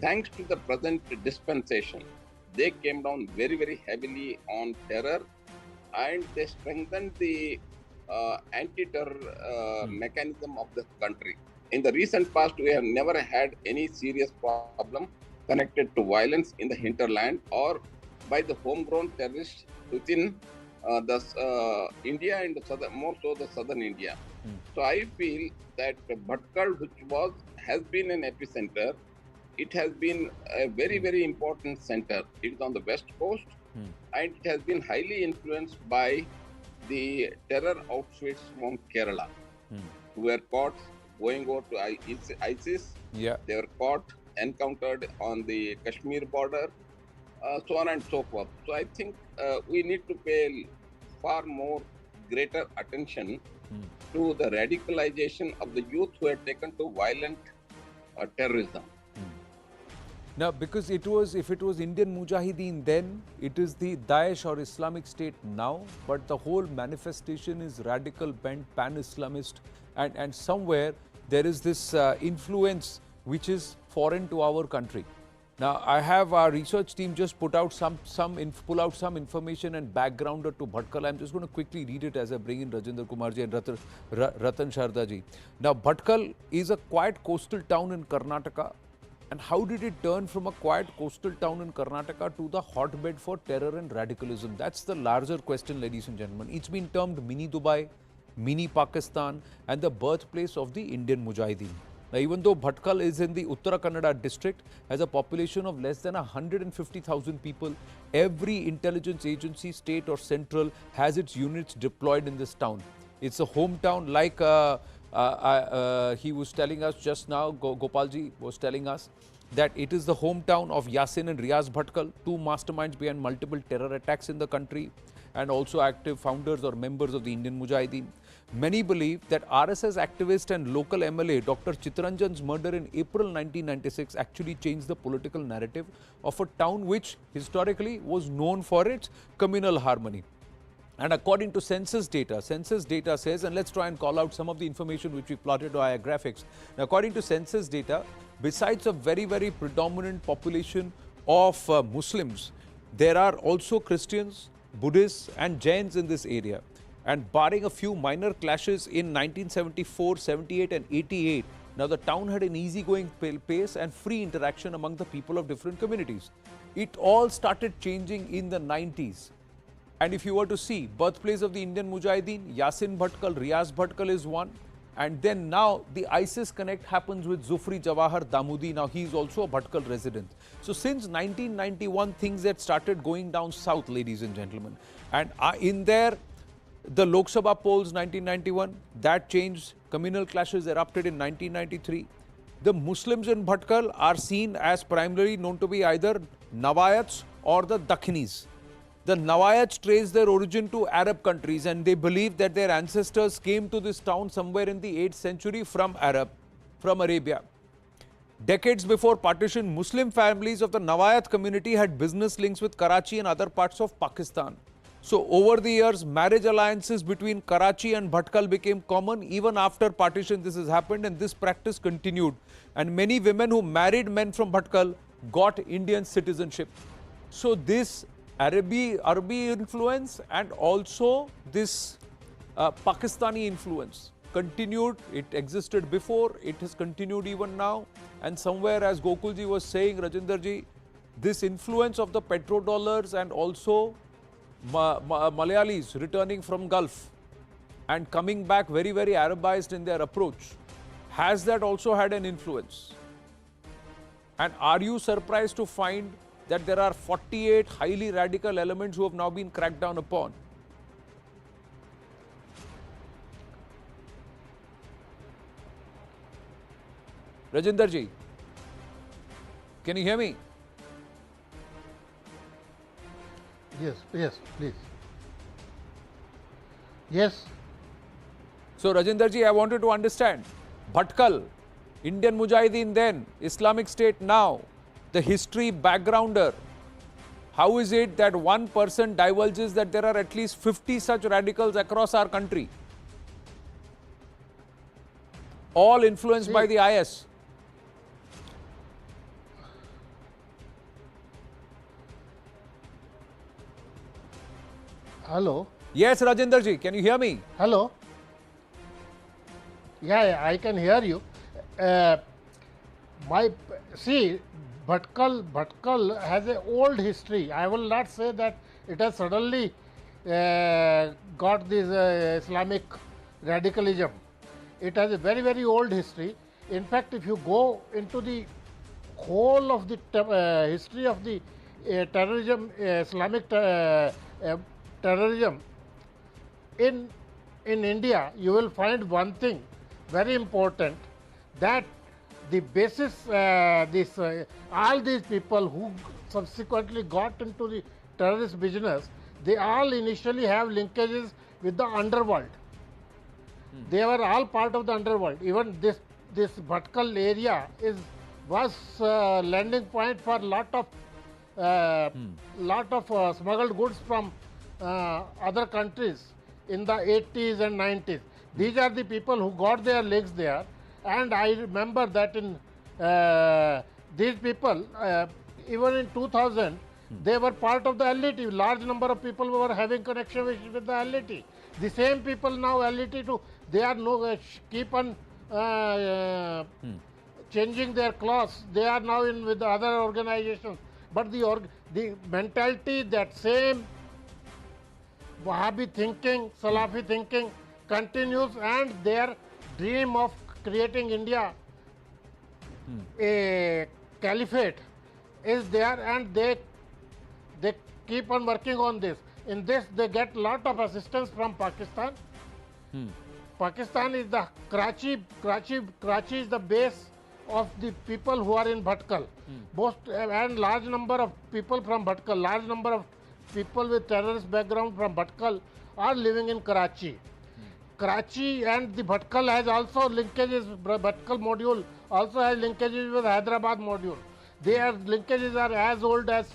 Thanks to the present dispensation, they came down very, very heavily on terror and they strengthened the anti-terror mechanism of the country. In the recent past, we have never had any serious problem connected to violence in the hinterland or by the homegrown terrorists within India and more so the southern India. So I feel that Bhatkal, which has been an epicenter, it has been a very, very important center. It is on the west coast and it has been highly influenced by the terror outfits from Kerala who were caught going over to ISIS. Yeah. They were caught, encountered on the Kashmir border, so on and so forth. So I think we need to pay far more greater attention to the radicalization of the youth who have taken to violent terrorism. Now, because if it was Indian Mujahideen then, it is the Daesh or Islamic State now, but the whole manifestation is radical bent, pan-Islamist, and somewhere there is this influence which is foreign to our country. Now, I have our research team just pull out some information and backgrounder to Bhatkal. I'm just going to quickly read it as I bring in Rajinder Kumarji and Ratan Shardaji. Now, Bhatkal is a quiet coastal town in Karnataka. And how did it turn from a quiet coastal town in Karnataka to the hotbed for terror and radicalism? That's the larger question, ladies and gentlemen. It's been termed mini Dubai, mini Pakistan, and the birthplace of the Indian Mujahideen. Now, even though Bhatkal is in the Uttara Kannada district, has a population of less than 150,000 people, every intelligence agency, state or central, has its units deployed in this town. It's a hometown like he was telling us just now, Gopalji was telling us, that it is the hometown of Yasin and Riaz Bhatkal, two masterminds behind multiple terror attacks in the country and also active founders or members of the Indian Mujahideen. Many believe that RSS activist and local MLA Dr. Chittaranjan's murder in April 1996 actually changed the political narrative of a town which historically was known for its communal harmony. And according to census data says, and let's try and call out some of the information which we plotted via graphics. Now, according to census data, besides a very, very predominant population of Muslims, there are also Christians, Buddhists and Jains in this area. And barring a few minor clashes in 1974, 78 and 88, now the town had an easygoing pace and free interaction among the people of different communities. It all started changing in the 90s. And if you were to see, birthplace of the Indian Mujahideen, Yasin Bhatkal, Riaz Bhatkal is one. And then now the ISIS connect happens with Zufri Jawahar Damudi. Now he is also a Bhatkal resident. So since 1991, things had started going down south, ladies and gentlemen. And in there, the Lok Sabha polls 1991, that changed. Communal clashes erupted in 1993. The Muslims in Bhatkal are seen as primarily known to be either Nawayats or the Dakhinis. The Nawayats trace their origin to Arab countries and they believe that their ancestors came to this town somewhere in the 8th century from Arabia. Decades before partition, Muslim families of the Nawayat community had business links with Karachi and other parts of Pakistan. So over the years, marriage alliances between Karachi and Bhatkal became common. Even after partition, this has happened and this practice continued. And many women who married men from Bhatkal got Indian citizenship. So this Arabi influence and also this Pakistani influence continued. It existed before, it has continued even now. And somewhere, as Gokulji was saying, Rajinderji, this influence of the petrodollars and also Malayalis returning from Gulf and coming back very, very Arabized in their approach. Has that also had an influence? And are you surprised to find that there are 48 highly radical elements who have now been cracked down upon? Rajinder ji, can you hear me? Yes, yes, please. Yes. So, Rajinder ji, I wanted to understand. Bhatkal, Indian Mujahideen then, Islamic State now, the history backgrounder. How is it that one person divulges that there are at least 50 such radicals across our country? All influenced by the IS. Hello. Yes, Rajinder ji, can you hear me? Hello. Yeah, I can hear you. See, Bhatkal has an old history. I will not say that it has suddenly got this Islamic radicalism. It has a very, very old history. In fact, if you go into the whole of the history of the terrorism, Islamic terrorism in India, you will find one thing very important, that the basis, all these people who subsequently got into the terrorist business, they all initially have linkages with the underworld. They were all part of the underworld. Even this Bhatkal area was landing point for lot of smuggled goods from other countries in the 80s and 90s. These are the people who got their legs there, and I remember that in these people, even in 2000, they were part of the LET. Large number of people were having connection with the LET. The same people now LET too. They are keep on changing their clothes. They are now in with the other organizations. But the mentality, that same Wahhabi thinking, Salafi thinking continues, and their dream of creating India a caliphate is there, and they keep on working on this. In this, they get lot of assistance from Pakistan. Pakistan is the Karachi is the base of the people who are in Bhatkal. And large number of people from Bhatkal, large number of people with terrorist background from Bhatkal are living in Karachi. Karachi and the Bhatkal has also linkages. Bhatkal module also has linkages with Hyderabad module. Their linkages are as old as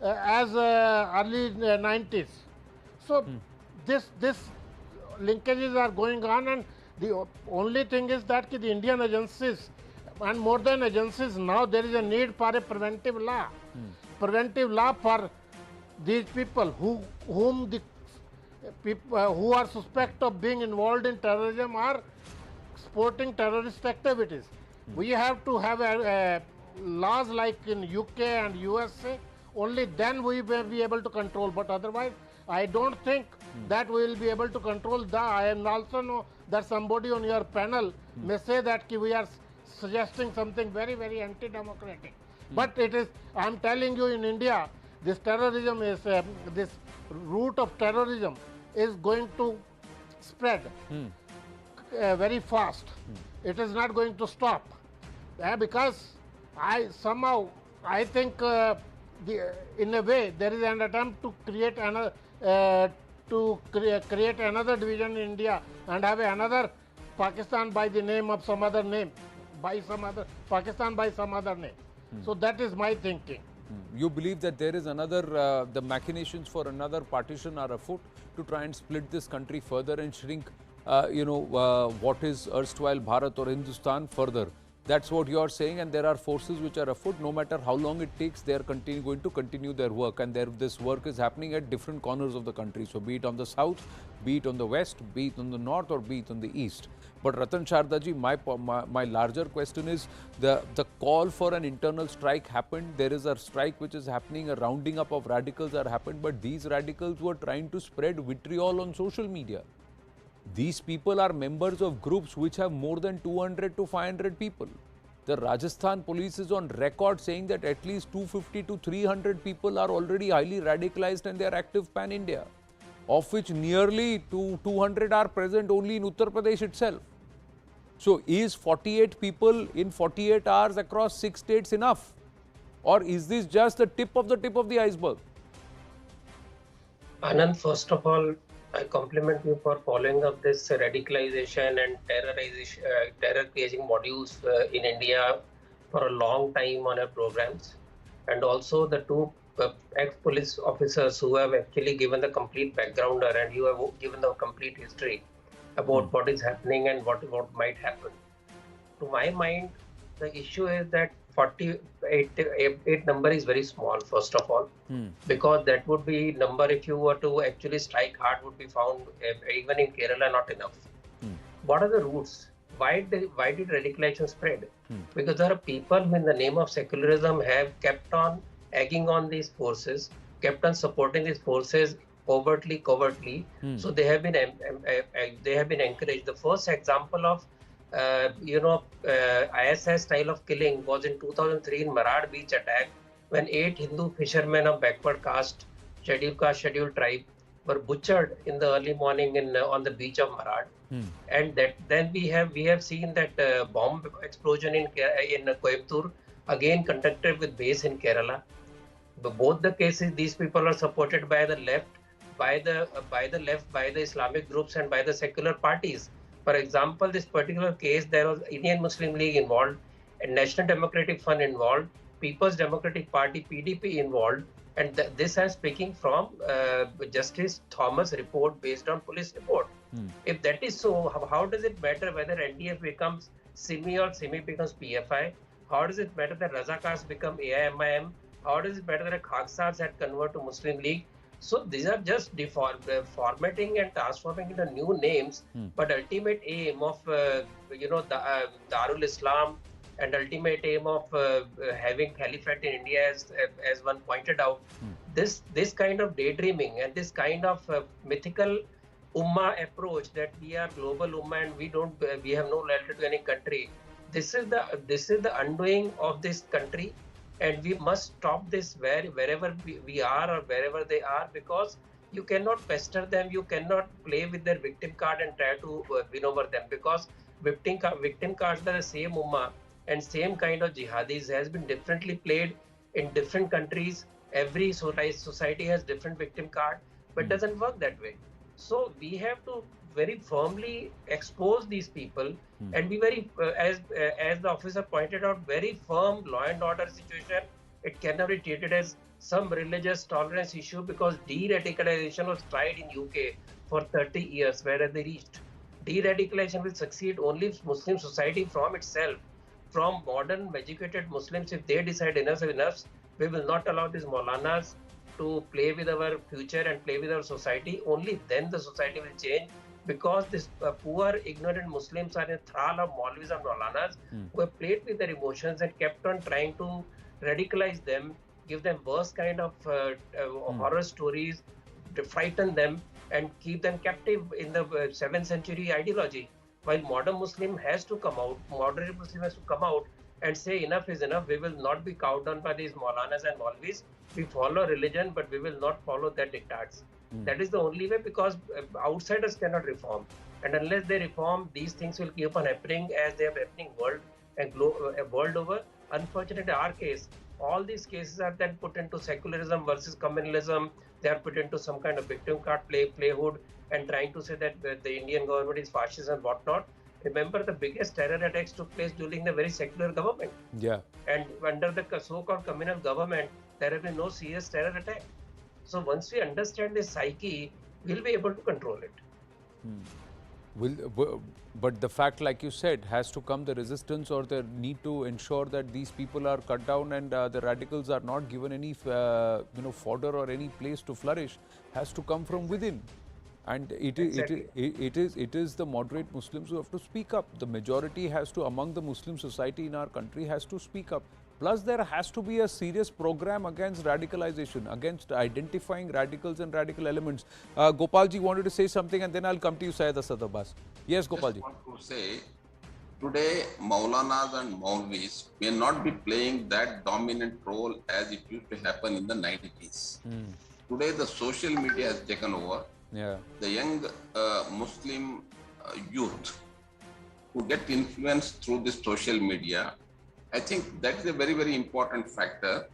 early 90s. So this linkages are going on, and the only thing is that the Indian agencies, and more than agencies, now there is a need for a preventive law. Preventive law for these people whom the people who are suspect of being involved in terrorism or supporting terrorist activities. We have to have laws like in UK and USA. Only then we will be able to control. But otherwise, I don't think that we will be able to control. I also know that somebody on your panel may say that we are suggesting something very, very anti-democratic. But it is. I am telling you, in India, this terrorism is this root of terrorism is going to spread very fast. It is not going to stop because I think in a way there is an attempt to create another create another division in India and have another Pakistan by the name of some other name, by some other Pakistan by some other name. So that is my thinking. You believe that there is another, the machinations for another partition are afoot to try and split this country further and shrink, what is erstwhile Bharat or Hindustan further. That's what you are saying, and there are forces which are afoot. No matter how long it takes, they are going to continue their work, and this work is happening at different corners of the country. So be it on the south, be it on the west, be it on the north, or be it on the east. But Ratan Shardaji, my larger question is, the call for an internal strike happened. There is a strike which is happening, a rounding up of radicals are happened, but these radicals were trying to spread vitriol on social media. These people are members of groups which have more than 200 to 500 people. The Rajasthan police is on record saying that at least 250 to 300 people are already highly radicalized and they are active pan-India, of which nearly 200 are present only in Uttar Pradesh itself. So is 48 people in 48 hours across 6 states enough? Or is this just the tip of the iceberg? Anand, first of all, I compliment you for following up this radicalization and terror creating modules in India for a long time on our programs. And also the two ex-police officers who have actually given the complete backgrounder, and you have given the complete history about what is happening and what might happen. To my mind, the issue is that 48 number is very small, first of all, because that would be number, if you were to actually strike hard, would be found even in Kerala not enough. What are the roots? Why did radicalization spread? Because there are people who in the name of secularism have kept on egging on these forces, kept on supporting these forces overtly, covertly. So they have been encouraged. The first example of ISI style of killing was in 2003 in Marad beach attack, when 8 Hindu fishermen of backward caste, scheduled tribe were butchered in the early morning on the beach of Marad. And then we have seen that bomb explosion in Coimbatore, again conducted with base in Kerala. But both the cases, these people are supported by the left, by the Islamic groups and by the secular parties. For example, this particular case, there was Indian Muslim League involved, and National Democratic Front involved, People's Democratic Party (PDP) involved, and this I'm speaking from Justice Thomas report based on police report. If that is so, how does it matter whether NDF becomes SIMI or SIMI becomes PFI? How does it matter that Razakars become AIMIM? How does it matter that Khaksars had converted to Muslim League? So these are just formatting and transforming into new names, but ultimate aim of Darul Islam and ultimate aim of having caliphate in India, as one pointed out, this kind of daydreaming and this kind of mythical Ummah approach that we are global Ummah and we have no loyalty to any country. This is the undoing of this country. And we must stop this wherever we are or wherever they are, because you cannot pester them, you cannot play with their victim card and try to win over them, because victim cards are the same ummah and same kind of jihadis has been differently played in different countries. Every society has different victim card, but it doesn't work that way. So we have to very firmly expose these people and be very, as the officer pointed out, very firm law and order situation. It cannot be treated as some religious tolerance issue, because de-radicalization was tried in UK for 30 years. Where have they reached? De-radicalization will succeed only if Muslim society from itself, from modern educated Muslims, if they decide enough is enough, we will not allow these Maulanas to play with our future and play with our society. Only then the society will change. Because these poor, ignorant Muslims are in thrall of Maulvis and Maulanas who have played with their emotions and kept on trying to radicalize them, give them worse kind of horror stories, to frighten them and keep them captive in the 7th century ideology. While modern Muslim has to come out, moderate Muslim has to come out and say enough is enough. We will not be cowed down by these Maulanas and Maulvis. We follow religion, but we will not follow their diktats. That is the only way, because outsiders cannot reform, and unless they reform, these things will keep on happening as they are happening world over. Unfortunately, in our case, all these cases are then put into secularism versus communalism. They are put into some kind of victim card playhood and trying to say that the Indian government is fascist and whatnot. Remember, the biggest terror attacks took place during the very secular government. Yeah. And under the so-called communal government, there have been no serious terror attack. So once we understand this psyche, we'll be able to control it. But the fact, like you said, has to come the resistance or the need to ensure that these people are cut down and the radicals are not given any fodder or any place to flourish, has to come from within. And it is the moderate Muslims who have to speak up. The majority has to, among the Muslim society in our country, has to speak up. Plus, there has to be a serious program against radicalization, against identifying radicals and radical elements. Gopalji wanted to say something, and then I'll come to you, Syed Asad Abbas. Yes, Gopalji. I just want to say, today, Maulanas and Maulvis may not be playing that dominant role as it used to happen in the 90s. Today, the social media has taken over. Yeah. The young Muslim youth who get influenced through this social media, I think that is a very, very important factor.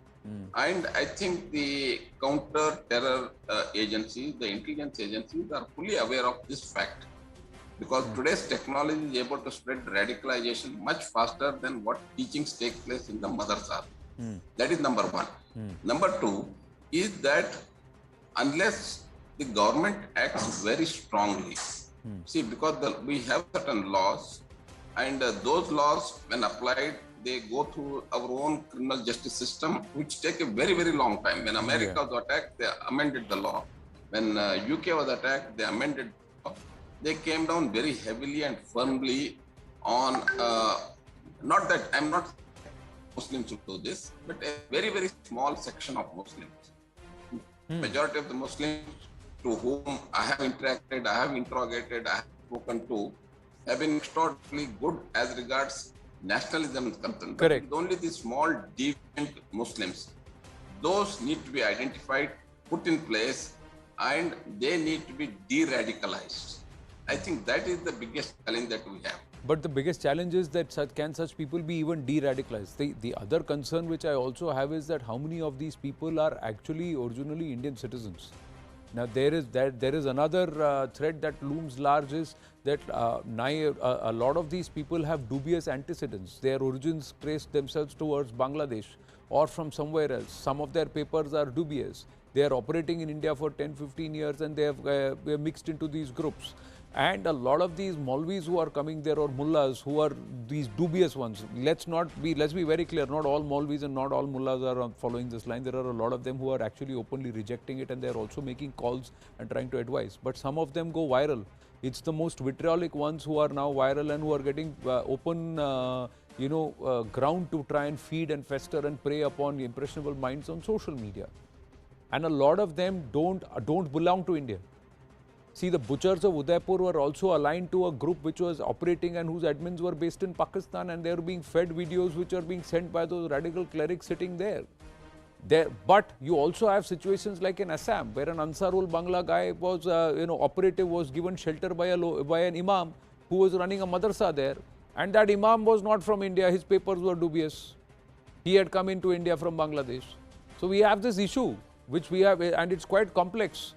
And I think the counter-terror agencies, the intelligence agencies are fully aware of this fact. Because today's technology is able to spread radicalization much faster than what teachings take place in the madrasa. That is number one. Number two is that unless the government acts very strongly, see, because we have certain laws, and those laws, when applied, they go through our own criminal justice system, which take a very, very long time. When America was attacked, they amended the law. When UK was attacked, they amended the law. They came down very heavily and firmly on, not that I'm not Muslims should do this, but a very, very small section of Muslims. Majority of the Muslims to whom I have interacted, I have interrogated, I have spoken to, have been extraordinarily good as regards nationalism is concerned. Correct. But only the small deviant Muslims, those need to be identified, put in place, and they need to be de-radicalized. I think that is the biggest challenge that we have. But the biggest challenge is that can such people be even de-radicalized? The other concern which I also have is that how many of these people are actually originally Indian citizens? Now there is another threat that looms large is that a lot of these people have dubious antecedents. Their origins trace themselves towards Bangladesh or from somewhere else. Some of their papers are dubious. They are operating in India for 10-15 years and they have mixed into these groups. And a lot of these Maulvis who are coming there, or mullahs who are these dubious ones, let's be very clear, not all Maulvis and not all mullahs are following this line. There are a lot of them who are actually openly rejecting it, and they are also making calls and trying to advise. But some of them go viral. It's the most vitriolic ones who are now viral and who are getting open ground to try and feed and fester and prey upon impressionable minds on social media. And a lot of them don't belong to India. See, the butchers of Udaipur were also aligned to a group which was operating and whose admins were based in Pakistan, and they were being fed videos which are being sent by those radical clerics sitting there. But you also have situations like in Assam, where an Ansarul Bangla guy was, operative was given shelter by an imam who was running a madrasa there, and that imam was not from India. His papers were dubious. He had come into India from Bangladesh. So we have this issue, which we have, and it's quite complex.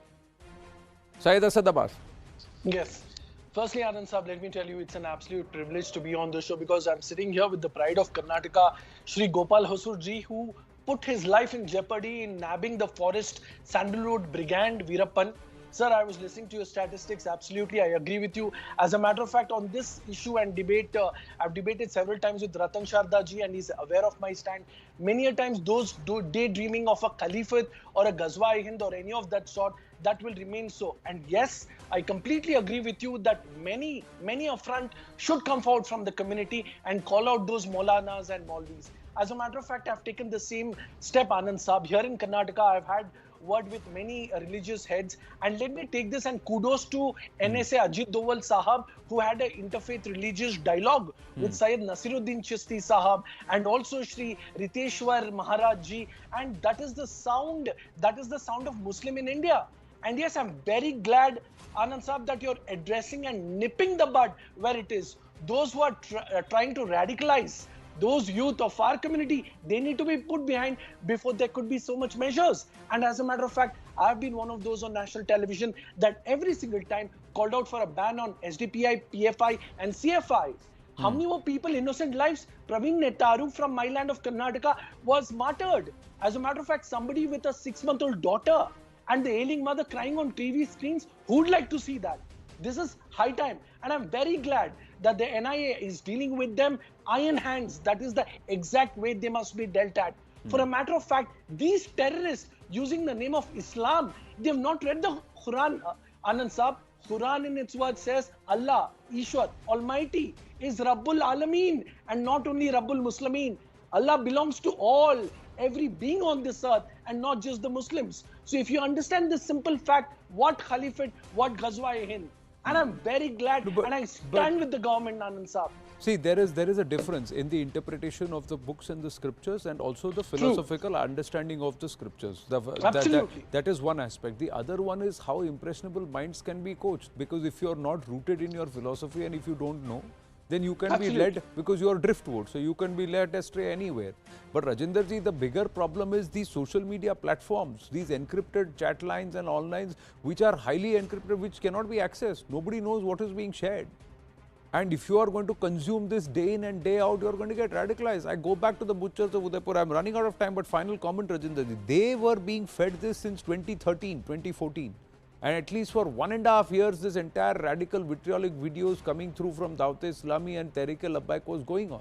Syed Asad Abbas. Yes. Firstly, Anand Saab, let me tell you, it's an absolute privilege to be on the show because I'm sitting here with the pride of Karnataka, Shri Gopal Hosur ji, who put his life in jeopardy in nabbing the forest sandalwood brigand Veerappan. Sir, I was listening to your statistics. Absolutely, I agree with you. As a matter of fact, on this issue and debate, I've debated several times with Ratan Sharda ji, and he's aware of my stand. Many a times, those daydreaming of a caliphate or a Ghazwa-i-Hind or any of that sort, that will remain so. And yes, I completely agree with you that many affront should come forward from the community and call out those Maulanas and Maulvis. As a matter of fact, I've taken the same step, Anand Saab. Here in Karnataka, I've had word with many religious heads, and let me take this and kudos to NSA Ajit Doval Sahab, who had an interfaith religious dialogue with Syed Nasiruddin Chishti Sahab and also Shri Riteshwar Maharaj ji, and that is the sound of Muslim in India. And yes, I'm very glad, Anand Saab, that you're addressing and nipping the bud where it is. Those who are trying to radicalize those youth of our community, they need to be put behind before there could be so much measures. And as a matter of fact, I've been one of those on national television that every single time called out for a ban on SDPI, PFI and CFI. How many more people, innocent lives? Praveen Netaru from my land of Karnataka was martyred. As a matter of fact, somebody with a 6-month-old daughter and the ailing mother crying on TV screens, who'd like to see that? This is high time, and I'm very glad that the NIA is dealing with them iron hands. That is the exact way they must be dealt at. For a matter of fact, these terrorists using the name of Islam, they have not read the Quran, Anand Saab. Quran in its word says Allah, Ishwar, Almighty is Rabbul Alameen and not only Rabbul Muslimeen. Allah belongs to all, every being on this earth, and not just the Muslims. So if you understand this simple fact, what Caliphate, what Ghazwa-e-Hind, and I'm very glad, and I stand with the government, Anand Saab. See, there is a difference in the interpretation of the books and the scriptures, and also the philosophical understanding of the scriptures. Absolutely. That is one aspect. The other one is how impressionable minds can be coached. Because if you are not rooted in your philosophy and if you don't know, then you can be led, because you are driftwood, so you can be led astray anywhere. But Rajendraji, the bigger problem is these social media platforms, these encrypted chat lines and onlines, which are highly encrypted, which cannot be accessed. Nobody knows what is being shared. And if you are going to consume this day in and day out, you are going to get radicalized. I go back to the butchers of Udaipur. I am running out of time, but final comment, Rajendraji. They were being fed this since 2013, 2014. And at least for 1.5 years, this entire radical vitriolic videos coming through from Dawat Islami and Tehreek-e-Labbaik was going on.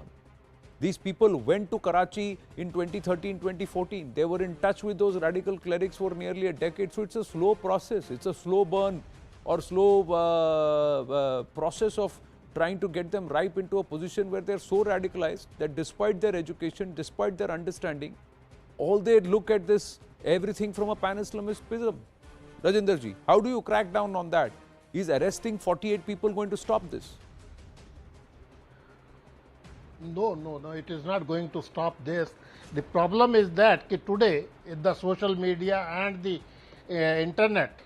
These people went to Karachi in 2013, 2014. They were in touch with those radical clerics for nearly a decade. So it's a slow process. It's a slow burn or slow process of trying to get them ripe into a position where they're so radicalized that despite their education, despite their understanding, all they look at this, everything from a pan-Islamist prism. Rajendraji, how do you crack down on that? Is arresting 48 people going to stop this? No, it is not going to stop this. The problem is that today, in the social media and the internet,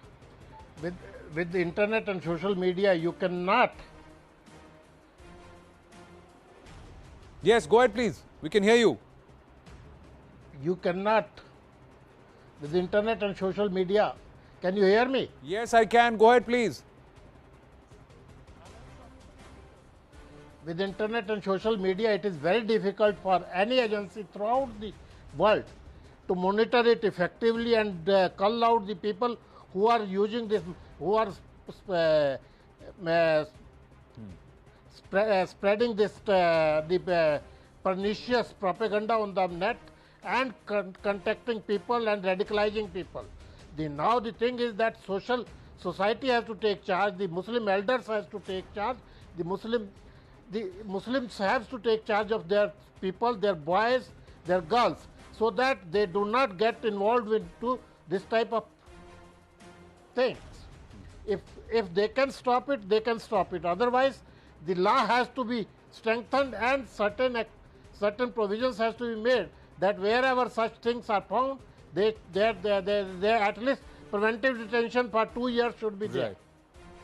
with the internet and social media, you cannot. Yes, go ahead, please. We can hear you. You cannot, with the internet and social media. Can you hear me? Yes, I can. Go ahead, please. With internet and social media, it is very difficult for any agency throughout the world to monitor it effectively and cull out the people who are using this, who are spreading this the pernicious propaganda on the net and contacting people and radicalizing people. Now the thing is that society has to take charge. The Muslim elders has to take charge. The Muslims have to take charge of their people, their boys, their girls, so that they do not get involved into this type of things. If they can stop it, they can stop it. Otherwise, the law has to be strengthened and certain provisions has to be made that wherever such things are found, they at least preventive detention for 2 years should be there. Right.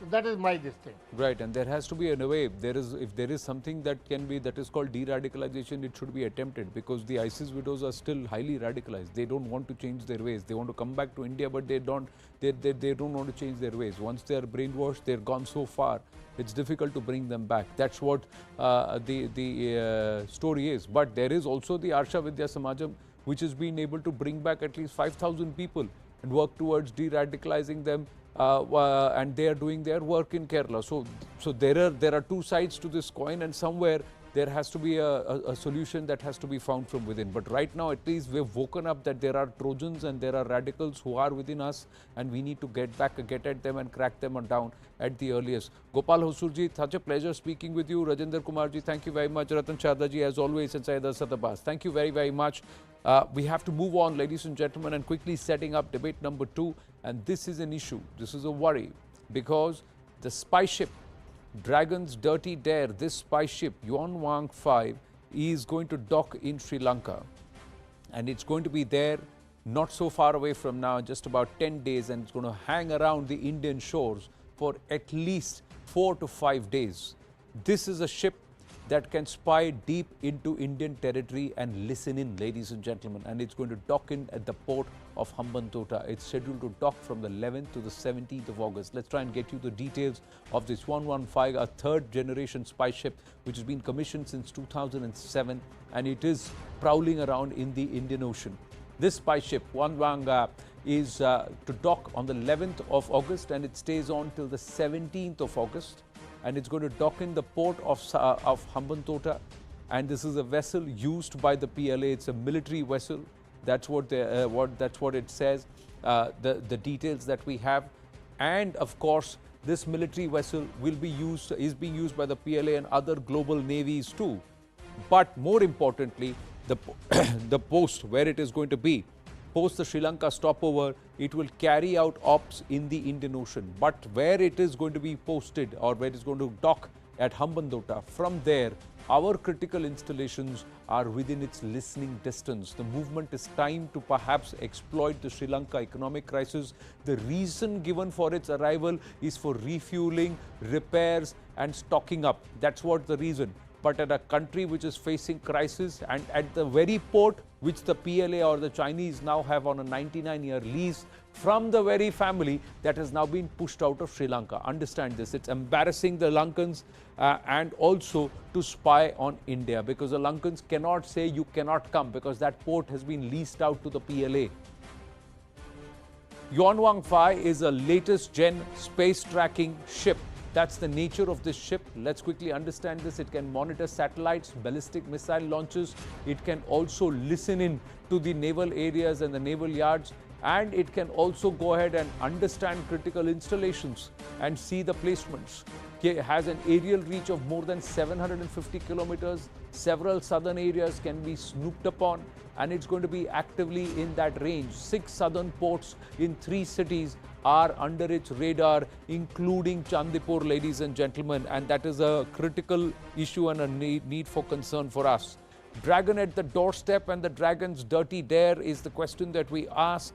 So that is this thing. Right, and there has to be, in a way, if there is something that can be, that is called de-radicalization, it should be attempted, because the ISIS widows are still highly radicalized. They don't want to change their ways. They want to come back to India, but they don't want to change their ways. Once they are brainwashed, they're gone so far, it's difficult to bring them back. That's what the story is. But there is also the Arsha Vidya Samajam, which has been able to bring back at least 5,000 people and work towards de-radicalizing them. And they are doing their work in Kerala. So there are two sides to this coin, and somewhere there has to be a solution that has to be found from within. But right now, at least we've woken up that there are Trojans and there are radicals who are within us, and we need to get at them and crack them down at the earliest. Gopal Hosurji, such a pleasure speaking with you. Rajendra Kumarji, thank you very much. Ratan Shardaji, as always, and Sayyida Satabas, thank you very, very much. We have to move on, ladies and gentlemen, and quickly setting up debate number 2. And this is an issue, this is a worry, because the spy ship, Dragon's Dirty Dare, this spy ship, Yuan Wang 5, is going to dock in Sri Lanka. And it's going to be there not so far away from now, just about 10 days, and it's going to hang around the Indian shores for at least 4 to 5 days. This is a ship that can spy deep into Indian territory and listen in, ladies and gentlemen. And it's going to dock in at the port of Hambantota. It's scheduled to dock from the 11th to the 17th of August. Let's try and get you the details of this 115, a third-generation spy ship, which has been commissioned since 2007, and it is prowling around in the Indian Ocean. This spy ship, Yuan Wang, is to dock on the 11th of August, and it stays on till the 17th of August. And it's going to dock in the port of Hambantota, and this is a vessel used by the PLA. It's a military vessel. That's what it says. The details that we have, and of course, this military vessel is being used by the PLA and other global navies too. But more importantly, the post where it is going to be. Post the Sri Lanka stopover, it will carry out ops in the Indian Ocean. But where it is going to be posted or where it is going to dock at Hambantota, from there, our critical installations are within its listening distance. The movement is timed to perhaps exploit the Sri Lanka economic crisis. The reason given for its arrival is for refueling, repairs and stocking up. That's what the reason. But at a country which is facing crisis and at the very port which the PLA or the Chinese now have on a 99-year lease from the very family that has now been pushed out of Sri Lanka. Understand this. It's embarrassing the Lankans and also to spy on India, because the Lankans cannot say you cannot come because that port has been leased out to the PLA. Yuan Wang 5 is a latest gen space tracking ship. That's the nature of this ship. Let's quickly understand this. It can monitor satellites, ballistic missile launches. It can also listen in to the naval areas and the naval yards. And it can also go ahead and understand critical installations and see the placements. It has an aerial reach of more than 750 kilometers. Several southern areas can be snooped upon, and it's going to be actively in that range. 6 southern ports in 3 cities are under its radar, including Chandipur, ladies and gentlemen, and that is a critical issue and a need for concern for us. Dragon at the doorstep and the dragon's dirty dare is the question that we ask.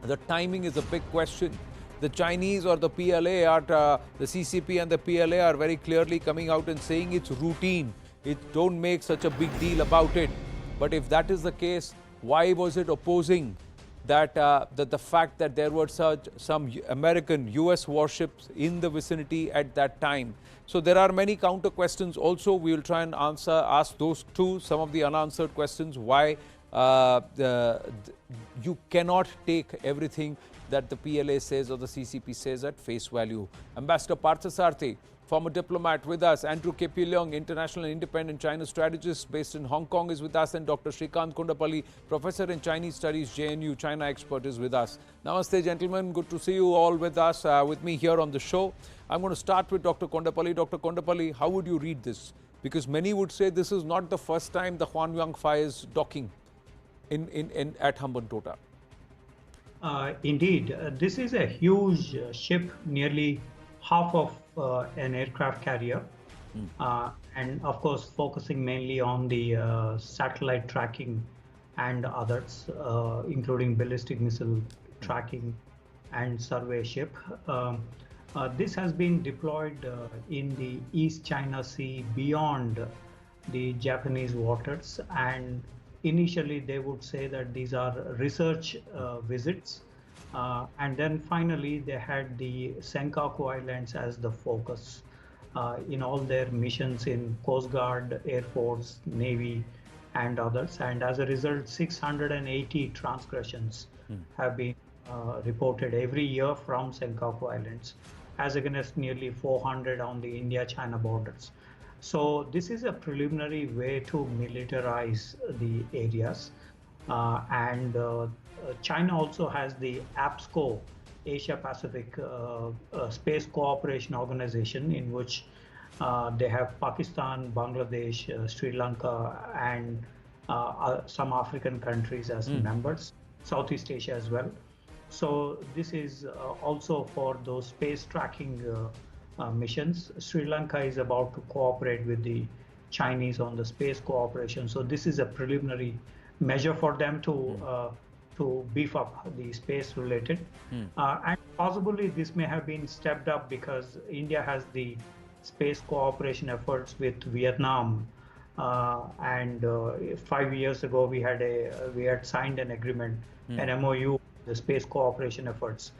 The timing is a big question. The Chinese or the PLA, the CCP and the PLA are very clearly coming out and saying it's routine. Don't make such a big deal about it. But if that is the case, why was it opposing that the fact that there were some American US warships in the vicinity at that time? So there are many counter questions also. We will try and ask those too, some of the unanswered questions. Why you cannot take everything that the PLA says or the CCP says at face value. Ambassador Parthasarthi, former diplomat, with us. Andrew K. P. Leong, international and independent China strategist based in Hong Kong, is with us. And Dr. Shrikant Kondapalli, professor in Chinese studies, JNU, China expert, is with us. Namaste, gentlemen. Good to see you all with us, with me here on the show. I'm going to start with Dr. Kondapalli. Dr. Kondapalli, how would you read this? Because many would say this is not the first time the Yuan Wang 5 is docking at Hambantota. Indeed, this is a huge ship, nearly half of an aircraft carrier, and of course focusing mainly on the satellite tracking and others, including ballistic missile tracking and survey ship. This has been deployed in the East China Sea beyond the Japanese waters, and initially they would say that these are research visits, and then finally they had the Senkaku Islands as the focus in all their missions in Coast Guard, Air Force, Navy and others, and as a result 680 transgressions have been reported every year from Senkaku Islands, as against nearly 400 on the India-China borders. So this is a preliminary way to militarize the areas, and China also has the APSCO, Asia Pacific Space Cooperation Organization, in which they have Pakistan, Bangladesh, Sri Lanka and some African countries as members, Southeast Asia as well. So this is also for those space tracking missions. Sri Lanka is about to cooperate with the Chinese on the space cooperation. So this is a preliminary measure for them to beef up the space related. And possibly this may have been stepped up because India has the space cooperation efforts with Vietnam. And 5 years ago, we had signed an agreement, an MOU, the space cooperation efforts.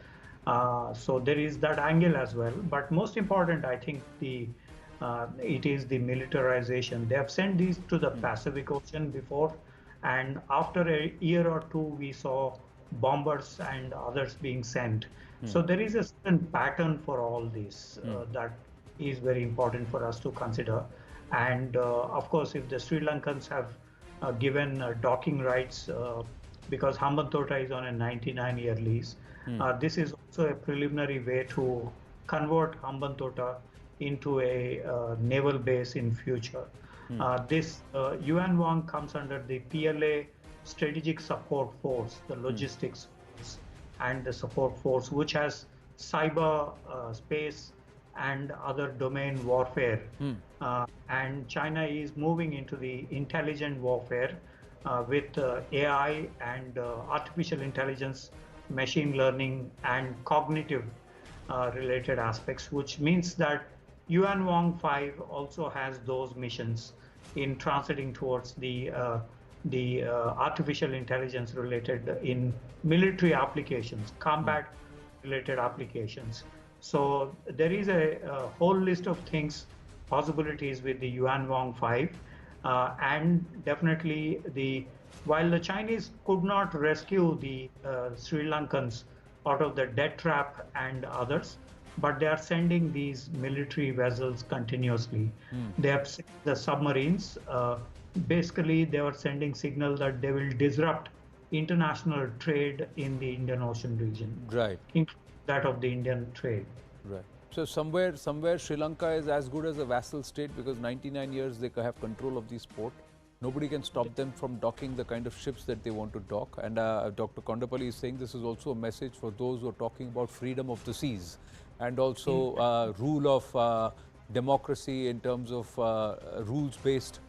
So there is that angle as well. But most important, I think it is the militarization. They have sent these to the Pacific Ocean before, and after a year or two, we saw bombers and others being sent. So there is a certain pattern for all this that is very important for us to consider. And of course, if the Sri Lankans have given docking rights, because Hambantota is on a 99-year lease, this is also a preliminary way to convert Hambantota into a naval base in future. This Yuan Wang comes under the PLA Strategic Support Force, the logistics force, and the support force, which has cyber space and other domain warfare. And China is moving into the intelligent warfare with AI and artificial intelligence, machine learning, and cognitive related aspects, which means that Yuan Wang 5 also has those missions in transiting towards the artificial intelligence related in military applications, combat related applications. So there is a whole list of things, possibilities with the Yuan Wang 5, and definitely while the Chinese could not rescue the Sri Lankans out of the death trap and others, but they are sending these military vessels continuously. They have the submarines. Basically, they were sending signal that they will disrupt international trade in the Indian Ocean region, right? Including that of the Indian trade. Right. So somewhere Sri Lanka is as good as a vassal state because 99 years they have control of this port. Nobody can stop them from docking the kind of ships that they want to dock. And Dr. Kondapalli is saying this is also a message for those who are talking about freedom of the seas and also rule of democracy in terms of rules-based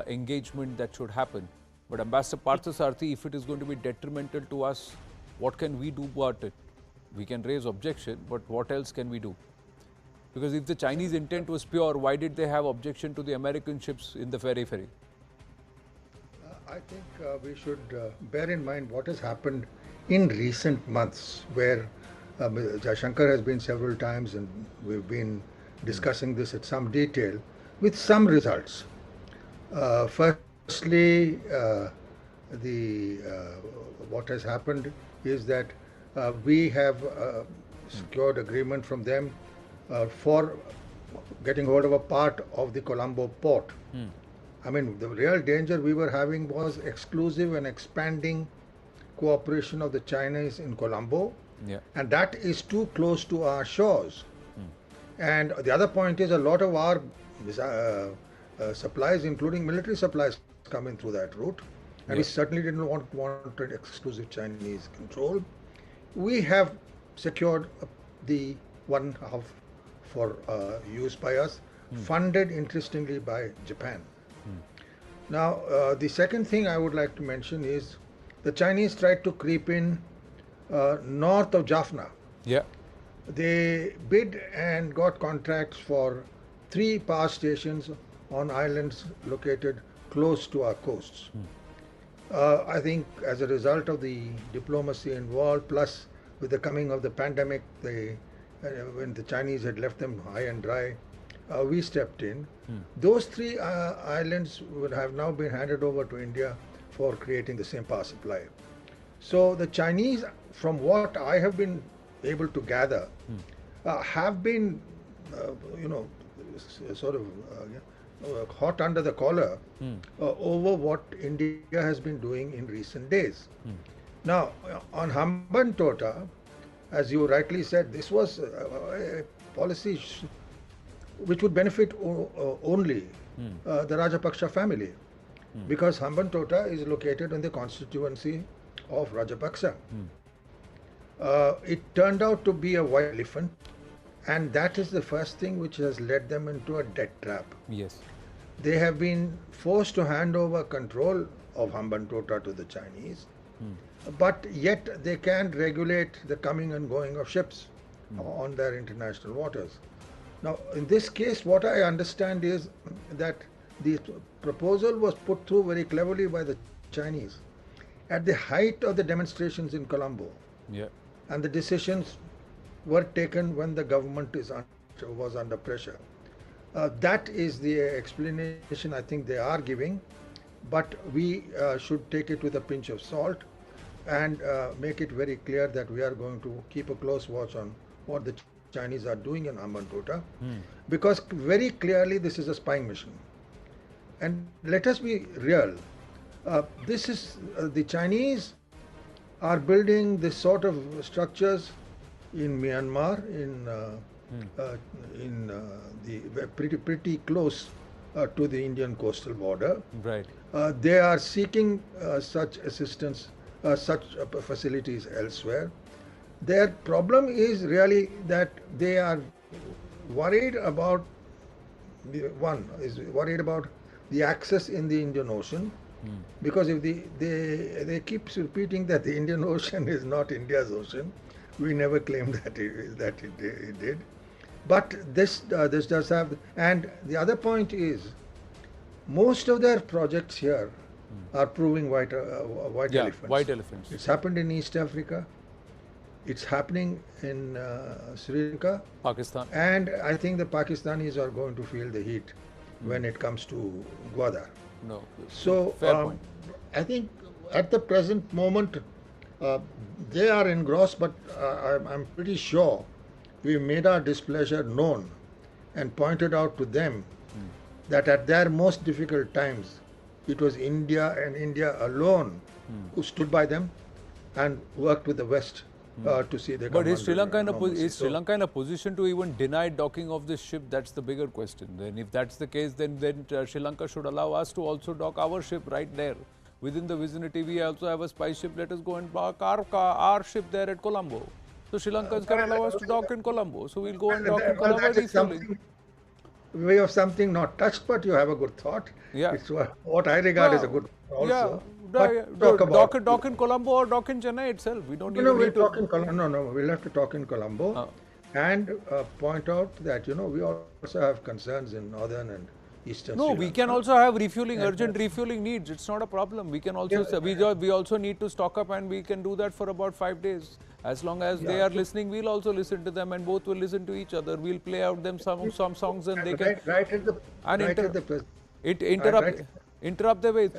engagement that should happen. But Ambassador Parthasarathy, if it is going to be detrimental to us, what can we do about it? We can raise objection, but what else can we do? Because if the Chinese intent was pure, why did they have objection to the American ships in the ferry? I think we should bear in mind what has happened in recent months, where Jaishankar has been several times and we've been discussing this at some detail with some results. Firstly, what has happened is that we have secured agreement from them for getting hold of a part of the Colombo port. I mean, the real danger we were having was exclusive and expanding cooperation of the Chinese in Colombo, and that is too close to our shores. And the other point is a lot of our supplies, including military supplies, come in through that route, and we certainly didn't want exclusive Chinese control. We have secured the one half for use by us, funded interestingly by Japan. Now, the second thing I would like to mention is the Chinese tried to creep in north of Jaffna. They bid and got contracts for 3 power stations on islands located close to our coasts. I think as a result of the diplomacy involved, plus with the coming of the pandemic, when the Chinese had left them high and dry, we stepped in. Those 3 islands would have now been handed over to India for creating the same power supply. So the Chinese, from what I have been able to gather, have been, sort of hot under the collar over what India has been doing in recent days. Now, on Hambantota, as you rightly said, this was a policy which would benefit only the Rajapaksa family, because Hambantota is located in the constituency of Rajapaksa. It turned out to be a white elephant, and that is the first thing which has led them into a debt trap. They have been forced to hand over control of Hambantota to the Chinese, but yet they can't regulate the coming and going of ships on their international waters. Now, in this case, what I understand is that the proposal was put through very cleverly by the Chinese at the height of the demonstrations in Colombo. And the decisions were taken when the government was under pressure. That is the explanation I think they are giving, but we should take it with a pinch of salt and make it very clear that we are going to keep a close watch on what the Chinese are doing in Hambantota, because very clearly this is a spying mission. And let us be real, this is the Chinese are building this sort of structures in Myanmar, in the pretty close to the Indian coastal border. Right. They are seeking such assistance, such facilities elsewhere. Their problem is really that they are worried about, one is worried about the access in the Indian Ocean, because if they keep repeating that the Indian Ocean is not India's ocean. We never claimed that it did. But this does have, and the other point is, most of their projects here are proving white elephants. White elephants. It's happened in East Africa. It's happening in Sri Lanka, Pakistan, and I think the Pakistanis are going to feel the heat when it comes to Gwadar. No. So fair point. I think at the present moment they are engrossed, but I'm pretty sure we made our displeasure known and pointed out to them that at their most difficult times, it was India and India alone who stood by them and worked with the West to see their. But is Sri Lanka in a position to even deny docking of this ship? That's the bigger question. Then, if that's the case, then Sri Lanka should allow us to also dock our ship right there within the vicinity. We also have a spy ship. Let us go and dock our ship there at Colombo. So Sri Lankans can allow us to dock in Colombo. So we'll go and dock in Colombo. Way of something not touched, but you have a good thought. Yeah. It's what I regard as a good thought also. Dock in Colombo or dock in Chennai itself. We don't even we'll talk in Colombo. No, we'll have to talk in Colombo and point out that, we also have concerns in northern and eastern Sri Lanka. We can also have urgent refueling needs. It's not a problem. We can also, we also need to stock up, and we can do that for about 5 days. As long as they are listening, we'll also listen to them, and both will listen to each other. We'll play out them some songs, and they can interrupt their ways.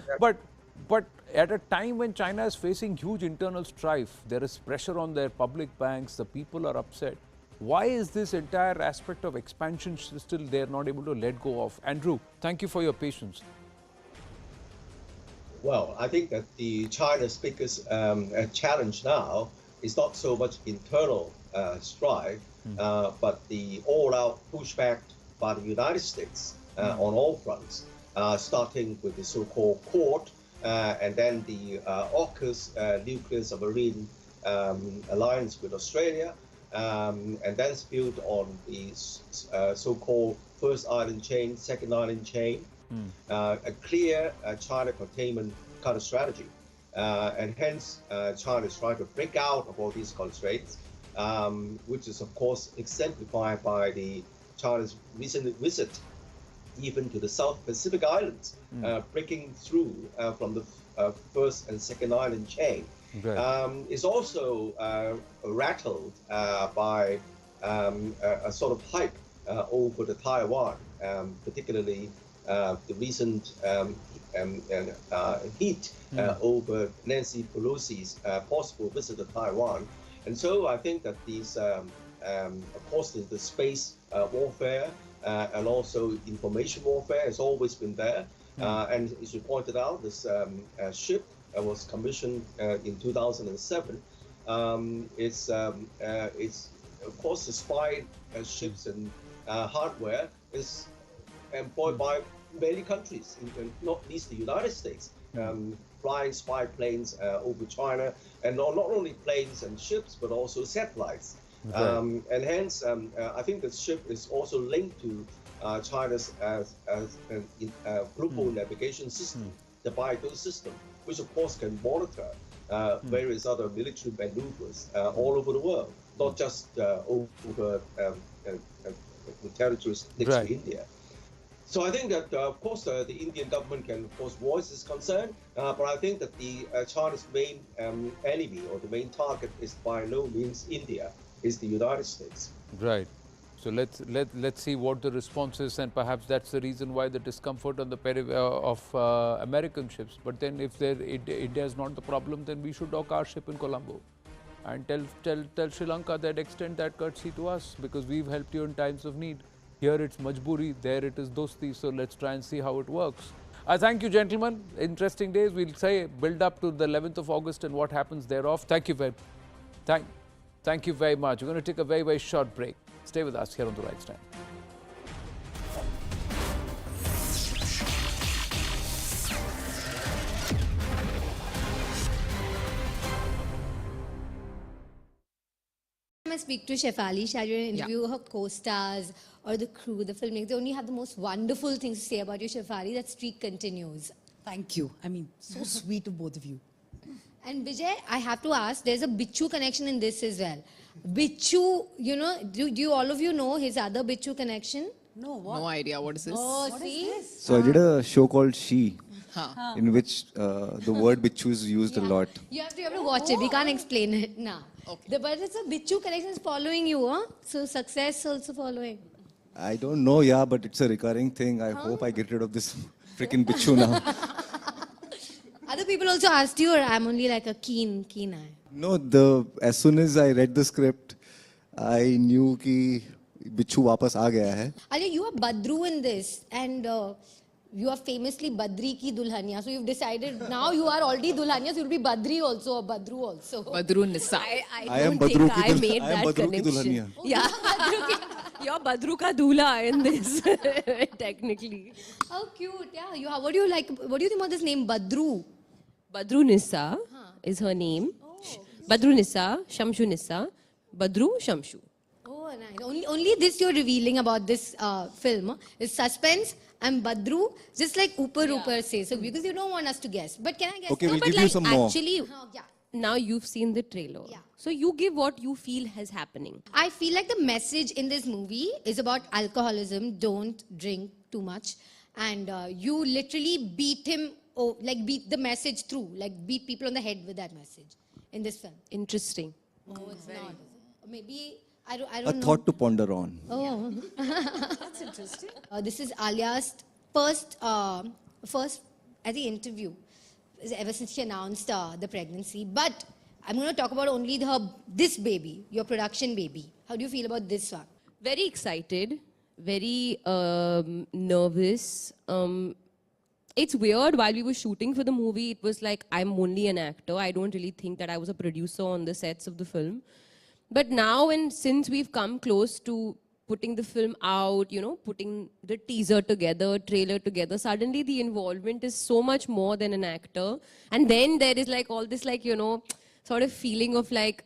But at a time when China is facing huge internal strife, there is pressure on their public banks. The people are upset. Why is this entire aspect of expansion still they are not able to let go of? Andrew, thank you for your patience. Well, I think that the China's biggest challenge now is not so much internal strife, but the all-out pushback by the United States on all fronts, starting with the so-called Quad, and then the AUKUS nuclear submarine alliance with Australia, and then built on the so-called first island chain, second island chain, a clear China containment kind of strategy. And hence, China is trying to break out of all these constraints, which is, of course, exemplified by China's recent visit even to the South Pacific Islands, breaking through from the first and second island chain. Is also rattled by a sort of hype over the Taiwan, particularly the recent heat over Nancy Pelosi's possible visit to Taiwan. And so I think that these, of course, the space warfare and also information warfare has always been there. And as you pointed out, this ship was commissioned in 2007. It's of course, the spy ships and hardware is employed by many countries, not least the United States, flying spy planes over China, and not only planes and ships, but also satellites. And hence, I think the ship is also linked to China's global navigation system, the BeiDou system, which of course can monitor various other military maneuvers all over the world, not just over the territories next to India. So I think that, of course, the Indian government can, of course, voice its concern, but I think that the China's main enemy or the main target is by no means India, is the United States. Right. So let's see what the response is, and perhaps that's the reason why the discomfort on the of American ships. But then, if India is not the problem, then we should dock our ship in Colombo, and tell Sri Lanka that extend that courtesy to us, because we've helped you in times of need. Here it's majburi, there it is dosti. So let's try and see how it works. I thank you, gentlemen. Interesting days. We'll say build up to the 11th of August and what happens thereof. Thank you very much. We're going to take a very, very short break. Stay with us here on The Right Stand. I speak to Shefali, she had an interview her co-stars or the crew, the filmmakers. They only have the most wonderful things to say about you, Shefali. That streak continues. Thank you. I mean, so sweet of both of you. And Vijay, I have to ask, there's a Bichu connection in this as well. Bichu, you know, do you all of you know his other Bichu connection? No, what? No idea. What is this? Oh, What see? is this? So I did a show called She, Huh. in which the word bichu is used a lot. You have to watch it. We can't explain it now. Okay. But it's a Bichu connection is following you, huh? So success also following. I don't know, yeah, but it's a recurring thing. I hope I get rid of this freaking bichu now. Other people also asked you, or I'm only like a keen eye? No, as soon as I read the script, I knew कि बिच्छू वापस आ गया है. Alya, you are Badru in this, and you are famously Badri ki Dulhania. So you've decided now you are already Dulhania, so you'll be Badri also or Badru also. Badru Nisa. I am Badru ki Dulhania. Yeah. You're Badru ka Dula in this, technically. How cute, yeah. What do you like? What do you think about this name, Badru? Badru Nisa is her name. Badru Nisa, Shamshu Nisa, Badru Shamshu. Oh, nice. Only this you're revealing about this film is suspense. I'm Badru, just like Upar says. So because you don't want us to guess. But can I guess? Okay, No, we'll but give you some more. actually, now you've seen the trailer. So you give what you feel is happening. I feel like the message in this movie is about alcoholism. Don't drink too much. And you literally beat him, beat the message through. Like beat people on the head with that message in this film. Interesting. Oh, it's not. Maybe, I don't A know. thought to ponder on. Oh. That's interesting. This is Alia's first, I think, interview ever since she announced the pregnancy. But I'm going to talk about only this baby, your production baby. How do you feel about this one? Very excited, very nervous. It's weird, while we were shooting for the movie, it was like, I'm only an actor. I don't really think that I was a producer on the sets of the film. But now, and since we've come close to putting the film out, putting the teaser together, trailer together, suddenly the involvement is so much more than an actor. And then there is like all this sort of feeling of like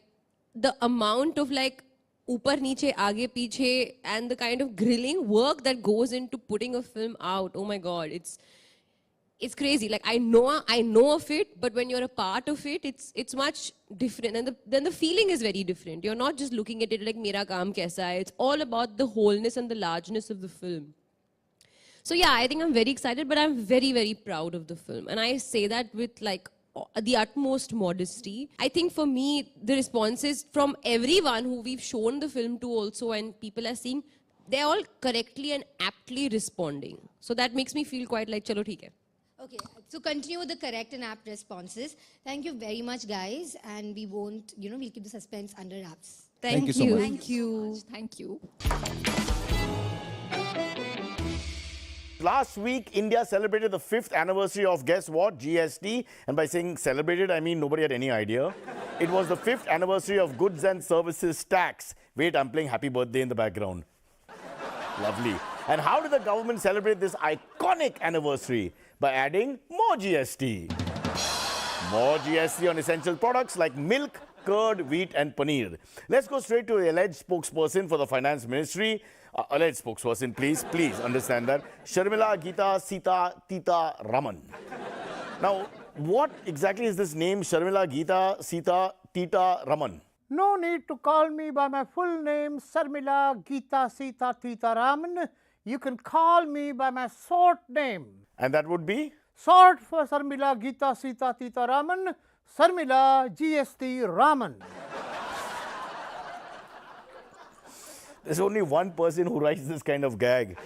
the amount of like upar niche, aage piche, and the kind of grilling work that goes into putting a film out. Oh my God, it's crazy. Like I know of it, but when you're a part of it, it's much different. And then the feeling is very different. You're not just looking at it like mera kaam kaisa hai. It's all about the wholeness and the largeness of the film. So yeah, I think I'm very excited, but I'm very, very proud of the film. And I say that with like the utmost modesty. I think for me, the responses from everyone who we've shown the film to also, and people are seeing, they're all correctly and aptly responding. So that makes me feel quite like, chalo theek hai. Okay, so continue with the correct and apt responses. Thank you very much, guys. And we won't, we'll keep the suspense under wraps. Thank you so much. Thank you. Thank you. Last week, India celebrated the 5th anniversary of, guess what, GST. And by saying celebrated, I mean nobody had any idea. It was the 5th anniversary of Goods and Services Tax. Wait, I'm playing Happy Birthday in the background. Lovely. And how did the government celebrate this iconic anniversary? By adding more GST. More GST on essential products like milk, curd, wheat and paneer. Let's go straight to the alleged spokesperson for the Finance Ministry. Alleged spokesperson, please understand that. Sharmila Geeta Sita Tita Raman. Now, what exactly is this name, Sharmila Geeta Sita Tita Raman? No need to call me by my full name, Sharmila Geeta Sita Tita Raman. You can call me by my short name. And that would be? Short for Sharmila Geeta Sita Tita Raman, Sharmila GST Raman. There's only one person who writes this kind of gag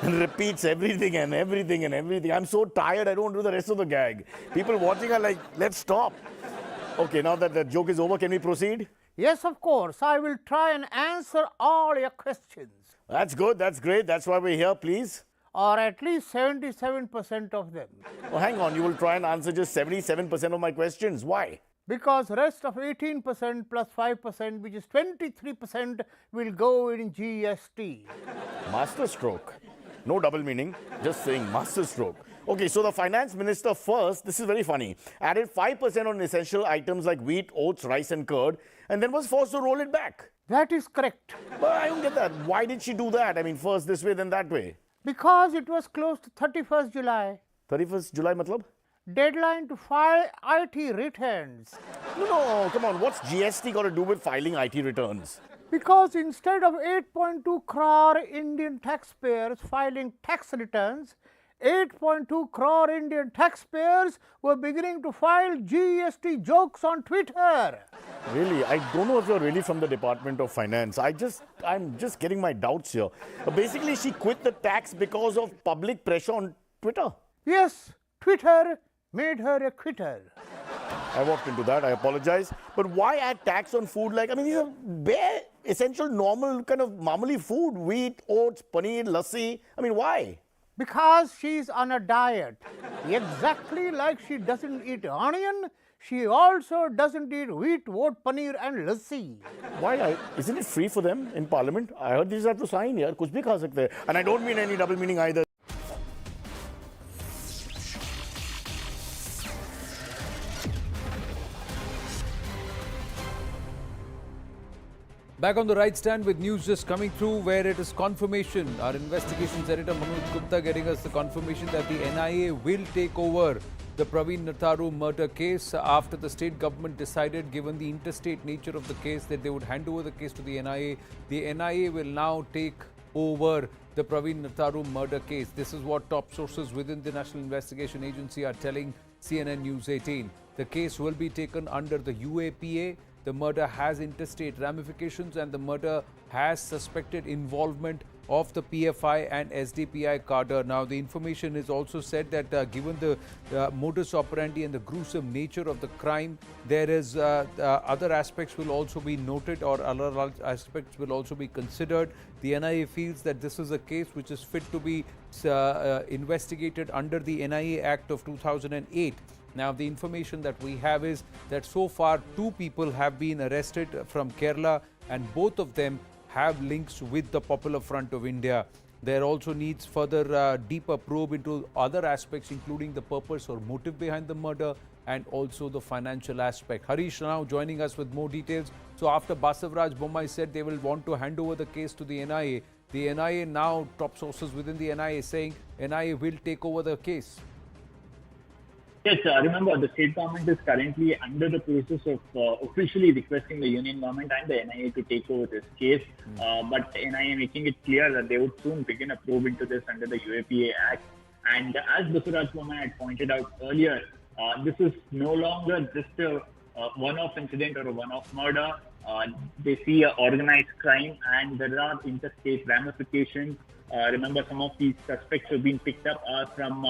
and repeats everything and everything and everything. I'm so tired, I don't do the rest of the gag. People watching are like, let's stop. Okay, now that the joke is over, can we proceed? Yes, of course. I will try and answer all your questions. That's good, that's great. That's why we're here, please. Or at least 77% of them. Oh, hang on, you will try and answer just 77% of my questions. Why? Because rest of 18% plus 5%, which is 23%, will go in GST. Master stroke. No double meaning, just saying master stroke. Okay, so the finance minister first, this is very funny, added 5% on essential items like wheat, oats, rice and curd, and then was forced to roll it back. That is correct. But I don't get that. Why did she do that? I mean, first this way, then that way. Because it was close to 31st July. 31st July, matlab? Deadline to file IT returns. No, come on. What's GST got to do with filing IT returns? Because instead of 8.2 crore Indian taxpayers filing tax returns, 8.2 crore Indian taxpayers were beginning to file GST jokes on Twitter. Really? I don't know if you're really from the Department of Finance. I'm just getting my doubts here. Basically, she quit the tax because of public pressure on Twitter. Yes, Twitter made her a quitter. I walked into that. I apologize. But why add tax on food? Like, I mean, these are bare, essential, normal kind of mamali food. Wheat, oats, paneer, lassi. I mean, why? Because she's on a diet. Exactly like she doesn't eat onion, she also doesn't eat wheat, oat, paneer and lassi. Why? Isn't it free for them in Parliament? I heard these have to sign here. Kuch bhi kha sakte hai. And I don't mean any double meaning either. Back on the right stand with news just coming through where it is confirmation. Our investigations editor Manoj Gupta getting us the confirmation that the NIA will take over the Praveen Natharu murder case after the state government decided, given the interstate nature of the case, that they would hand over the case to the NIA. The NIA will now take over the Praveen Natharu murder case. This is what top sources within the National Investigation Agency are telling CNN News 18. The case will be taken under the UAPA. The murder has interstate ramifications and the murder has suspected involvement of the PFI and SDPI cadre. Now, the information is also said that given the modus operandi and the gruesome nature of the crime, there is other aspects will also be noted or other aspects will also be considered. The NIA feels that this is a case which is fit to be investigated under the NIA Act of 2008. Now, the information that we have is that so far 2 people have been arrested from Kerala and both of them have links with the Popular Front of India. There also needs further deeper probe into other aspects, including the purpose or motive behind the murder and also the financial aspect. Harish now joining us with more details. So after Basavaraj Bommai said they will want to hand over the case to the NIA now, top sources within the NIA saying NIA will take over the case. Yes, remember the state government is currently under the process of officially requesting the union government and the NIA to take over this case. But NIA making it clear that they would soon begin a probe into this under the UAPA Act. And as Basavaraj Bommai had pointed out earlier, this is no longer just a one-off incident or a one-off murder. They see an organized crime and there are interstate ramifications. Remember, some of these suspects who have been picked up are from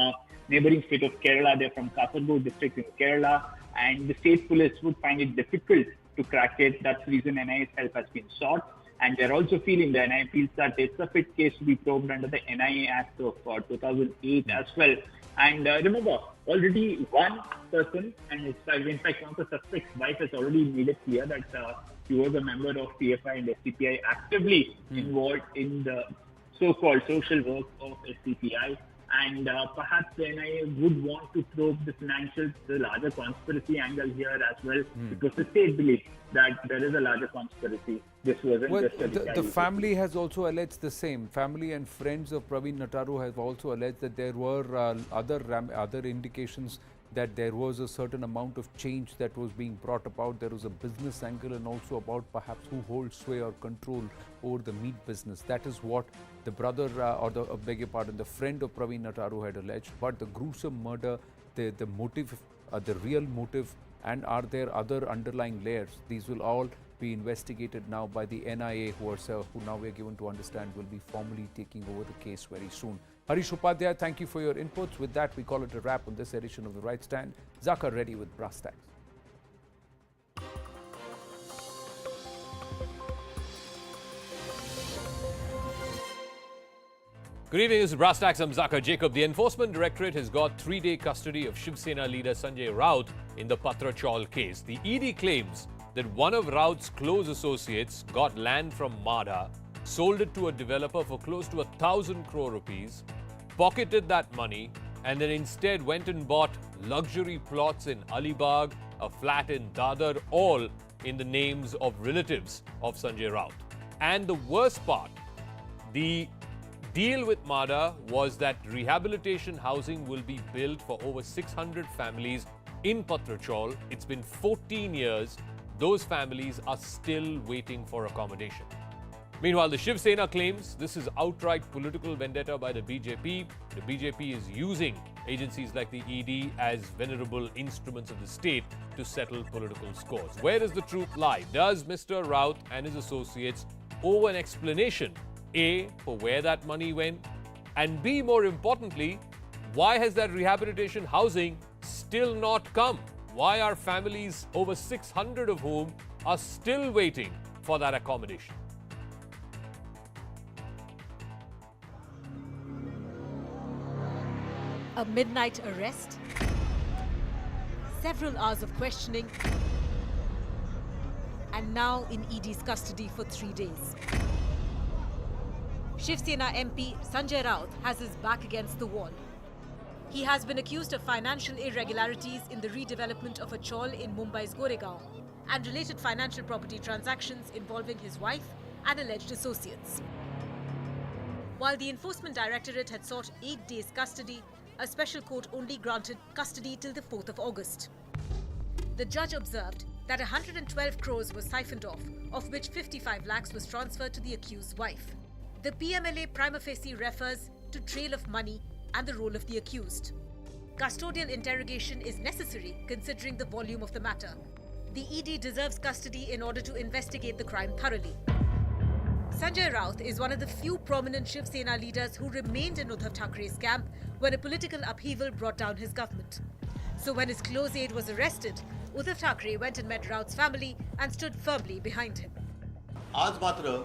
neighboring state of Kerala. They're from Kasaragod district in Kerala, and the state police would find it difficult to crack it. That's the reason NIA's help has been sought. And they're also feeling, the NIA feels that it's a fit case to be probed under the NIA Act of 2008 as well. And remember, already one person, and it's in fact one of the suspects' wife has already made it clear that he was a member of PFI and SDPI, actively involved in the so-called social work of SDPI. And perhaps the NIA would want to probe the larger conspiracy angle here as well, because the state believes that there is a larger conspiracy. This wasn't just a the family has also alleged the same. Family and friends of Praveen Natharu have also alleged that there were other indications that there was a certain amount of change that was being brought about. There was a business angle and also about perhaps who holds sway or control over the meat business. That is what the brother the friend of Praveen Natharu had alleged. But the gruesome murder, the motive, the real motive, and are there other underlying layers? These will all be investigated now by the NIA, who now we are given to understand will be formally taking over the case very soon. Harish Upadhyay, thank you for your inputs. With that, we call it a wrap on this edition of The Right Stand. Zakar ready with BrassTacks. Good evening, this is BrassTacks. I'm Zakar Jacob. The Enforcement Directorate has got 3-day custody of Shiv Sena leader Sanjay Raut in the Patra Chawl case. The ED claims that one of Raut's close associates got land from Madha, sold it to a developer for close to 1,000 crore rupees, pocketed that money, and then instead went and bought luxury plots in Alibag, a flat in Dadar, all in the names of relatives of Sanjay Raut. And the worst part, the deal with MADA was that rehabilitation housing will be built for over 600 families in Patra Chawl. It's been 14 years. Those families are still waiting for accommodation. Meanwhile, the Shiv Sena claims this is outright political vendetta by the BJP. The BJP is using agencies like the ED as venerable instruments of the state to settle political scores. Where does the truth lie? Does Mr. Raut and his associates owe an explanation, A, for where that money went, and B, more importantly, why has that rehabilitation housing still not come? Why are families, over 600 of whom, are still waiting for that accommodation? A midnight arrest, several hours of questioning, and now in ED's custody for 3 days. Shiv Sena MP Sanjay Raut has his back against the wall. He has been accused of financial irregularities in the redevelopment of a chawl in Mumbai's Goregaon and related financial property transactions involving his wife and alleged associates. While the Enforcement Directorate had sought 8 days custody, a special court only granted custody till the 4th of August. The judge observed that 112 crores was siphoned off, of which 55 lakhs was transferred to the accused's wife. The PMLA prima facie refers to trail of money and the role of the accused. Custodial interrogation is necessary considering the volume of the matter. The ED deserves custody in order to investigate the crime thoroughly. Sanjay Raut is one of the few prominent Shiv Sena leaders who remained in Uddhav Thackeray's camp when a political upheaval brought down his government. So when his close aide was arrested, Uddhav Thackeray went and met Raut's family and stood firmly behind him. आज मात्र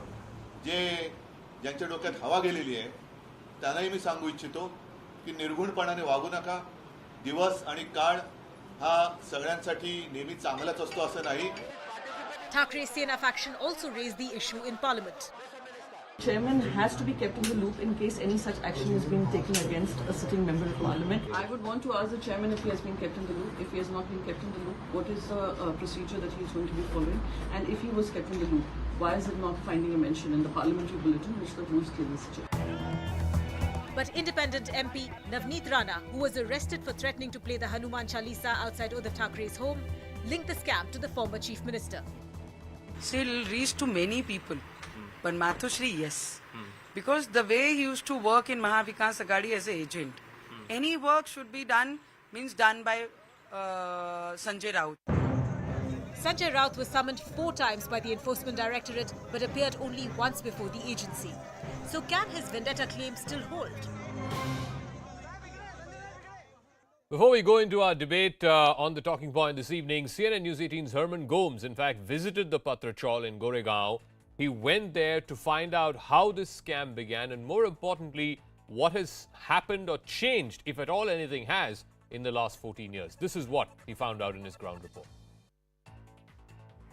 जे ज्यांच्या डोक्यात हवा गेलेली आहे त्यांनाही मी सांगू इच्छितो की निर्गुणपणाने वागू नका. दिवस आणि काळ हा सगळ्यांसाठी नेहमी चांगलाच असतो असं नाही. Thackeray's Sena faction also raised the issue in Parliament. Chairman has to be kept in the loop in case any such action is being taken against a sitting member of Parliament. I would want to ask the Chairman if he has been kept in the loop. If he has not been kept in the loop, what is the procedure that he is going to be following? And if he was kept in the loop, why is it not finding a mention in the Parliamentary Bulletin, which the rules clearly suggest? But independent MP Navneet Rana, who was arrested for threatening to play the Hanuman Chalisa outside Uddhav Thackeray's home, linked the scam to the former Chief Minister. Still reached to many people. But Mathushri, yes. Because the way he used to work in Mahavikas Agadi as an agent, any work should be done, means done by Sanjay Raut. Sanjay Raut was summoned 4 times by the Enforcement Directorate but appeared only once before the agency. So can his vendetta claim still hold? Before we go into our debate on the talking point this evening, CNN News 18's Herman Gomes, in fact, visited the Patra Chawl in Goregaon. He went there to find out how this scam began and, more importantly, what has happened or changed, if at all anything has, in the last 14 years. This is what he found out in his ground report.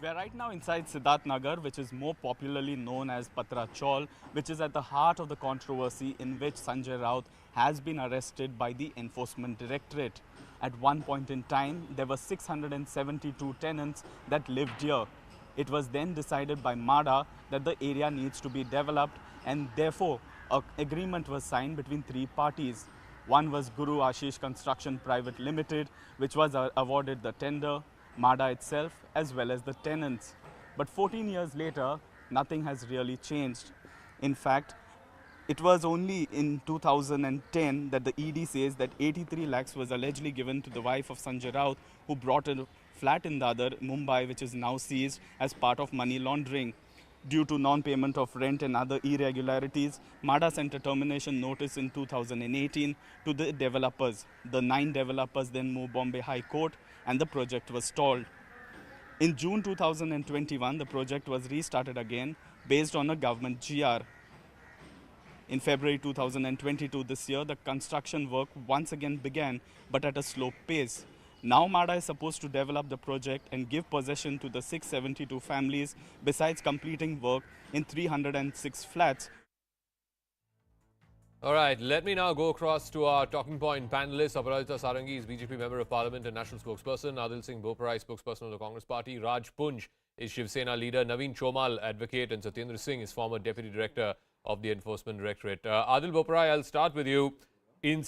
We are right now inside Siddharth Nagar, which is more popularly known as Patra Chawl, which is at the heart of the controversy in which Sanjay Raut has been arrested by the Enforcement Directorate. At one point in time, there were 672 tenants that lived here. It was then decided by MADA that the area needs to be developed, and therefore an agreement was signed between 3 parties. One was Guru Ashish Construction Private Limited, which was awarded the tender, MADA itself, as well as the tenants. But 14 years later, nothing has really changed. In fact, it was only in 2010 that the ED says that 83 lakhs was allegedly given to the wife of Sanjay Raut, who brought a flat in Dadar, Mumbai, which is now seized as part of money laundering. Due to non-payment of rent and other irregularities, MADA sent a termination notice in 2018 to the developers. The 9 developers then moved Bombay High Court and the project was stalled. In June 2021, the project was restarted again based on a government GR. In February 2022 this year, the construction work once again began, but at a slow pace. Now MADA is supposed to develop the project and give possession to the 672 families, besides completing work in 306 flats. All right, let me now go across to our talking point panelists. Aparajita Sarangi is BJP Member of Parliament and National Spokesperson. Adil Singh Boparai, spokesperson of the Congress Party. Raj Punj is Shiv Sena leader. Naveen Chomal, advocate. And Satyendra Singh is former Deputy Director of the Enforcement Directorate. Adil Boparai, I'll start with you. In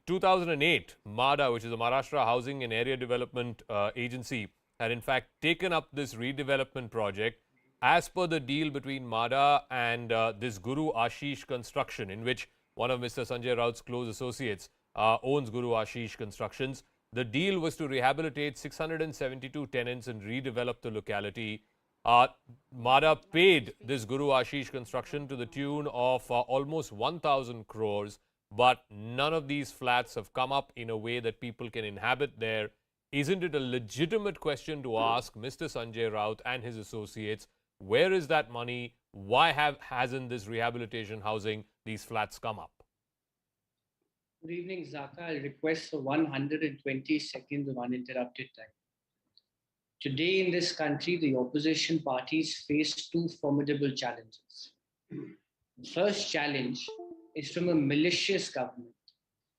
2008, MHADA, which is the Maharashtra Housing and Area Development Agency, had in fact taken up this redevelopment project as per the deal between MHADA and this Guru Ashish Construction, in which one of Mr. Sanjay Raut's close associates owns Guru Ashish Constructions. The deal was to rehabilitate 672 tenants and redevelop the locality. MHADA paid this Guru Ashish Construction to the tune of almost 1,000 crores, but none of these flats have come up in a way that people can inhabit there. Isn't it a legitimate question to ask Mr. Sanjay Raut and his associates, where is that money? Why hasn't this rehabilitation housing, these flats come up? Good evening, Zaka. I'll request for 120 seconds of uninterrupted time. Today in this country, the opposition parties face two formidable challenges. The first challenge is from a malicious government,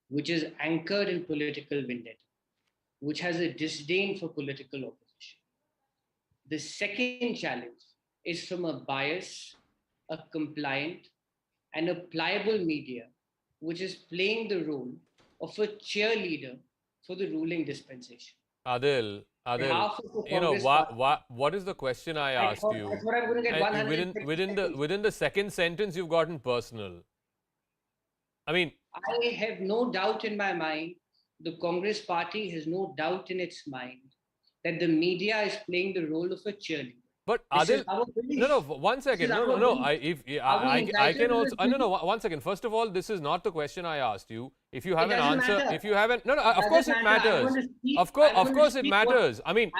which is anchored in political vendetta, which has a disdain for political opposition. The second challenge is from a biased, a compliant, and a pliable media, which is playing the role of a cheerleader for the ruling dispensation. Adil, you know, what is the question I asked you? That's what I'm going to get within the second sentence, you've gotten personal. I mean, I have no doubt in my mind, the Congress party has no doubt in its mind that the media is playing the role of a cheerleader. But Adil, no, one second. No. I can also. No, one second. First of all, this is not the question I asked you. If you have an answer, if you haven't, no, of course it matters. Of course it matters. I mean,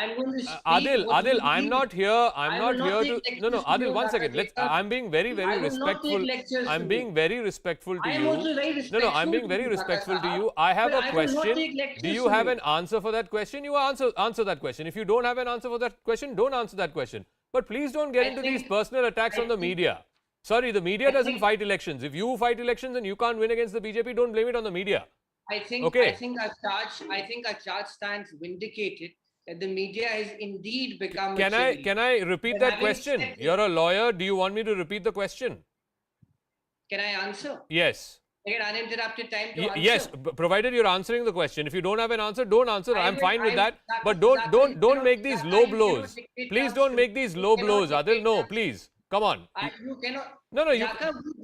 Adil, I'm not here to. No, Adil, one second. I'm being very respectful. I'm being very respectful to you. No, I'm being very respectful to you. I have a question. Do you have an answer for that question? You answer that question. If you don't have an answer for that question, don't answer that question. But please don't get into these personal attacks on the media. Sorry, the media doesn't fight elections. If you fight elections and you can't win against the BJP, don't blame it on the media. I think our charge stands vindicated that the media has indeed become. Can I repeat that question? You're a lawyer. Do you want me to repeat the question? Can I answer? Yes. I get uninterrupted time to answer. Yes, provided you're answering the question. If you don't have an answer, don't answer. I'm fine with that. But don't make these low blows. Please don't make these low blows, Adil. No, please. Come on. You cannot. No. We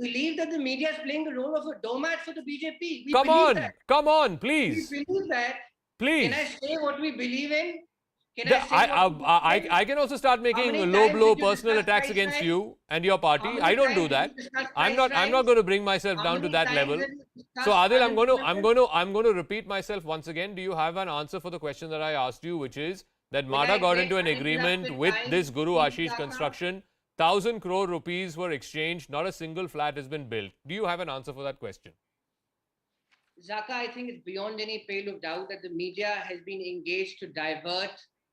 believe that the media is playing the role of a doormat for the BJP. Come on, please. We believe that. Please. Can I say what we believe in? I can also start making low blow personal attacks against you and your party. I don't do that. I'm not going to bring myself down to that level. So Adil, I'm going to repeat myself once again. Do you have an answer for the question that I asked you, which is that MHADA got into an agreement with this Guru Ashish Construction, 1,000 crore rupees were exchanged, not a single flat has been built. Do you have an answer for that question? Zaka, I think it's beyond any pale of doubt that the media has been engaged to divert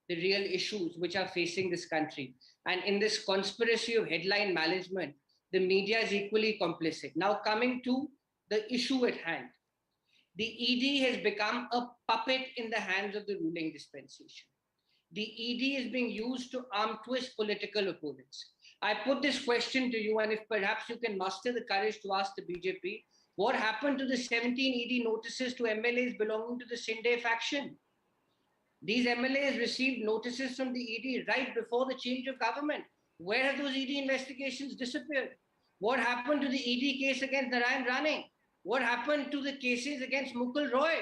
the real issues which are facing this country. And in this conspiracy of headline management, the media is equally complicit. Now coming to the issue at hand. The ED has become a puppet in the hands of the ruling dispensation. The ED is being used to arm twist political opponents. I put this question to you, and if perhaps you can muster the courage to ask the BJP, what happened to the 17 ED notices to MLAs belonging to the Shinde faction? These MLAs received notices from the ED right before the change of government. Where have those ED investigations disappeared? What happened to the ED case against Narayan Rane? What happened to the cases against Mukul Roy?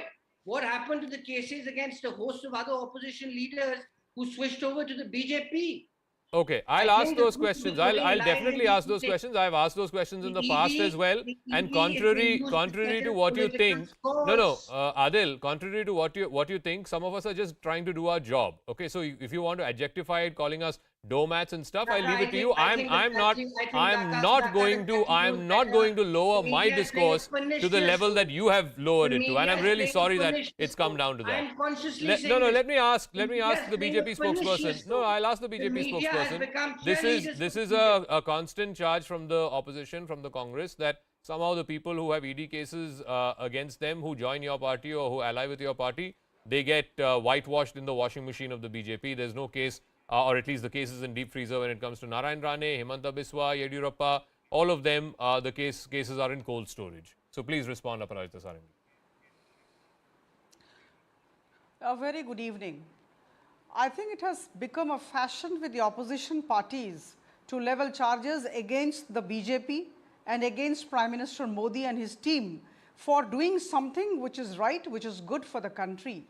What happened to the cases against a host of other opposition leaders who switched over to the BJP? Okay, I'll ask those questions. I'll definitely ask those questions. I've asked those questions in the past as well. And contrary to what you think, Adil, contrary to what you think, some of us are just trying to do our job. Okay, so if you want to adjectify it, calling us doormats and stuff, I'll leave it to you. I'm not going to lower my discourse to the level that you have lowered it to, and I'm really sorry that it's come down to that. Let me ask the BJP spokesperson. No, I'll ask the BJP spokesperson. This is a constant charge from the opposition, from the Congress, that somehow the people who have ED cases against them, who join your party or who ally with your party, they get whitewashed in the washing machine of the BJP. There's no case, or at least the case is in deep freezer when it comes to Narayan Rane, Himanta Biswa, Yediyurappa. All of them, the cases are in cold storage. So please respond, Aparajita Sarangi. A very good evening. I think it has become a fashion with the opposition parties to level charges against the BJP and against Prime Minister Modi and his team for doing something which is right, which is good for the country.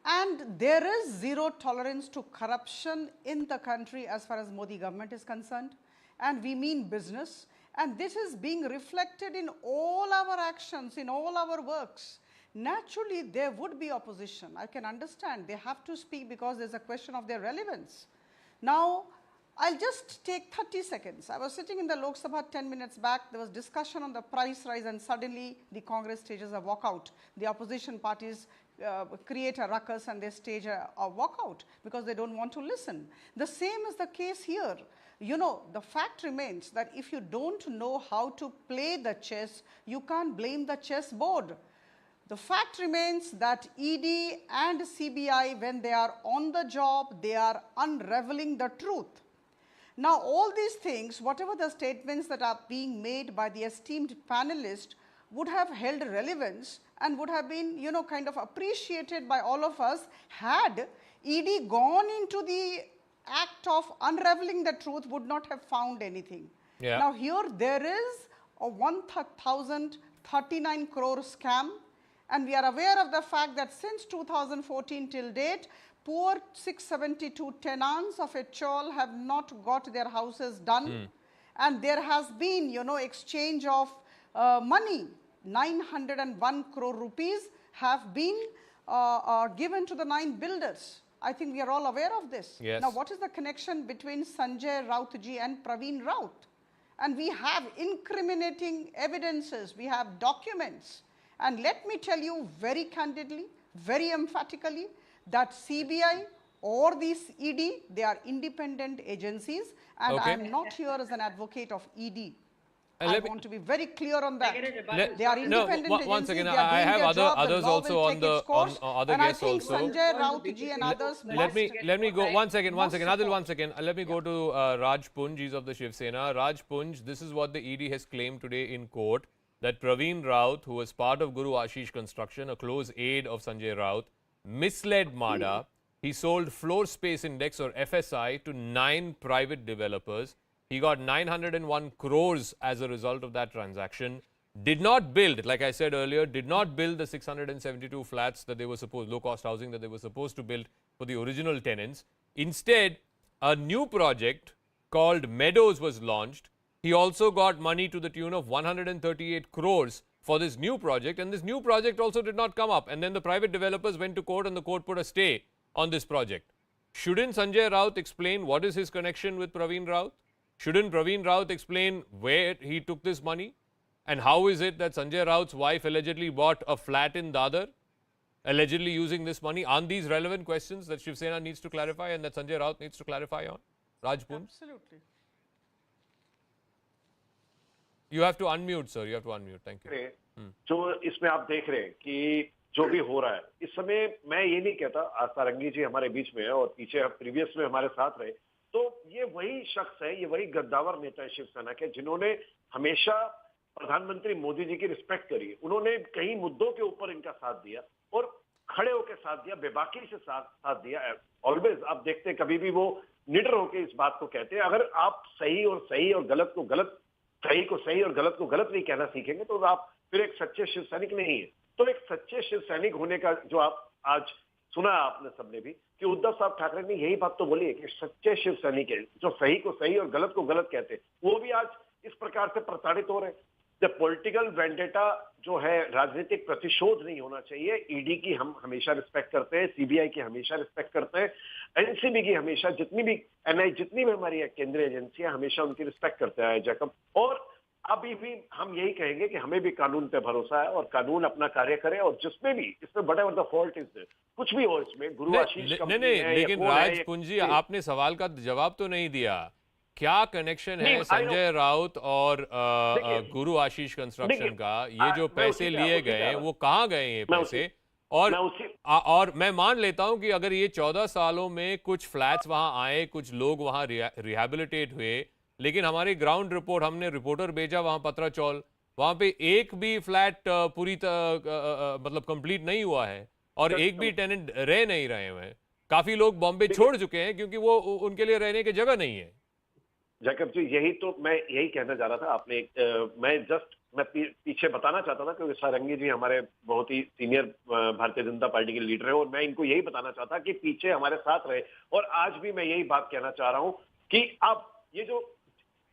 And there is zero tolerance to corruption in the country as far as Modi government is concerned. And we mean business. And this is being reflected in all our actions, in all our works. Naturally, there would be opposition. I can understand. They have to speak because there's a question of their relevance. Now, I'll just take 30 seconds. I was sitting in the Lok Sabha 10 minutes back. There was discussion on the price rise and suddenly the Congress stages a walkout. The opposition parties create a ruckus and they stage a walkout because they don't want to listen. The same is the case here. You know, the fact remains that if you don't know how to play the chess, you can't blame the chessboard. The fact remains that ED and CBI, when they are on the job, they are unraveling the truth. Now, all these things, whatever the statements that are being made by the esteemed panelist, would have held relevance and would have been, you know, kind of appreciated by all of us had ED gone into the act of unraveling the truth, would not have found anything. Yeah. Now, here there is a 1,039 crore scam. And we are aware of the fact that since 2014 till date, poor 672 tenants of a chawl have not got their houses done. And there has been, you know, exchange of money. 901 crore rupees have been given to the 9 builders. I think we are all aware of this. Yes. Now, what is the connection between Sanjay Raut ji and Praveen Raut? And we have incriminating evidences. We have documents. And let me tell you very candidly, very emphatically, that CBI or these ED, they are independent agencies, and I am not here as an advocate of ED. I want to be very clear on that. They are independent agencies. Once again, I have others also on the other guests also. Sanjay Raut ji and others. Let me go one second. Adil, 1 second. Let me go to Raj Punj. He's of the Shiv Sena. Raj Punj, this is what the ED has claimed today in court. That Praveen Raut, who was part of Guru Ashish Construction, a close aide of Sanjay Raut, misled MADA. He sold floor space index or FSI to 9 private developers. He got 901 crores as a result of that transaction. Did not build, like I said earlier, did not build the 672 flats that they were supposed, low-cost housing that they were supposed to build for the original tenants. Instead, a new project called Meadows was launched. He also got money to the tune of 138 crores for this new project, and this new project also did not come up. And then the private developers went to court and the court put a stay on this project. Shouldn't Sanjay Raut explain what is his connection with Praveen Raut? Shouldn't Praveen Raut explain where he took this money? And how is it that Sanjay Raut's wife allegedly bought a flat in Dadar, allegedly using this money? Aren't these relevant questions that Shiv Sena needs to clarify and that Sanjay Raut needs to clarify on? Raj Punj? Absolutely. You have to unmute, sir. You have to unmute. Thank you. जो इसमें आप देख रहे हैं कि जो भी हो रहा है, इस समय मैं ये नहीं कहता, सारंगी जी हमारे बीच में है और पीछे प्रीवियस में हमारे साथ रहे, तो ये वही शख्स है, ये वही गद्दावर नेता है शिवसेना के, जिन्होंने हमेशा प्रधानमंत्री मोदी जी की रिस्पेक्ट करी है। उन्होंने कई मुद्दों के ऊपर इनका साथ दिया और खड़े होकर साथ दिया, बेबाकी से साथ दिया। ऑलवेज आप देखते हैं, कभी भी वो निडर होकर इस बात को कहते हैं। अगर आप सही और गलत को गलत, सही को सही और गलत को गलत नहीं कहना सीखेंगे तो आप फिर एक सच्चे शिव सैनिक नहीं है। तो एक सच्चे शिव सैनिक होने का जो आप आज सुना आपने सबने भी कि उद्धव साहब ठाकरे ने यही बात तो बोली है कि सच्चे शिव सैनिक है, जो सही को सही और गलत को गलत कहते हैं, वो भी आज इस प्रकार से प्रताड़ित हो रहे हैं। द पॉलिटिकल वेंडेटा जो है, राजनीतिक प्रतिशोध नहीं होना चाहिए। ईडी की हम हमेशा रिस्पेक्ट करते हैं, सीबीआई की हमेशा रिस्पेक्ट करते हैं, एनसीबी की हमेशा, जितनी भी एनआई, जितनी भी हमारी केंद्रीय एजेंसियां, हमेशा उनकी रिस्पेक्ट करते आए जैकब। और अभी भी हम यही कहेंगे कि हमें भी कानून पे भरोसा है और कानून अपना कार्य करे, और जिसमें भी इसमें बड़ा द फॉल्ट इज कुछ भी हो इसमें, गुरु आशीष नहीं, लेकिन राज पुंजी, आपने सवाल का जवाब तो नहीं दिया। क्या कनेक्शन है संजय राउत और गुरु आशीष कंस्ट्रक्शन का? ये जो पैसे लिए गए वो कहाँ गए ये पैसे? और मैं मान लेता हूं कि अगर ये 14 सालों में कुछ फ्लैट्स वहां आए, कुछ लोग वहां रिहैबिलिटेट हुए, लेकिन हमारी ग्राउंड रिपोर्ट, हमने रिपोर्टर भेजा वहां पत्रा चौल, वहां पे एक भी फ्लैट पूरी मतलब कंप्लीट नहीं हुआ है और एक भी टेनेंट रह नहीं रहे हैं। काफी लोग बॉम्बे छोड़ चुके हैं क्योंकि वो उनके लिए रहने की जगह नहीं है। जैकब जी, यही तो मैं यही कहना चाह रहा था। आपने मैं पीछे बताना चाहता था क्योंकि सारंगी जी हमारे बहुत ही सीनियर भारतीय जनता पार्टी के लीडर हैं और मैं इनको यही बताना चाहता कि पीछे हमारे साथ रहे। और आज भी मैं यही बात कहना चाह रहा हूं कि अब ये जो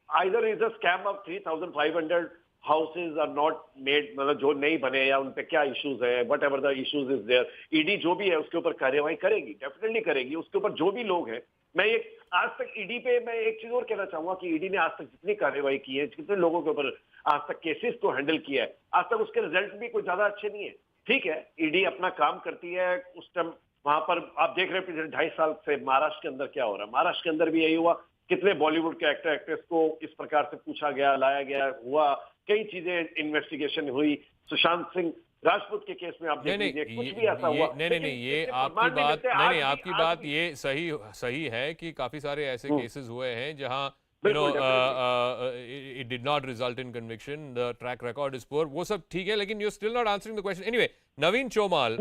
either is a scam of 3,500 houses are not made, मतलब जो नहीं बने या उन पे क्या इश्यूज है, whatever the issues is there, ED जो भी है उसके ऊपर कार्यवाही करेगी, डेफिनेटली करेगी। उसके ऊपर जो भी लोग हैं, मैं ये आज तक ईडी पे मैं एक चीज और कहना चाहूंगा कि ईडी ने आज तक जितनी कार्रवाई की है, कितने लोगों के ऊपर आज तक केसेस को हैंडल किया है, आज तक उसके रिजल्ट भी कोई ज्यादा अच्छे नहीं है। ठीक है, ईडी अपना काम करती है। उस टाइम वहां पर आप देख रहे हैं पिछले 2.5 साल से महाराष्ट्र के अंदर क्या हो रहा है। महाराष्ट्र के अंदर भी यही हुआ, कितने बॉलीवुड के एक्टर एक्ट्रेस को इस प्रकार से पूछा गया, लाया गया, हुआ, कई चीजें इन्वेस्टिगेशन हुई। सुशांत सिंह राजपूत के केस में आप देख लीजिए, कुछ भी ऐसा हुआ। नहीं, ये आपकी बात नहीं, आपकी बात ये सही है कि काफी सारे ऐसे केसेस हुए हैं जहां it did not result in conviction, the track record is poor, वो सब ठीक है, लेकिन you're still not answering the question. Anyway, Naveen Chomal,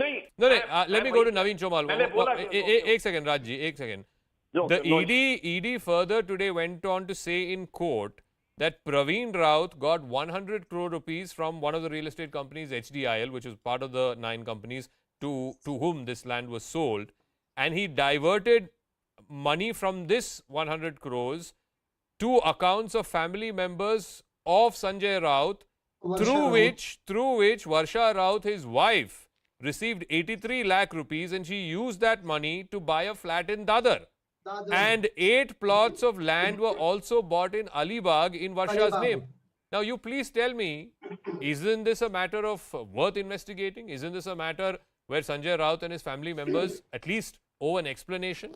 let me go to Naveen Chomal. एक second, Raj ji, एक second. The ED further today went on to say in court that Praveen Raut got 100 crore rupees from one of the real estate companies, HDIL, which is part of the 9 companies to whom this land was sold, and he diverted money from this 100 crores to accounts of family members of Sanjay Raut, through which Varsha Raut, his wife, received 83 lakh rupees, and she used that money to buy a flat in Dadar. And 8 plots of land were also bought in Alibag in Varsha's name. Now, you please tell me, isn't this a matter of worth investigating? Isn't this a matter where Sanjay Raut and his family members at least owe an explanation?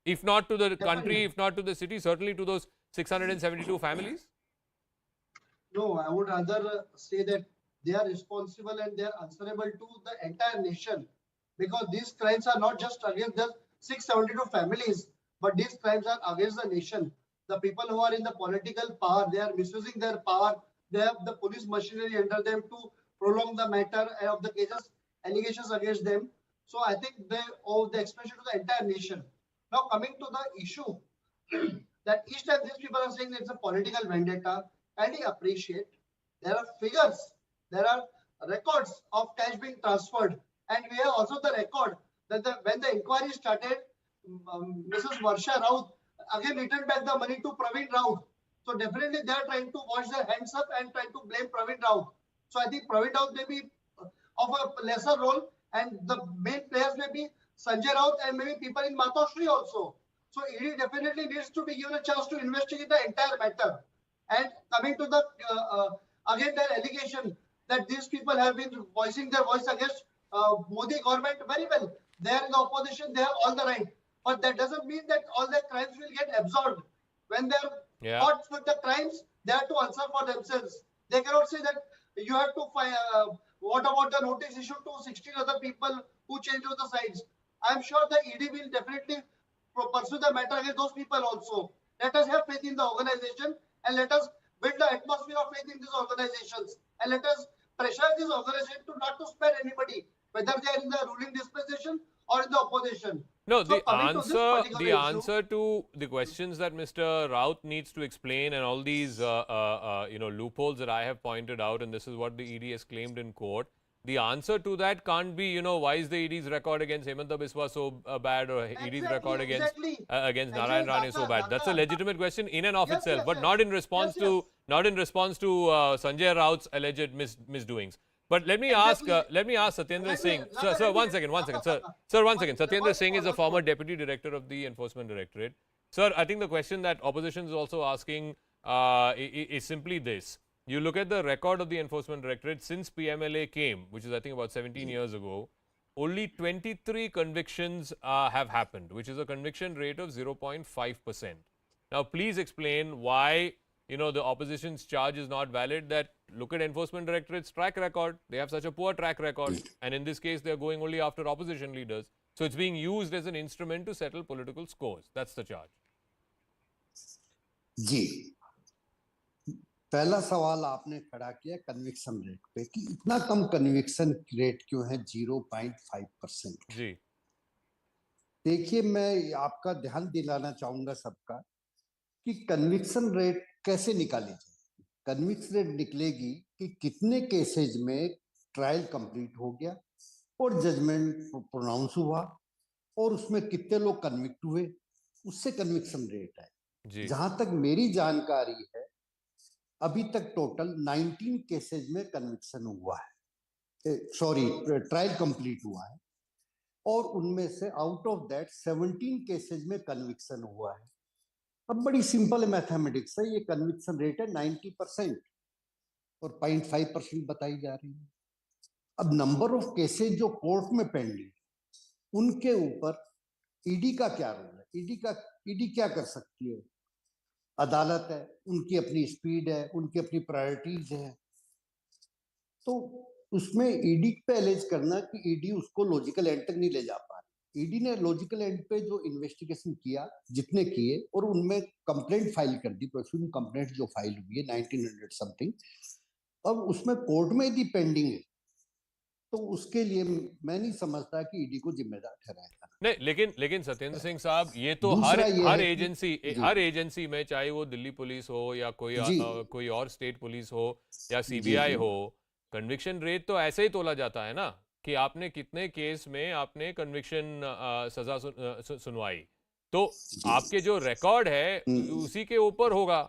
If not to the country, if not to the city, certainly to those 672 families? No, I would rather say that they are responsible and they are answerable to the entire nation, because these crimes are not just against the 672 families, but these crimes are against the nation. The people who are in the political power, they are misusing their power. They have the police machinery under them to prolong the matter of the cases, allegations against them. So I think they owe the explanation to the entire nation. Now coming to the issue, that each time these people are saying it's a political vendetta, and I appreciate there are figures, there are records of cash being transferred, and we have also the record that when the inquiry started, Mrs. Varsha Raut again returned back the money to Praveen Raut. So definitely they are trying to wash their hands up and trying to blame Praveen Raut. So I think Praveen Raut may be of a lesser role, and the main players may be Sanjay Raut and maybe people in Matoshri also. So ED definitely needs to be given a chance to investigate the entire matter. And coming to the again their allegation that these people have been voicing their voice against Modi government, very well. They are in the opposition, they have all the right. But that doesn't mean that all their crimes will get absorbed. When they are caught with the crimes, they have to answer for themselves. They cannot say that you have to find, what about the notice issued to 16 other people who changed to the sides. I am sure the ED will definitely pursue the matter against those people also. Let us have faith in the organization, and let us build the atmosphere of faith in these organizations, and let us pressure this organization to not to spare anybody, whether they are in the ruling dispensation or in the opposition. No, so the answer to the questions that Mr. Raut needs to explain, and all these loopholes that I have pointed out, and this is what the ED has claimed in court. The answer to that can't be, why is the ED's record against Hemanta Biswa so bad, or ED's record against Narayan Rane so bad? That's a legitimate question in and of itself, but not in response to Sanjay Raut's alleged misdoings. But let me ask Satyendra Singh. Sir, one second. Sir, one second. Satyendra Singh is a former deputy director of the Enforcement Directorate. Sir, I think the question that opposition is also asking is simply this. You look at the record of the Enforcement Directorate since PMLA came, which is I think about 17 years ago, only 23 convictions have happened, which is a conviction rate of 0.5%. Now, please explain why, the opposition's charge is not valid. That look at Enforcement Directorate's track record. They have such a poor track record. And in this case, they're going only after opposition leaders. So it's being used as an instrument to settle political scores. That's the charge. जी, पहला सवाल आपने खड़ा किया conviction rate पे कि इतना कम conviction rate क्यों है 0.5%। जी, देखिए, मैं आपका ध्यान दिलाना चाहूंगा सबका कि कन्विक्शन रेट कैसे निकाली जाए। कन्विक्शन रेट निकलेगी कि कितने केसेज में ट्रायल कंप्लीट हो गया और जजमेंट प्रोनाउंस हुआ और उसमें कितने लोग कन्विक्ट हुए, उससे कन्विक्शन रेट है। जहां तक मेरी जानकारी है, अभी तक टोटल 19 केसेज में कन्विक्शन हुआ है, ट्रायल कंप्लीट हुआ है और उनमें से आउट ऑफ दैट 17 केसेज में कन्विक्शन हुआ है। अब बड़ी सिंपल मैथमेटिक्स है, ये कन्विक्शन रेट है 90% और 0.5% बताई जा रही है। अब नंबर ऑफ केसेज जो कोर्ट में पेंडिंग, उनके ऊपर ईडी का क्या रोल है? ईडी क्या कर सकती है? अदालत है, उनकी अपनी स्पीड है, उनकी अपनी प्रायोरिटीज है। तो उसमें ईडी पे एलेज करना कि ईडी उसको लॉजिकल एंड तक नहीं ले जा पा रही। ईडी ने लॉजिकल एंड पे जो इन्वेस्टिगेशन किया, जितने किए, और उनमें कंप्लेंट फाइल कर दी, प्रोसीडिंग कंप्लेंट जो फाइल हुई है 1900 समथिंग, अब उसमें कोर्ट में यदि पेंडिंग है तो उसके लिए मैं नहीं समझता कि ईडी को जिम्मेदार ठहराएगा। नहीं, लेकिन सत्येंद्र सिंह साहब, ये तो हर एजेंसी में, चाहे वो दिल्ली पुलिस हो या कोई और स्टेट पुलिस हो या सीबीआई हो, कन्विक्शन रेट तो ऐसे ही तोला जाता है ना कि आपने कितने केस में आपने कन्विक्शन सजा सुनवाई, तो आपके जो रिकॉर्ड है उसी के ऊपर होगा।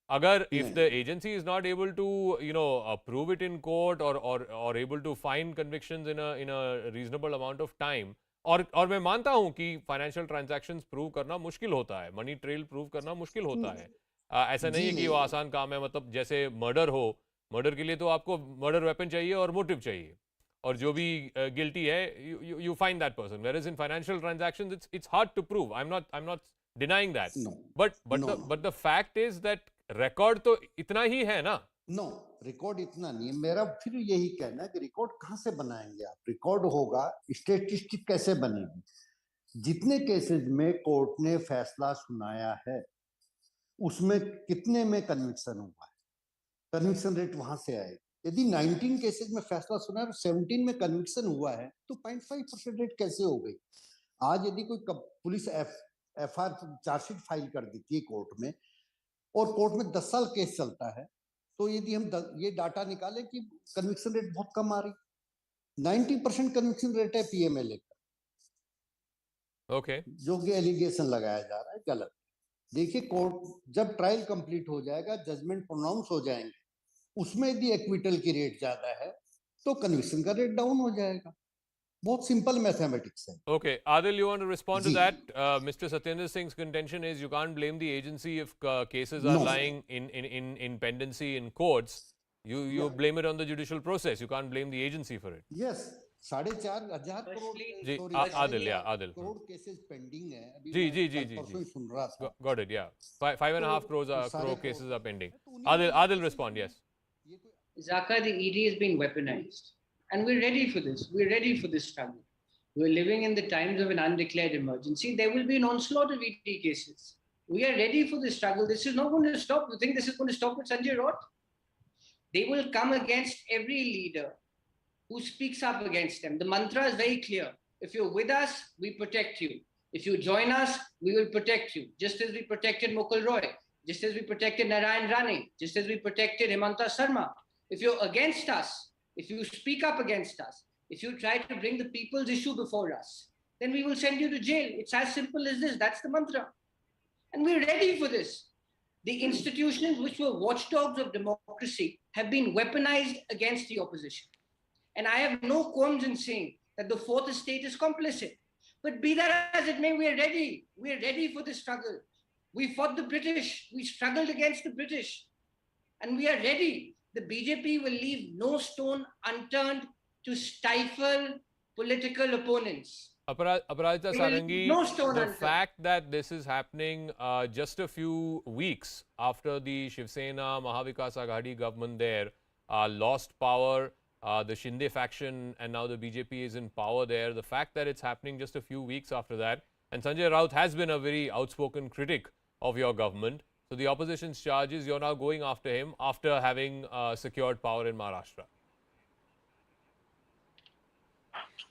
अगर if the agency is not able to prove it in court or able to find convictions in a reasonable amount of time, और मैं मानता हूं कि फाइनेंशियल ट्रांजैक्शंस प्रूव करना मुश्किल होता है, मनी ट्रेल प्रूव करना मुश्किल होता है, ऐसा नहीं है कि वो आसान काम है। मतलब जैसे मर्डर हो, मर्डर के लिए तो आपको मर्डर वेपन चाहिए और मोटिव चाहिए, और जो भी गिल्टी है you find that person, whereas in financial transactions it's hard to prove. I'm not denying that, but the fact is that record तो इतना ही है ना। रिकॉर्ड इतना नहीं है। मेरा फिर यही कहना है कि रिकॉर्ड कहां से बनाएंगे आप? रिकॉर्ड होगा, स्टेटिस्टिक कैसे बनेगी? जितने केसेस में कोर्ट ने फैसला सुनाया है उसमें कितने में कन्विक्शन हुआ है, कन्विक्शन रेट वहां से आएगा। यदि 19 केसेस में फैसला सुना है और 17 में कन्विक्शन हुआ है तो 0.5% रेट कैसे हो गई? आज यदि कोई पुलिस एफआईआर चार्जशीट फाइल कर देती है कोर्ट में और कोर्ट में 10 साल केस चलता है, तो यदि हम ये डाटा निकालें कि कन्विक्शन रेट बहुत कम आ रही, 90% कन्विक्शन रेट है पीएमएलए का, जो कि एलिगेशन लगाया जा रहा है गलत। देखिए, कोर्ट जब ट्रायल कंप्लीट हो जाएगा, जजमेंट प्रोनाउंस हो जाएंगे, उसमें यदि एक्विटल की रेट ज्यादा है तो कन्विक्शन का रेट डाउन हो जाएगा। बहुत सिंपल मैथमेटिक्स है। Okay, Adil, you want to respond to that? Mr. Satyendra Singh's contention is you can't blame the agency if cases are lying in pendency in courts. You blame it on the judicial process. You can't blame the agency for it. Yes, 4,500 crore Adil crore cases pending है अभी। जी सुन रहा था। Got it, yeah. 5.5 crore cases are pending. Adil, respond, yes. Zaka, the ED is being weaponized. And we're ready for this. We're ready for this struggle. We're living in the times of an undeclared emergency. There will be an onslaught of ED cases. We are ready for this struggle. This is not going to stop. You think this is going to stop with Sanjay Raut? They will come against every leader who speaks up against them. The mantra is very clear. If you're with us, we protect you. If you join us, we will protect you. Just as we protected Mukul Roy, just as we protected Narayan Rane, just as we protected Himanta Sharma. If you're against us, if you speak up against us, if you try to bring the people's issue before us, then we will send you to jail. It's as simple as this. That's the mantra. And we're ready for this. The institutions which were watchdogs of democracy have been weaponized against the opposition. And I have no qualms in saying that the fourth estate is complicit. But be that as it may, we're ready. We're ready for this struggle. We fought the British. We struggled against the British. And we are ready. The BJP will leave no stone unturned to stifle political opponents. Aparajita They will leave Sarangi, no stone the unturned. fact that this is happening just a few weeks after the Shiv Sena Mahavikas Aghadi government there lost power, the Shinde faction and now the BJP is in power there, the fact that it's happening just a few weeks after that, and Sanjay Raut has been a very outspoken critic of your government, so the opposition's charge is you're now going after him after having secured power in Maharashtra.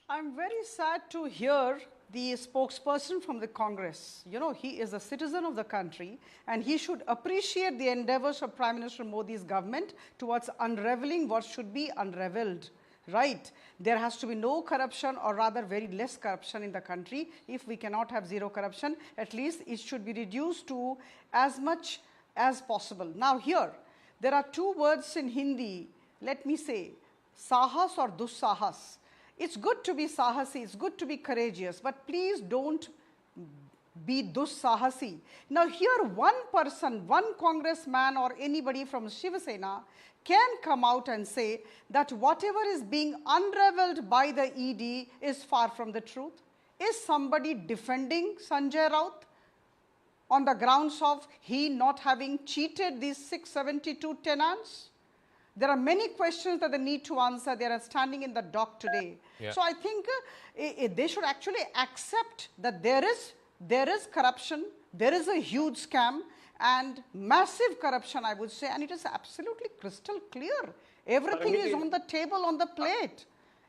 I'm very sad to hear the spokesperson from the Congress. You know, he is a citizen of the country and he should appreciate the endeavors of Prime Minister Modi's government towards unraveling what should be unraveled. Right? There has to be no corruption, or rather very less corruption in the country. If we cannot have zero corruption, at least it should be reduced to as much as possible. Now here, there are two words in Hindi, let me say, sahas or dussahas. It's good to be sahasi, it's good to be courageous, but please don't be dussahasi. Now here one person, one congressman or anybody from Shiv Sena can come out and say that whatever is being unraveled by the ED is far from the truth. Is somebody defending Sanjay Raut on the grounds of he not having cheated these 672 tenants? There are many questions that they need to answer. They are standing in the dock today. Yeah. So I think they should actually accept that there is corruption, there is a huge scam and massive corruption, I would say, and it is absolutely crystal clear. Everything is on the table, on the plate.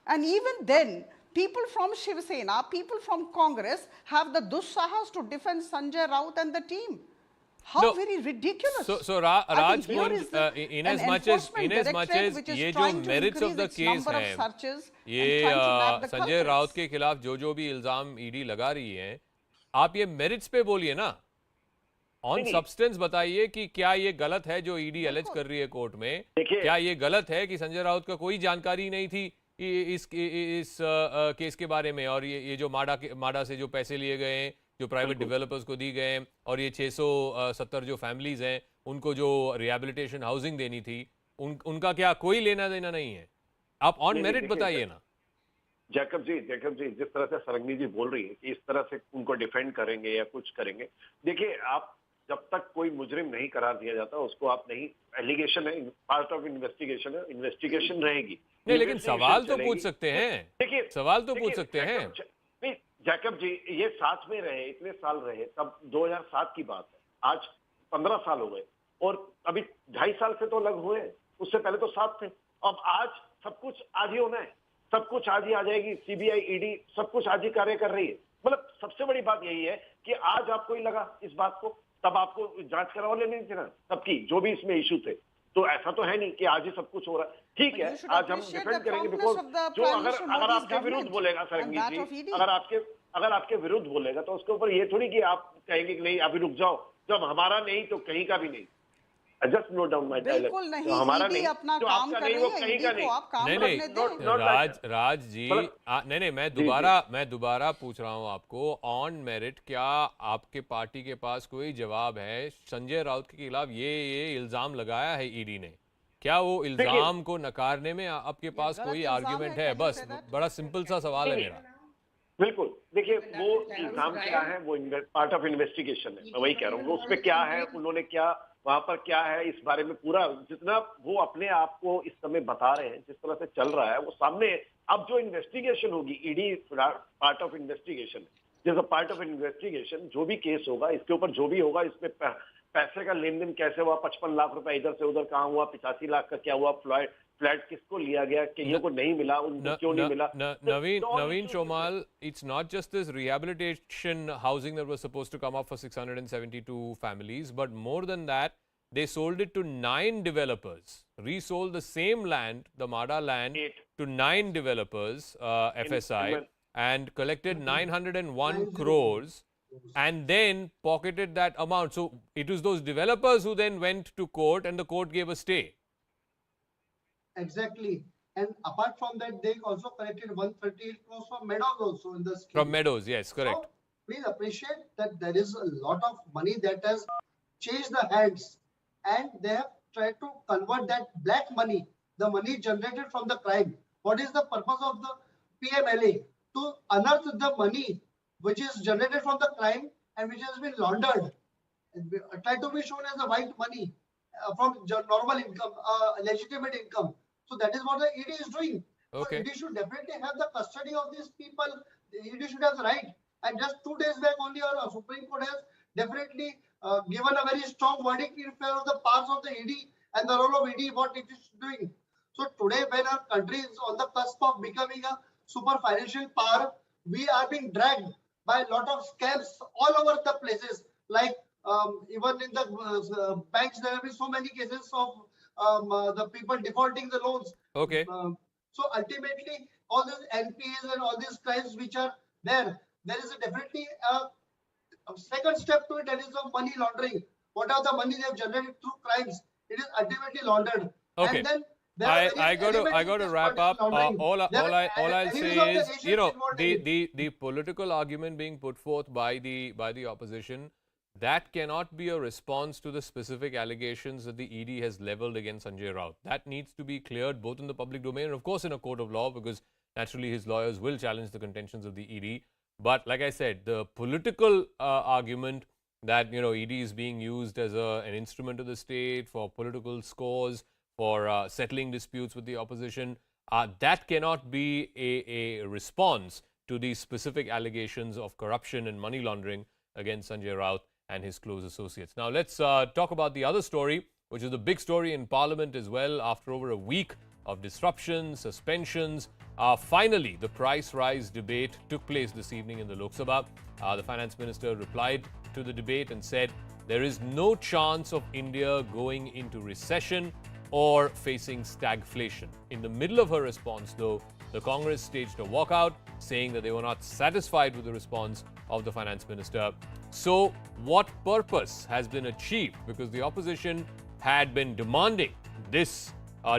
And even then, people from Shiv Sena, people from Congress have the dussahas to defend Sanjay Raut and the team. How very ridiculous. So Raj, in as much as ये जो merits of the case हैं, ये संजय राउत के खिलाफ जो भी इल्जाम ED लगा रही है, आप ये merits पे बोलिए ना, ऑन सब्सटेंस बताइए कि क्या ये गलत है जो ईडी एलेज कर रही है कोर्ट में, क्या ये गलत है कि संजय राउत का कोई जानकारी नहीं थी इस केस के बारे में, और ये जो माडा से जो पैसे लिए गए हैं, जो प्राइवेट डेवलपर्स को दी गए हैं, और ये 670 जो फैमिलीज हैं उनको जो रिहैबिलिटेशन हाउसिंग देनी थी, उनका क्या कोई लेना देना नहीं है? आप ऑन मेरिट बताइए ना। जैकब जी, जिस तरह से सरंगी जी बोल रही है कि इस तरह से उनको डिफेंड करेंगे या कुछ करेंगे, देखिए आप जब तक कोई मुजरिम नहीं करार दिया जाता उसको आप नहीं, एलिगेशन है, पार्ट ऑफ इन्वेस्टिगेशन है, इन्वेस्टिगेशन रहेगी। नहीं, लेकिन सवाल तो पूछ सकते हैं, देखिए सवाल तो पूछ सकते हैं। नहीं जैकब जी, ये साथ में रहे, इतने साल रहे, तब 2007 की बात है, आज 15 साल हो गए और अभी 2.5 साल से तो अलग हुए, उससे पहले तो साथ थे। अब आज सब कुछ आज ही होना है, सब कुछ आज ही आ जाएगी, सीबीआई ईडी सब कुछ आज ही कार्य कर रही है। मतलब सबसे बड़ी बात यही है कि आज आपको ही लगा इस बात को, तब आपको जांच करवा लेनी थी ना सबकी, जो भी इसमें इशू थे। तो ऐसा तो है नहीं कि आज ही सब कुछ हो रहा है। ठीक है, आज हम डिफेंड करेंगे, बिकॉज जो अगर आपके विरुद्ध बोलेगा सरंगी जी, अगर आपके विरुद्ध बोलेगा तो उसके ऊपर ये थोड़ी कि आप कहेंगे कि नहीं अभी रुक जाओ, जब हमारा नहीं तो कहीं का भी नहीं। Just note down my dialogue, तो हमारा नहीं, तो आपका नहीं, वो कहीं का नहीं। नहीं राज जी, नहीं मैं दोबारा पूछ रहा हूँ आपको, ऑन मेरिट क्या आपके पार्टी के पास कोई जवाब है? संजय राउत के खिलाफ ये इल्जाम लगाया है ईडी ने, क्या वो इल्जाम को नकारने में आपके पास कोई आर्ग्यूमेंट है? बस बड़ा सिंपल सा सवाल है मेरा। बिल्कुल, देखिए वो इल्जाम क्या है, वो पार्ट ऑफ इन्वेस्टिगेशन है, मैं वही कह रहा हूँ। उसमें क्या है, उन्होंने क्या वहां पर क्या है, इस बारे में पूरा जितना वो अपने आप को इस समय बता रहे हैं, जिस तरह से चल रहा है वो सामने। अब जो इन्वेस्टिगेशन होगी, ईडी पार्ट ऑफ इन्वेस्टिगेशन, जैसे पार्ट ऑफ इन्वेस्टिगेशन जो भी केस होगा, इसके ऊपर जो भी होगा, इसमें पैसे का लेन देन कैसे हुआ, 55 लाख रुपए इधर से उधर कहाँ हुआ, 85 लाख का क्या हुआ, फ्लैट किसको लिया गया, किन्हीं को नहीं मिला, उनको क्यों नहीं मिला। Naveen Chomal, it's not just this rehabilitation housing that was supposed to come up for 672 families, but more than that, they sold it to 9 developers, resold the same land, the Mada land, to 9 developers, FSI, and collected 901 crores, and then pocketed that amount. So it was those developers who then went to court, and the court gave a stay. Exactly. And apart from that, they also collected 138 crores from Meadows also in the scheme. From Meadows, yes, correct. So please appreciate that there is a lot of money that has changed the hands, and they have tried to convert that black money, the money generated from the crime. What is the purpose of the PMLA? to unearth the money which is generated from the crime and which has been laundered, try to be shown as a white money from normal income, legitimate income. So that is what the ED is doing. Okay. So ED should definitely have the custody of these people. The ED should have the right. And just 2 days back only, our Supreme Court has definitely given a very strong verdict in favor of the powers of the ED and the role of ED, what it is doing. So today, when our country is on the cusp of becoming a super financial power, we are being dragged by a lot of scams all over the places. Like even in the banks, there have been so many cases of the people defaulting the loans. Okay. So ultimately, all these NPAs and all these crimes which are there is definitely a second step to it, that is the money laundering. What are the money they have generated through crimes? It is ultimately laundered. Okay. And then I got to wrap up. All I'll say is, you know, the political argument being put forth by the opposition, that cannot be a response to the specific allegations that the ED has leveled against Sanjay Raut. That needs to be cleared both in the public domain and of course in a court of law, because naturally his lawyers will challenge the contentions of the ED. But like I said, the political argument that, you know, ED is being used as an instrument of the state for political scores, for settling disputes with the opposition, that cannot be a response to the specific allegations of corruption and money laundering against Sanjay Raut and his close associates. Now let's talk about the other story, which is the big story in Parliament as well. After over a week of disruptions, suspensions, finally the price rise debate took place this evening in the Lok Sabha. The finance minister replied to the debate and said there is no chance of India going into recession or facing stagflation. In the middle of her response, though, the Congress staged a walkout, saying that they were not satisfied with the response of the finance minister. So what purpose has been achieved? Because the opposition had been demanding this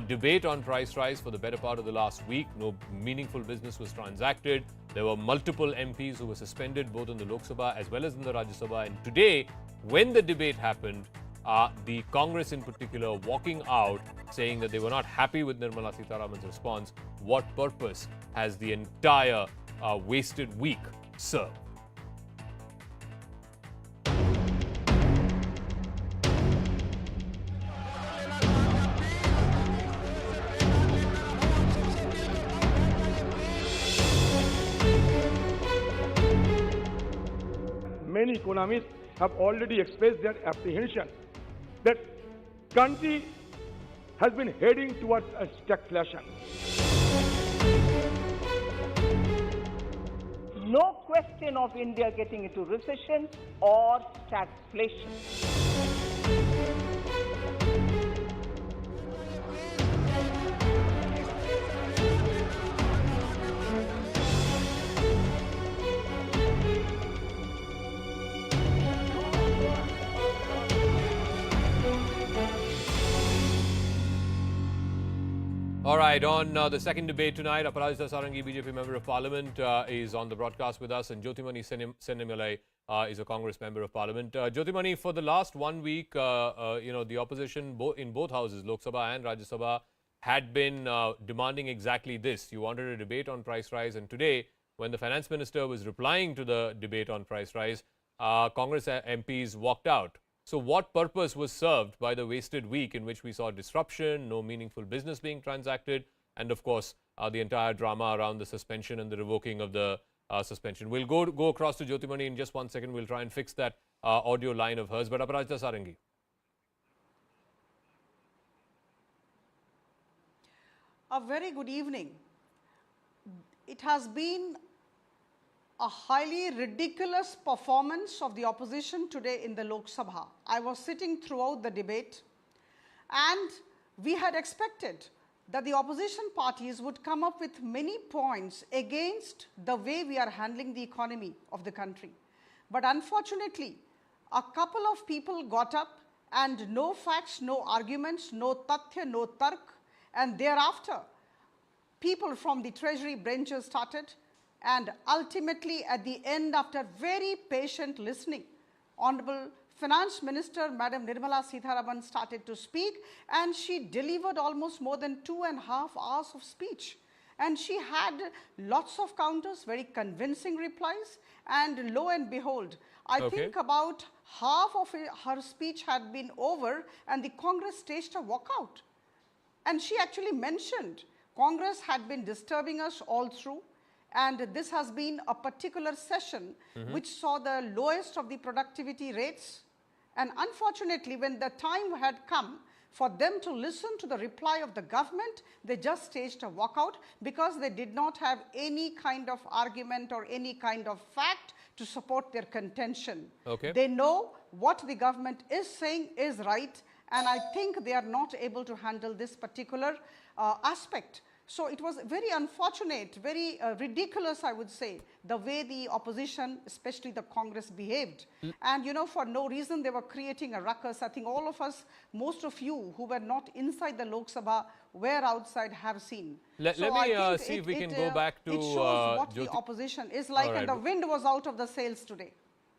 debate on price rise for the better part of the last week. No meaningful business was transacted. There were multiple MPs who were suspended both in the Lok Sabha as well as in the Rajya Sabha. And today, when the debate happened, the Congress in particular walking out, saying that they were not happy with Nirmala Sitharaman's response. What purpose has the entire wasted week served? Many economists have already expressed their apprehension that country has been heading towards a stagflation. No question of India getting into recession or stagflation. All right, on the second debate tonight, Aparajita Sarangi, BJP Member of Parliament, is on the broadcast with us, and Jyotimani Sennimalai is a Congress Member of Parliament. Jyotimani, for the last 1 week, you know, the opposition in both houses, Lok Sabha and Rajya Sabha, had been demanding exactly this. You wanted a debate on price rise, and today, when the Finance Minister was replying to the debate on price rise, Congress MPs walked out. So what purpose was served by the wasted week in which we saw disruption, no meaningful business being transacted, and of course, the entire drama around the suspension and the revoking of the suspension? We'll go across to Jyotimani in just 1 second. We'll try and fix that audio line of hers. But Aparajita Sarangi. A very good evening. It has been a highly ridiculous performance of the opposition today in the Lok Sabha. I was sitting throughout the debate, and we had expected that the opposition parties would come up with many points against the way we are handling the economy of the country. But unfortunately, a couple of people got up and no facts, no arguments, no tathya, no tark, and thereafter, people from the Treasury benches started. And ultimately, at the end, after very patient listening, Honorable Finance Minister Madam Nirmala Sitharaman started to speak, and she delivered almost more than 2.5 hours of speech. And she had lots of counters, very convincing replies, and lo and behold, I think about half of her speech had been over and the Congress staged a walkout. And she actually mentioned Congress had been disturbing us all through, and this has been a particular session which saw the lowest of the productivity rates. And unfortunately, when the time had come for them to listen to the reply of the government, they just staged a walkout because they did not have any kind of argument or any kind of fact to support their contention. They know what the government is saying is right, and I think they are not able to handle this particular aspect. So it was very unfortunate, very ridiculous, I would say, the way the opposition, especially the Congress, behaved. And, you know, for no reason they were creating a ruckus. I think all of us, most of you who were not inside the Lok Sabha, were outside, have seen. Let me see if we can go back to... It shows what the opposition is like, and the wind was out of the sails today.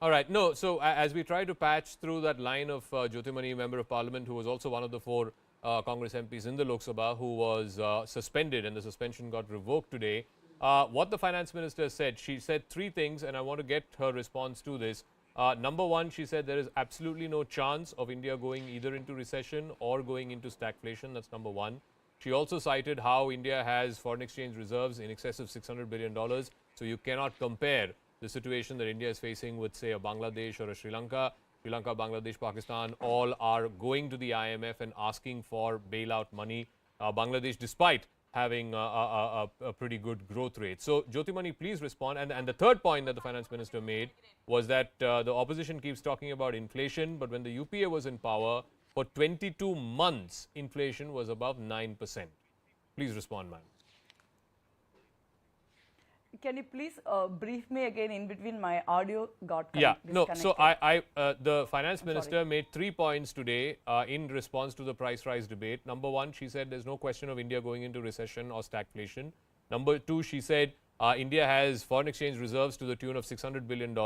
All right. No, so as we try to patch through that line of Jyotimani, Member of Parliament, who was also one of the 4 Congress MPs in the Lok Sabha, who was suspended, and the suspension got revoked today. What the Finance Minister said, she said 3 things, and I want to get her response to this. Number 1, she said there is absolutely no chance of India going either into recession or going into stagflation. That's number 1. She also cited how India has foreign exchange reserves in excess of $600 billion. So you cannot compare the situation that India is facing with, say, a Bangladesh or a Sri Lanka. Sri Lanka, Bangladesh, Pakistan, all are going to the IMF and asking for bailout money. Bangladesh, despite having a pretty good growth rate. So, Jyotimani, please respond. And the third point that the Finance Minister made was that the opposition keeps talking about inflation, but when the UPA was in power, for 22 months, inflation was above 9%. Please respond, ma'am. Can you please brief me again? In between, my audio got disconnected. No. So the Finance Minister made 3 points today in response to the price rise debate. Number 1, she said there's no question of India going into recession or stagflation. Number 2, she said India has foreign exchange reserves to the tune of $600 billion.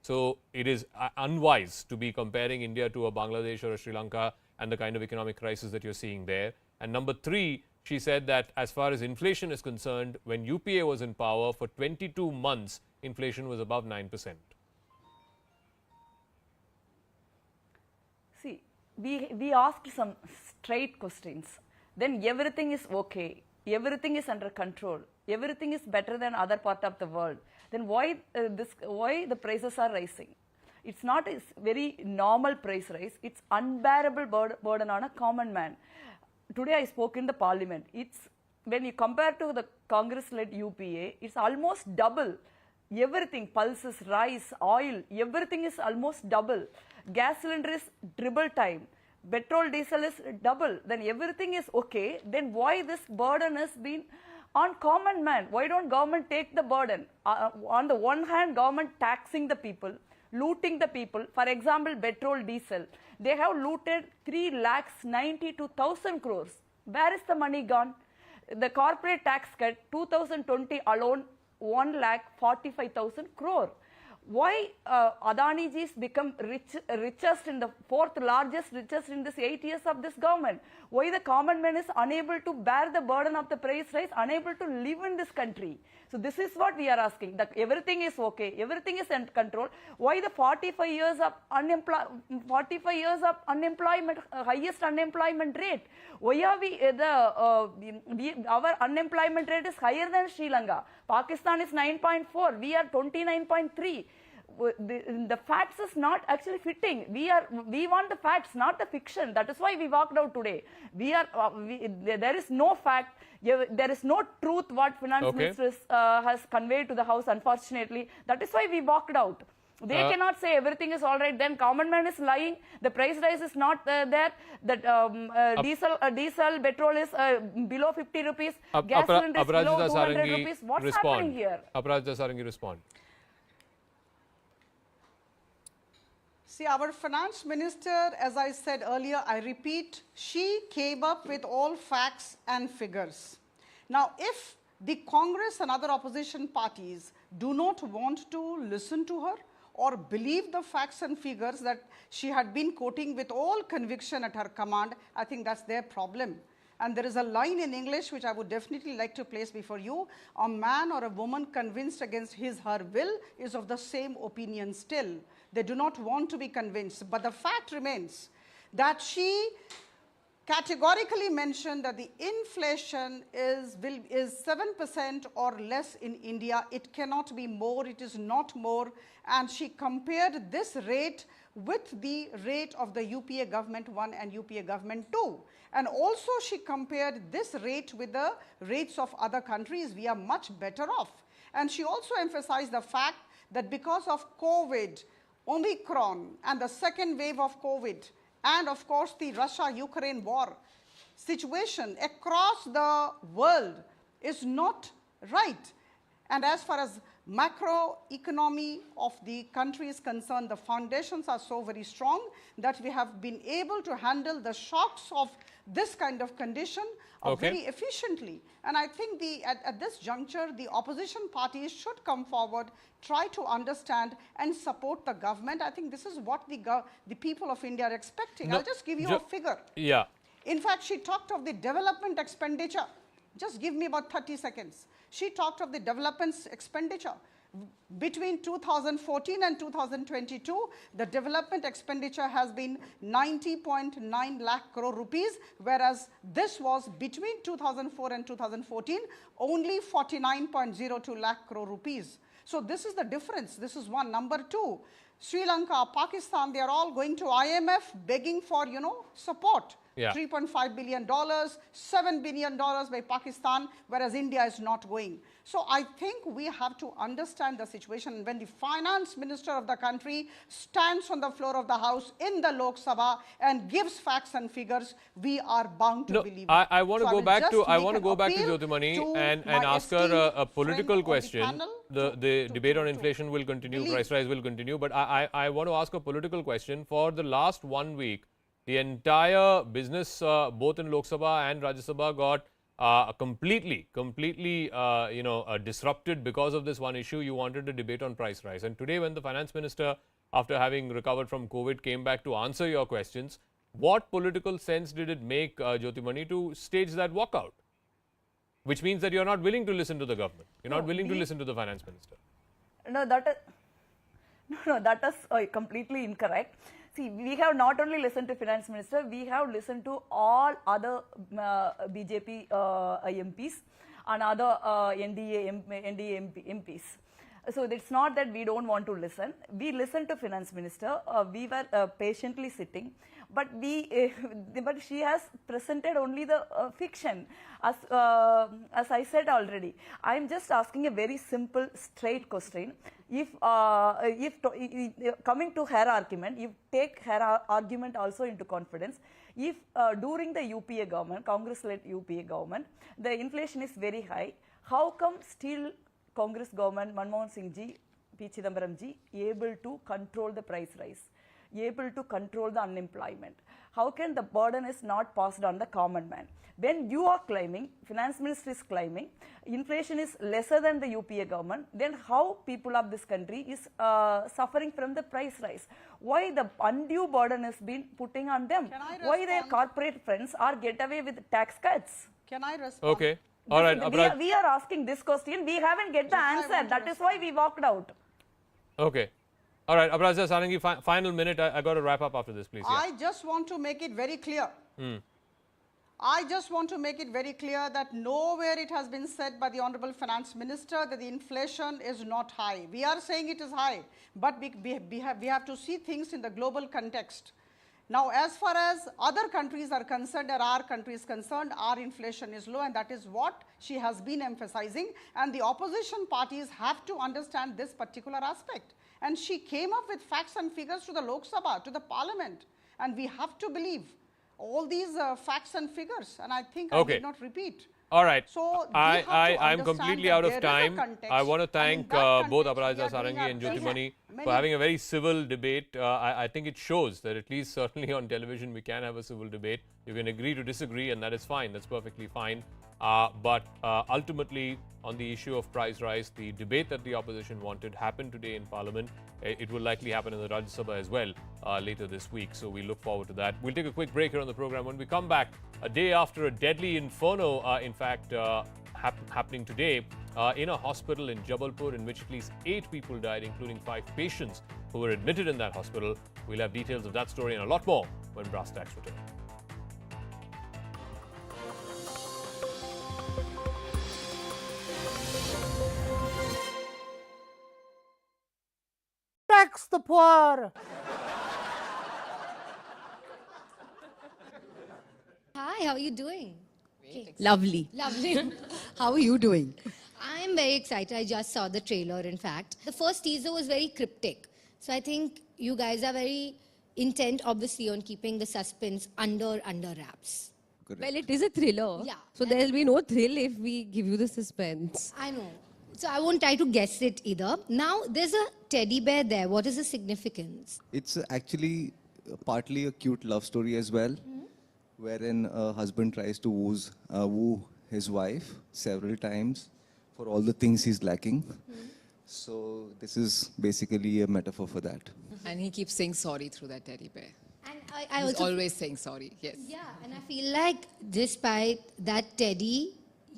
So it is unwise to be comparing India to a Bangladesh or a Sri Lanka and the kind of economic crisis that you're seeing there. And number 3, she said that as far as inflation is concerned, when UPA was in power for 22 months, inflation was above 9%. See, we asked some straight questions. Then everything is okay. Everything is under control. Everything is better than other part of the world. Then why the prices are rising? It's not a very normal price rise. It's unbearable burden on a common man. Today I spoke in the Parliament. It's when you compare to the Congress-led UPA, it's almost double. Everything, pulses, rice, oil, everything is almost double. Gas cylinder is triple time. Petrol, diesel is double. Then everything is okay. Then why this burden has been on common man? Why don't government take the burden? On the one hand, government taxing the people, looting the people. For example, petrol, diesel. They have looted 3,92,000 crores. Where is the money gone? The corporate tax cut 2020 alone 1,45,000 crore. Why Adani ji's become richest in the 4th largest richest in this 8 years of this government? Why the common man is unable to bear the burden of the price rise, unable to live in this country? So this is what we are asking, that everything is okay, everything is in control. Why the 45 years of unemployment, highest unemployment rate? Why are we, our unemployment rate is higher than Sri Lanka. Pakistan is 9.4, we are 29.3. The facts is not actually fitting. We want the facts, not the fiction. That is why we walked out today. There is no fact. There is no truth what Finance Minister has conveyed to the House, unfortunately. That is why we walked out. They cannot say everything is all right. Then common man is lying. The price rise is not there. That diesel, petrol is below 50 rupees. Gas cylinder is below 200 rupees. What's happening here? Aparajita Sarangi, respond. See, our finance minister, as I said earlier, I repeat, she came up with all facts and figures. Now, if the Congress and other opposition parties do not want to listen to her or believe the facts and figures that she had been quoting with all conviction at her command, I think that's their problem. And there is a line in English which I would definitely like to place before you. A man or a woman convinced against her will is of the same opinion still. They do not want to be convinced. But the fact remains that she categorically mentioned that the inflation is 7% or less in India. It cannot be more, it is not more. And she compared this rate with the rate of the UPA government 1 and UPA government 2. And also she compared this rate with the rates of other countries. We are much better off. And she also emphasized the fact that because of COVID, Omicron and the second wave of COVID, and of course the Russia-Ukraine war situation across the world is not right. And as far as macroeconomy of the country is concerned, the foundations are so very strong that we have been able to handle the shocks of this kind of condition very efficiently. And I think at this juncture, the opposition parties should come forward, try to understand and support the government. I think this is what the people of India are expecting. I'll just give you a figure. Yeah. In fact, she talked of the development expenditure. Just give me about 30 seconds. She talked of the development expenditure. Between 2014 and 2022, the development expenditure has been 90.9 lakh crore rupees, whereas this was between 2004 and 2014, only 49.02 lakh crore rupees. So this is the difference. This is one. Number two, Sri Lanka, Pakistan, they are all going to IMF begging for, support. Yeah. $3.5 billion, $7 billion by Pakistan, whereas India is not going. So I think we have to understand the situation. When the finance minister of the country stands on the floor of the house in the Lok Sabha and gives facts and figures, we are bound to believe it. I want to So go back to appeal Jyotimani and my ask her a political friend on the question. panel The debate on inflation will continue, price rise will continue, but I want to ask a political question. For the last 1 week, the entire business, both in Lok Sabha and Rajya Sabha, got completely disrupted because of this one issue. You wanted a debate on price rise. And today, when the finance minister, after having recovered from COVID, came back to answer your questions, what political sense did it make, Jyotimani, to stage that walkout? Which means that you're not willing to listen to the government. You're not willing to listen to the finance minister. No, that is completely incorrect. See, we have not only listened to finance minister, we have listened to all other BJP MPs and other NDA MPs. So it's not that we don't want to listen. We listened to finance minister. We were patiently sitting, but but she has presented only the fiction. As I said already, I am just asking a very simple, straight question. If coming to her argument, you take her argument also into confidence. If during the UPA government, Congress-led UPA government, the inflation is very high, how come still Congress government, Manmohan Singh ji, P. Chidambaram ji, able to control the price rise, able to control the unemployment? How can the burden is not passed on the common man? When you are claiming, finance minister is claiming, inflation is lesser than the UPA government, then how people of this country is suffering from the price rise? Why the undue burden is being putting on them? Why their corporate friends are get away with tax cuts? Can I respond? Okay. All right. We are asking this question. We haven't get the answer. That is why we walked out. Okay. All right. Abrazah Sarangi, final minute. I got to wrap up after this, please. Yeah. I just want to make it very clear. I just want to make it very clear that nowhere it has been said by the Honorable Finance Minister that the inflation is not high. We are saying it is high, but we have to see things in the global context. Now, as far as other countries are concerned, or our country is concerned, our inflation is low, and that is what she has been emphasizing. And the opposition parties have to understand this particular aspect. And she came up with facts and figures to the Lok Sabha, to the Parliament, and we have to believe all these facts and figures. And I think I did not repeat. All right. So I'm completely out of time. I want to thank both Abrazah Sarangi and Jyotimani for having a very civil debate. I think it shows that at least certainly on television we can have a civil debate. You can agree to disagree, and that is fine. That's perfectly fine. But ultimately, on the issue of price rise, the debate that the opposition wanted happened today in Parliament. It will likely happen in the Rajya Sabha as well later this week. So we look forward to that. We'll take a quick break here on the program. When we come back, a day after a deadly inferno, happening today in a hospital in Jabalpur, in which at least 8 people died, including 5 patients who were admitted in that hospital. We'll have details of that story and a lot more when BrassTacks return. Tax the poor. Hi, how are you doing? Lovely. Lovely. How are you doing? I'm very excited. I just saw the trailer, in fact. The first teaser was very cryptic. So I think you guys are very intent, obviously, on keeping the suspense under wraps. Correct. Well, it is a thriller. Yeah. So there will be no thrill if we give you the suspense. I know. So I won't try to guess it either. Now, there's a teddy bear there. What is the significance? It's actually partly a cute love story as well, wherein a husband tries to woo his wife several times for all the things he's lacking. So this is basically a metaphor for that. And he keeps saying sorry through that teddy bear. And He's always saying sorry, yes. Yeah, and I feel like despite that teddy,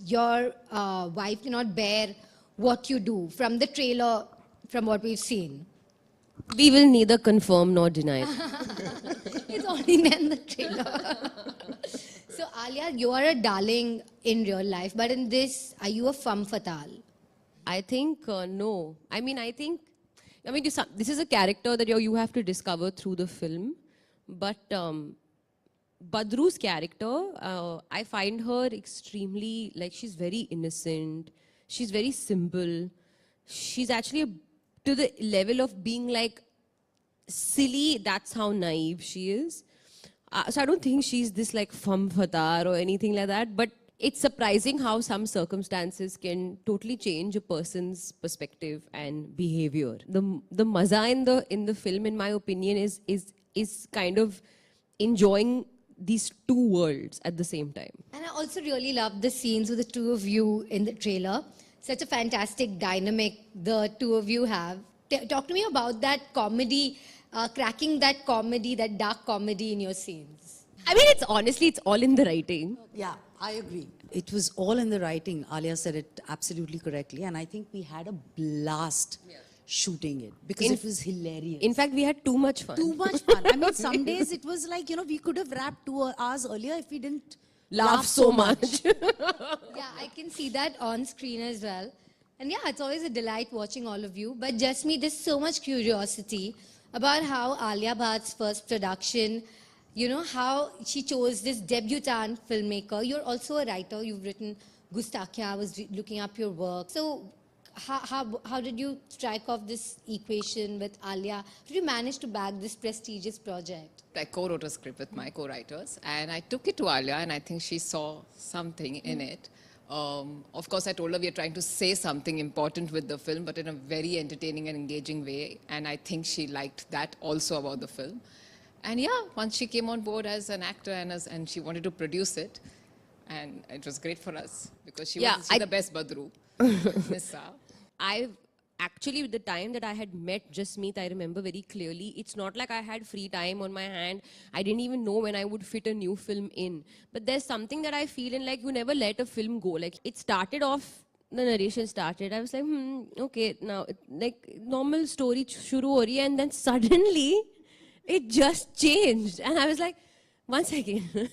your wife cannot bear what you do from the trailer, from what we've seen. We will neither confirm nor deny. It's only in the trailer. So Alia, you are a darling in real life, but in this, are you a femme fatale? I think no. This is a character that you have to discover through the film. But Badru's character, I find her extremely, she's very innocent. She's very simple. She's actually to the level of being silly. That's how naive she is. So I don't think she's this femme fatale or anything like that. But it's surprising how some circumstances can totally change a person's perspective and behavior. The maza in the film, in my opinion, is kind of enjoying these two worlds at the same time. And I also really love the scenes with the two of you in the trailer. Such a fantastic dynamic the two of you have. Talk to me about that comedy, cracking that comedy, that dark comedy in your scenes. I mean, it's all in the writing. Yeah, I agree. It was all in the writing. Alia said it absolutely correctly. And I think we had a blast shooting it because it was hilarious. In fact, we had too much fun. Too much fun. I mean, some days it was like, we could have wrapped 2 hours earlier if we didn't laugh so much. Yeah, I can see that on screen as well. And yeah, it's always a delight watching all of you. But Jasmeet, there's so much curiosity about how Alia Bhatt's first production, how she chose this debutante filmmaker. You're also a writer. You've written Gustakhya. I was looking up your work. So how did you strike off this equation with Alia? How did you manage to bag this prestigious project? I co-wrote a script with my co-writers and I took it to Alia and I think she saw something in it. Of course, I told her we are trying to say something important with the film, but in a very entertaining and engaging way. And I think she liked that also about the film. And yeah, once she came on board as an actor and she wanted to produce it, and it was great for us because she's the best Badru. I've actually, the time that I had met Jasmeet, I remember very clearly. It's not like I had free time on my hand. I didn't even know when I would fit a new film in. But there's something that I feel in, you never let a film go. It started off, the narration started. I was like, okay, now, normal story shuru ho rahi hai, and then suddenly, it just changed. And I was like, one second.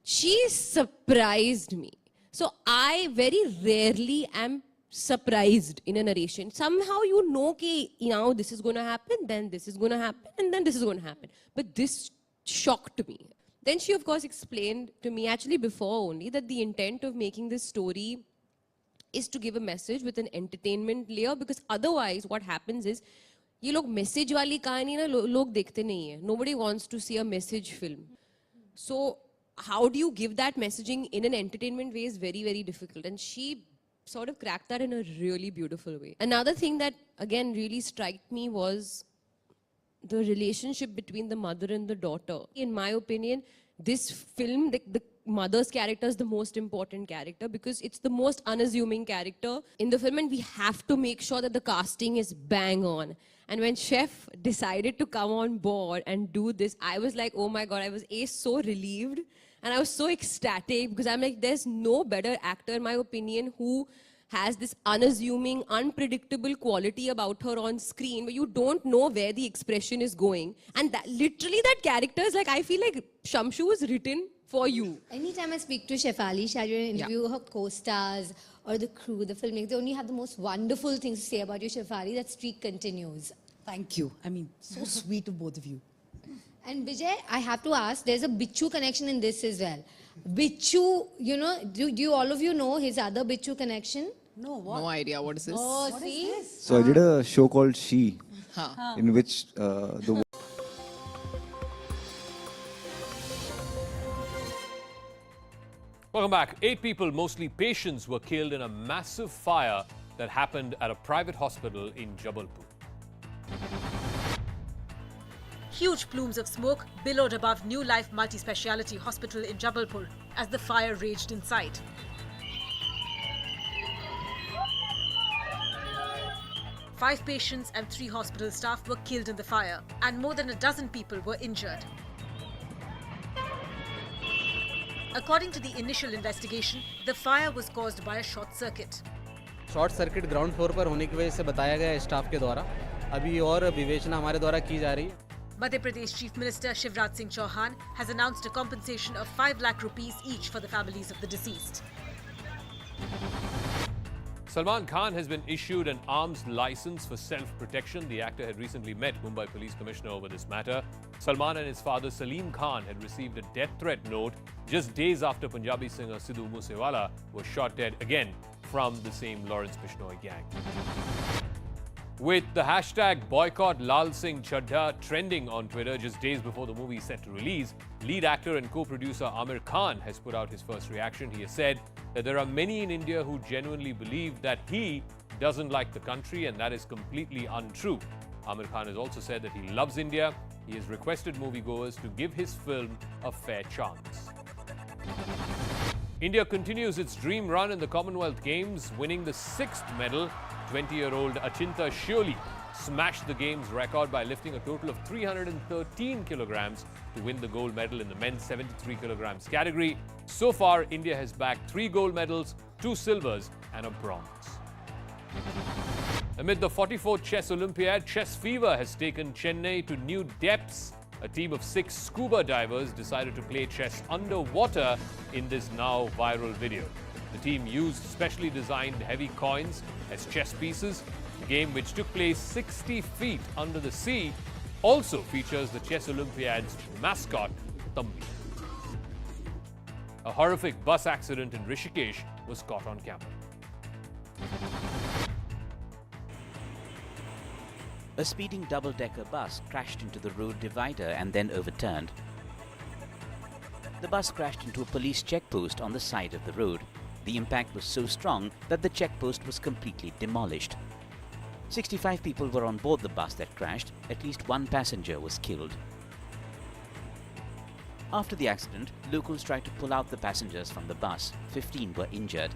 She surprised me. So I very rarely am surprised in a narration. Somehow this is going to happen, then this is going to happen, and then this is going to happen. But this shocked me. Then she, of course, explained to me, actually before only, that the intent of making this story is to give a message with an entertainment layer, because otherwise what happens is, ये लोग message वाली कहानी ना लोग देखते नहीं है. Nobody wants to see a message film. So how do you give that messaging in an entertainment way is very, very difficult. And she sort of cracked that in a really beautiful way. Another thing that, again, really struck me was the relationship between the mother and the daughter. In my opinion, this film, the mother's character is the most important character because it's the most unassuming character in the film, and we have to make sure that the casting is bang on. And when Chef decided to come on board and do this, I was like, oh my God, I was so relieved and I was so ecstatic because I'm like, there's no better actor, in my opinion, who has this unassuming, unpredictable quality about her on screen where you don't know where the expression is going. And that, literally that character is like, I feel like Shamshu was written for you. Anytime I speak to Shefali, she interview her co-stars or the crew, the filmmakers, they only have the most wonderful things to say about you, Shefali. That streak continues. Thank you. I mean, so sweet of both of you. And Vijay, I have to ask, there's a Bichu connection in this as well. Bichu, you know, do you all of you know his other Bichu connection? No, what? No idea. What is this? Oh, What see? is this? So I did a show called She, Huh. in which the Welcome back. 8 people, mostly patients, were killed in a massive fire that happened at a private hospital in Jabalpur. Huge plumes of smoke billowed above New Life Multi-Speciality Hospital in Jabalpur as the fire raged inside. Five patients and 3 hospital staff were killed in the fire, and more than a dozen people were injured. According to the initial investigation, the fire was caused by a short circuit. Short circuit ground floor पर होने की वजह से बताया गया है staff के द्वारा. अभी और विवेचना हमारे द्वारा की जा रही है. Madhya Pradesh Chief Minister Shivraj Singh Chauhan has announced a compensation of 5 lakh rupees each for the families of the deceased. Salman Khan has been issued an arms license for self-protection. The actor had recently met Mumbai Police Commissioner over this matter. Salman and his father Salim Khan had received a death threat note just days after Punjabi singer Sidhu Moosewala was shot dead again from the same Lawrence Bishnoi gang. With the hashtag boycott Lal Singh Chaddha trending on Twitter just days before the movie is set to release, lead actor and co-producer Amir Khan has put out his first reaction. He has said that there are many in India who genuinely believe that he doesn't like the country, and that is completely untrue. Amir Khan has also said that he loves India. He has requested moviegoers to give his film a fair chance. India continues its dream run in the Commonwealth Games, winning the 6th medal. 20-year-old Achinta Shioli smashed the Games record by lifting a total of 313 kilograms to win the gold medal in the men's 73 kilograms category. So far, India has bagged 3 gold medals, 2 silvers and a bronze. Amid the 44th Chess Olympiad, chess fever has taken Chennai to new depths. A team of 6 scuba divers decided to play chess underwater in this now viral video. The team used specially designed heavy coins as chess pieces. The game, which took place 60 feet under the sea, also features the Chess Olympiad's mascot, Thambi. A horrific bus accident in Rishikesh was caught on camera. A speeding double-decker bus crashed into the road divider and then overturned. The bus crashed into a police checkpost on the side of the road. The impact was so strong that the checkpost was completely demolished. 65 people were on board the bus that crashed. At least 1 passenger was killed. After the accident, locals tried to pull out the passengers from the bus. 15 were injured.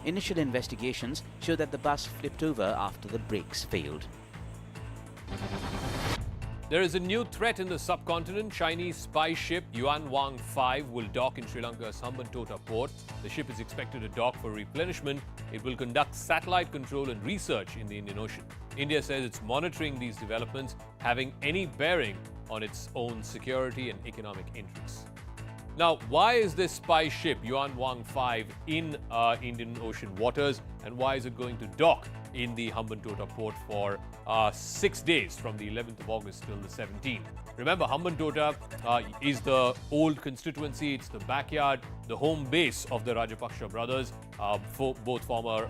Initial investigations show that the bus flipped over after the brakes failed. There is a new threat in the subcontinent. Chinese spy ship Yuan Wang 5 will dock in Sri Lanka's Hambantota port. The ship is expected to dock for replenishment. It will conduct satellite control and research in the Indian Ocean. India says it's monitoring these developments, having any bearing on its own security and economic interests. Now, why is this spy ship Yuan Wang 5 in Indian Ocean waters, and why is it going to dock in the Hambantota port for 6 days from the 11th of August till the 17th? Remember, Hambantota is the old constituency. It's the backyard, the home base of the Rajapaksa brothers, both former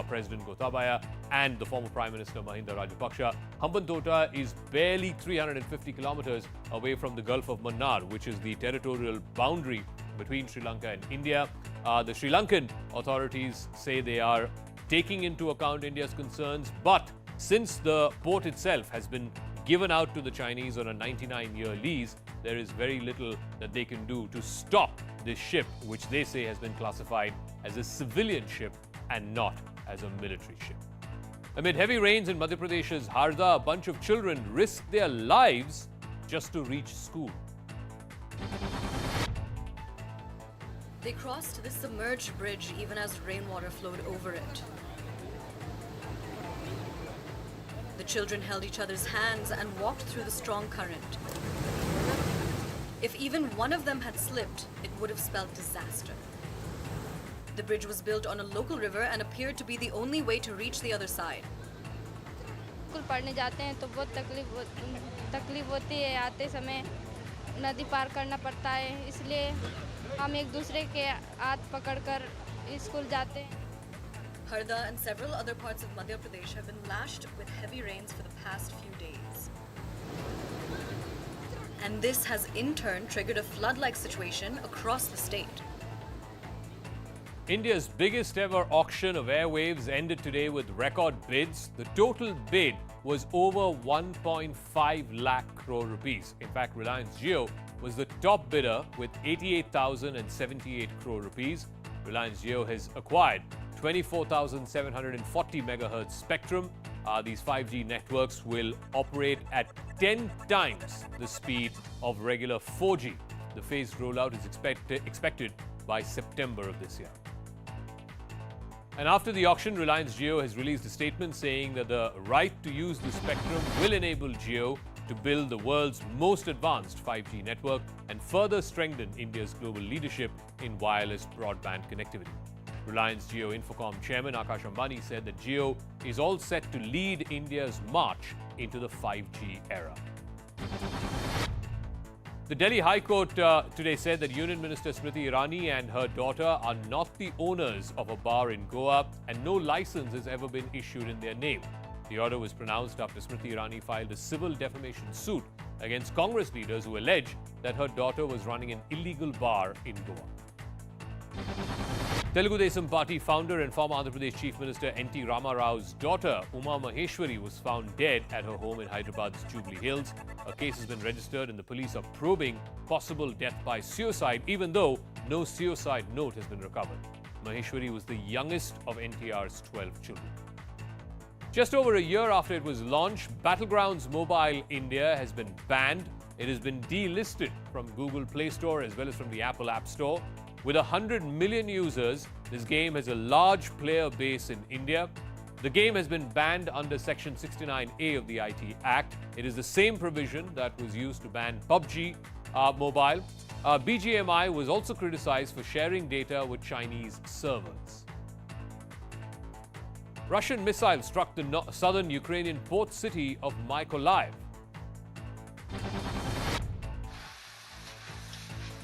President Gotabaya and the former Prime Minister Mahinda Rajapaksa. Hambantota is barely 350 kilometers away from the Gulf of Mannar, which is the territorial boundary between Sri Lanka and India. The Sri Lankan authorities say they are taking into account India's concerns, but since the port itself has been given out to the Chinese on a 99-year lease, there is very little that they can do to stop this ship, which they say has been classified as a civilian ship and not as a military ship. Amid heavy rains in Madhya Pradesh's Harda, a bunch of children risked their lives just to reach school. They crossed this submerged bridge even as rainwater flowed over it. The children held each other's hands and walked through the strong current. If even one of them had slipped, it would have spelled disaster. The bridge was built on a local river and appeared to be the only way to reach the other side. School पढ़ने जाते हैं तो बहुत तकलीफ होती है, आते समय नदी पार करना पड़ता है, इसलिए हम एक दूसरे के हाथ पकड़कर स्कूल जाते हैं. Harda and several other parts of Madhya Pradesh have been lashed with heavy rains for the past few days. And this has in turn triggered a flood-like situation across the state. India's biggest ever auction of airwaves ended today with record bids. The total bid was over 1.5 lakh crore rupees. In fact, Reliance Jio was the top bidder with 88,078 crore rupees. Reliance Jio has acquired 24,740 megahertz spectrum. These 5G networks will operate at 10 times the speed of regular 4G. The phased rollout is expected by September of this year. And after the auction, Reliance Jio has released a statement saying that the right to use the spectrum will enable Jio to build the world's most advanced 5G network and further strengthen India's global leadership in wireless broadband connectivity. Reliance Jio Infocom chairman Akash Ambani said that Jio is all set to lead India's march into the 5G era. The Delhi High Court today said that Union Minister Smriti Irani and her daughter are not the owners of a bar in Goa and no license has ever been issued in their name. The order was pronounced after Smriti Irani filed a civil defamation suit against Congress leaders who allege that her daughter was running an illegal bar in Goa. Telugu Desam Party founder and former Andhra Pradesh Chief Minister N.T. Rama Rao's daughter, Uma Maheshwari, was found dead at her home in Hyderabad's Jubilee Hills. A case has been registered and the police are probing possible death by suicide, even though no suicide note has been recovered. Maheshwari was the youngest of NTR's 12 children. Just over a year after it was launched, Battlegrounds Mobile India has been banned. It has been delisted from Google Play Store as well as from the Apple App Store. With 100 million users, this game has a large player base in India. The game has been banned under Section 69A of the IT Act. It is the same provision that was used to ban PUBG Mobile. BGMI was also criticized for sharing data with Chinese servers. Russian missiles struck the southern Ukrainian port city of Mykolaiv.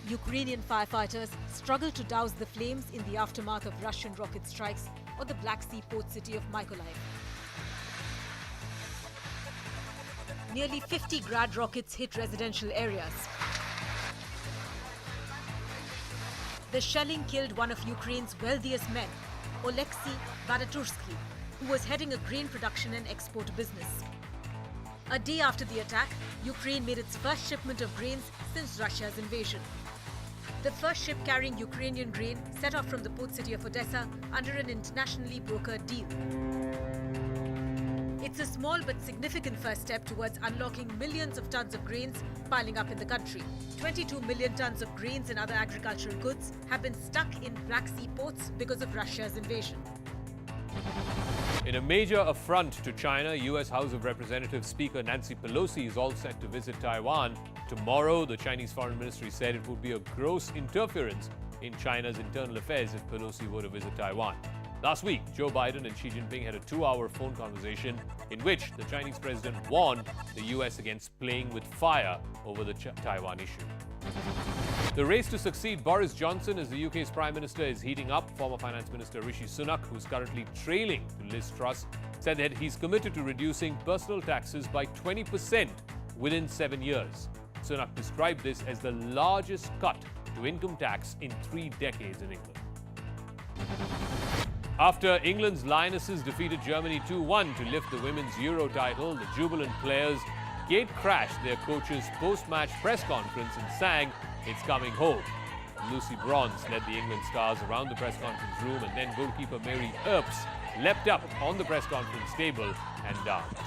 Ukrainian firefighters struggle to douse the flames in the aftermath of Russian rocket strikes on the Black Sea port city of Mykolaiv. Nearly 50 Grad rockets hit residential areas. The shelling killed one of Ukraine's wealthiest men, Oleksiy Vadatursky, who was heading a grain production and export business. A day after the attack, Ukraine made its first shipment of grains since Russia's invasion. The first ship carrying Ukrainian grain set off from the port city of Odessa under an internationally brokered deal. It's a small but significant first step towards unlocking millions of tons of grains piling up in the country. 22 million tons of grains and other agricultural goods have been stuck in Black Sea ports because of Russia's invasion. In a major affront to China, U.S. House of Representatives Speaker Nancy Pelosi is all set to visit Taiwan tomorrow. The Chinese Foreign Ministry said it would be a gross interference in China's internal affairs if Pelosi were to visit Taiwan. Last week, Joe Biden and Xi Jinping had a 2-hour phone conversation in which the Chinese president warned the U.S. against playing with fire over the Taiwan issue. The race to succeed Boris Johnson as the UK's Prime Minister is heating up. Former Finance Minister Rishi Sunak, who's currently trailing to Liz Truss, said that he's committed to reducing personal taxes by 20% within 7 years. Sunak described this as the largest cut to income tax in 3 decades in England. After England's Lionesses defeated Germany 2-1 to lift the women's Euro title, the jubilant players gate crashed their coach's post-match press conference and sang "It's Coming Home." Lucy Bronze led the England stars around the press conference room, and then goalkeeper Mary Earps leapt up on the press conference table and danced.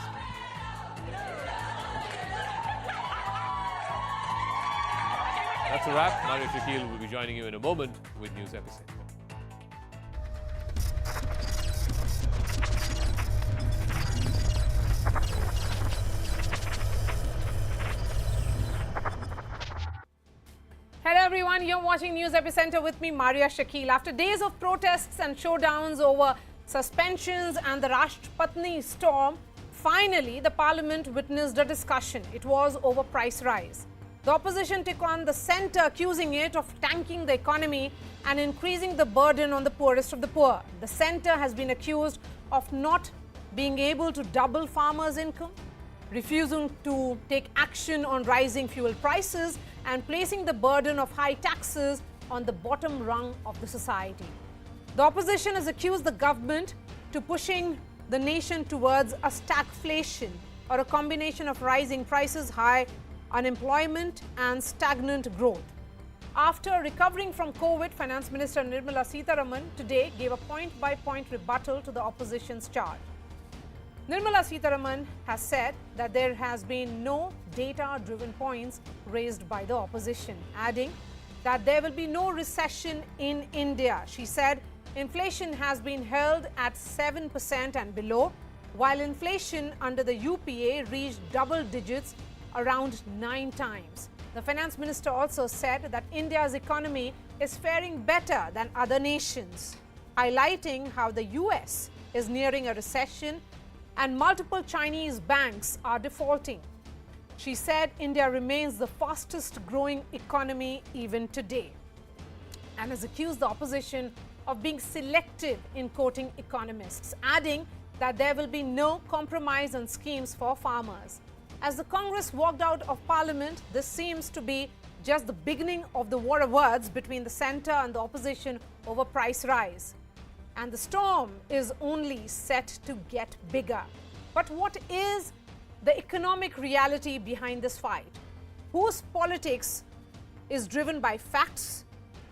That's a wrap. Mario Shakil will be joining you in a moment with News Epicenter. Hello everyone, you're watching News Epicenter with me, Maria Shakil. After days of protests and showdowns over suspensions and the Rashtrapati storm, finally the parliament witnessed a discussion. It was over price rise. The opposition took on the centre, accusing it of tanking the economy and increasing the burden on the poorest of the poor. The centre has been accused of not being able to double farmers' income, refusing to take action on rising fuel prices, and placing the burden of high taxes on the bottom rung of the society. The opposition has accused the government to pushing the nation towards a stagflation, or a combination of rising prices, high unemployment and stagnant growth. After recovering from COVID, Finance Minister Nirmala Sitharaman today gave a point-by-point rebuttal to the opposition's charge. Nirmala Sitharaman has said that there has been no data-driven points raised by the opposition, adding that there will be no recession in India. She said inflation has been held at 7% and below, while inflation under the UPA reached double digits around 9 times. The finance minister also said that India's economy is faring better than other nations, highlighting how the US is nearing a recession and multiple Chinese banks are defaulting. She said India remains the fastest growing economy even today, and has accused the opposition of being selective in quoting economists, adding that there will be no compromise on schemes for farmers. As the Congress walked out of Parliament, this seems to be just the beginning of the war of words between the centre and the opposition over price rise. And the storm is only set to get bigger. But what is the economic reality behind this fight? Whose politics is driven by facts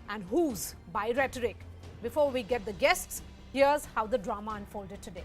and whose by rhetoric? Before we get the guests, here's how the drama unfolded today.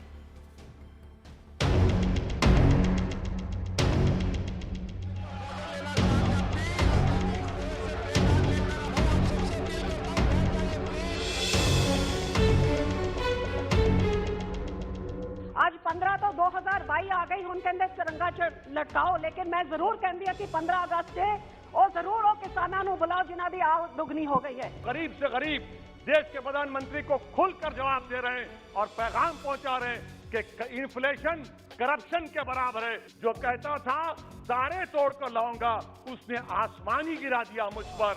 आज 15 तो 2022 आ गई उनके अंदर तिरंगा लटकाओ, लेकिन मैं जरूर कह दिया कि 15 अगस्त से और जरूर वो किसानों को बुलाओ जिन्हों की आव दुगनी हो गई है। गरीब से गरीब देश के प्रधानमंत्री को खुलकर जवाब दे रहे हैं और पैगाम पहुंचा रहे हैं कि इन्फ्लेशन करप्शन के बराबर है। जो कहता था तारे तोड़कर लाऊंगा, उसने आसमान ही गिरा दिया मुझ पर।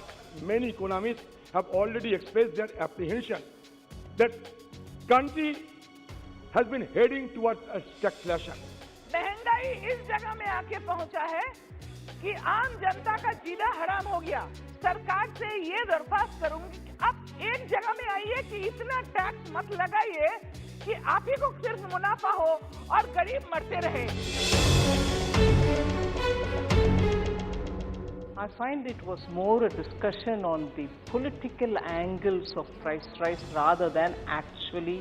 Many economists have already expressed their apprehension that country has been heading towards a stagflation. महंगाई इस जगह में आके पहुंचा है कि आम जनता का जीना हराम हो गया। सरकार से ये दरख्वास्त करूंगी कि आप एक जगह में आइए कि इतना टैक्स मत लगाइए कि आप ही को सिर्फ मुनाफा हो और गरीब मरते रहे। I find it was more a discussion on the political angles of price rise rather than actually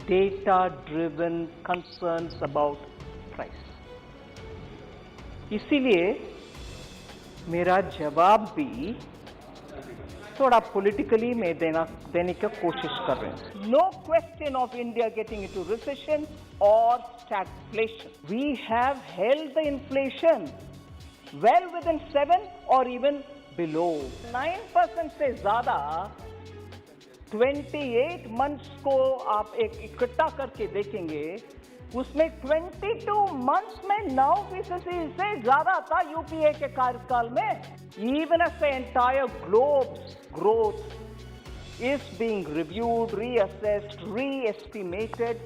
data-driven concerns about price. इसीलिए मेरा जवाब भी थोड़ा politically मैं देने की कोशिश कर रहे हैं. No question of India getting into recession or stagflation. We have held the inflation well within 7 or even below. 9% से ज़्यादा 28 मंथ्स को आप एक इकट्ठा करके देखेंगे, उसमें 22 मंथ्स में 9% से ज्यादा था यूपीए के कार्यकाल में. Even as the entire globe's growth is being reviewed, reassessed, re-estimated,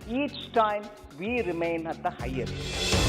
each time we remain at the highest.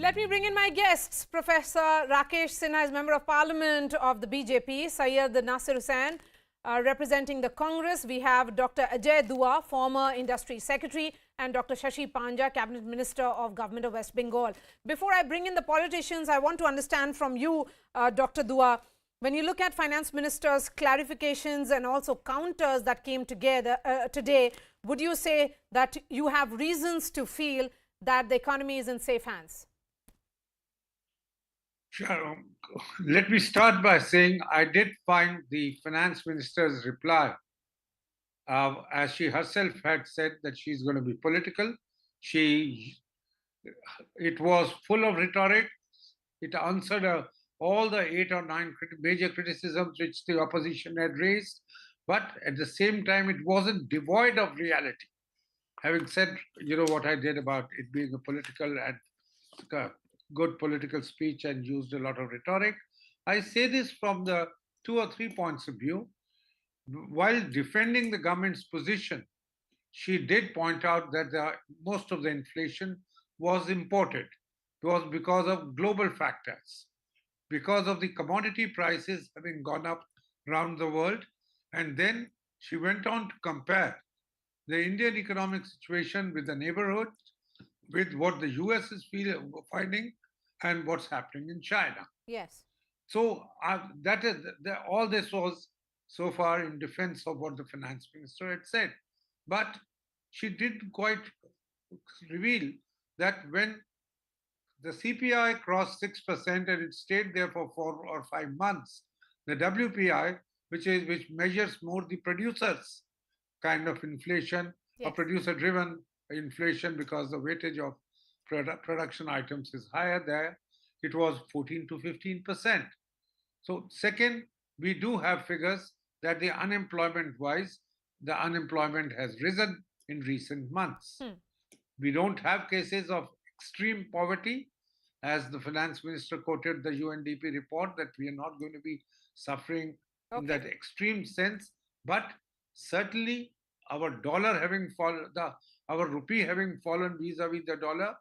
let me bring in my guests. Professor Rakesh Sinha is Member of Parliament of the BJP, Syed Nasir Hussain, representing the Congress. We have Dr. Ajay Dua, former Industry Secretary, and Dr. Shashi Panja, Cabinet Minister of Government of West Bengal. Before I bring in the politicians, I want to understand from you, Dr. Dua, when you look at Finance Minister's clarifications and also counters that came together today, would you say that you have reasons to feel that the economy is in safe hands? Sure. Let me start by saying I did find the Finance Minister's reply, as she herself had said that she's going to be political. It was full of rhetoric. It answered all the 8 or 9 major criticisms which the opposition had raised, but at the same time, it wasn't devoid of reality. Having said, what I did about it being a political and good political speech and used a lot of rhetoric, I say this from the 2 or 3 points of view. While defending the government's position, she did point out that most of the inflation was imported. It was because of global factors, because of the commodity prices having gone up around the world. And then she went on to compare the Indian economic situation with the neighborhood, with what the US is finding, and what's happening in China. Yes. So all this was so far in defense of what the finance minister had said. But she did quite reveal that when the CPI crossed 6% and it stayed there for 4 or 5 months, the WPI, which measures more the producers kind of inflation, or producer-driven inflation because the weightage of production items is higher there, it was 14 to 15%. So second, we do have figures that the unemployment-wise, the unemployment has risen in recent months. We don't have cases of extreme poverty, as the finance minister quoted the UNDP report that we are not going to be suffering in that extreme sense, but certainly our dollar having fallen, our rupee having fallen vis-a-vis the dollar,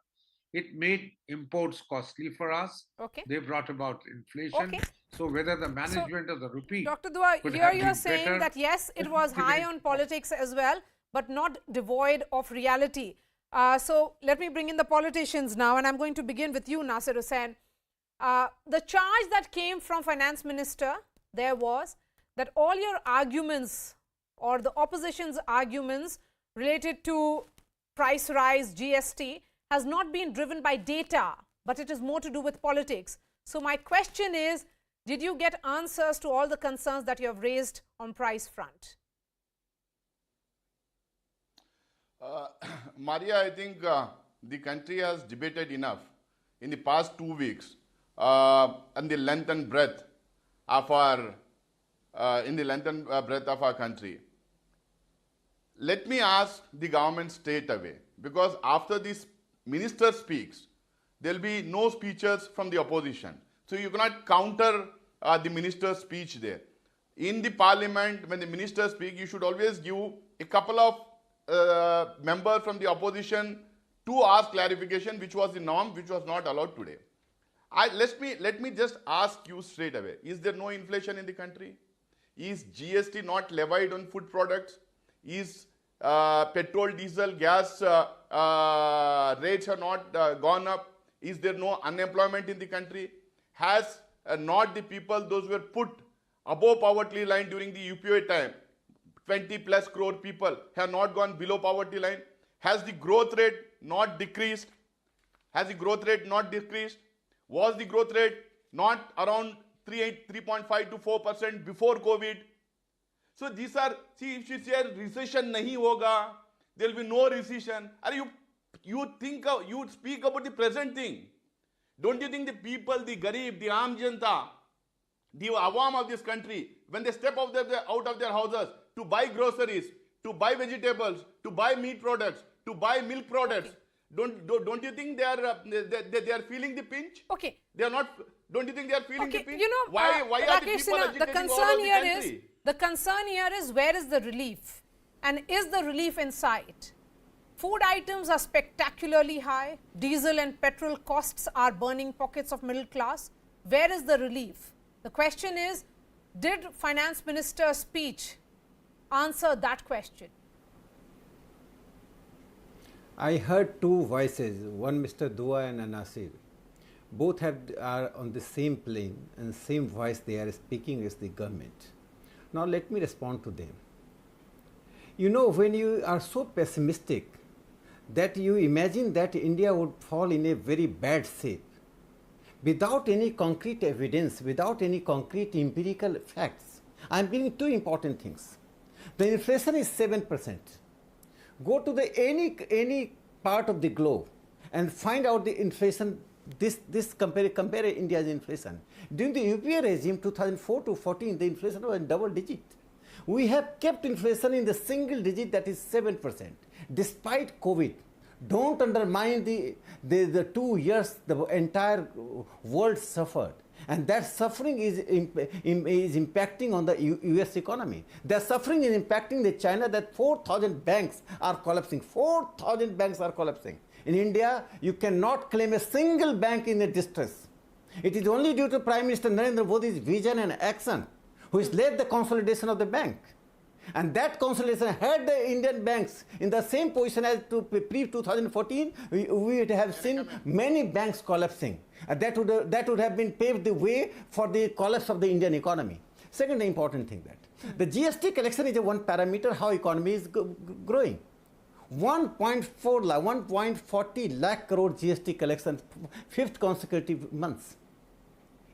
it made imports costly for us. They brought about inflation. So whether the management of the rupee, Dr. Dua, here you are saying that yes, it was high on politics as well, but not devoid of reality. So let me bring in the politicians now, and I'm going to begin with you, Nasir Hussain. The charge that came from Finance Minister there was that all your arguments or the opposition's arguments related to price rise, GST, has not been driven by data, but it is more to do with politics. So my question is, did you get answers to all the concerns that you have raised on price front? Maria, I think the country has debated enough in the past 2 weeks on the length and breadth of our country. Let me ask the government straight away, because after this minister speaks, there will be no speeches from the opposition. So you cannot counter the minister's speech there. In the parliament, when the minister speaks, you should always give a couple of members from the opposition to ask clarification, which was the norm, which was not allowed today. Let me just ask you straight away, is there no inflation in the country? Is GST not levied on food products? Is petrol, diesel, gas rates have not gone up? Is there no unemployment in the country? Has not the people, those who were put above poverty line during the UPA time, 20+ crore people have not gone below poverty line? Has the growth rate not decreased? Has the growth rate not decreased? Was the growth rate not around 3.5 to 4% before COVID? So these are, see, if you say recession nahi hoga, there will be no recession. You speak about the present thing. Don't you think the people, the garib, the aam janta, the awam of this country, when they step out of their houses to buy groceries, to buy vegetables, to buy meat products, to buy milk products, don't you think they are feeling the pinch? Okay. They are not. Don't you think they are feeling the pinch? You know, why are the people agitating the concern all over here the country? the concern here is where is the relief, and is the relief in sight? Food items are spectacularly high. Diesel and petrol costs are burning pockets of middle class. Where is the relief? The question is, did Finance Minister's speech answer that question? I heard two voices, one Mr. Dua and Nasir. Both are on the same plane and same voice they are speaking as the government. Now let me respond to them. You know, when you are so pessimistic that you imagine that India would fall in a very bad shape, without any concrete evidence, without any concrete empirical facts, I am bringing two important things. The inflation is 7%. Go to any part of the globe and find out the inflation. Compare India's inflation. During the UPA regime, 2004 to 14, the inflation was in double digit. We have kept inflation in the single digit, that is 7%, despite COVID. Don't undermine the 2 years the entire world suffered. And that suffering is impacting on the US economy. That suffering is impacting the China, that 4,000 banks are collapsing. 4,000 banks are collapsing. In India, you cannot claim a single bank in a distress. It is only due to Prime Minister Narendra Modi's vision and action, who has led the consolidation of the bank. And that consolidation had the Indian banks in the same position as to pre-2014, we would have seen many banks collapsing. And that would have been paved the way for the collapse of the Indian economy. Second important thing, that the GST collection is a one parameter how economy is growing. 1.40 lakh crore GST collection, 5th consecutive months.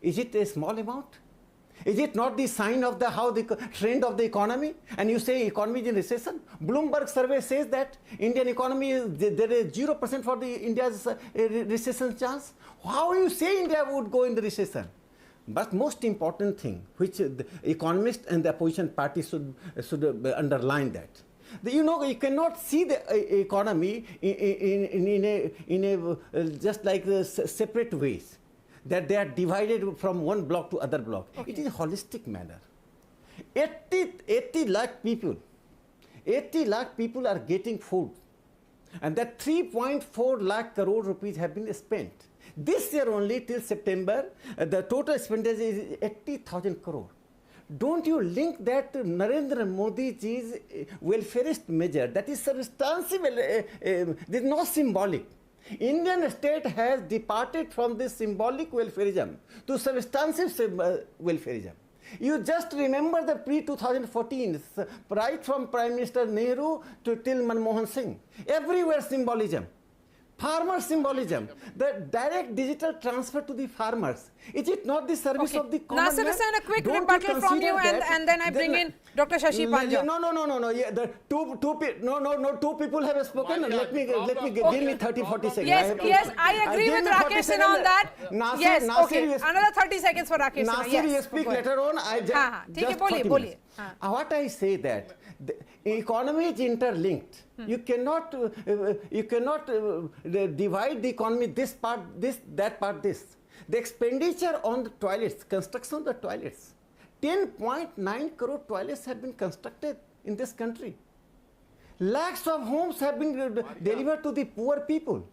Is it a small amount? Is it not the sign of how the trend of the economy? And you say economy is in recession. Bloomberg survey says that Indian economy there is 0% for the India's recession chance. How you say India would go in the recession? But most important thing, which the economists and the opposition party should underline that. You know, you cannot see the economy in a just like separate ways, that they are divided from one block to other block. Okay. It is a holistic manner. 80 lakh people are getting food, and that 3.4 lakh crore rupees have been spent. This year only till September, the total expenditure is 80,000 crore. Don't you link that to Narendra Modi's welfareist measure? That is substantive, this is not symbolic. Indian state has departed from this symbolic welfarism to substantive welfarism. You just remember the pre-2014, right from Prime Minister Nehru to till Manmohan Singh. Everywhere symbolism. Farmer symbolism, the direct digital transfer to the farmers. Is it not the service of the common Nasir man? Hussain, a quick rebuttal from you, and then I bring in Dr. Shashi Panja. No. Yeah, the two people have spoken. Let me give me 30-40 seconds. Yes, I agree with Rakesh Sinha on that. Yes, okay. Another 30 seconds for Rakesh Sinha. Nasir, you speak later on. Just 40 minutes. What I say that the economy is interlinked. You cannot divide the economy, this part, this, that part, this. The expenditure on the toilets, construction of the toilets, 10.9 crore toilets have been constructed in this country. Lakhs of homes have been delivered to the poor people.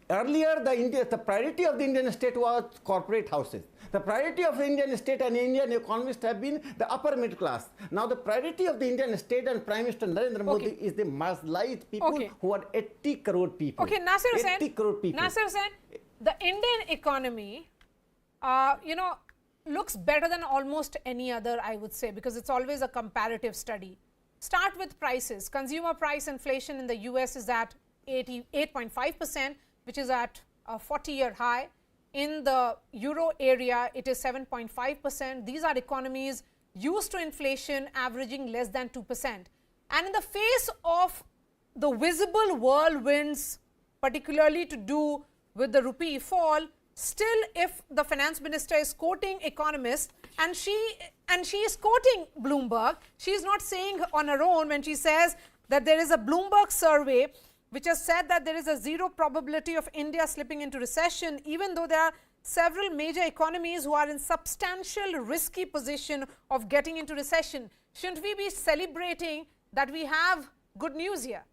Earlier, the priority of the Indian state was corporate houses. The priority of the Indian state and Indian economists have been the upper middle class. Now the priority of the Indian state and Prime Minister Narendra Modi is the marginalized people who are 80 crore people. Okay, Nasir Hussain. 80 crore people. Nasir Hussain, the Indian economy, looks better than almost any other, I would say, because it's always a comparative study. Start with prices. Consumer price inflation in the US is at 8.5%, which is at a 40-year high. In the euro area, it is 7.5%. These are economies used to inflation averaging less than 2%. And in the face of the visible whirlwinds, particularly to do with the rupee fall, still if the finance minister is quoting economists and she is quoting Bloomberg, she is not saying on her own when she says that there is a Bloomberg survey which has said that there is a zero probability of India slipping into recession, even though there are several major economies who are in substantial risky position of getting into recession. Shouldn't we be celebrating that we have good news here?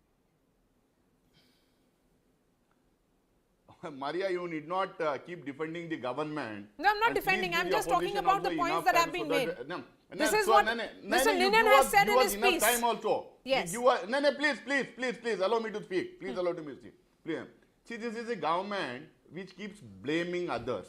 Maria, you need not keep defending the government. No, I'm not And defending. please I'm give just talking opposition about the also points enough that have time been so made. that- no, This no, is so, what no, no, Mr. no, you Linan give has us- said give in us his enough piece. time also. Yes. You are, no, please, allow me to speak. Please allow me to speak. Please. See, this is a government which keeps blaming others.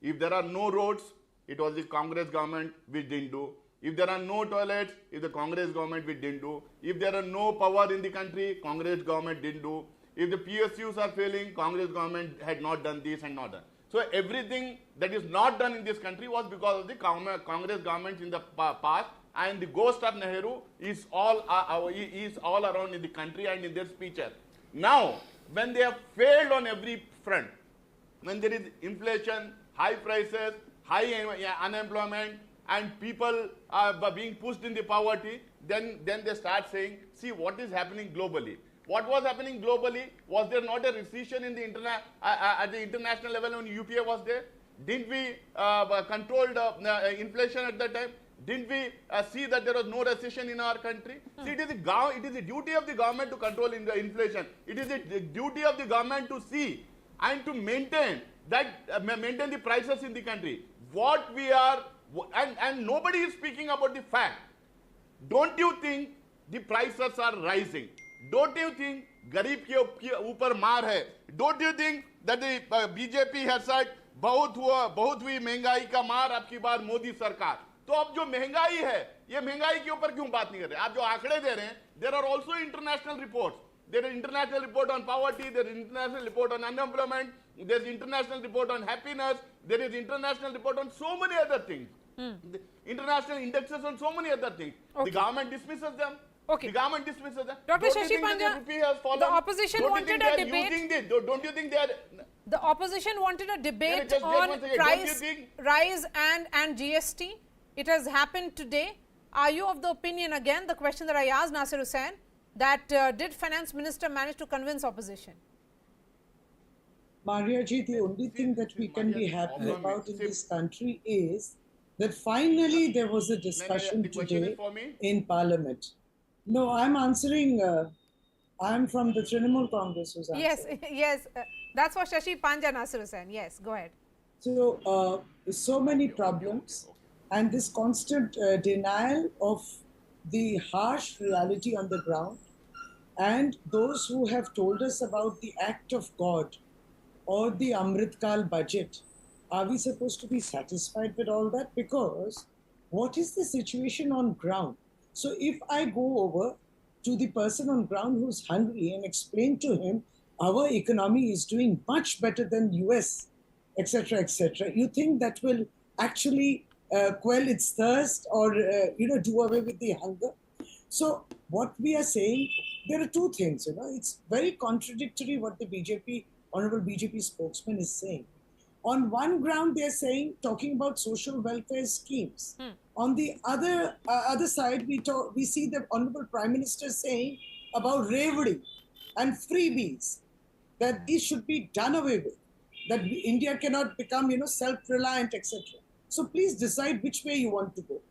If there are no roads, it was the Congress government which didn't do. If there are no toilets, it's the Congress government which didn't do. If there are no power in the country, Congress government didn't do. If the PSUs are failing, Congress government had not done this and not done. So everything that is not done in this country was because of the Congress governments in the past, and the ghost of Nehru is all around in the country and in their speeches. Now, when they have failed on every front, when there is inflation, high prices, high unemployment, and people are being pushed in the poverty, then they start saying, see what is happening globally. What was happening globally? Was there not a recession in the at the international level when UPA was there? Didn't we control the inflation at that time? Didn't we see that there was no recession in our country? See, it is the duty of the government to control the inflation. It is the duty of the government to see and to maintain maintain the prices in the country. What we are, and nobody is speaking about the fact. Don't you think the prices are rising? Don't you think गरीब के ऊपर मार है? Don't you think that the BJP has said बहुत हुई महंगाई का मार आपकी बार मोदी सरकार? तो अब जो महंगाई है, ये महंगाई के ऊपर क्यों बात नहीं कर रहे? आप जो आंकड़े दे रहे हैं, there are also international reports. There is international report on poverty, there is international report on unemployment, there is international report on happiness, there is international report on so many other things. The international indexes on so many other things. Okay. The government dismisses them. Okay. The government dismisses them. Dr. Don't you Shashi think that Panja, the rupee has fallen? the opposition Don't you wanted think a they are debate. using this? Don't you think they are? The opposition wanted a debate just on one second. price Don't you think- rise and GST. It has happened today. Are you of the opinion, again, the question that I asked Nasir Hussain, that did Finance Minister manage to convince opposition? Maria ji, the only thing that we can be happy about in this country is that finally there was a discussion today in Parliament. No, I'm answering, I'm from the Trinamool Congress who's answering. Yes, that's for Shashi Panja, Nasir Hussain. Yes, go ahead. So, so many problems and this constant denial of the harsh reality on the ground, and those who have told us about the act of God or the Amritkal budget. Are we supposed to be satisfied with all that? Because what is the situation on ground? So if I go over to the person on ground who's hungry and explain to him our economy is doing much better than US, etc., you think that will actually quell its thirst or do away with the hunger? So what we are saying, there are two things. It's very contradictory what the BJP, honorable BJP spokesman is saying. On one ground, they're saying, talking about social welfare schemes. On the other side, we see the honorable Prime Minister saying about revenue and freebies, that these should be done away with, that India cannot become, self-reliant, etc. So please decide which way you want to go.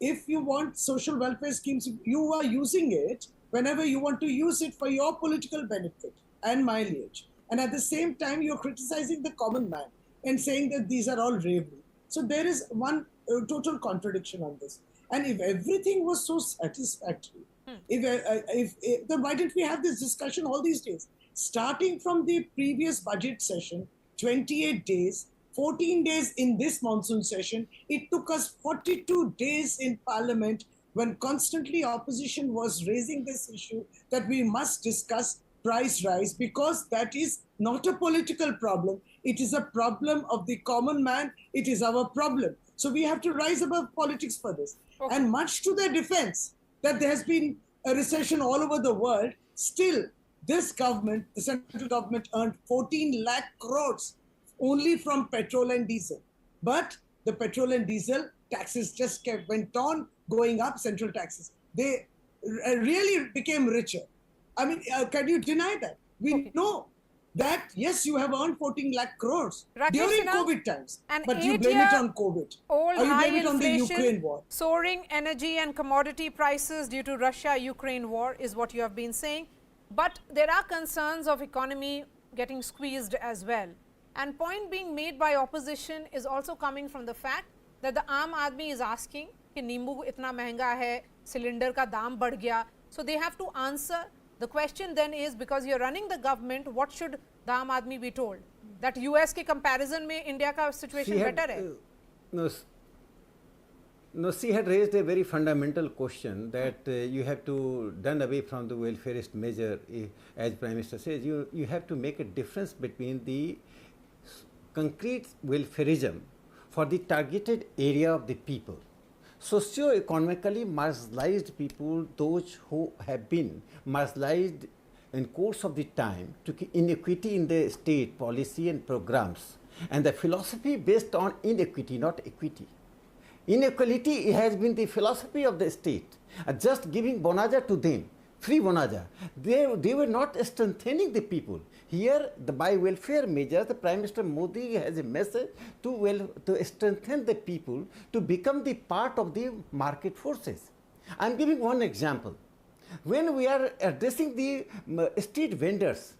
If you want social welfare schemes, you are using it whenever you want to use it for your political benefit and mileage. And at the same time, you're criticizing the common man and saying that these are all revenue. So there is one total contradiction on this. And if everything was so satisfactory, then why didn't we have this discussion all these days? Starting from the previous budget session, 28 days, 14 days in this monsoon session, it took us 42 days in Parliament when constantly opposition was raising this issue that we must discuss price rise, because that is not a political problem. It is a problem of the common man. It is our problem. So we have to rise above politics for this. Okay. And much to their defense, that there has been a recession all over the world, still this government, the central government, earned 14 lakh crores only from petrol and diesel. But the petrol and diesel taxes just went on going up, central taxes. They really became richer. I mean, can you deny that? We know that, yes, you have earned 14 lakh crores during COVID times, but you blame it on COVID. Or you blame it on the Ukraine war. Soaring energy and commodity prices due to Russia-Ukraine war is what you have been saying. But there are concerns of economy getting squeezed as well. And point being made by opposition is also coming from the fact that the Aam Aadmi is asking कि नींबू इतना महंगा है, cylinder का दाम बढ़ गया. So they have to answer. The question then is, because you're running the government, what should the Aam Aadmi be told? That US के comparison में India का situation better है? No, she had raised a very fundamental question that you have to done away from the welfareist measure, as Prime Minister says. You have to make a difference between the concrete welfareism for the targeted area of the people. Socio-economically marginalized people, those who have been marginalized in course of the time, to inequity in the state policy and programs, and the philosophy based on inequity, not equity. Inequality has been the philosophy of the state, just giving bonaja to them, free bonaja. They were not strengthening the people. Here, by welfare measures, the Prime Minister Modi has a message to strengthen the people to become the part of the market forces. I am giving one example. When we are addressing the street vendors,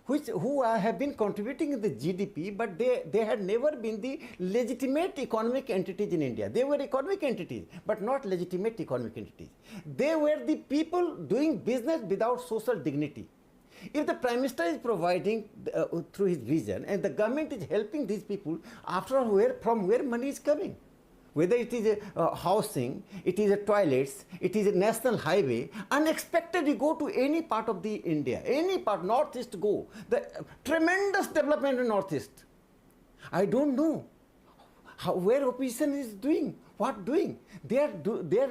who have been contributing in the GDP, but they had never been the legitimate economic entities in India. They were economic entities, but not legitimate economic entities. They were the people doing business without social dignity. If the Prime Minister is providing through his vision, and the government is helping these people, after all, from where money is coming? Whether it is a housing, it is a toilets, it is a national highway, unexpected you go to any part of the India, any part, northeast go, the tremendous development in northeast. I don't know where opposition is doing, what doing. They are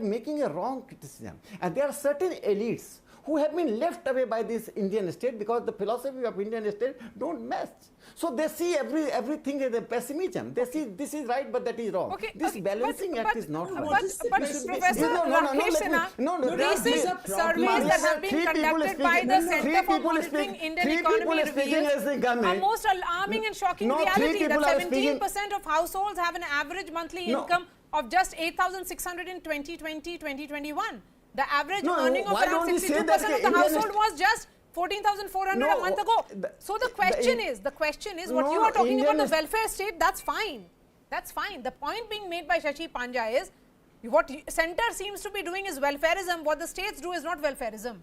making a wrong criticism, and there are certain elites who have been left away by this Indian state because the philosophy of Indian state don't match. So they see everything as a pessimism. They see this is right, but that is wrong. This balancing act is not right. But Professor Rakesh Sinha, recent surveys that have been conducted by the Center for Monitoring Indian Economy reveals a most alarming and shocking reality that 17% of households have an average monthly income of just 8,600 in 2020-2021. The average earning of around 62% of the household was just 14,400 a month ago. So the question is what you are talking about, the welfare state, that's fine. That's fine. The point being made by Shashi Panja is what center seems to be doing is welfareism. What the states do is not welfareism.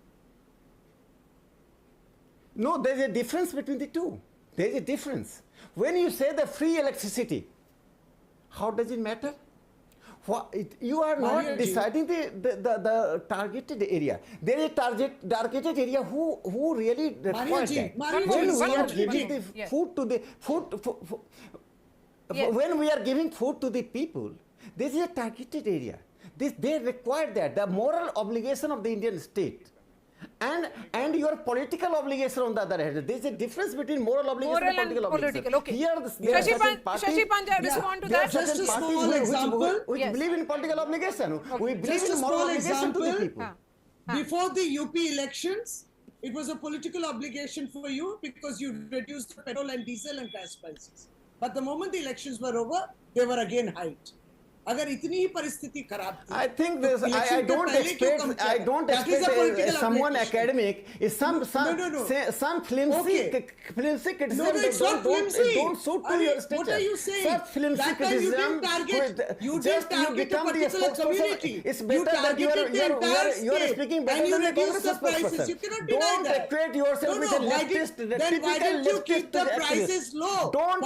No, there is a difference between the two. There is a difference. When you say the free electricity, how does it matter? You are not deciding the targeted area. There is a targeted area who really requires that. When we are giving the food to the when we are giving food to the people, this is a targeted area. They require that, the moral obligation of the Indian state. And your political obligation on the other hand. There is a difference between moral obligation and political obligation. Okay. Here, Shashi Panja, respond to that. Just a small example. We believe in political obligation. We believe in moral obligation to the people. Before the UP elections, it was a political obligation for you because you reduced the petrol and diesel and gas prices. But the moment the elections were over, they were again hiked. अगर इतनी ही परिस्थिति खराब थी, I think this. I don't expect someone academic is some flimsy criticism. No, it's not flimsy. Don't suit to your stature. What are you saying? Such flimsy criticism. You didn't target a particular community. It's better that you are speaking better than the Congress spokesperson. You cannot deny that. Don't equate yourself with a leftist. Then why didn't you keep the prices low? Don't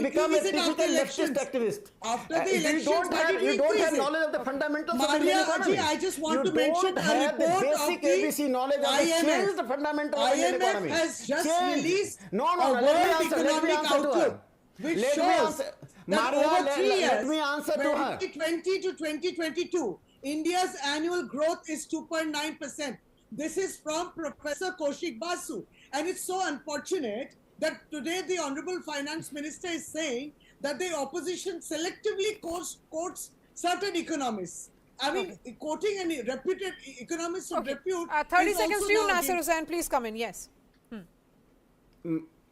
become a typical leftist activist. After the elections, you don't have knowledge of the fundamentals of Indian economy. I just want to mention a report of the ABC knowledge of IMF. the fundamentals of Indian economy. IMF has just released a World Economic Outlook, which shows that over 3 years, 2020 to 2022, India's annual growth is 2.9%. This is from Professor Kaushik Basu. And it's so unfortunate that today the Honorable Finance Minister is saying that the opposition selectively quotes certain economists. I mean, quoting any reputed economists of repute. 30 seconds to you, Nasir Hussain. Please come in. Yes.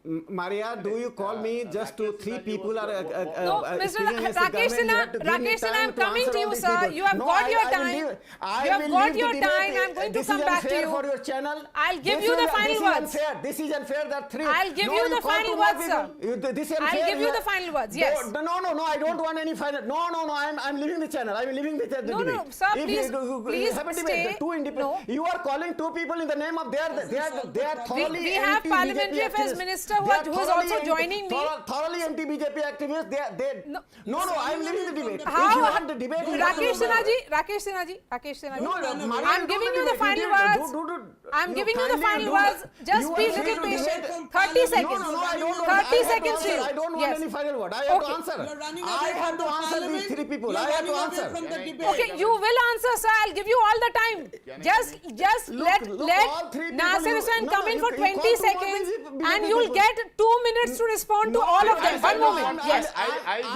Maria, do you call me just to three people are no, Mr. Rakesh Sinha, I'm coming to you, sir. You have got your time. You have got your time. I'm going to come back to you. For your channel. I'll give you the final words. This is unfair. That three. I'll give you the final words, sir. I'll give you the final words. Yes. No. I don't want any final. No. I'm leaving the channel. I'm leaving the debate. No, sir. Please stay. You are calling two people in the name of they are thoroughly. We have Parliamentary Affairs Minister who is also joining me. Thoroughly anti-BJP activists. No, I'm leaving the debate. How? If you want the debate, Rakesh Sinha ji. No, I'm giving you the final words. I'm giving you the final words. Just be a little patient. 30 seconds. 30 seconds to you. I don't want any final word. I have to answer. I have to answer these three people. I have to answer. Okay, you will answer, sir. I'll give you all the time. Just let Nasir Hussain come in for 20 seconds and you'll get 2 minutes to respond to all of them. 1 moment. Yes.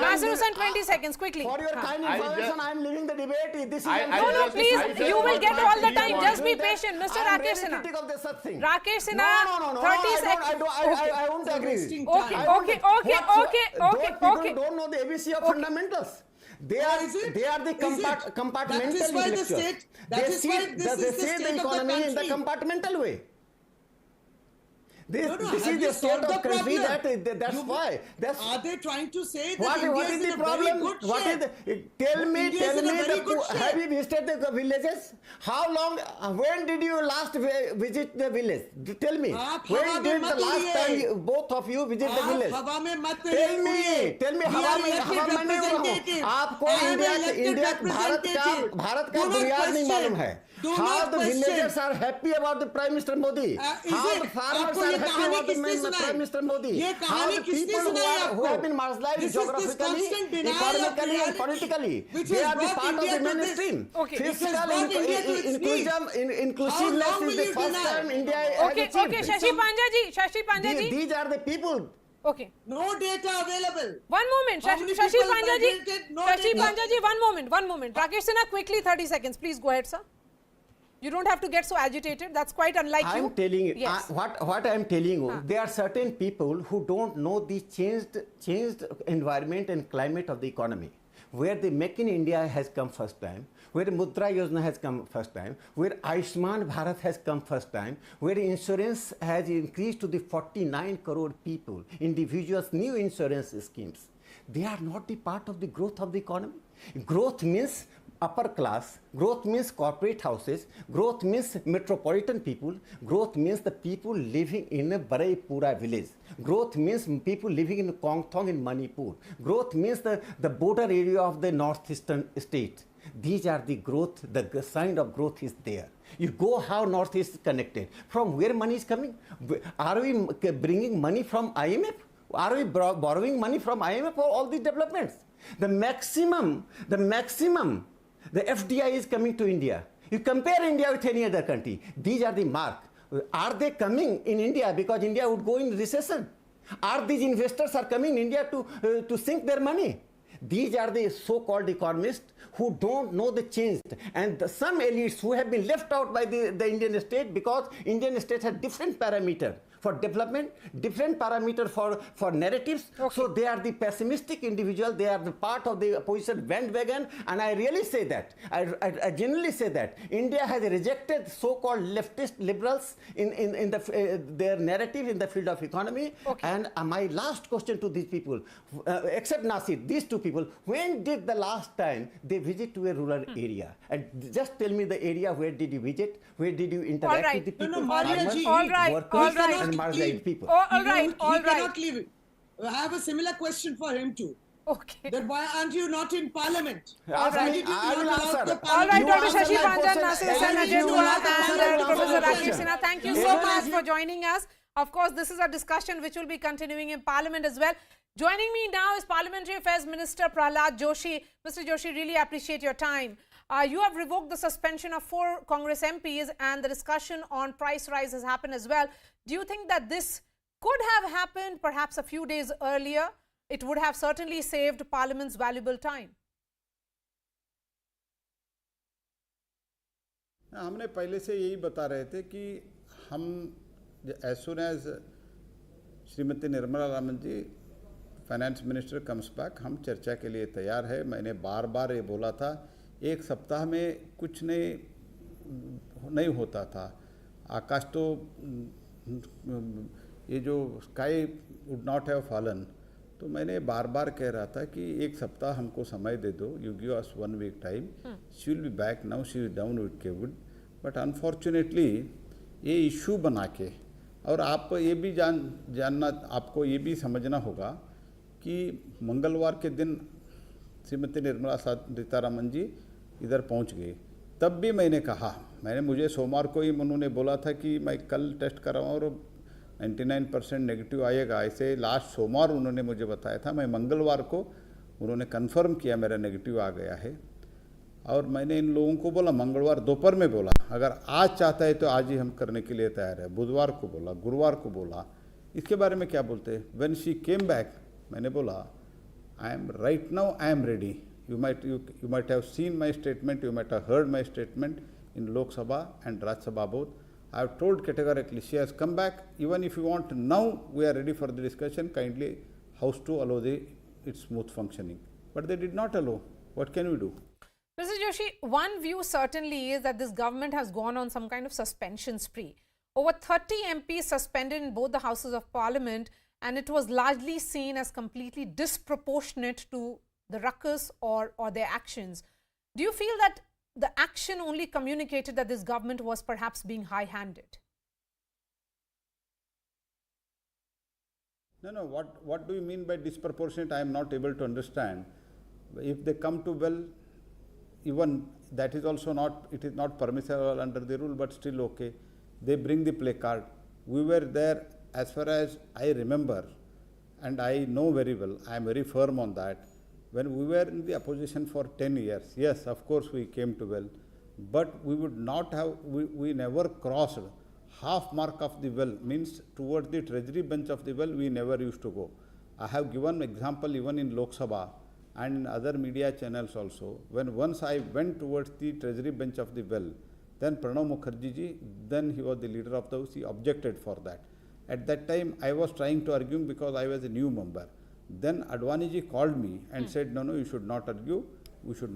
Nasir Hussain, 20 seconds, quickly. For your kind information, I'm leaving the debate. This is no, please. You will get all the time. Just be patient. Mr. Rakesh Sinha. Rakesh Sinha, 30 seconds. I won't agree. Okay. People don't know the ABC of fundamentals. They are the compartmental intellectuals. They see the economy in the compartmental way. This is the state of country. That's why. Are they trying to say that what is the problem? Tell me. Have you visited the villages? How long? When did you last visit the village? Tell me. When did the last time both of you visit the village? Tell me. हवा में नहीं उड़ाओ. आपको India Bharat का बुनियाद नहीं मालूम है. How the villagers are happy about the Prime Minister Modi. How the farmers are happy about the Prime Minister Modi. How the people who have been marginalized geographically, economically and politically, they are the part of the mainstream. Fiscal inclusiveness is the first time India has achieved. Okay, Shashi Panja ji. These are the people. Okay. No data available. 1 moment, Shashi Panja ji, 1 moment. Rakesh Sinha, quickly, 30 seconds. Please go ahead, sir. You don't have to get so agitated. That's quite unlike you. I'm telling you, yes. what I'm telling you, there are certain people who don't know the changed environment and climate of the economy, where the Make in India has come first time, where Mudra Yojana has come first time, where Ayushman Bharat has come first time, where insurance has increased to the 49 crore people, individuals, new insurance schemes. They are not the part of the growth of the economy. Growth means upper class, growth means corporate houses, growth means metropolitan people, growth means the people living in a Baraipura village, growth means people living in Kongthong in Manipur, growth means the border area of the northeastern state. These are the growth, the sign of growth is there. You go how northeast is connected. From where money is coming? Are we bringing money from IMF? Are we borrowing money from IMF for all these developments? The maximum, the FDI is coming to India. You compare India with any other country. These are the mark. Are they coming in India because India would go in recession? Are these investors are coming in India to sink their money? These are the so-called economists who don't know the change. And some elites who have been left out by the Indian state because Indian state has different parameters for development, different parameter for narratives. Okay. So they are the pessimistic individual. They are the part of the opposition bandwagon. And I really say that. I genuinely say that India has rejected so-called leftist liberals in their narrative in the field of economy. Okay. And my last question to these people, except Nasir, these two people, when did the last time they visit to a rural area? And just tell me the area where did you visit? Where did you interact with the people? All right. People. All right. Cannot leave it. I have a similar question for him too. Okay. Then why aren't you not in Parliament? All right, Dr. Shashi Panja, Nasir Hussain, Ajay Dua, and Professor Rakesh Sinha, thank you so much for joining us. Of course, this is a discussion which will be continuing in Parliament as well. Joining me now is Parliamentary Affairs Minister Prahlad Joshi. Mr. Joshi, really appreciate your time. You have revoked the suspension of 4 Congress MPs and the discussion on price rise has happened as well. Do you think that this could have happened perhaps a few days earlier? It would have certainly saved Parliament's valuable time. हमने पहले से यही बता रहे थे कि हम as soon as Shrimati Nirmala Sitharaman ji finance minister comes back, हम चर्चा के लिए तैयार है। मैंने बार बार ये बोला था, एक सप्ताह में कुछ नहीं होता था। आकाश तो ये जो sky would not have fallen, तो मैंने बार बार कह रहा था कि एक सप्ताह हमको समय दे दो, you give us 1 week time, she will be back, now she is down with Covid. But unfortunately ये इशू बना के, और आप ये भी जानना, आपको ये भी समझना होगा कि मंगलवार के दिन श्रीमती निर्मला सीतारमण जी इधर पहुंच गए। तब भी मैंने कहा, मुझे सोमवार को ही उन्होंने बोला था कि मैं कल टेस्ट कराऊँ और 99% नेगेटिव आएगा, ऐसे लास्ट सोमवार उन्होंने मुझे बताया था। मैं मंगलवार को उन्होंने कंफर्म किया मेरा नेगेटिव आ गया है, और मैंने इन लोगों को बोला, मंगलवार दोपहर में बोला, अगर आज चाहता है तो आज ही हम करने के लिए तैयार है। बुधवार को बोला, गुरुवार को बोला। इसके बारे में क्या बोलते हैं? व्हेन शी केम बैक, मैंने बोला, I am right now, I am ready. You might have seen my statement, you might have heard my statement in Lok Sabha and Raj Sabha both. I have told categorically, she has come back. Even if you want now, we are ready for the discussion. Kindly House to allow its smooth functioning. But they did not allow. What can we do? Mr. Joshi, one view certainly is that this government has gone on some kind of suspension spree. Over 30 MPs suspended in both the houses of parliament, and it was largely seen as completely disproportionate to the ruckus or their actions. Do you feel that the action only communicated that this government was perhaps being high-handed? No. What do you mean by disproportionate? I am not able to understand. If they come to well, even that is also not, it is not permissible under the rule, but still okay. They bring the placard. We were there, as far as I remember, and I know very well, I am very firm on that. When we were in the opposition for 10 years, yes, of course we came to well, but we would not have, we never crossed half mark of the well, means towards the treasury bench of the well, we never used to go. I have given example even in Lok Sabha and in other media channels also. When once I went towards the treasury bench of the well, then Pranab Mukherjee ji, then he was the leader of the House, he objected for that. At that time, I was trying to argue because I was a new member. Then Advani ji called me and said, no, you should not argue, you should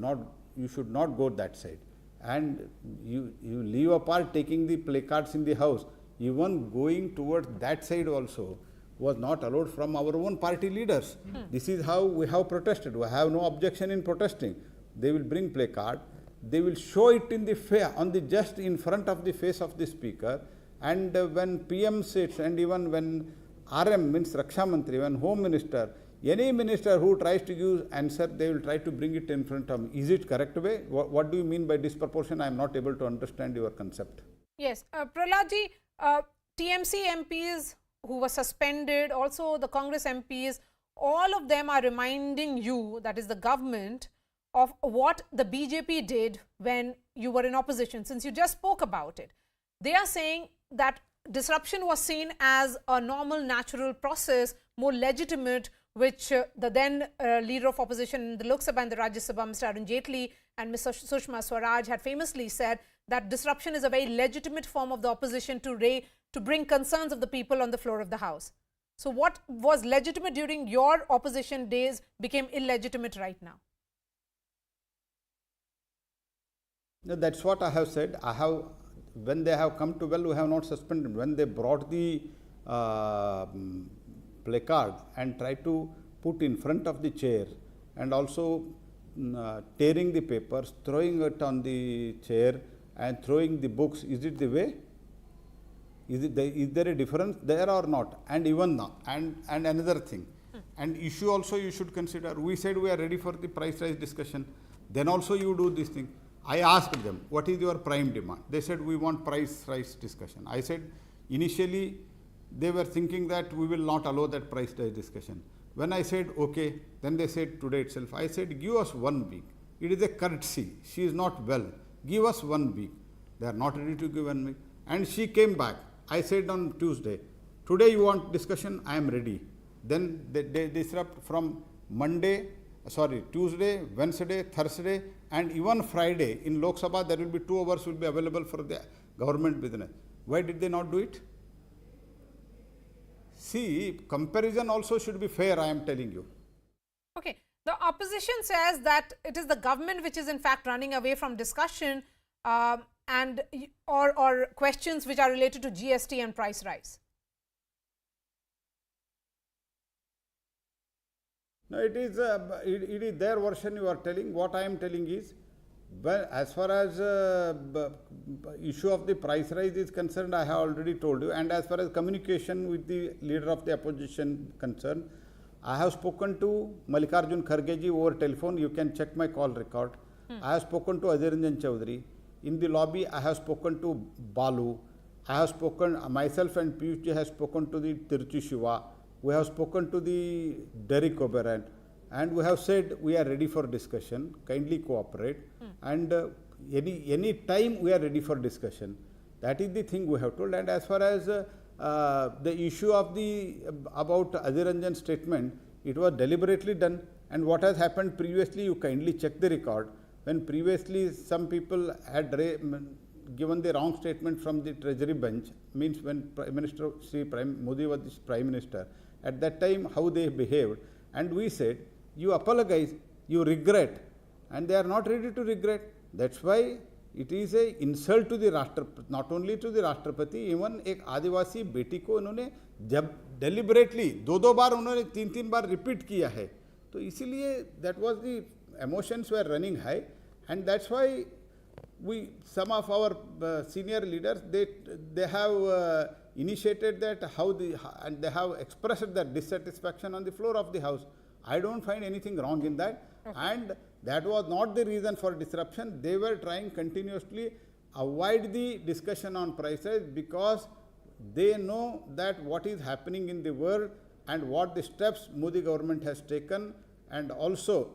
not go that side. And you leave apart taking the placards in the house, even going towards that side also was not allowed from our own party leaders. This is how we have protested. We have no objection in protesting. They will bring placard, they will show it in the just in front of the face of the speaker, and when PM sits, and even when RM means Raksha Mantri, when Home Minister, any minister who tries to give answer, they will try to bring it in front of me. Is it correct way? What do you mean by disproportion? I am not able to understand your concept. Yes, Prahlad ji, TMC MPs who were suspended, also the Congress MPs, all of them are reminding you, that is the government, of what the BJP did when you were in opposition, since you just spoke about it. They are saying that disruption was seen as a normal, natural process, more legitimate, which the then leader of opposition in the Lok Sabha and the Rajya Sabha, Mr. Arun Jaitley and Ms. Sushma Swaraj had famously said that disruption is a very legitimate form of the opposition to bring concerns of the people on the floor of the House. So what was legitimate during your opposition days became illegitimate right now? No, that's what I have said. When they have come to well, we have not suspended. When they brought the placard and tried to put in front of the chair and also tearing the papers, throwing it on the chair and throwing the books, is it the way? Is there a difference there or not? And even now, and another thing, and issue also you should consider. We said we are ready for the price rise discussion. Then also you do this thing. I asked them, what is your prime demand? They said, we want price rise discussion. I said, initially, they were thinking that we will not allow that price rise discussion. When I said, okay, then they said today itself, I said, give us 1 week. It is a courtesy. She is not well. Give us 1 week. They are not ready to give 1 week. And she came back. I said on Tuesday, today you want discussion, I am ready. Then they disrupt from Tuesday, Wednesday, Thursday, and even Friday in Lok Sabha, there will be 2 hours will be available for the government business. Why did they not do it? See, comparison also should be fair, I am telling you. Okay. The opposition says that it is the government which is in fact running away from discussion and or questions which are related to GST and price rise. No, it is their version you are telling. What I am telling is, but as far as issue of the price rise is concerned, I have already told you. And as far as communication with the leader of the opposition concerned, I have spoken to Mallikarjun Kharge ji over telephone. You can check my call record. I have spoken to Adhir Ranjan Chaudhary. In the lobby, I have spoken to Balu. I have spoken, myself and Piyush ji have spoken to the Tiruchi Shiva. We have spoken to the Derek Oberant. And we have said we are ready for discussion. Kindly cooperate. And any time we are ready for discussion. That is the thing we have told. And as far as the issue of about Adhir Ranjan's statement, it was deliberately done. And what has happened previously, you kindly check the record. When previously some people had given the wrong statement from the Treasury bench, means when Prime Minister Modi was the Prime Minister, at that time how they behaved, and we said, you apologize, you regret, and they are not ready to regret. That's why it is a insult to the Rashtrapati, not only to the Rashtrapati, even एक आदिवासी बेटी को इन्होंने जब deliberately दो बार उन्होंने तीन बार repeat किया है, तो इसीलिए that was the emotions were running high, and that's why some of our senior leaders, they have initiated that and they have expressed their dissatisfaction on the floor of the house. I don't find anything wrong in that. Okay. And that was not the reason for disruption. They were trying continuously avoid the discussion on prices because they know that what is happening in the world and what the steps Modi government has taken, and also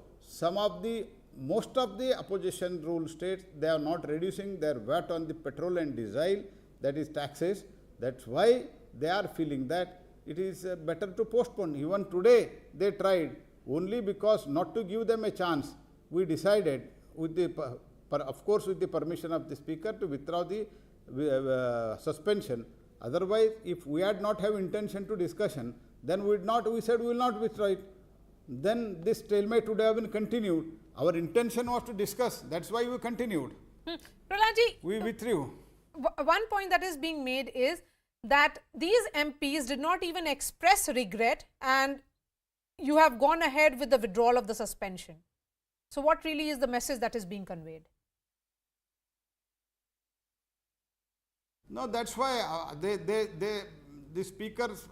most of the opposition rule states, they are not reducing their VAT on the petrol and diesel, that is taxes. That's why they are feeling that it is better to postpone. Even today they tried, only because not to give them a chance, we decided of course with the permission of the speaker to withdraw the suspension. Otherwise, if we had not have intention to discussion, then we said we will not withdraw it. Then this stalemate would have been continued. Our intention was to discuss. That's why we continued. Praladji, we withdrew. One point that is being made is that these MPs did not even express regret, and you have gone ahead with the withdrawal of the suspension. So what really is the message that is being conveyed? No, that's why the speakers,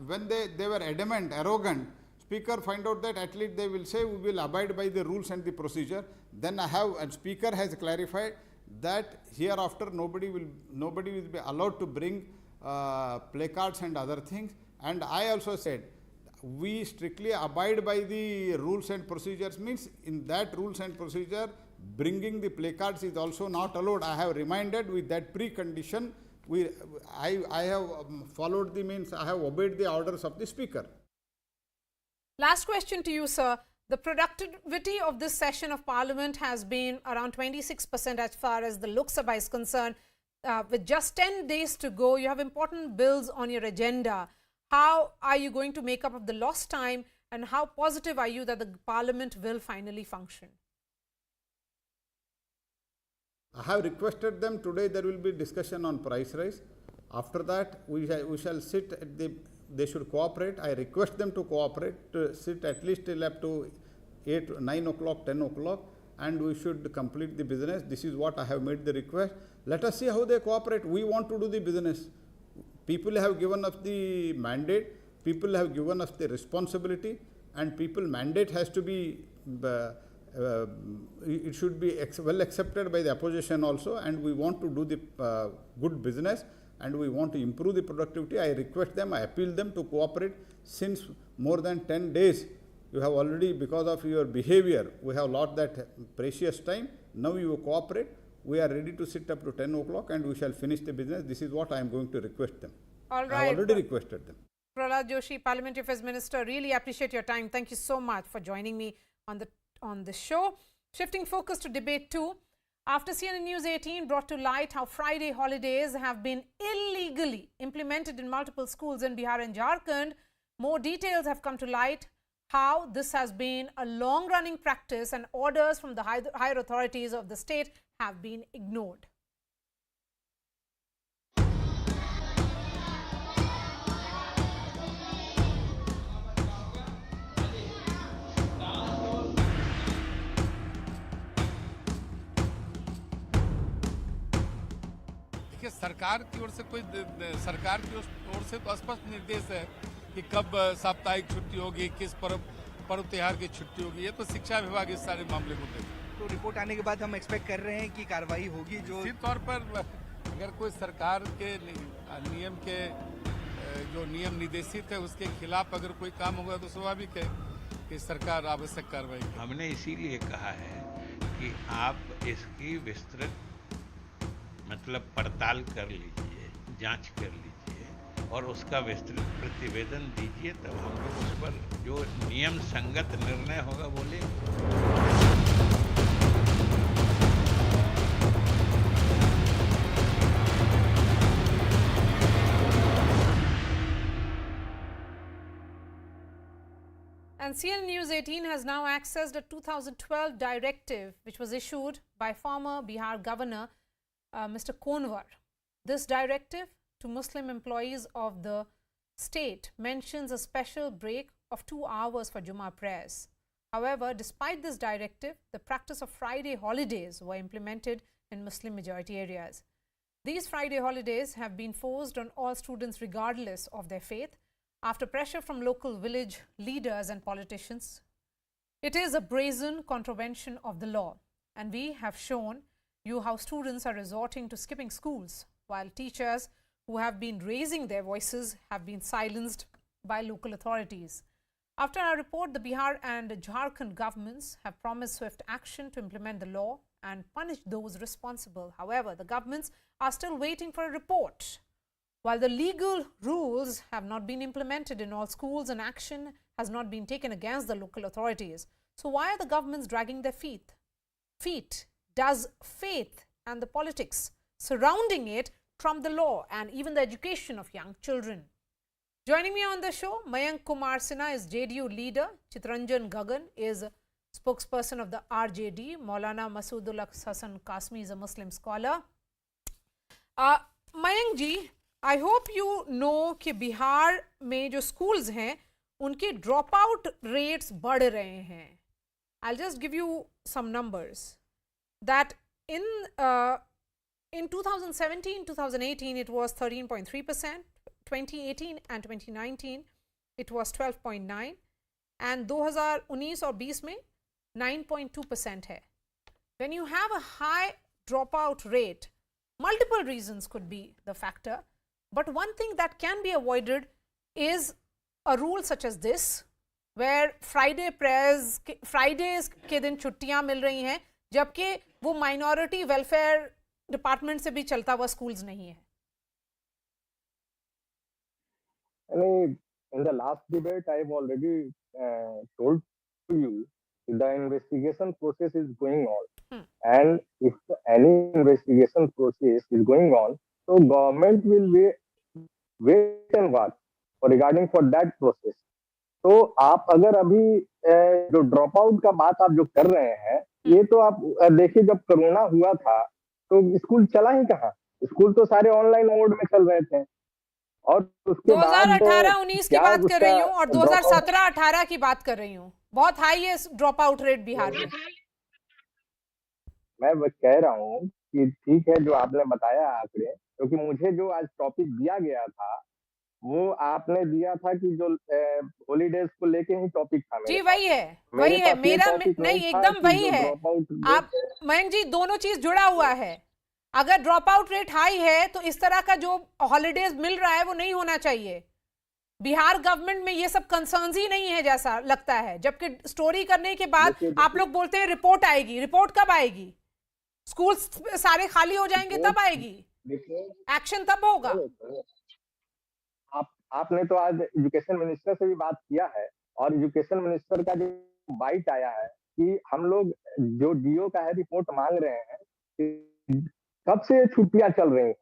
when they were adamant, arrogant, speaker find out that at least they will say we will abide by the rules and the procedure. Then and speaker has clarified that hereafter nobody will be allowed to bring placards and other things. And I also said we strictly abide by the rules and procedures, means in that rules and procedure bringing the placards is also not allowed. I have reminded with that precondition. I have followed I have obeyed the orders of the speaker. Last question to you, sir. The productivity of this session of Parliament has been around 26% as far as the Lok Sabha is concerned. With just 10 days to go, you have important bills on your agenda. How are you going to make up of the lost time, and how positive are you that the Parliament will finally function? I have requested them today there will be discussion on price rise. After that, we shall sit at they should cooperate. I request them to cooperate, to sit at least till up to 8, 9 o'clock, 10 o'clock, and we should complete the business. This is what I have made the request. Let us see how they cooperate. We want to do the business. People have given us the mandate, people have given us the responsibility, and people mandate has to be, it should be well accepted by the opposition also, and we want to do the good business, and we want to improve the productivity. I request them, I appeal them to cooperate. Since more than 10 days, you have already, because of your behavior, we have lost that precious time. Now you cooperate. We are ready to sit up to 10 o'clock and we shall finish the business. This is what I am going to request them. All right. I have already requested them. Prahlad Joshi, Parliamentary Affairs Minister, really appreciate your time. Thank you so much for joining me on the show. Shifting focus to debate 2. After CNN News 18 brought to light how Friday holidays have been illegally implemented in multiple schools in Bihar and Jharkhand, more details have come to light how this has been a long-running practice and orders from the higher authorities of the state have been ignored. देखिए सरकार की ओर से तो स्पष्ट निर्देश है कि कब साप्ताहिक छुट्टी होगी, किस पर्व त्योहार की छुट्टी होगी, ये तो शिक्षा विभाग इस सारे मामले को देखेगा। तो रिपोर्ट आने के बाद हम एक्सपेक्ट कर रहे हैं कि कार्रवाई होगी। जो निश्चित तौर पर अगर कोई सरकार के नियम के जो नियम निर्देशित है उसके खिलाफ अगर कोई काम होगा तो स्वाभाविक है कि सरकार आवश्यक कार्रवाई करेगी। हमने इसीलिए कहा है कि आप इसकी विस्तृत मतलब पड़ताल कर लीजिए, जांच कर लीजिए और उसका विस्तृत प्रतिवेदन दीजिए, तब हम लोग उस पर जो नियम संगत निर्णय होगा वो लेंगे। And CNN News 18 has now accessed a 2012 directive which was issued by former Bihar Governor Mr. Konwar. This directive to Muslim employees of the state mentions a special break of 2 hours for Jumma prayers. However, despite this directive, the practice of Friday holidays were implemented in Muslim majority areas. These Friday holidays have been forced on all students regardless of their faith after pressure from local village leaders and politicians. It is a brazen contravention of the law, and we have shown you how students are resorting to skipping schools, while teachers who have been raising their voices have been silenced by local authorities. After our report, the Bihar and Jharkhand governments have promised swift action to implement the law and punish those responsible. However, the governments are still waiting for a report. While the legal rules have not been implemented in all schools and action has not been taken against the local authorities, so why are the governments dragging their feet? Does faith and the politics surrounding it trump the law and even the education of young children? Joining me on the show, Mayank Kumar Sinha is JDU leader, Chitranjan Gagan is spokesperson of the RJD, Maulana Masoodul Hasan Kasmi is a Muslim scholar. Mayank ji, I hope you know कि बिहार में जो schools हैं उनके dropout rates बढ़ रहे हैं. I'll just give you some numbers. That in 2017-2018 it was 13.3%, 2018 and 2019 it was 12.9, and 2019 और 20 में 9.2% है. When you have a high dropout rate, multiple reasons could be the factor, but one thing that can be avoided is a rule such as this, where Fridays के दिन छुट्टियां मिल रही हैं, जबकि वो माइनॉरिटी वेलफेयर डिपार्टमेंट से भी चलता हुआ स्कूल्स नहीं है. In the last debate, I have already told to you the investigation process is going on, and if any investigation process is going on, so government will wait and watch regarding for that process. तो आप अगर अभी जो drop out का बात आप जो कर रहे हैं, ये तो आप देखिए जब कोरोना हुआ था तो स्कूल चला ही कहाँ, स्कूल तो सारे ऑनलाइन मोड में चल रहे थे. और उसके 2018-19 की बात कर रही हूँ और 2017-18 की बात कर रही हूँ. बहुत हाई है ड्रॉप आउट रेट बिहार में. मैं कह रहा हूँ कि ठीक है जो आपने बताया आंकड़े, क्योंकि मुझे जो आज टॉपिक दिया गया था वो आपने दिया था कि जो हॉलीडेज को लेके ही टॉपिक था. जी वही है मेरा नहीं, एकदम वही है. आप मयंक जी, दोनों चीज जुड़ा हुआ है. अगर ड्रॉप आउट रेट हाई है तो इस तरह का जो हॉलीडेज मिल रहा है वो नहीं होना चाहिए. बिहार गवर्नमेंट में ये सब कंसर्न्स ही नहीं है जैसा लगता है, जबकि स्टोरी करने के बाद आप लोग बोलते हैं रिपोर्ट आएगी. रिपोर्ट कब आएगी? स्कूल सारे खाली हो जाएंगे तब आएगी, एक्शन तब होगा. आपने तो आज एजुकेशन मिनिस्टर से भी बात किया है और एजुकेशन मिनिस्टर का जो बाइट आया है कि हम लोग जो डीओ का है रिपोर्ट मांग रहे हैं, कब से ये छुट्टियां चल रही हैं?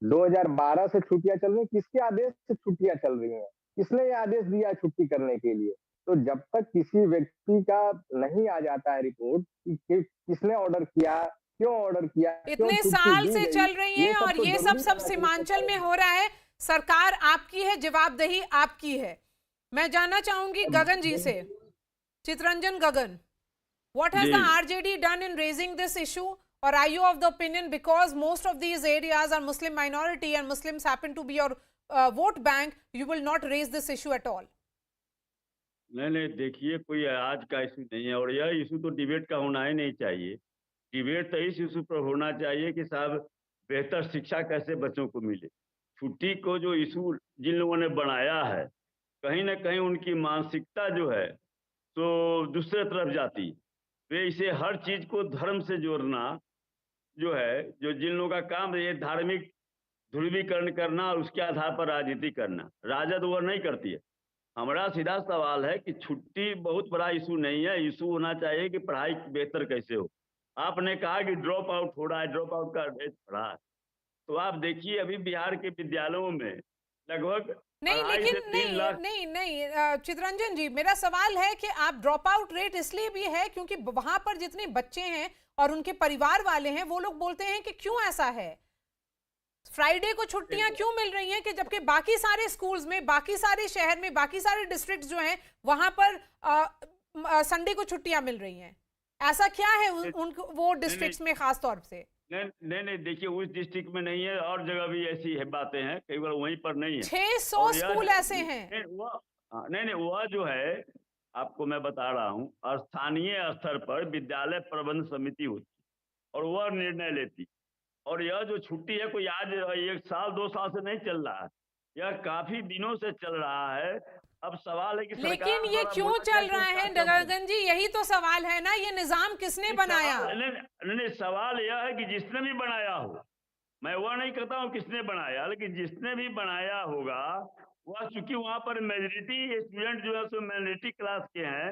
2012 से छुट्टियां चल रही हैं। किसके आदेश से छुट्टियां चल रही हैं? किसने ये आदेश दिया छुट्टी करने के लिए? तो जब तक किसी व्यक्ति का नहीं आ जाता है रिपोर्ट कि किसने ऑर्डर किया, क्यों ऑर्डर किया, इतने साल से चल रही है और ये सब सीमांचल में हो रहा है। सरकार आपकी है, जवाबदेही आपकी है। मैं जानना चाहूंगी गगन जी से, चितरंजन गगन, what has the RJD done in raising this issue, or are you of the opinion because most of these areas are Muslim minority and Muslims happen to be your vote bank, you will not raise this issue at all? नहीं, देखिए कोई आज का issue नहीं है और यह issue तो डिबेट का होना ही नहीं चाहिए। डिबेट तो इस इशू पर होना चाहिए कि साहब बेहतर शिक्षा कैसे बच्चों को मिले। छुट्टी को जो इशू जिन लोगों ने बनाया है, कहीं ना कहीं उनकी मानसिकता जो है तो दूसरे तरफ जाती। वे इसे हर चीज को धर्म से जोड़ना जो है, जो जिन लोगों का काम है ये धार्मिक ध्रुवीकरण करना और उसके आधार पर राजनीति करना, राजद वो नहीं करती है। हमारा सीधा सवाल है कि छुट्टी बहुत बड़ा इशू नहीं है। इशू होना चाहिए कि पढ़ाई बेहतर कैसे हो। आपने कहा कि ड्रॉप आउट हो रहा है, ड्रॉप आउट का रेट बढ़ा है, तो आप देखिए अभी बिहार के विद्यालयों में लगभग नहीं, लेकिन नहीं चितरंजन जी, मेरा सवाल है कि आप ड्रॉप आउट रेट इसलिए भी है क्योंकि वहां पर जितने बच्चे हैं और उनके परिवार वाले हैं वो लोग बोलते हैं कि क्यों ऐसा है, फ्राइडे को छुट्टियां क्यों मिल रही हैं कि जबकि बाकी सारे स्कूल्स में, बाकी सारे शहर में, बाकी सारे डिस्ट्रिक्ट जो हैं वहां पर संडे को छुट्टियां मिल रही हैं। ऐसा क्या है उनको वो डिस्ट्रिक्ट्स में खास तौर से? नहीं, देखिए उस डिस्ट्रिक्ट में नहीं है, और जगह भी ऐसी है बातें हैं, कई बार वहीं पर नहीं है। 600 स्कूल ऐसे हैं। नहीं, वह जो है आपको मैं बता रहा हूँ, स्थानीय स्तर पर विद्यालय प्रबंध समिति होती और वह निर्णय लेती। और यह जो छुट्टी है कोई आज 1 साल 2 साल से नहीं चल रहा है, यह काफी दिनों से चल रहा है। अब सवाल है कि लेकिन ये क्यों चल रहा है गगन जी, यही तो सवाल है ना, ये निजाम किसने बनाया? नहीं, सवाल यह है कि जिसने भी बनाया हो, मैं वह नहीं कहता हूँ किसने बनाया, लेकिन जिसने भी बनाया होगा वह, चूंकि वहां पर मेजोरिटी स्टूडेंट जो है सो माइनॉरिटी क्लास के हैं,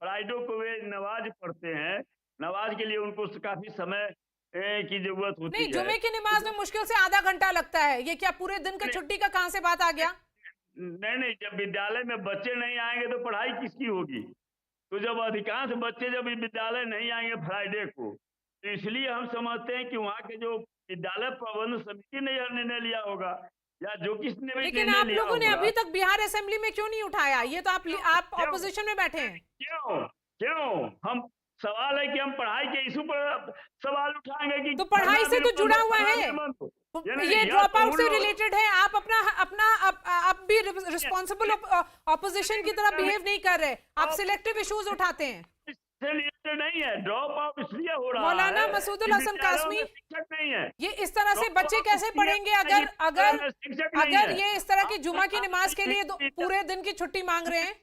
फ्राइडे को वे नमाज पढ़ते हैं, नमाज के लिए उनको काफी समय की जरूरत होती है। नहीं, जुमे की नमाज में मुश्किल से आधा घंटा लगता है, ये क्या पूरे दिन का छुट्टी का कहां से बात आ गया? नहीं, जब विद्यालय में बच्चे नहीं आएंगे तो पढ़ाई किसकी होगी? तो जब अधिकांश बच्चे जब विद्यालय नहीं आएंगे फ्राइडे को, तो इसलिए हम समझते हैं कि वहाँ के जो विद्यालय प्रबंध समिति ने यह निर्णय लिया होगा या जो किसने भी। लेकिन आप लोगों ने अभी तक बिहार असेंबली में क्यों नहीं उठाया? ये तो आप ऑपोजिशन में बैठे हैं। क्यों? हम सवाल है कि हम पढ़ाई के इशू पर सवाल उठाएंगे कि तो पढ़ाई से तो जुड़ा हुआ है, ये ड्रॉप आउट से रिलेटेड है। आप आप भी रिस्पॉन्सिबल ऑपोजिशन की तरह बिहेव नहीं कर रहे, आप सिलेक्टिव इश्यूज उठाते हैं। नहीं है, ड्रॉप आउट इसलिए हो रहा है। मौलाना मसूदुल हसन कासमी, नहीं है, ये इस तरह से बच्चे कैसे पढ़ेंगे अगर ये इस तरह की जुमा की नमाज के लिए पूरे दिन की छुट्टी मांग रहे हैं?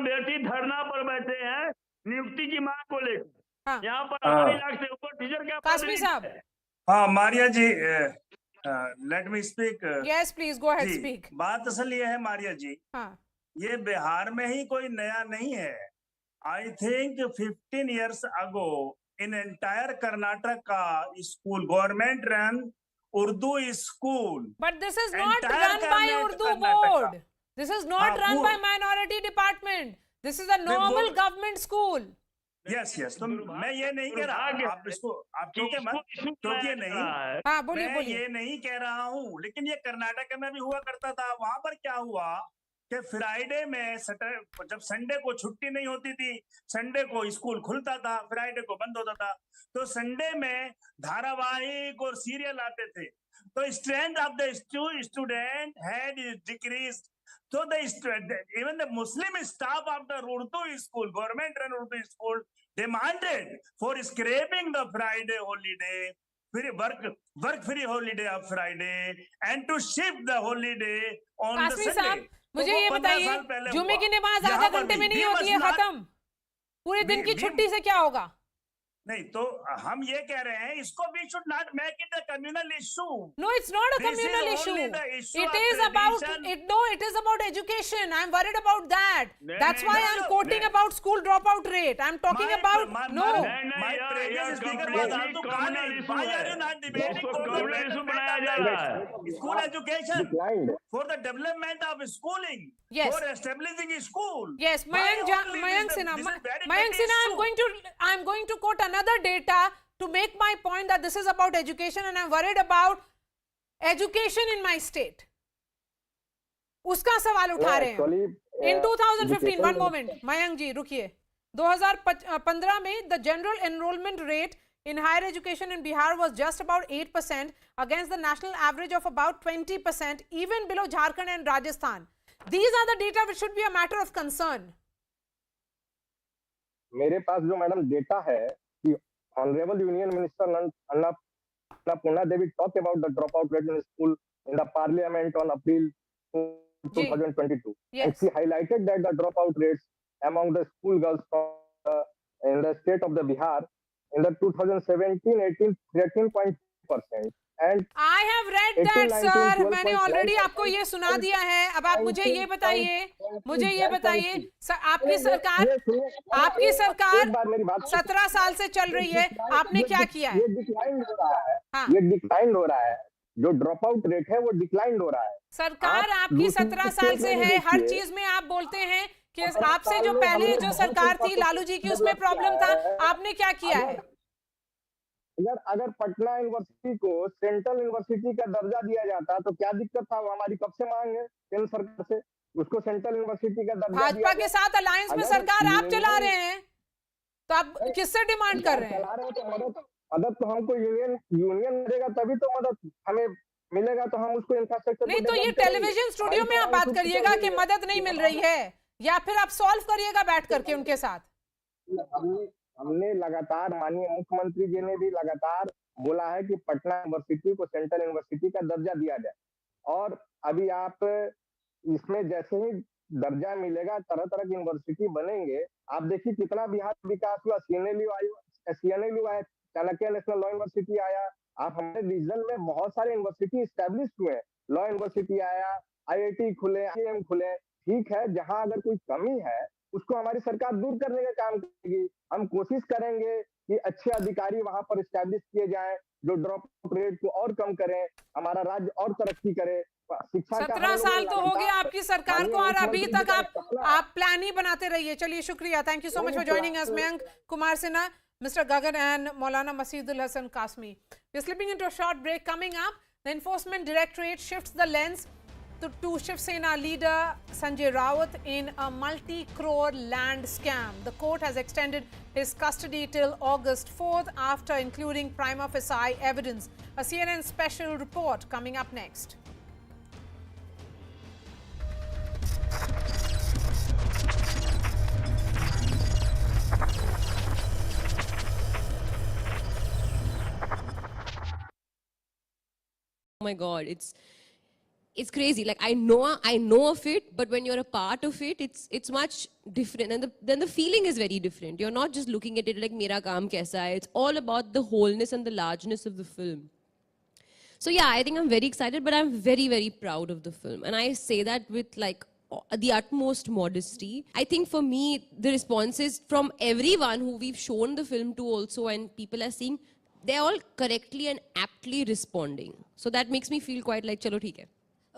बेटी धरना पर बैठे हैं नियुक्ति की मांग को लेकर। यहाँ पर 2 लाख से ऊपर टीचर क्या? कासमी साहब। हाँ Maria ji, let me speak. Yes please go ahead speak. बात असल ये है मारिया जी, ये बिहार में ही कोई नया नहीं है। I think 15 years ago in entire Karnataka school, government run Urdu school. But this is not run by Urdu board. This is not run by minority department. This is a normal government school. Yes. तो मैं ये नहीं कह रहा, आप इसको आप टोके मत, टोकिए नहीं। हाँ बोलिए। मैं ये नहीं कह रहा हूँ, लेकिन ये कर्नाटक में भी हुआ करता था। वहां पर क्या हुआ कि फ्राइडे में जब संडे को छुट्टी नहीं होती थी, संडे को स्कूल खुलता था, फ्राइडे को बंद होता था, तो संडे में धारावाहिक और सीरियल आते थे, तो strength of the student had decreased. So even the Muslim staff of the Urdu school, government-run Urdu school, demanded for scrapping the Friday holiday, work-free holiday of Friday, and to shift the holiday on the Sunday. साहब, मुझे ये बताइए, जुमे की नमाज आधा घंटे में नहीं होती है खत्म, पूरे दिन की छुट्टी से क्या होगा? नहीं तो हम ये कह रहे हैं इसको we should not make it a communal issue. No, it's not a communal issue. It is about it is about education. I'm worried about that. That's why I'm quoting about school dropout rate. I'm talking about no. My previous speaker was also calling. Why are you not debating school education for the development of schooling? Yes. For establishing a school. Yes, Mayank Sinha, I'm going to quote another data to make my point that this is about education and I'm worried about education in my state. उसका सवाल उठा रहे हैं. In 2015, one moment, Mayank जी रुकिए. 2015 में the general enrollment rate in higher education in Bihar was just about 8% against the national average of about 20%, even below Jharkhand and Rajasthan. These are the data which should be a matter of concern. मेरे पास जो madam data है कि honourable union minister Annapurna Devi talk about the drop out rate in school in the parliament on April 2022 and she highlighted that the dropout rates among the school girls in the state of the Bihar in the 2017-18 13.2%. And I have read that, sir. मैंने already आपको ये सुना दिया है. अब आप मुझे ये बताइए, आपकी सरकार 17 साल से चल रही है. आपने क्या किया है? ये डिक्लाइन हो रहा है. ये डिक्लाइन हो रहा है. जो ड्रॉप आउट रेट है वो डिक्लाइन हो रहा है. सरकार आपकी 17 साल से है. हर चीज में आप बोलते हैं कि आपसे जो पहले जो सरकार थी लालू जी की उसमें प्रॉब्लम था. आपने क्या किया है? अगर पटना यूनिवर्सिटी को सेंट्रल यूनिवर्सिटी का दर्जा दिया जाता तो क्या दिक्कत था? वो हमारी कब से मांग है केंद्र सरकार से उसको सेंट्रल यूनिवर्सिटी का दर्जा. भाजपा के साथ अलायंस में सरकार आप चला रहे हैं तो आप किससे डिमांड कर रहे हैं? मदद तो हमको यूनियन देगा तभी तो मदद हमें मिलेगा, तो हम उसको इंफ्रास्ट्रक्चर नहीं. तो ये टेलीविजन स्टूडियो में आप बात करिएगा कि मदद नहीं मिल रही है, या फिर आप सॉल्व करिएगा बैठ करके उनके साथ. हमने लगातार, माननीय मुख्यमंत्री जी ने भी लगातार बोला है कि पटना यूनिवर्सिटी को सेंट्रल यूनिवर्सिटी का दर्जा दिया जाए. और अभी आप इसमें जैसे ही दर्जा मिलेगा तरह तरह की यूनिवर्सिटी बनेंगे. आप देखिए कितना बिहार विकास हुआ. CNLU आया, चाणक्य नेशनल लॉ यूनिवर्सिटी आया. आप हमारे रीजन में बहुत सारे यूनिवर्सिटी स्टैब्लिश हुए. लॉ यूनिवर्सिटी आया, IIT खुले, IIM खुले. ठीक है, जहां अगर कोई कमी है उसको हमारी सरकार दूर करने का काम करेगी. हम कोशिश करेंगे कि अच्छे अधिकारी वहां पर स्टैब्लिश किए जाएं जो ड्रॉप रेट को और कम करें, हमारा राज्य और तरक्की करे. 17 साल तो हो गया आपकी सरकार को और अभी तक आप प्लान ही बनाते रहिए. चलिए शुक्रिया. Thank you so much for joining us Mayank Kumar Sinha, Mr. Gagan and Maulana Maseedul Hasan Kasmi. We're slipping into a short break. Coming up, the Enforcement Directorate shifts the lens to Shiv Sena leader Sanjay Raut in a multi-crore land scam. The court has extended his custody till August 4th after including prima facie evidence. A CNN special report coming up next. Oh my God, it's crazy. Like I know of it, but when you're a part of it, it's much different, and then the feeling is very different. You're not just looking at it like mera kaam kaisa hai. It's all about the wholeness and the largeness of the film. So yeah, I think I'm very excited, but I'm very, very proud of the film, and I say that with like the utmost modesty. I think for me, the responses from everyone who we've shown the film to also, and people are seeing, they're all correctly and aptly responding. So that makes me feel quite like, chalo theek hai.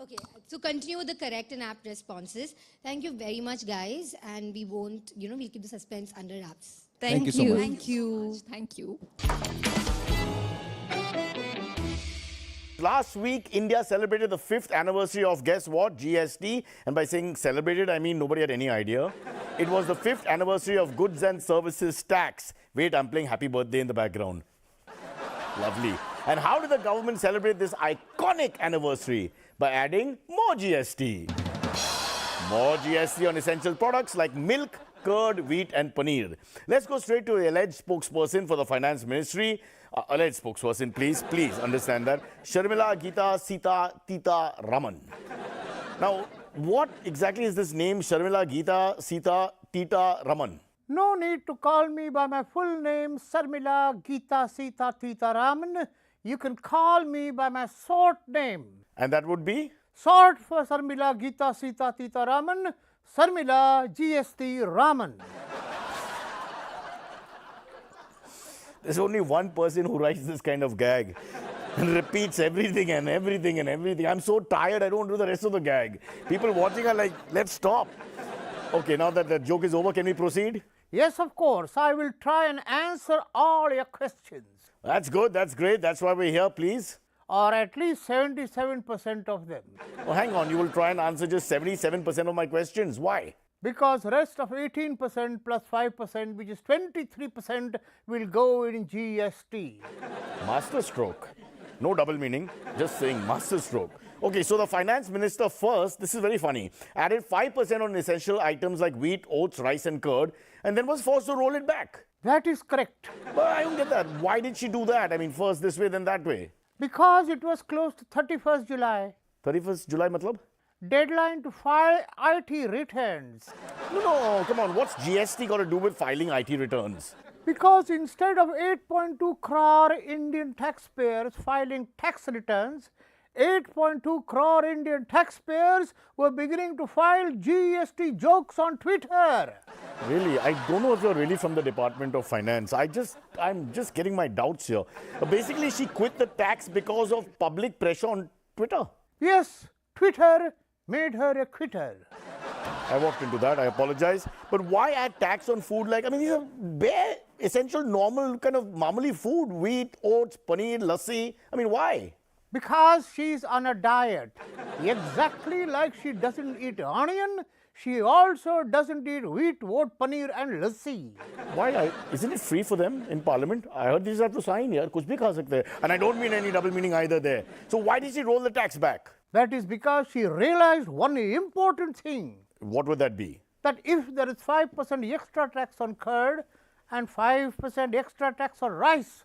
Okay, so continue with the correct and apt responses. Thank you very much, guys. And we won't, we'll keep the suspense under wraps. Thank you. So much. Thank you. Thank you. Last week, India celebrated the 5th anniversary of, guess what, GST. And by saying celebrated, I mean nobody had any idea. It was the 5th anniversary of Goods and Services Tax. Wait, I'm playing Happy Birthday in the background. Lovely. And how did the government celebrate this iconic anniversary? By adding more GST. More GST on essential products like milk, curd, wheat and paneer. Let's go straight to the alleged spokesperson for the Finance Ministry. Alleged spokesperson, please understand that. Sharmila Geeta Sita Tita Raman. Now, what exactly is this name, Sharmila Geeta Sita Tita Raman? No need to call me by my full name, Sarmila Geeta Sita Tita Raman. You can call me by my short name. And that would be? Short for Sarmila Geeta Sita Tita Raman, Sarmila GST Raman. There's only one person who writes this kind of gag and repeats everything and everything and everything. I'm so tired, I don't do the rest of the gag. People watching are like, let's stop. Okay, now that the joke is over, can we proceed? Yes, of course. I will try and answer all your questions. That's good, that's great. That's why we're here, please. Or at least 77% of them. Oh, hang on, you will try and answer just 77% of my questions. Why? Because rest of 18% plus 5%, which is 23%, will go in GST. Master stroke. No double meaning, just saying master stroke. Okay, so the finance minister first, this is very funny, added 5% on essential items like wheat, oats, rice and curd, and then was forced to roll it back. That is correct. But I don't get that. Why did she do that? I mean, first this way, then that way. Because it was close to 31st July. 31st July, matlab? Deadline to file IT returns. No, come on. What's GST got to do with filing IT returns? Because instead of 8.2 crore Indian taxpayers filing tax returns, 8.2 crore Indian taxpayers were beginning to file GST jokes on Twitter. Really? I don't know if you're really from the Department of Finance. I'm just getting my doubts here. Basically, she quit the tax because of public pressure on Twitter. Yes, Twitter made her a quitter. I walked into that, I apologize. But why add tax on food like, I mean, these are bare, essential, normal kind of mamali food. Wheat, oats, paneer, lassi. I mean, why? Because she's on a diet. Exactly like she doesn't eat onion, she also doesn't eat wheat, oat, paneer and lassi. Why? Isn't it free for them in Parliament? I heard these have to sign here. Kuch bhi kha sakte. And I don't mean any double meaning either there. So why did she roll the tax back? That is because she realized one important thing. What would that be? That if there is 5% extra tax on curd and 5% extra tax on rice,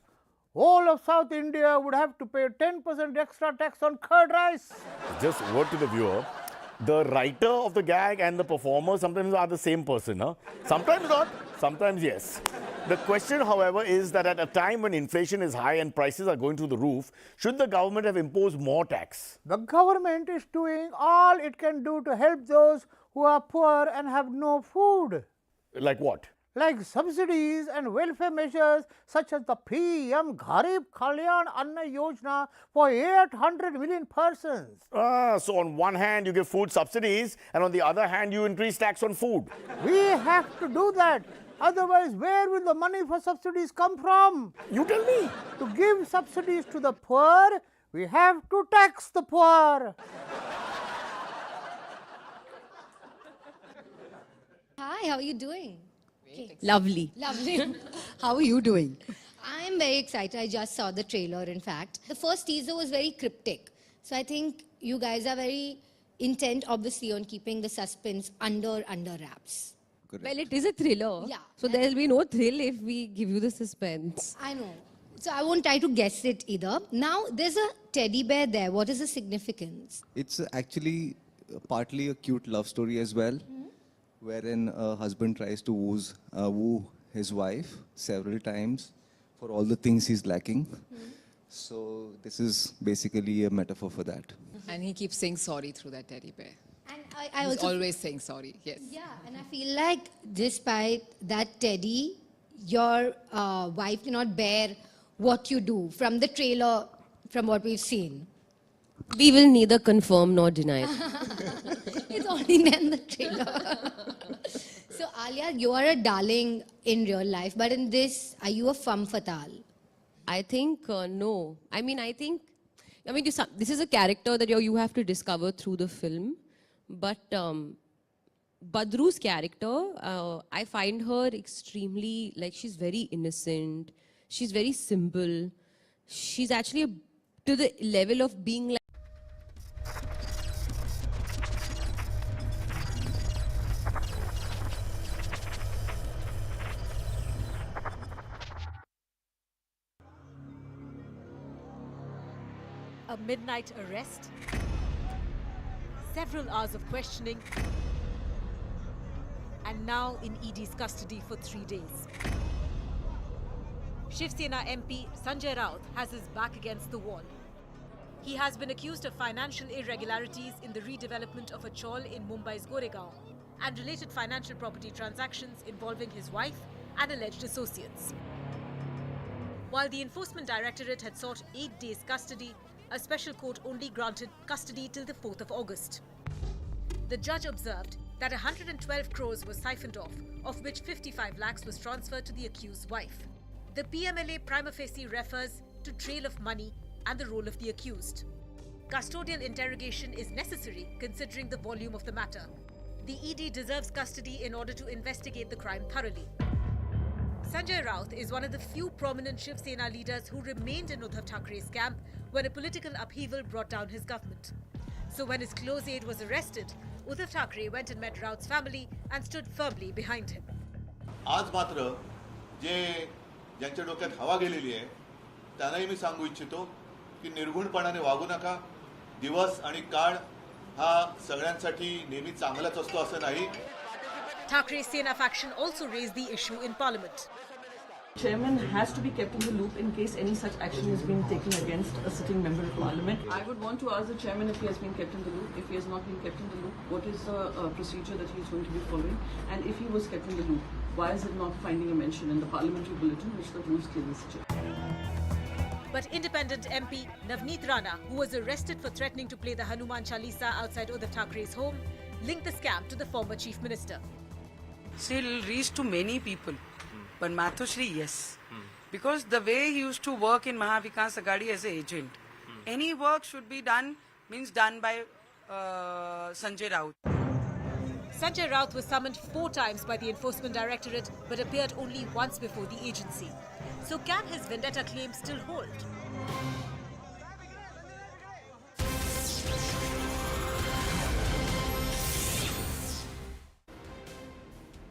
all of South India would have to pay 10% extra tax on curd rice. Just word to the viewer. The writer of the gag and the performer sometimes are the same person. Huh? Sometimes not, sometimes yes. The question, however, is that at a time when inflation is high and prices are going through the roof, should the government have imposed more tax? The government is doing all it can do to help those who are poor and have no food. Like what? Like subsidies and welfare measures such as the PM Gharib Kalyan Anna Yojana for 800 million persons. So on one hand you give food subsidies and on the other hand you increase tax on food. We have to do that. Otherwise, where will the money for subsidies come from? You tell me. To give subsidies to the poor, we have to tax the poor. Hi, how are you doing? Lovely. Lovely. How are you doing? I'm very excited. I just saw the trailer, in fact. The first teaser was very cryptic. So I think you guys are very intent, obviously, on keeping the suspense under wraps. Well, it is a thriller. Yeah. So there will be no thrill if we give you the suspense. I know. So I won't try to guess it either. Now, there's a teddy bear there. What is the significance? It's actually partly a cute love story as well, wherein a husband tries to woo his wife several times for all the things he's lacking. So this is basically a metaphor for that. And he keeps saying sorry through that teddy bear. And I He's also always saying sorry, yes. Yeah, and I feel like despite that teddy, your wife cannot bear what you do from the trailer, from what we've seen. We will neither confirm nor deny it. It's already there in the trailer. So Alia, you are a darling in real life, but in this, are you a femme fatale? I think no. This is a character that you have to discover through the film. But Badru's character, I find her extremely, she's very innocent. She's very simple. She's actually to the level of being like... A midnight arrest, several hours of questioning, and now in ED's custody for 3 days. Shiv Sena MP Sanjay Raut has his back against the wall. He has been accused of financial irregularities in the redevelopment of a chawl in Mumbai's Goregaon and related financial property transactions involving his wife and alleged associates. While the Enforcement Directorate had sought 8 days custody, a special court only granted custody till the 4th of August. The judge observed that 112 crores was siphoned off, of which 55 lakhs was transferred to the accused's wife. The PMLA prima facie refers to trail of money and the role of the accused. Custodial interrogation is necessary considering the volume of the matter. The ED deserves custody in order to investigate the crime thoroughly. Sanjay Raut is one of the few prominent Shiv Sena leaders who remained in Uddhav Thackeray's camp when a political upheaval brought down his government. So when his close aide was arrested, Uddhav Thackeray went and met Raut's family and stood firmly behind him. आज मात्र ज्यांच्या डोक्यात हवा गेलेली आहे त्यांनाही मी सांगू इच्छितो की निर्गुणपणाने वागू नका. दिवस आणि काळ हा सगळ्यांसाठी नेहमी चांगलाच असतो असं नाही. Thackeray's Sena faction also raised the issue in Parliament. Chairman has to be kept in the loop in case any such action is being taken against a sitting member of Parliament. I would want to ask the Chairman if he has been kept in the loop. If he has not been kept in the loop, what is the procedure that he is going to be following? And if he was kept in the loop, why is it not finding a mention in the Parliamentary Bulletin which the rules clearly suggest? But independent MP Navneet Rana, who was arrested for threatening to play the Hanuman Chalisa outside Uddhav Thackeray's home, linked the scam to the former Chief Minister. See, it will reach to many people. But Mathushri, yes. Because the way he used to work in Mahavikas Agadi as an agent, any work should be done, means done by Sanjay Raut. Sanjay Raut was summoned 4 times by the Enforcement Directorate but appeared only once before the agency. So can his vendetta claim still hold?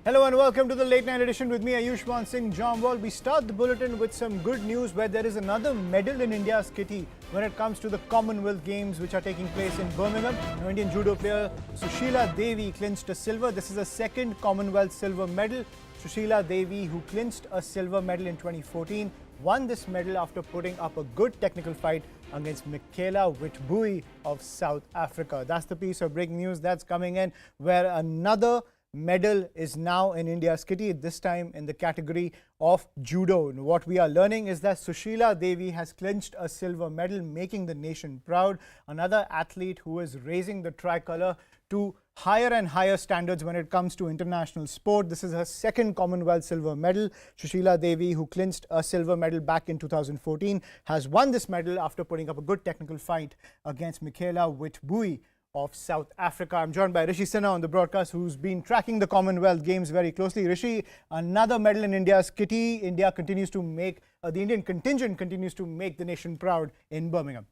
Hello and welcome to the late night edition with me, Ayushman Singh Jamwal. We start the bulletin with some good news where there is another medal in India's kitty when it comes to the Commonwealth Games which are taking place in Birmingham. Now, Indian judo player Sushila Devi clinched a silver. This is a second Commonwealth silver medal. Sushila Devi, who clinched a silver medal in 2014, won this medal after putting up a good technical fight against Michaela Witbooi of South Africa. That's the piece of breaking news that's coming in, where another medal is now in India's kitty, this time in the category of judo. And what we are learning is that Sushila Devi has clinched a silver medal, making the nation proud. Another athlete who is raising the tricolour to higher and higher standards when it comes to international sport. This is her second Commonwealth silver medal. Sushila Devi, who clinched a silver medal back in 2014, has won this medal after putting up a good technical fight against Michaela Witbooi of South Africa. I'm joined by Rishi Sinha on the broadcast, who's been tracking the Commonwealth Games very closely. Rishi, another medal in India's kitty. India continues to make, the Indian contingent continues to make the nation proud in Birmingham.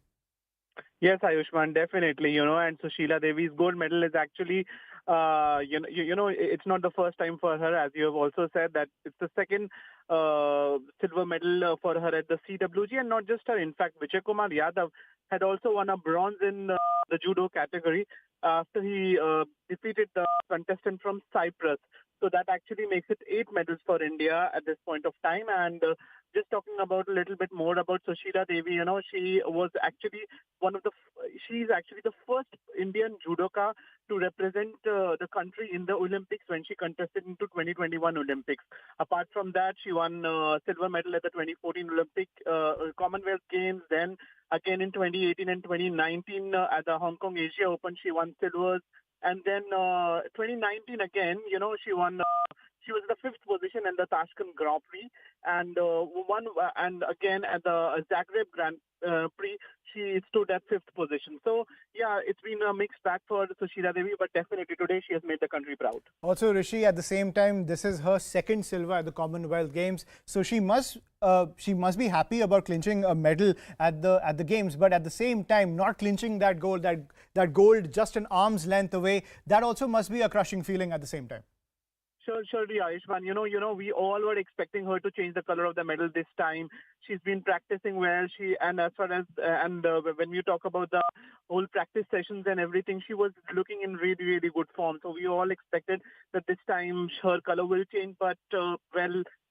Yes, Ayushman, definitely, and Sushila Devi's gold medal is actually, it's not the first time for her, as you have also said, that it's the second silver medal for her at the CWG, and not just her. In fact, Vijay Kumar Yadav had also won a bronze in the judo category after he defeated the contestant from Cyprus. So that actually makes it 8 medals for India at this point of time. And just talking about a little bit more about Sushila Devi, she was actually she's actually the first Indian judoka to represent the country in the Olympics when she contested into 2021 Olympics. Apart from that, she won silver medal at the 2014 Olympic Commonwealth Games. Then again in 2018 and 2019 at the Hong Kong Asia Open, she won silvers. And then 2019 again, she won. She was in the 5th position in the Tashkent Grand Prix, and won. And again at the Zagreb Grand Prix, she stood at 5th position. So yeah, it's been a mixed bag for Sushila Devi, but definitely today she has made the country proud. Also, Rishi, at the same time, this is her second silver at the Commonwealth Games, so she must be happy about clinching a medal at the games. But at the same time, not clinching that gold, that gold just an arm's length away, that also must be a crushing feeling at the same time. Sure, Ayushman. We all were expecting her to change the color of the medal this time. She's been practicing well. When we talk about the whole practice sessions and everything, she was looking in really, really good form. So we all expected that this time her color will change. But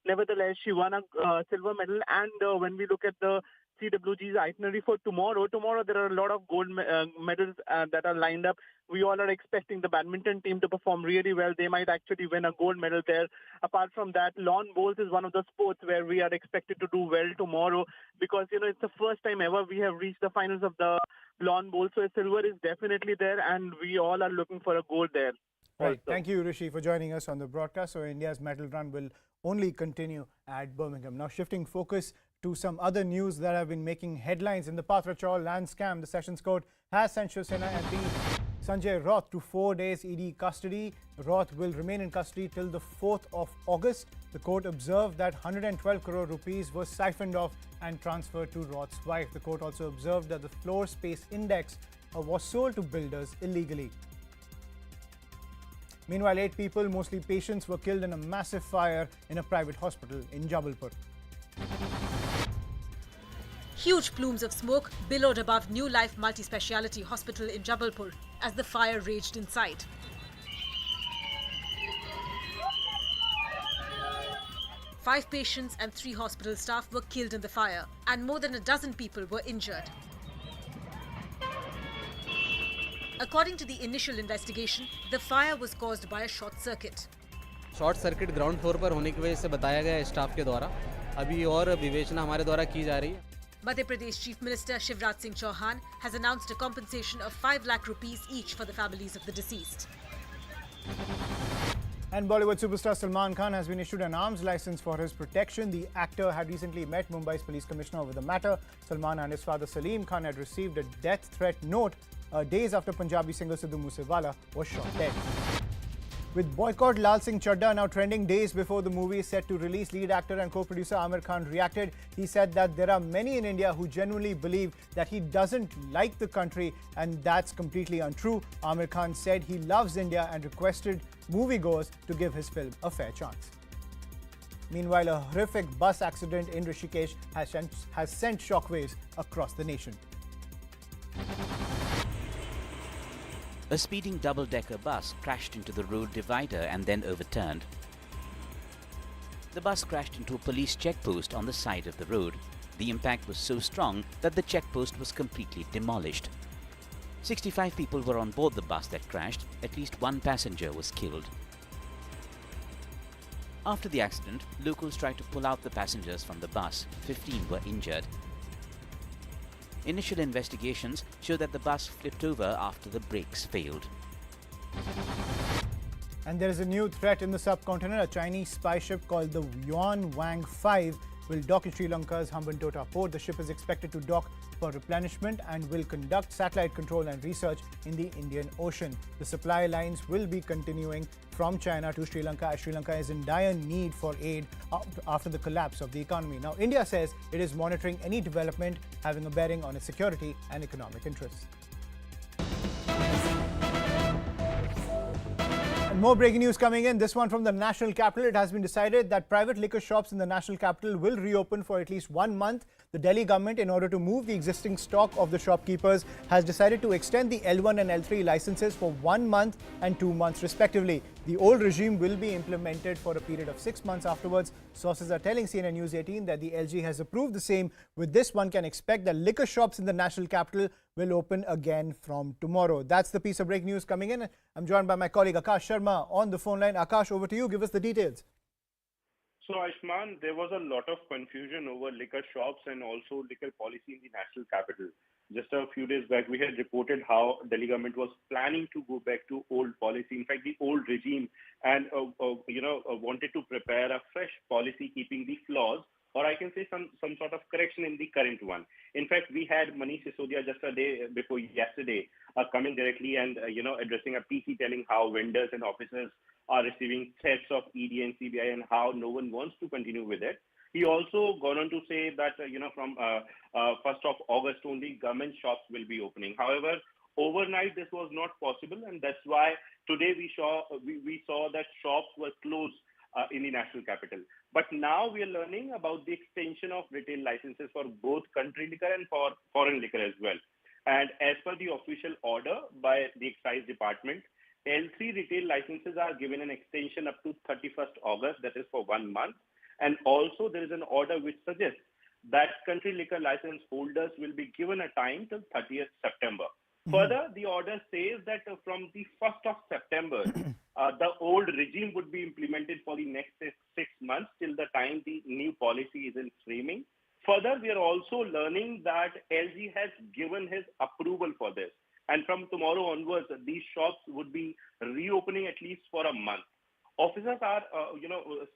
nevertheless, she won a silver medal. And when we look at the CWG's itinerary for tomorrow there are a lot of gold medals that are lined up. We all are expecting the badminton team to perform really well. They might actually win a gold medal there. Apart from that, lawn bowls is one of the sports where we are expected to do well tomorrow because, it's the first time ever we have reached the finals of the lawn bowl. So a silver is definitely there and we all are looking for a gold there. Right. Thank you, Rishi, for joining us on the broadcast. So India's medal run will only continue at Birmingham. Now shifting focus to some other news that have been making headlines. In the Patra Chawl Land Scam, the Sessions Court has sent Shiv-Sena MP Sanjay Raut to 4 days ED custody. Raut will remain in custody till the 4th of August. The court observed that 112 crore rupees was siphoned off and transferred to Raut's wife. The court also observed that the floor space index was sold to builders illegally. Meanwhile, 8 people, mostly patients, were killed in a massive fire in a private hospital in Jabalpur. Huge plumes of smoke billowed above New Life Multi-Speciality Hospital in Jabalpur as the fire raged inside. Five patients and 3 hospital staff were killed in the fire, and more than a dozen people were injured. According to the initial investigation, the fire was caused by a short circuit. Short circuit ground floor पर होने की वजह से बताया गया है staff के द्वारा. अभी और विवेचना हमारे द्वारा की जा रही है. Madhya Pradesh Chief Minister Shivraj Singh Chauhan has announced a compensation of 5 lakh rupees each for the families of the deceased. And Bollywood superstar Salman Khan has been issued an arms license for his protection. The actor had recently met Mumbai's police commissioner over the matter. Salman and his father Salim Khan had received a death threat note days after Punjabi singer Sidhu Moosewala was shot dead. With Boycott Lal Singh Chadda now trending days before the movie is set to release, lead actor and co-producer Amir Khan reacted. He said that there are many in India who genuinely believe that he doesn't like the country, and that's completely untrue. Amir Khan said he loves India and requested moviegoers to give his film a fair chance. Meanwhile, a horrific bus accident in Rishikesh has sent shockwaves across the nation. A speeding double-decker bus crashed into the road divider and then overturned. The bus crashed into a police checkpost on the side of the road. The impact was so strong that the checkpost was completely demolished. 65 people were on board the bus that crashed. At least 1 passenger was killed. After the accident, locals tried to pull out the passengers from the bus. 15 were injured. Initial investigations show that the bus flipped over after the brakes failed. And there is a new threat in the subcontinent. A Chinese spy ship called the Yuan Wang 5 will dock in Sri Lanka's Hambantota port. The ship is expected to dock for replenishment and will conduct satellite control and research in the Indian Ocean. The supply lines will be continuing from China to Sri Lanka, as Sri Lanka is in dire need for aid after the collapse of the economy. Now, India says it is monitoring any development having a bearing on its security and economic interests. And more breaking news coming in. This one from the national capital. It has been decided that private liquor shops in the national capital will reopen for at least 1 month. The Delhi government, in order to move the existing stock of the shopkeepers, has decided to extend the L1 and L3 licenses for 1 month and 2 months respectively. The old regime will be implemented for a period of 6 months afterwards. Sources are telling CNN News 18 that the LG has approved the same. With this, one can expect that liquor shops in the national capital will open again from tomorrow. That's the piece of breaking news coming in. I'm joined by my colleague Akash Sharma on the phone line. Akash, over to you. Give us the details. So, Ayushman, there was a lot of confusion over liquor shops and also liquor policy in the national capital. Just a few days back, we had reported how Delhi government was planning to go back to old policy, in fact, the old regime, and wanted to prepare a fresh policy keeping the flaws, or I can say some sort of correction in the current one. In fact, we had Manish Sisodia just a day before yesterday coming directly and addressing a PC telling how vendors and officers are receiving threats of ED and CBI and how no one wants to continue with it. He also gone on to say that from 1st of August only government shops will be opening. However, Overnight, this was not possible, and that's why today we saw that shops were closed in the national capital. But now we are learning about the extension of retail licenses for both country liquor and for foreign liquor as well. And as per the official order by the Excise Department, L3 retail licenses are given an extension up to 31st August, that is for 1 month. And also there is an order which suggests that country liquor license holders will be given a time till 30th September. Further, the order says that from the 1st of September, the old regime would be implemented for the next 6 months till the time the new policy is in framing. Further, we are also learning that LG has given his approval for this. And from tomorrow onwards, these shops would be reopening at least for a month. Officers are,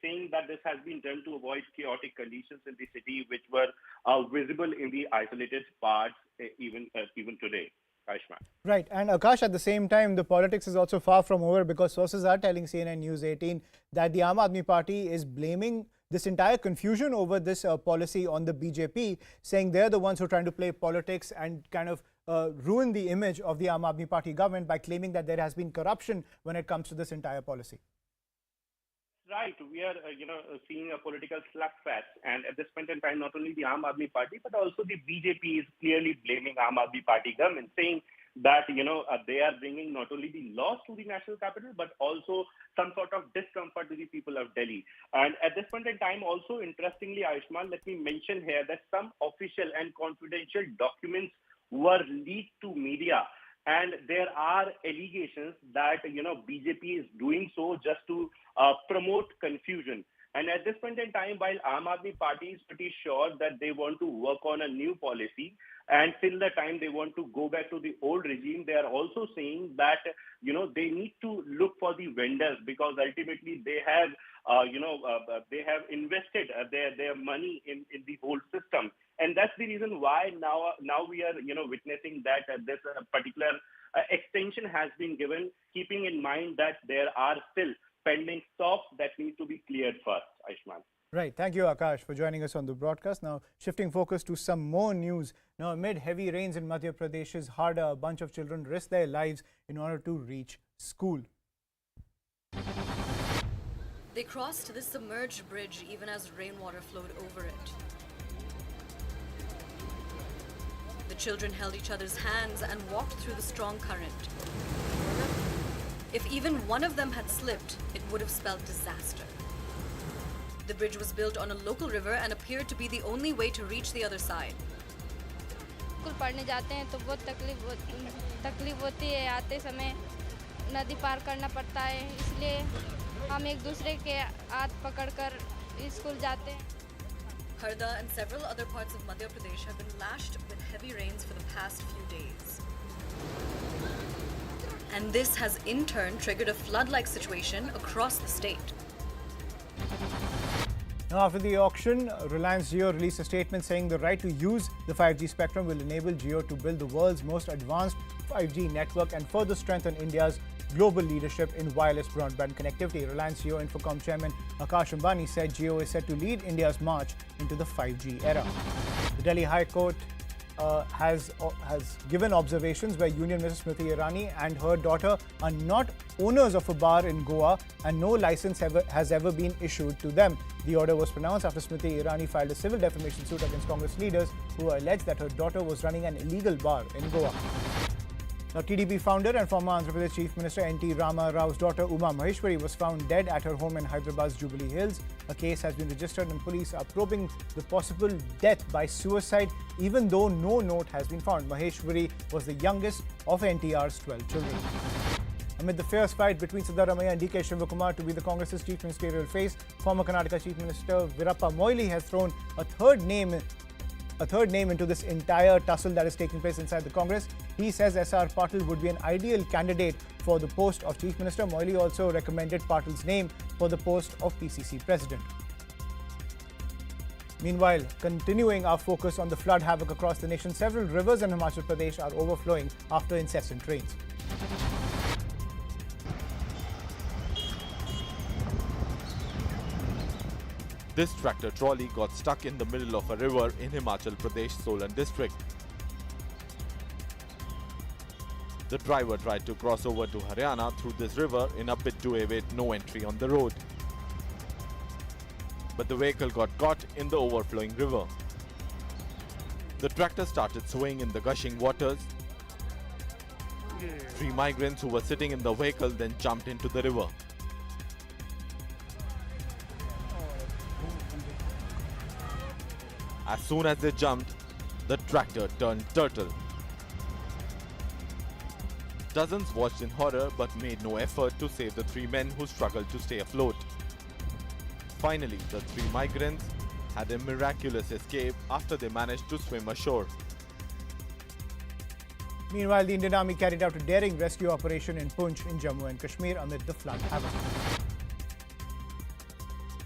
saying that this has been done to avoid chaotic conditions in the city, which were visible in the isolated parts even today. Ayushman. Right. And Akash, at the same time, the politics is also far from over, because sources are telling CNN News 18 that the Aam Aadmi Party is blaming this entire confusion over this policy on the BJP, saying they're the ones who are trying to play politics and kind of ruin the image of the Aam Aadmi Party government by claiming that there has been corruption when it comes to this entire policy. Right. We are, seeing a political slugfest. And at this point in time, not only the Aam Aadmi Party, but also the BJP is clearly blaming Aam Aadmi Party government, saying that, they are bringing not only the loss to the national capital, but also some sort of discomfort to the people of Delhi. And at this point in time, also, interestingly, Ayushman, let me mention here that some official and confidential documents were leaked to media. And there are allegations that, BJP is doing so just to promote confusion. And at this point in time, while Aam Aadmi Party is pretty sure that they want to work on a new policy, and till the time they want to go back to the old regime, they are also saying that, they need to look for the vendors, because ultimately they have, they have invested their money in the whole system. And that's the reason why now we are, witnessing that this particular extension has been given, keeping in mind that there are still pending stops that need to be cleared first, Ayushman. Right. Thank you, Akash, for joining us on the broadcast. Now, shifting focus to some more news. Now, amid heavy rains in Madhya Pradesh's Harda, a bunch of children risked their lives in order to reach school. They crossed this submerged bridge even as rainwater flowed over it. The children held each other's hands and walked through the strong current. If even one of them had slipped, it would have spelled disaster. The bridge was built on a local river and appeared to be the only way to reach the other side. School पढ़ने जाते हैं तो बहुत तकलीफ होती है, आते समय नदी पार करना पड़ता है, इसलिए हम एक दूसरे के हाथ पकड़कर स्कूल जाते हैं. Harda and several other parts of Madhya Pradesh have been lashed with heavy rains for the past few days. And this has in turn triggered a flood-like situation across the state. Now, after the auction, Reliance Jio released a statement saying the right to use the 5G spectrum will enable Jio to build the world's most advanced 5G network and further strengthen India's global leadership in wireless broadband connectivity. Reliance Jio Infocom chairman Akash Ambani said Jio is set to lead India's march into the 5G era. The Delhi High Court has given observations where Union Minister Smriti Irani and her daughter are not owners of a bar in Goa and no license has ever been issued to them. The order was pronounced after Smriti Irani filed a civil defamation suit against Congress leaders who alleged that her daughter was running an illegal bar in Goa. Now, TDP founder and former Andhra Pradesh Chief Minister N.T. Rama Rao's daughter Uma Maheshwari was found dead at her home in Hyderabad's Jubilee Hills. A case has been registered and police are probing the possible death by suicide, even though no note has been found. Maheshwari was the youngest of NTR's 12 children. Amid the fierce fight between Siddharamaiah and D.K. Shivakumar to be the Congress's chief ministerial face, former Karnataka Chief Minister Virappa Moily has thrown a third name into this entire tussle that is taking place inside the Congress. He says S.R. Patil would be an ideal candidate for the post of Chief Minister. Moily also recommended Patil's name for the post of PCC President. Meanwhile, continuing our focus on the flood havoc across the nation, several rivers in Himachal Pradesh are overflowing after incessant rains. This tractor trolley got stuck in the middle of a river in Himachal Pradesh Solan district. The driver tried to cross over to Haryana through this river in a bid to evade no entry on the road. But the vehicle got caught in the overflowing river. The tractor started swaying in the gushing waters. 3 migrants who were sitting in the vehicle then jumped into the river. As soon as they jumped, the tractor turned turtle. Dozens watched in horror but made no effort to save the 3 men who struggled to stay afloat. Finally, the 3 migrants had a miraculous escape after they managed to swim ashore. Meanwhile, the Indian Army carried out a daring rescue operation in Poonch in Jammu and Kashmir amid the flood havoc.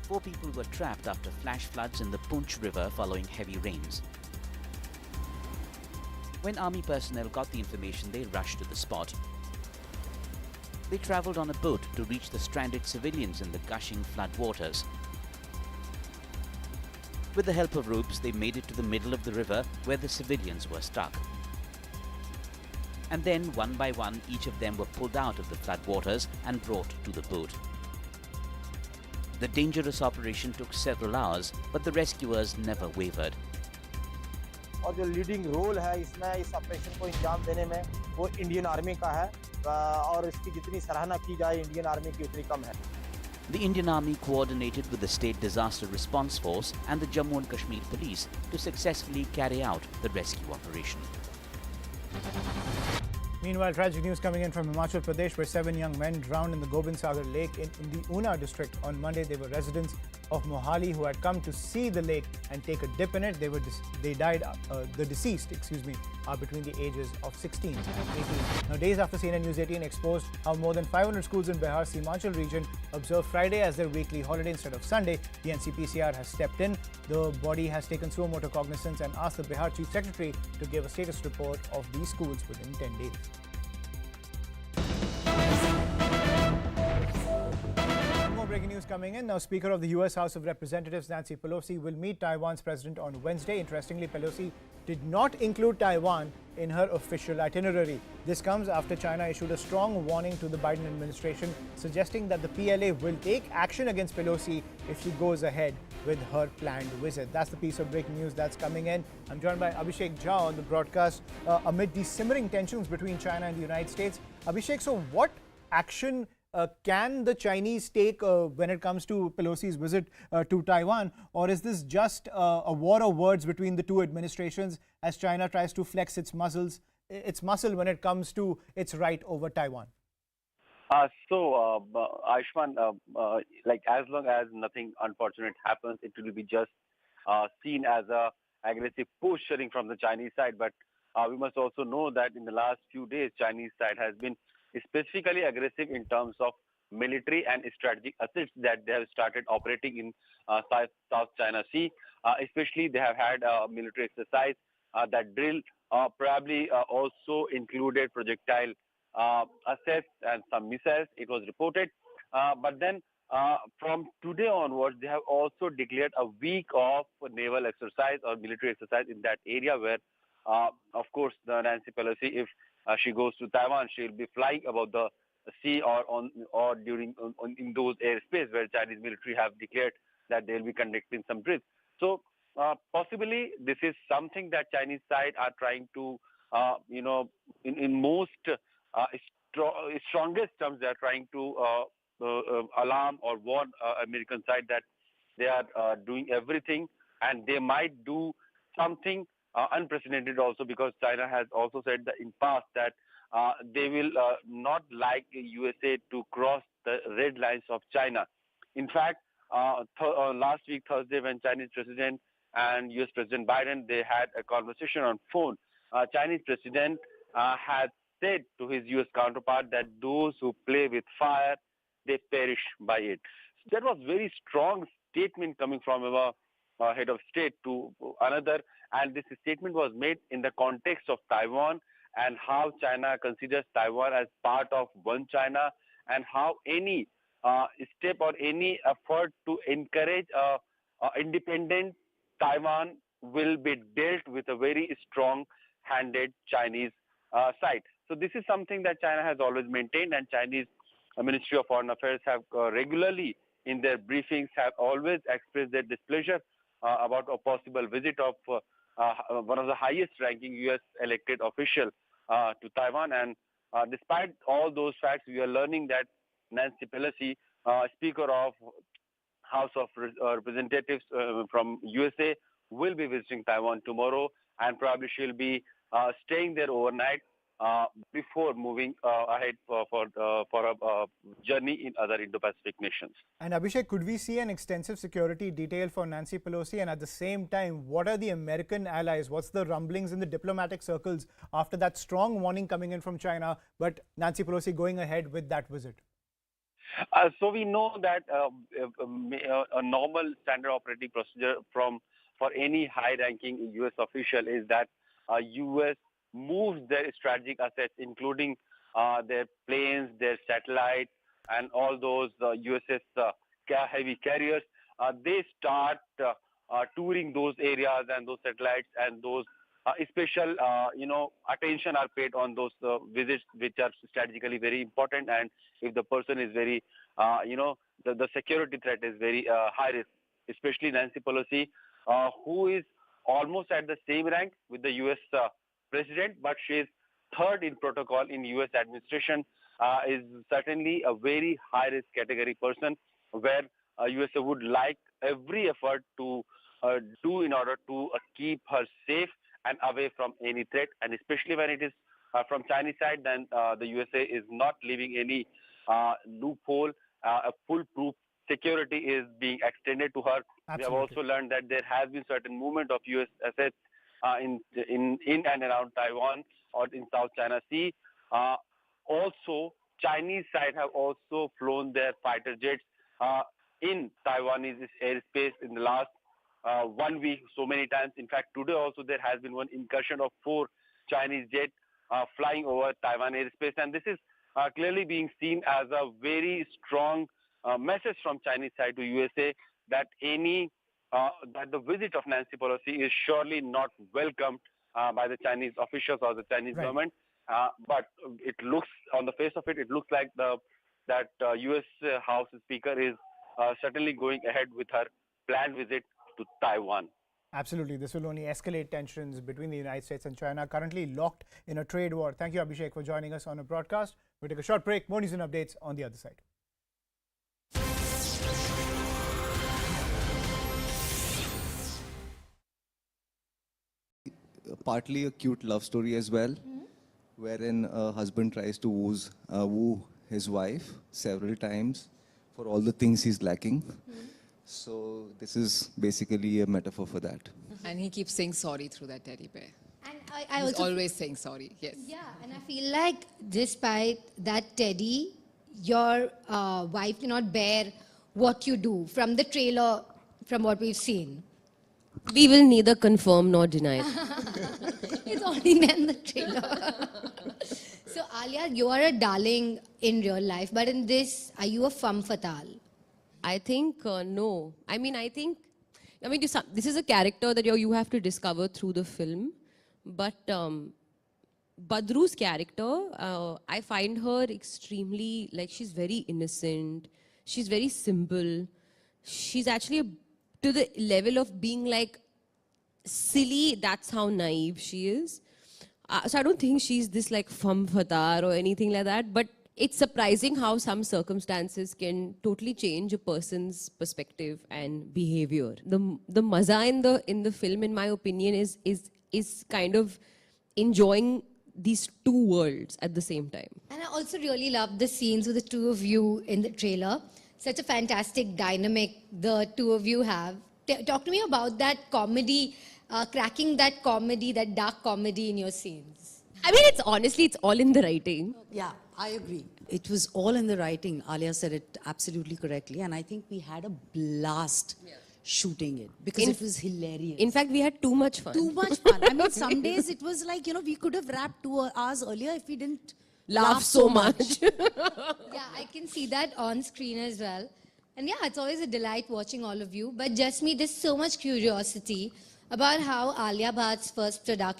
4 people were trapped after flash floods in the Poonch River following heavy rains. When army personnel got the information, they rushed to the spot. They travelled on a boat to reach the stranded civilians in the gushing flood waters. With the help of ropes, they made it to the middle of the river where the civilians were stuck. And then, one by one, each of them were pulled out of the flood waters and brought to the boat. The dangerous operation took several hours, but the rescuers never wavered. और जो leading role है इसमें इस operation को अंजाम देने में वो इंडियन आर्मी का है और इसकी जितनी सराहना की जाए इंडियन आर्मी की उतनी कम है. The Indian Army coordinated with the State Disaster Response Force and the Jammu and Kashmir Police to successfully carry out the rescue operation. Meanwhile, tragic news coming in from Himachal Pradesh, where 7 young men drowned in the Gobind Sagar Lake in the Una district on Monday. They were residents of Mohali who had come to see the lake and take a dip in it. They died. The deceased, are between the ages of 16 and 18. Now, days after CNN News 18 exposed how more than 500 schools in Bihar's Himachal region observe Friday as their weekly holiday instead of Sunday, the NCPCR has stepped in. The body has taken suo motu cognizance and asked the Bihar Chief Secretary to give a status report of these schools within 10 days. Breaking news coming in now. Speaker of the U.S. House of Representatives Nancy Pelosi will meet Taiwan's president on Wednesday. Interestingly, Pelosi did not include Taiwan in her official itinerary. This comes after China issued a strong warning to the Biden administration, suggesting that the PLA will take action against Pelosi if she goes ahead with her planned visit. That's the piece of breaking news that's coming in. I'm joined by Abhishek Jha on the broadcast amid the simmering tensions between China and the United States. Abhishek, so what action can the Chinese take when it comes to Pelosi's visit to Taiwan, or is this just a war of words between the two administrations as China tries to flex its muscle when it comes to its right over Taiwan? Ayushman, like as long as nothing unfortunate happens, it will be just seen as a aggressive posturing from the Chinese side. But we must also know that in the last few days, Chinese side has been specifically aggressive in terms of military and strategic assets that they have started operating in South China Sea. Especially they have had a military exercise that drill probably also included projectile assets and some missiles, it was reported. But then from today onwards, they have also declared a week of naval exercise or military exercise in that area where, of course, the Nancy Pelosi, if she goes to Taiwan, she will be flying above the sea or in those airspace where Chinese military have declared that they will be conducting some drills. So possibly this is something that Chinese side are trying to, in most strongest terms, they are trying to alarm or warn American side that they are doing everything and they might do something unprecedented also, because China has also said that in past that they will not like USA to cross the red lines of China. In fact, last week Thursday, when Chinese President and US President Biden, they had a conversation on phone, Chinese President had said to his US counterpart that those who play with fire, they perish by it. So that was very strong statement coming from our head of state to another, and this statement was made in the context of Taiwan and how China considers Taiwan as part of one China, and how any step or any effort to encourage independent Taiwan will be dealt with a very strong-handed Chinese side. So this is something that China has always maintained, and Chinese Ministry of Foreign Affairs have regularly in their briefings have always expressed their displeasure about a possible visit of one of the highest ranking US elected official to Taiwan. And despite all those facts, we are learning that Nancy Pelosi, Speaker of House of Representatives from USA, will be visiting Taiwan tomorrow, and probably she'll be staying there overnight before moving ahead for a journey in other Indo-Pacific nations. And Abhishek, could we see an extensive security detail for Nancy Pelosi? And at the same time, what are the American allies? What's the rumblings in the diplomatic circles after that strong warning coming in from China, but Nancy Pelosi going ahead with that visit? So we know that a normal standard operating procedure for any high-ranking U.S. official is that U.S. moves their strategic assets, including their planes, their satellites, and all those USS heavy carriers. They start touring those areas and those satellites, and those special, attention are paid on those visits, which are strategically very important. And if the person is very, the security threat is very high risk, especially Nancy Pelosi, who is almost at the same rank with the U.S. President, but she is third in protocol in U.S. administration, is certainly a very high-risk category person, where USA would like every effort to do in order to keep her safe and away from any threat. And especially when it is from Chinese side, then the USA is not leaving any loophole. A foolproof security is being extended to her. Absolutely. We have also learned that there has been certain movement of U.S. assets in and around Taiwan or in South China Sea. Also, Chinese side have also flown their fighter jets in Taiwanese airspace in the last 1 week so many times. In fact, today also there has been one incursion of 4 Chinese jets flying over Taiwan airspace, and this is clearly being seen as a very strong message from Chinese side to USA that that the visit of Nancy Pelosi is surely not welcomed by the Chinese officials or the Chinese government. But it looks, on the face of it, it looks like that U.S. House Speaker is certainly going ahead with her planned visit to Taiwan. Absolutely. This will only escalate tensions between the United States and China, currently locked in a trade war. Thank you, Abhishek, for joining us on a broadcast. We'll take a short break. More news and updates on the other side. Partly a cute love story as well, wherein a husband tries to woo his wife several times for all the things he's lacking. So this is basically a metaphor for that. And he keeps saying sorry through that teddy bear. And He's always saying sorry, yes. Yeah, and I feel like despite that teddy, your wife cannot bear what you do from the trailer, from what we've seen. We will neither confirm nor deny. It's only in the trailer. So Alia, you are a darling in real life, but in this, are you a femme fatale? I think no. This is a character that you have to discover through the film. But Badru's character, I find her extremely, she's very innocent. She's very simple. She's actually to the level of being silly. That's how naive she is. So I don't think she's this femme fatale or anything like that. But it's surprising how some circumstances can totally change a person's perspective and behavior. The maza in the film, in my opinion, is kind of enjoying these two worlds at the same time. And I also really love the scenes with the two of you in the trailer. Such a fantastic dynamic the two of you have. Talk to me about that comedy, cracking that comedy, that dark comedy in your scenes. I mean, it's all in the writing. Yeah, I agree. It was all in the writing. Alia said it absolutely correctly. And I think we had a blast shooting it because it was hilarious. In fact, we had too much fun. Too much fun. I mean, some days it was we could have wrapped 2 hours earlier if we didn't laugh so much. Yeah, I can see that on screen as well. And yeah, it's always a delight watching all of you. But just me, there's so much curiosity about how Alia Bhatt's first production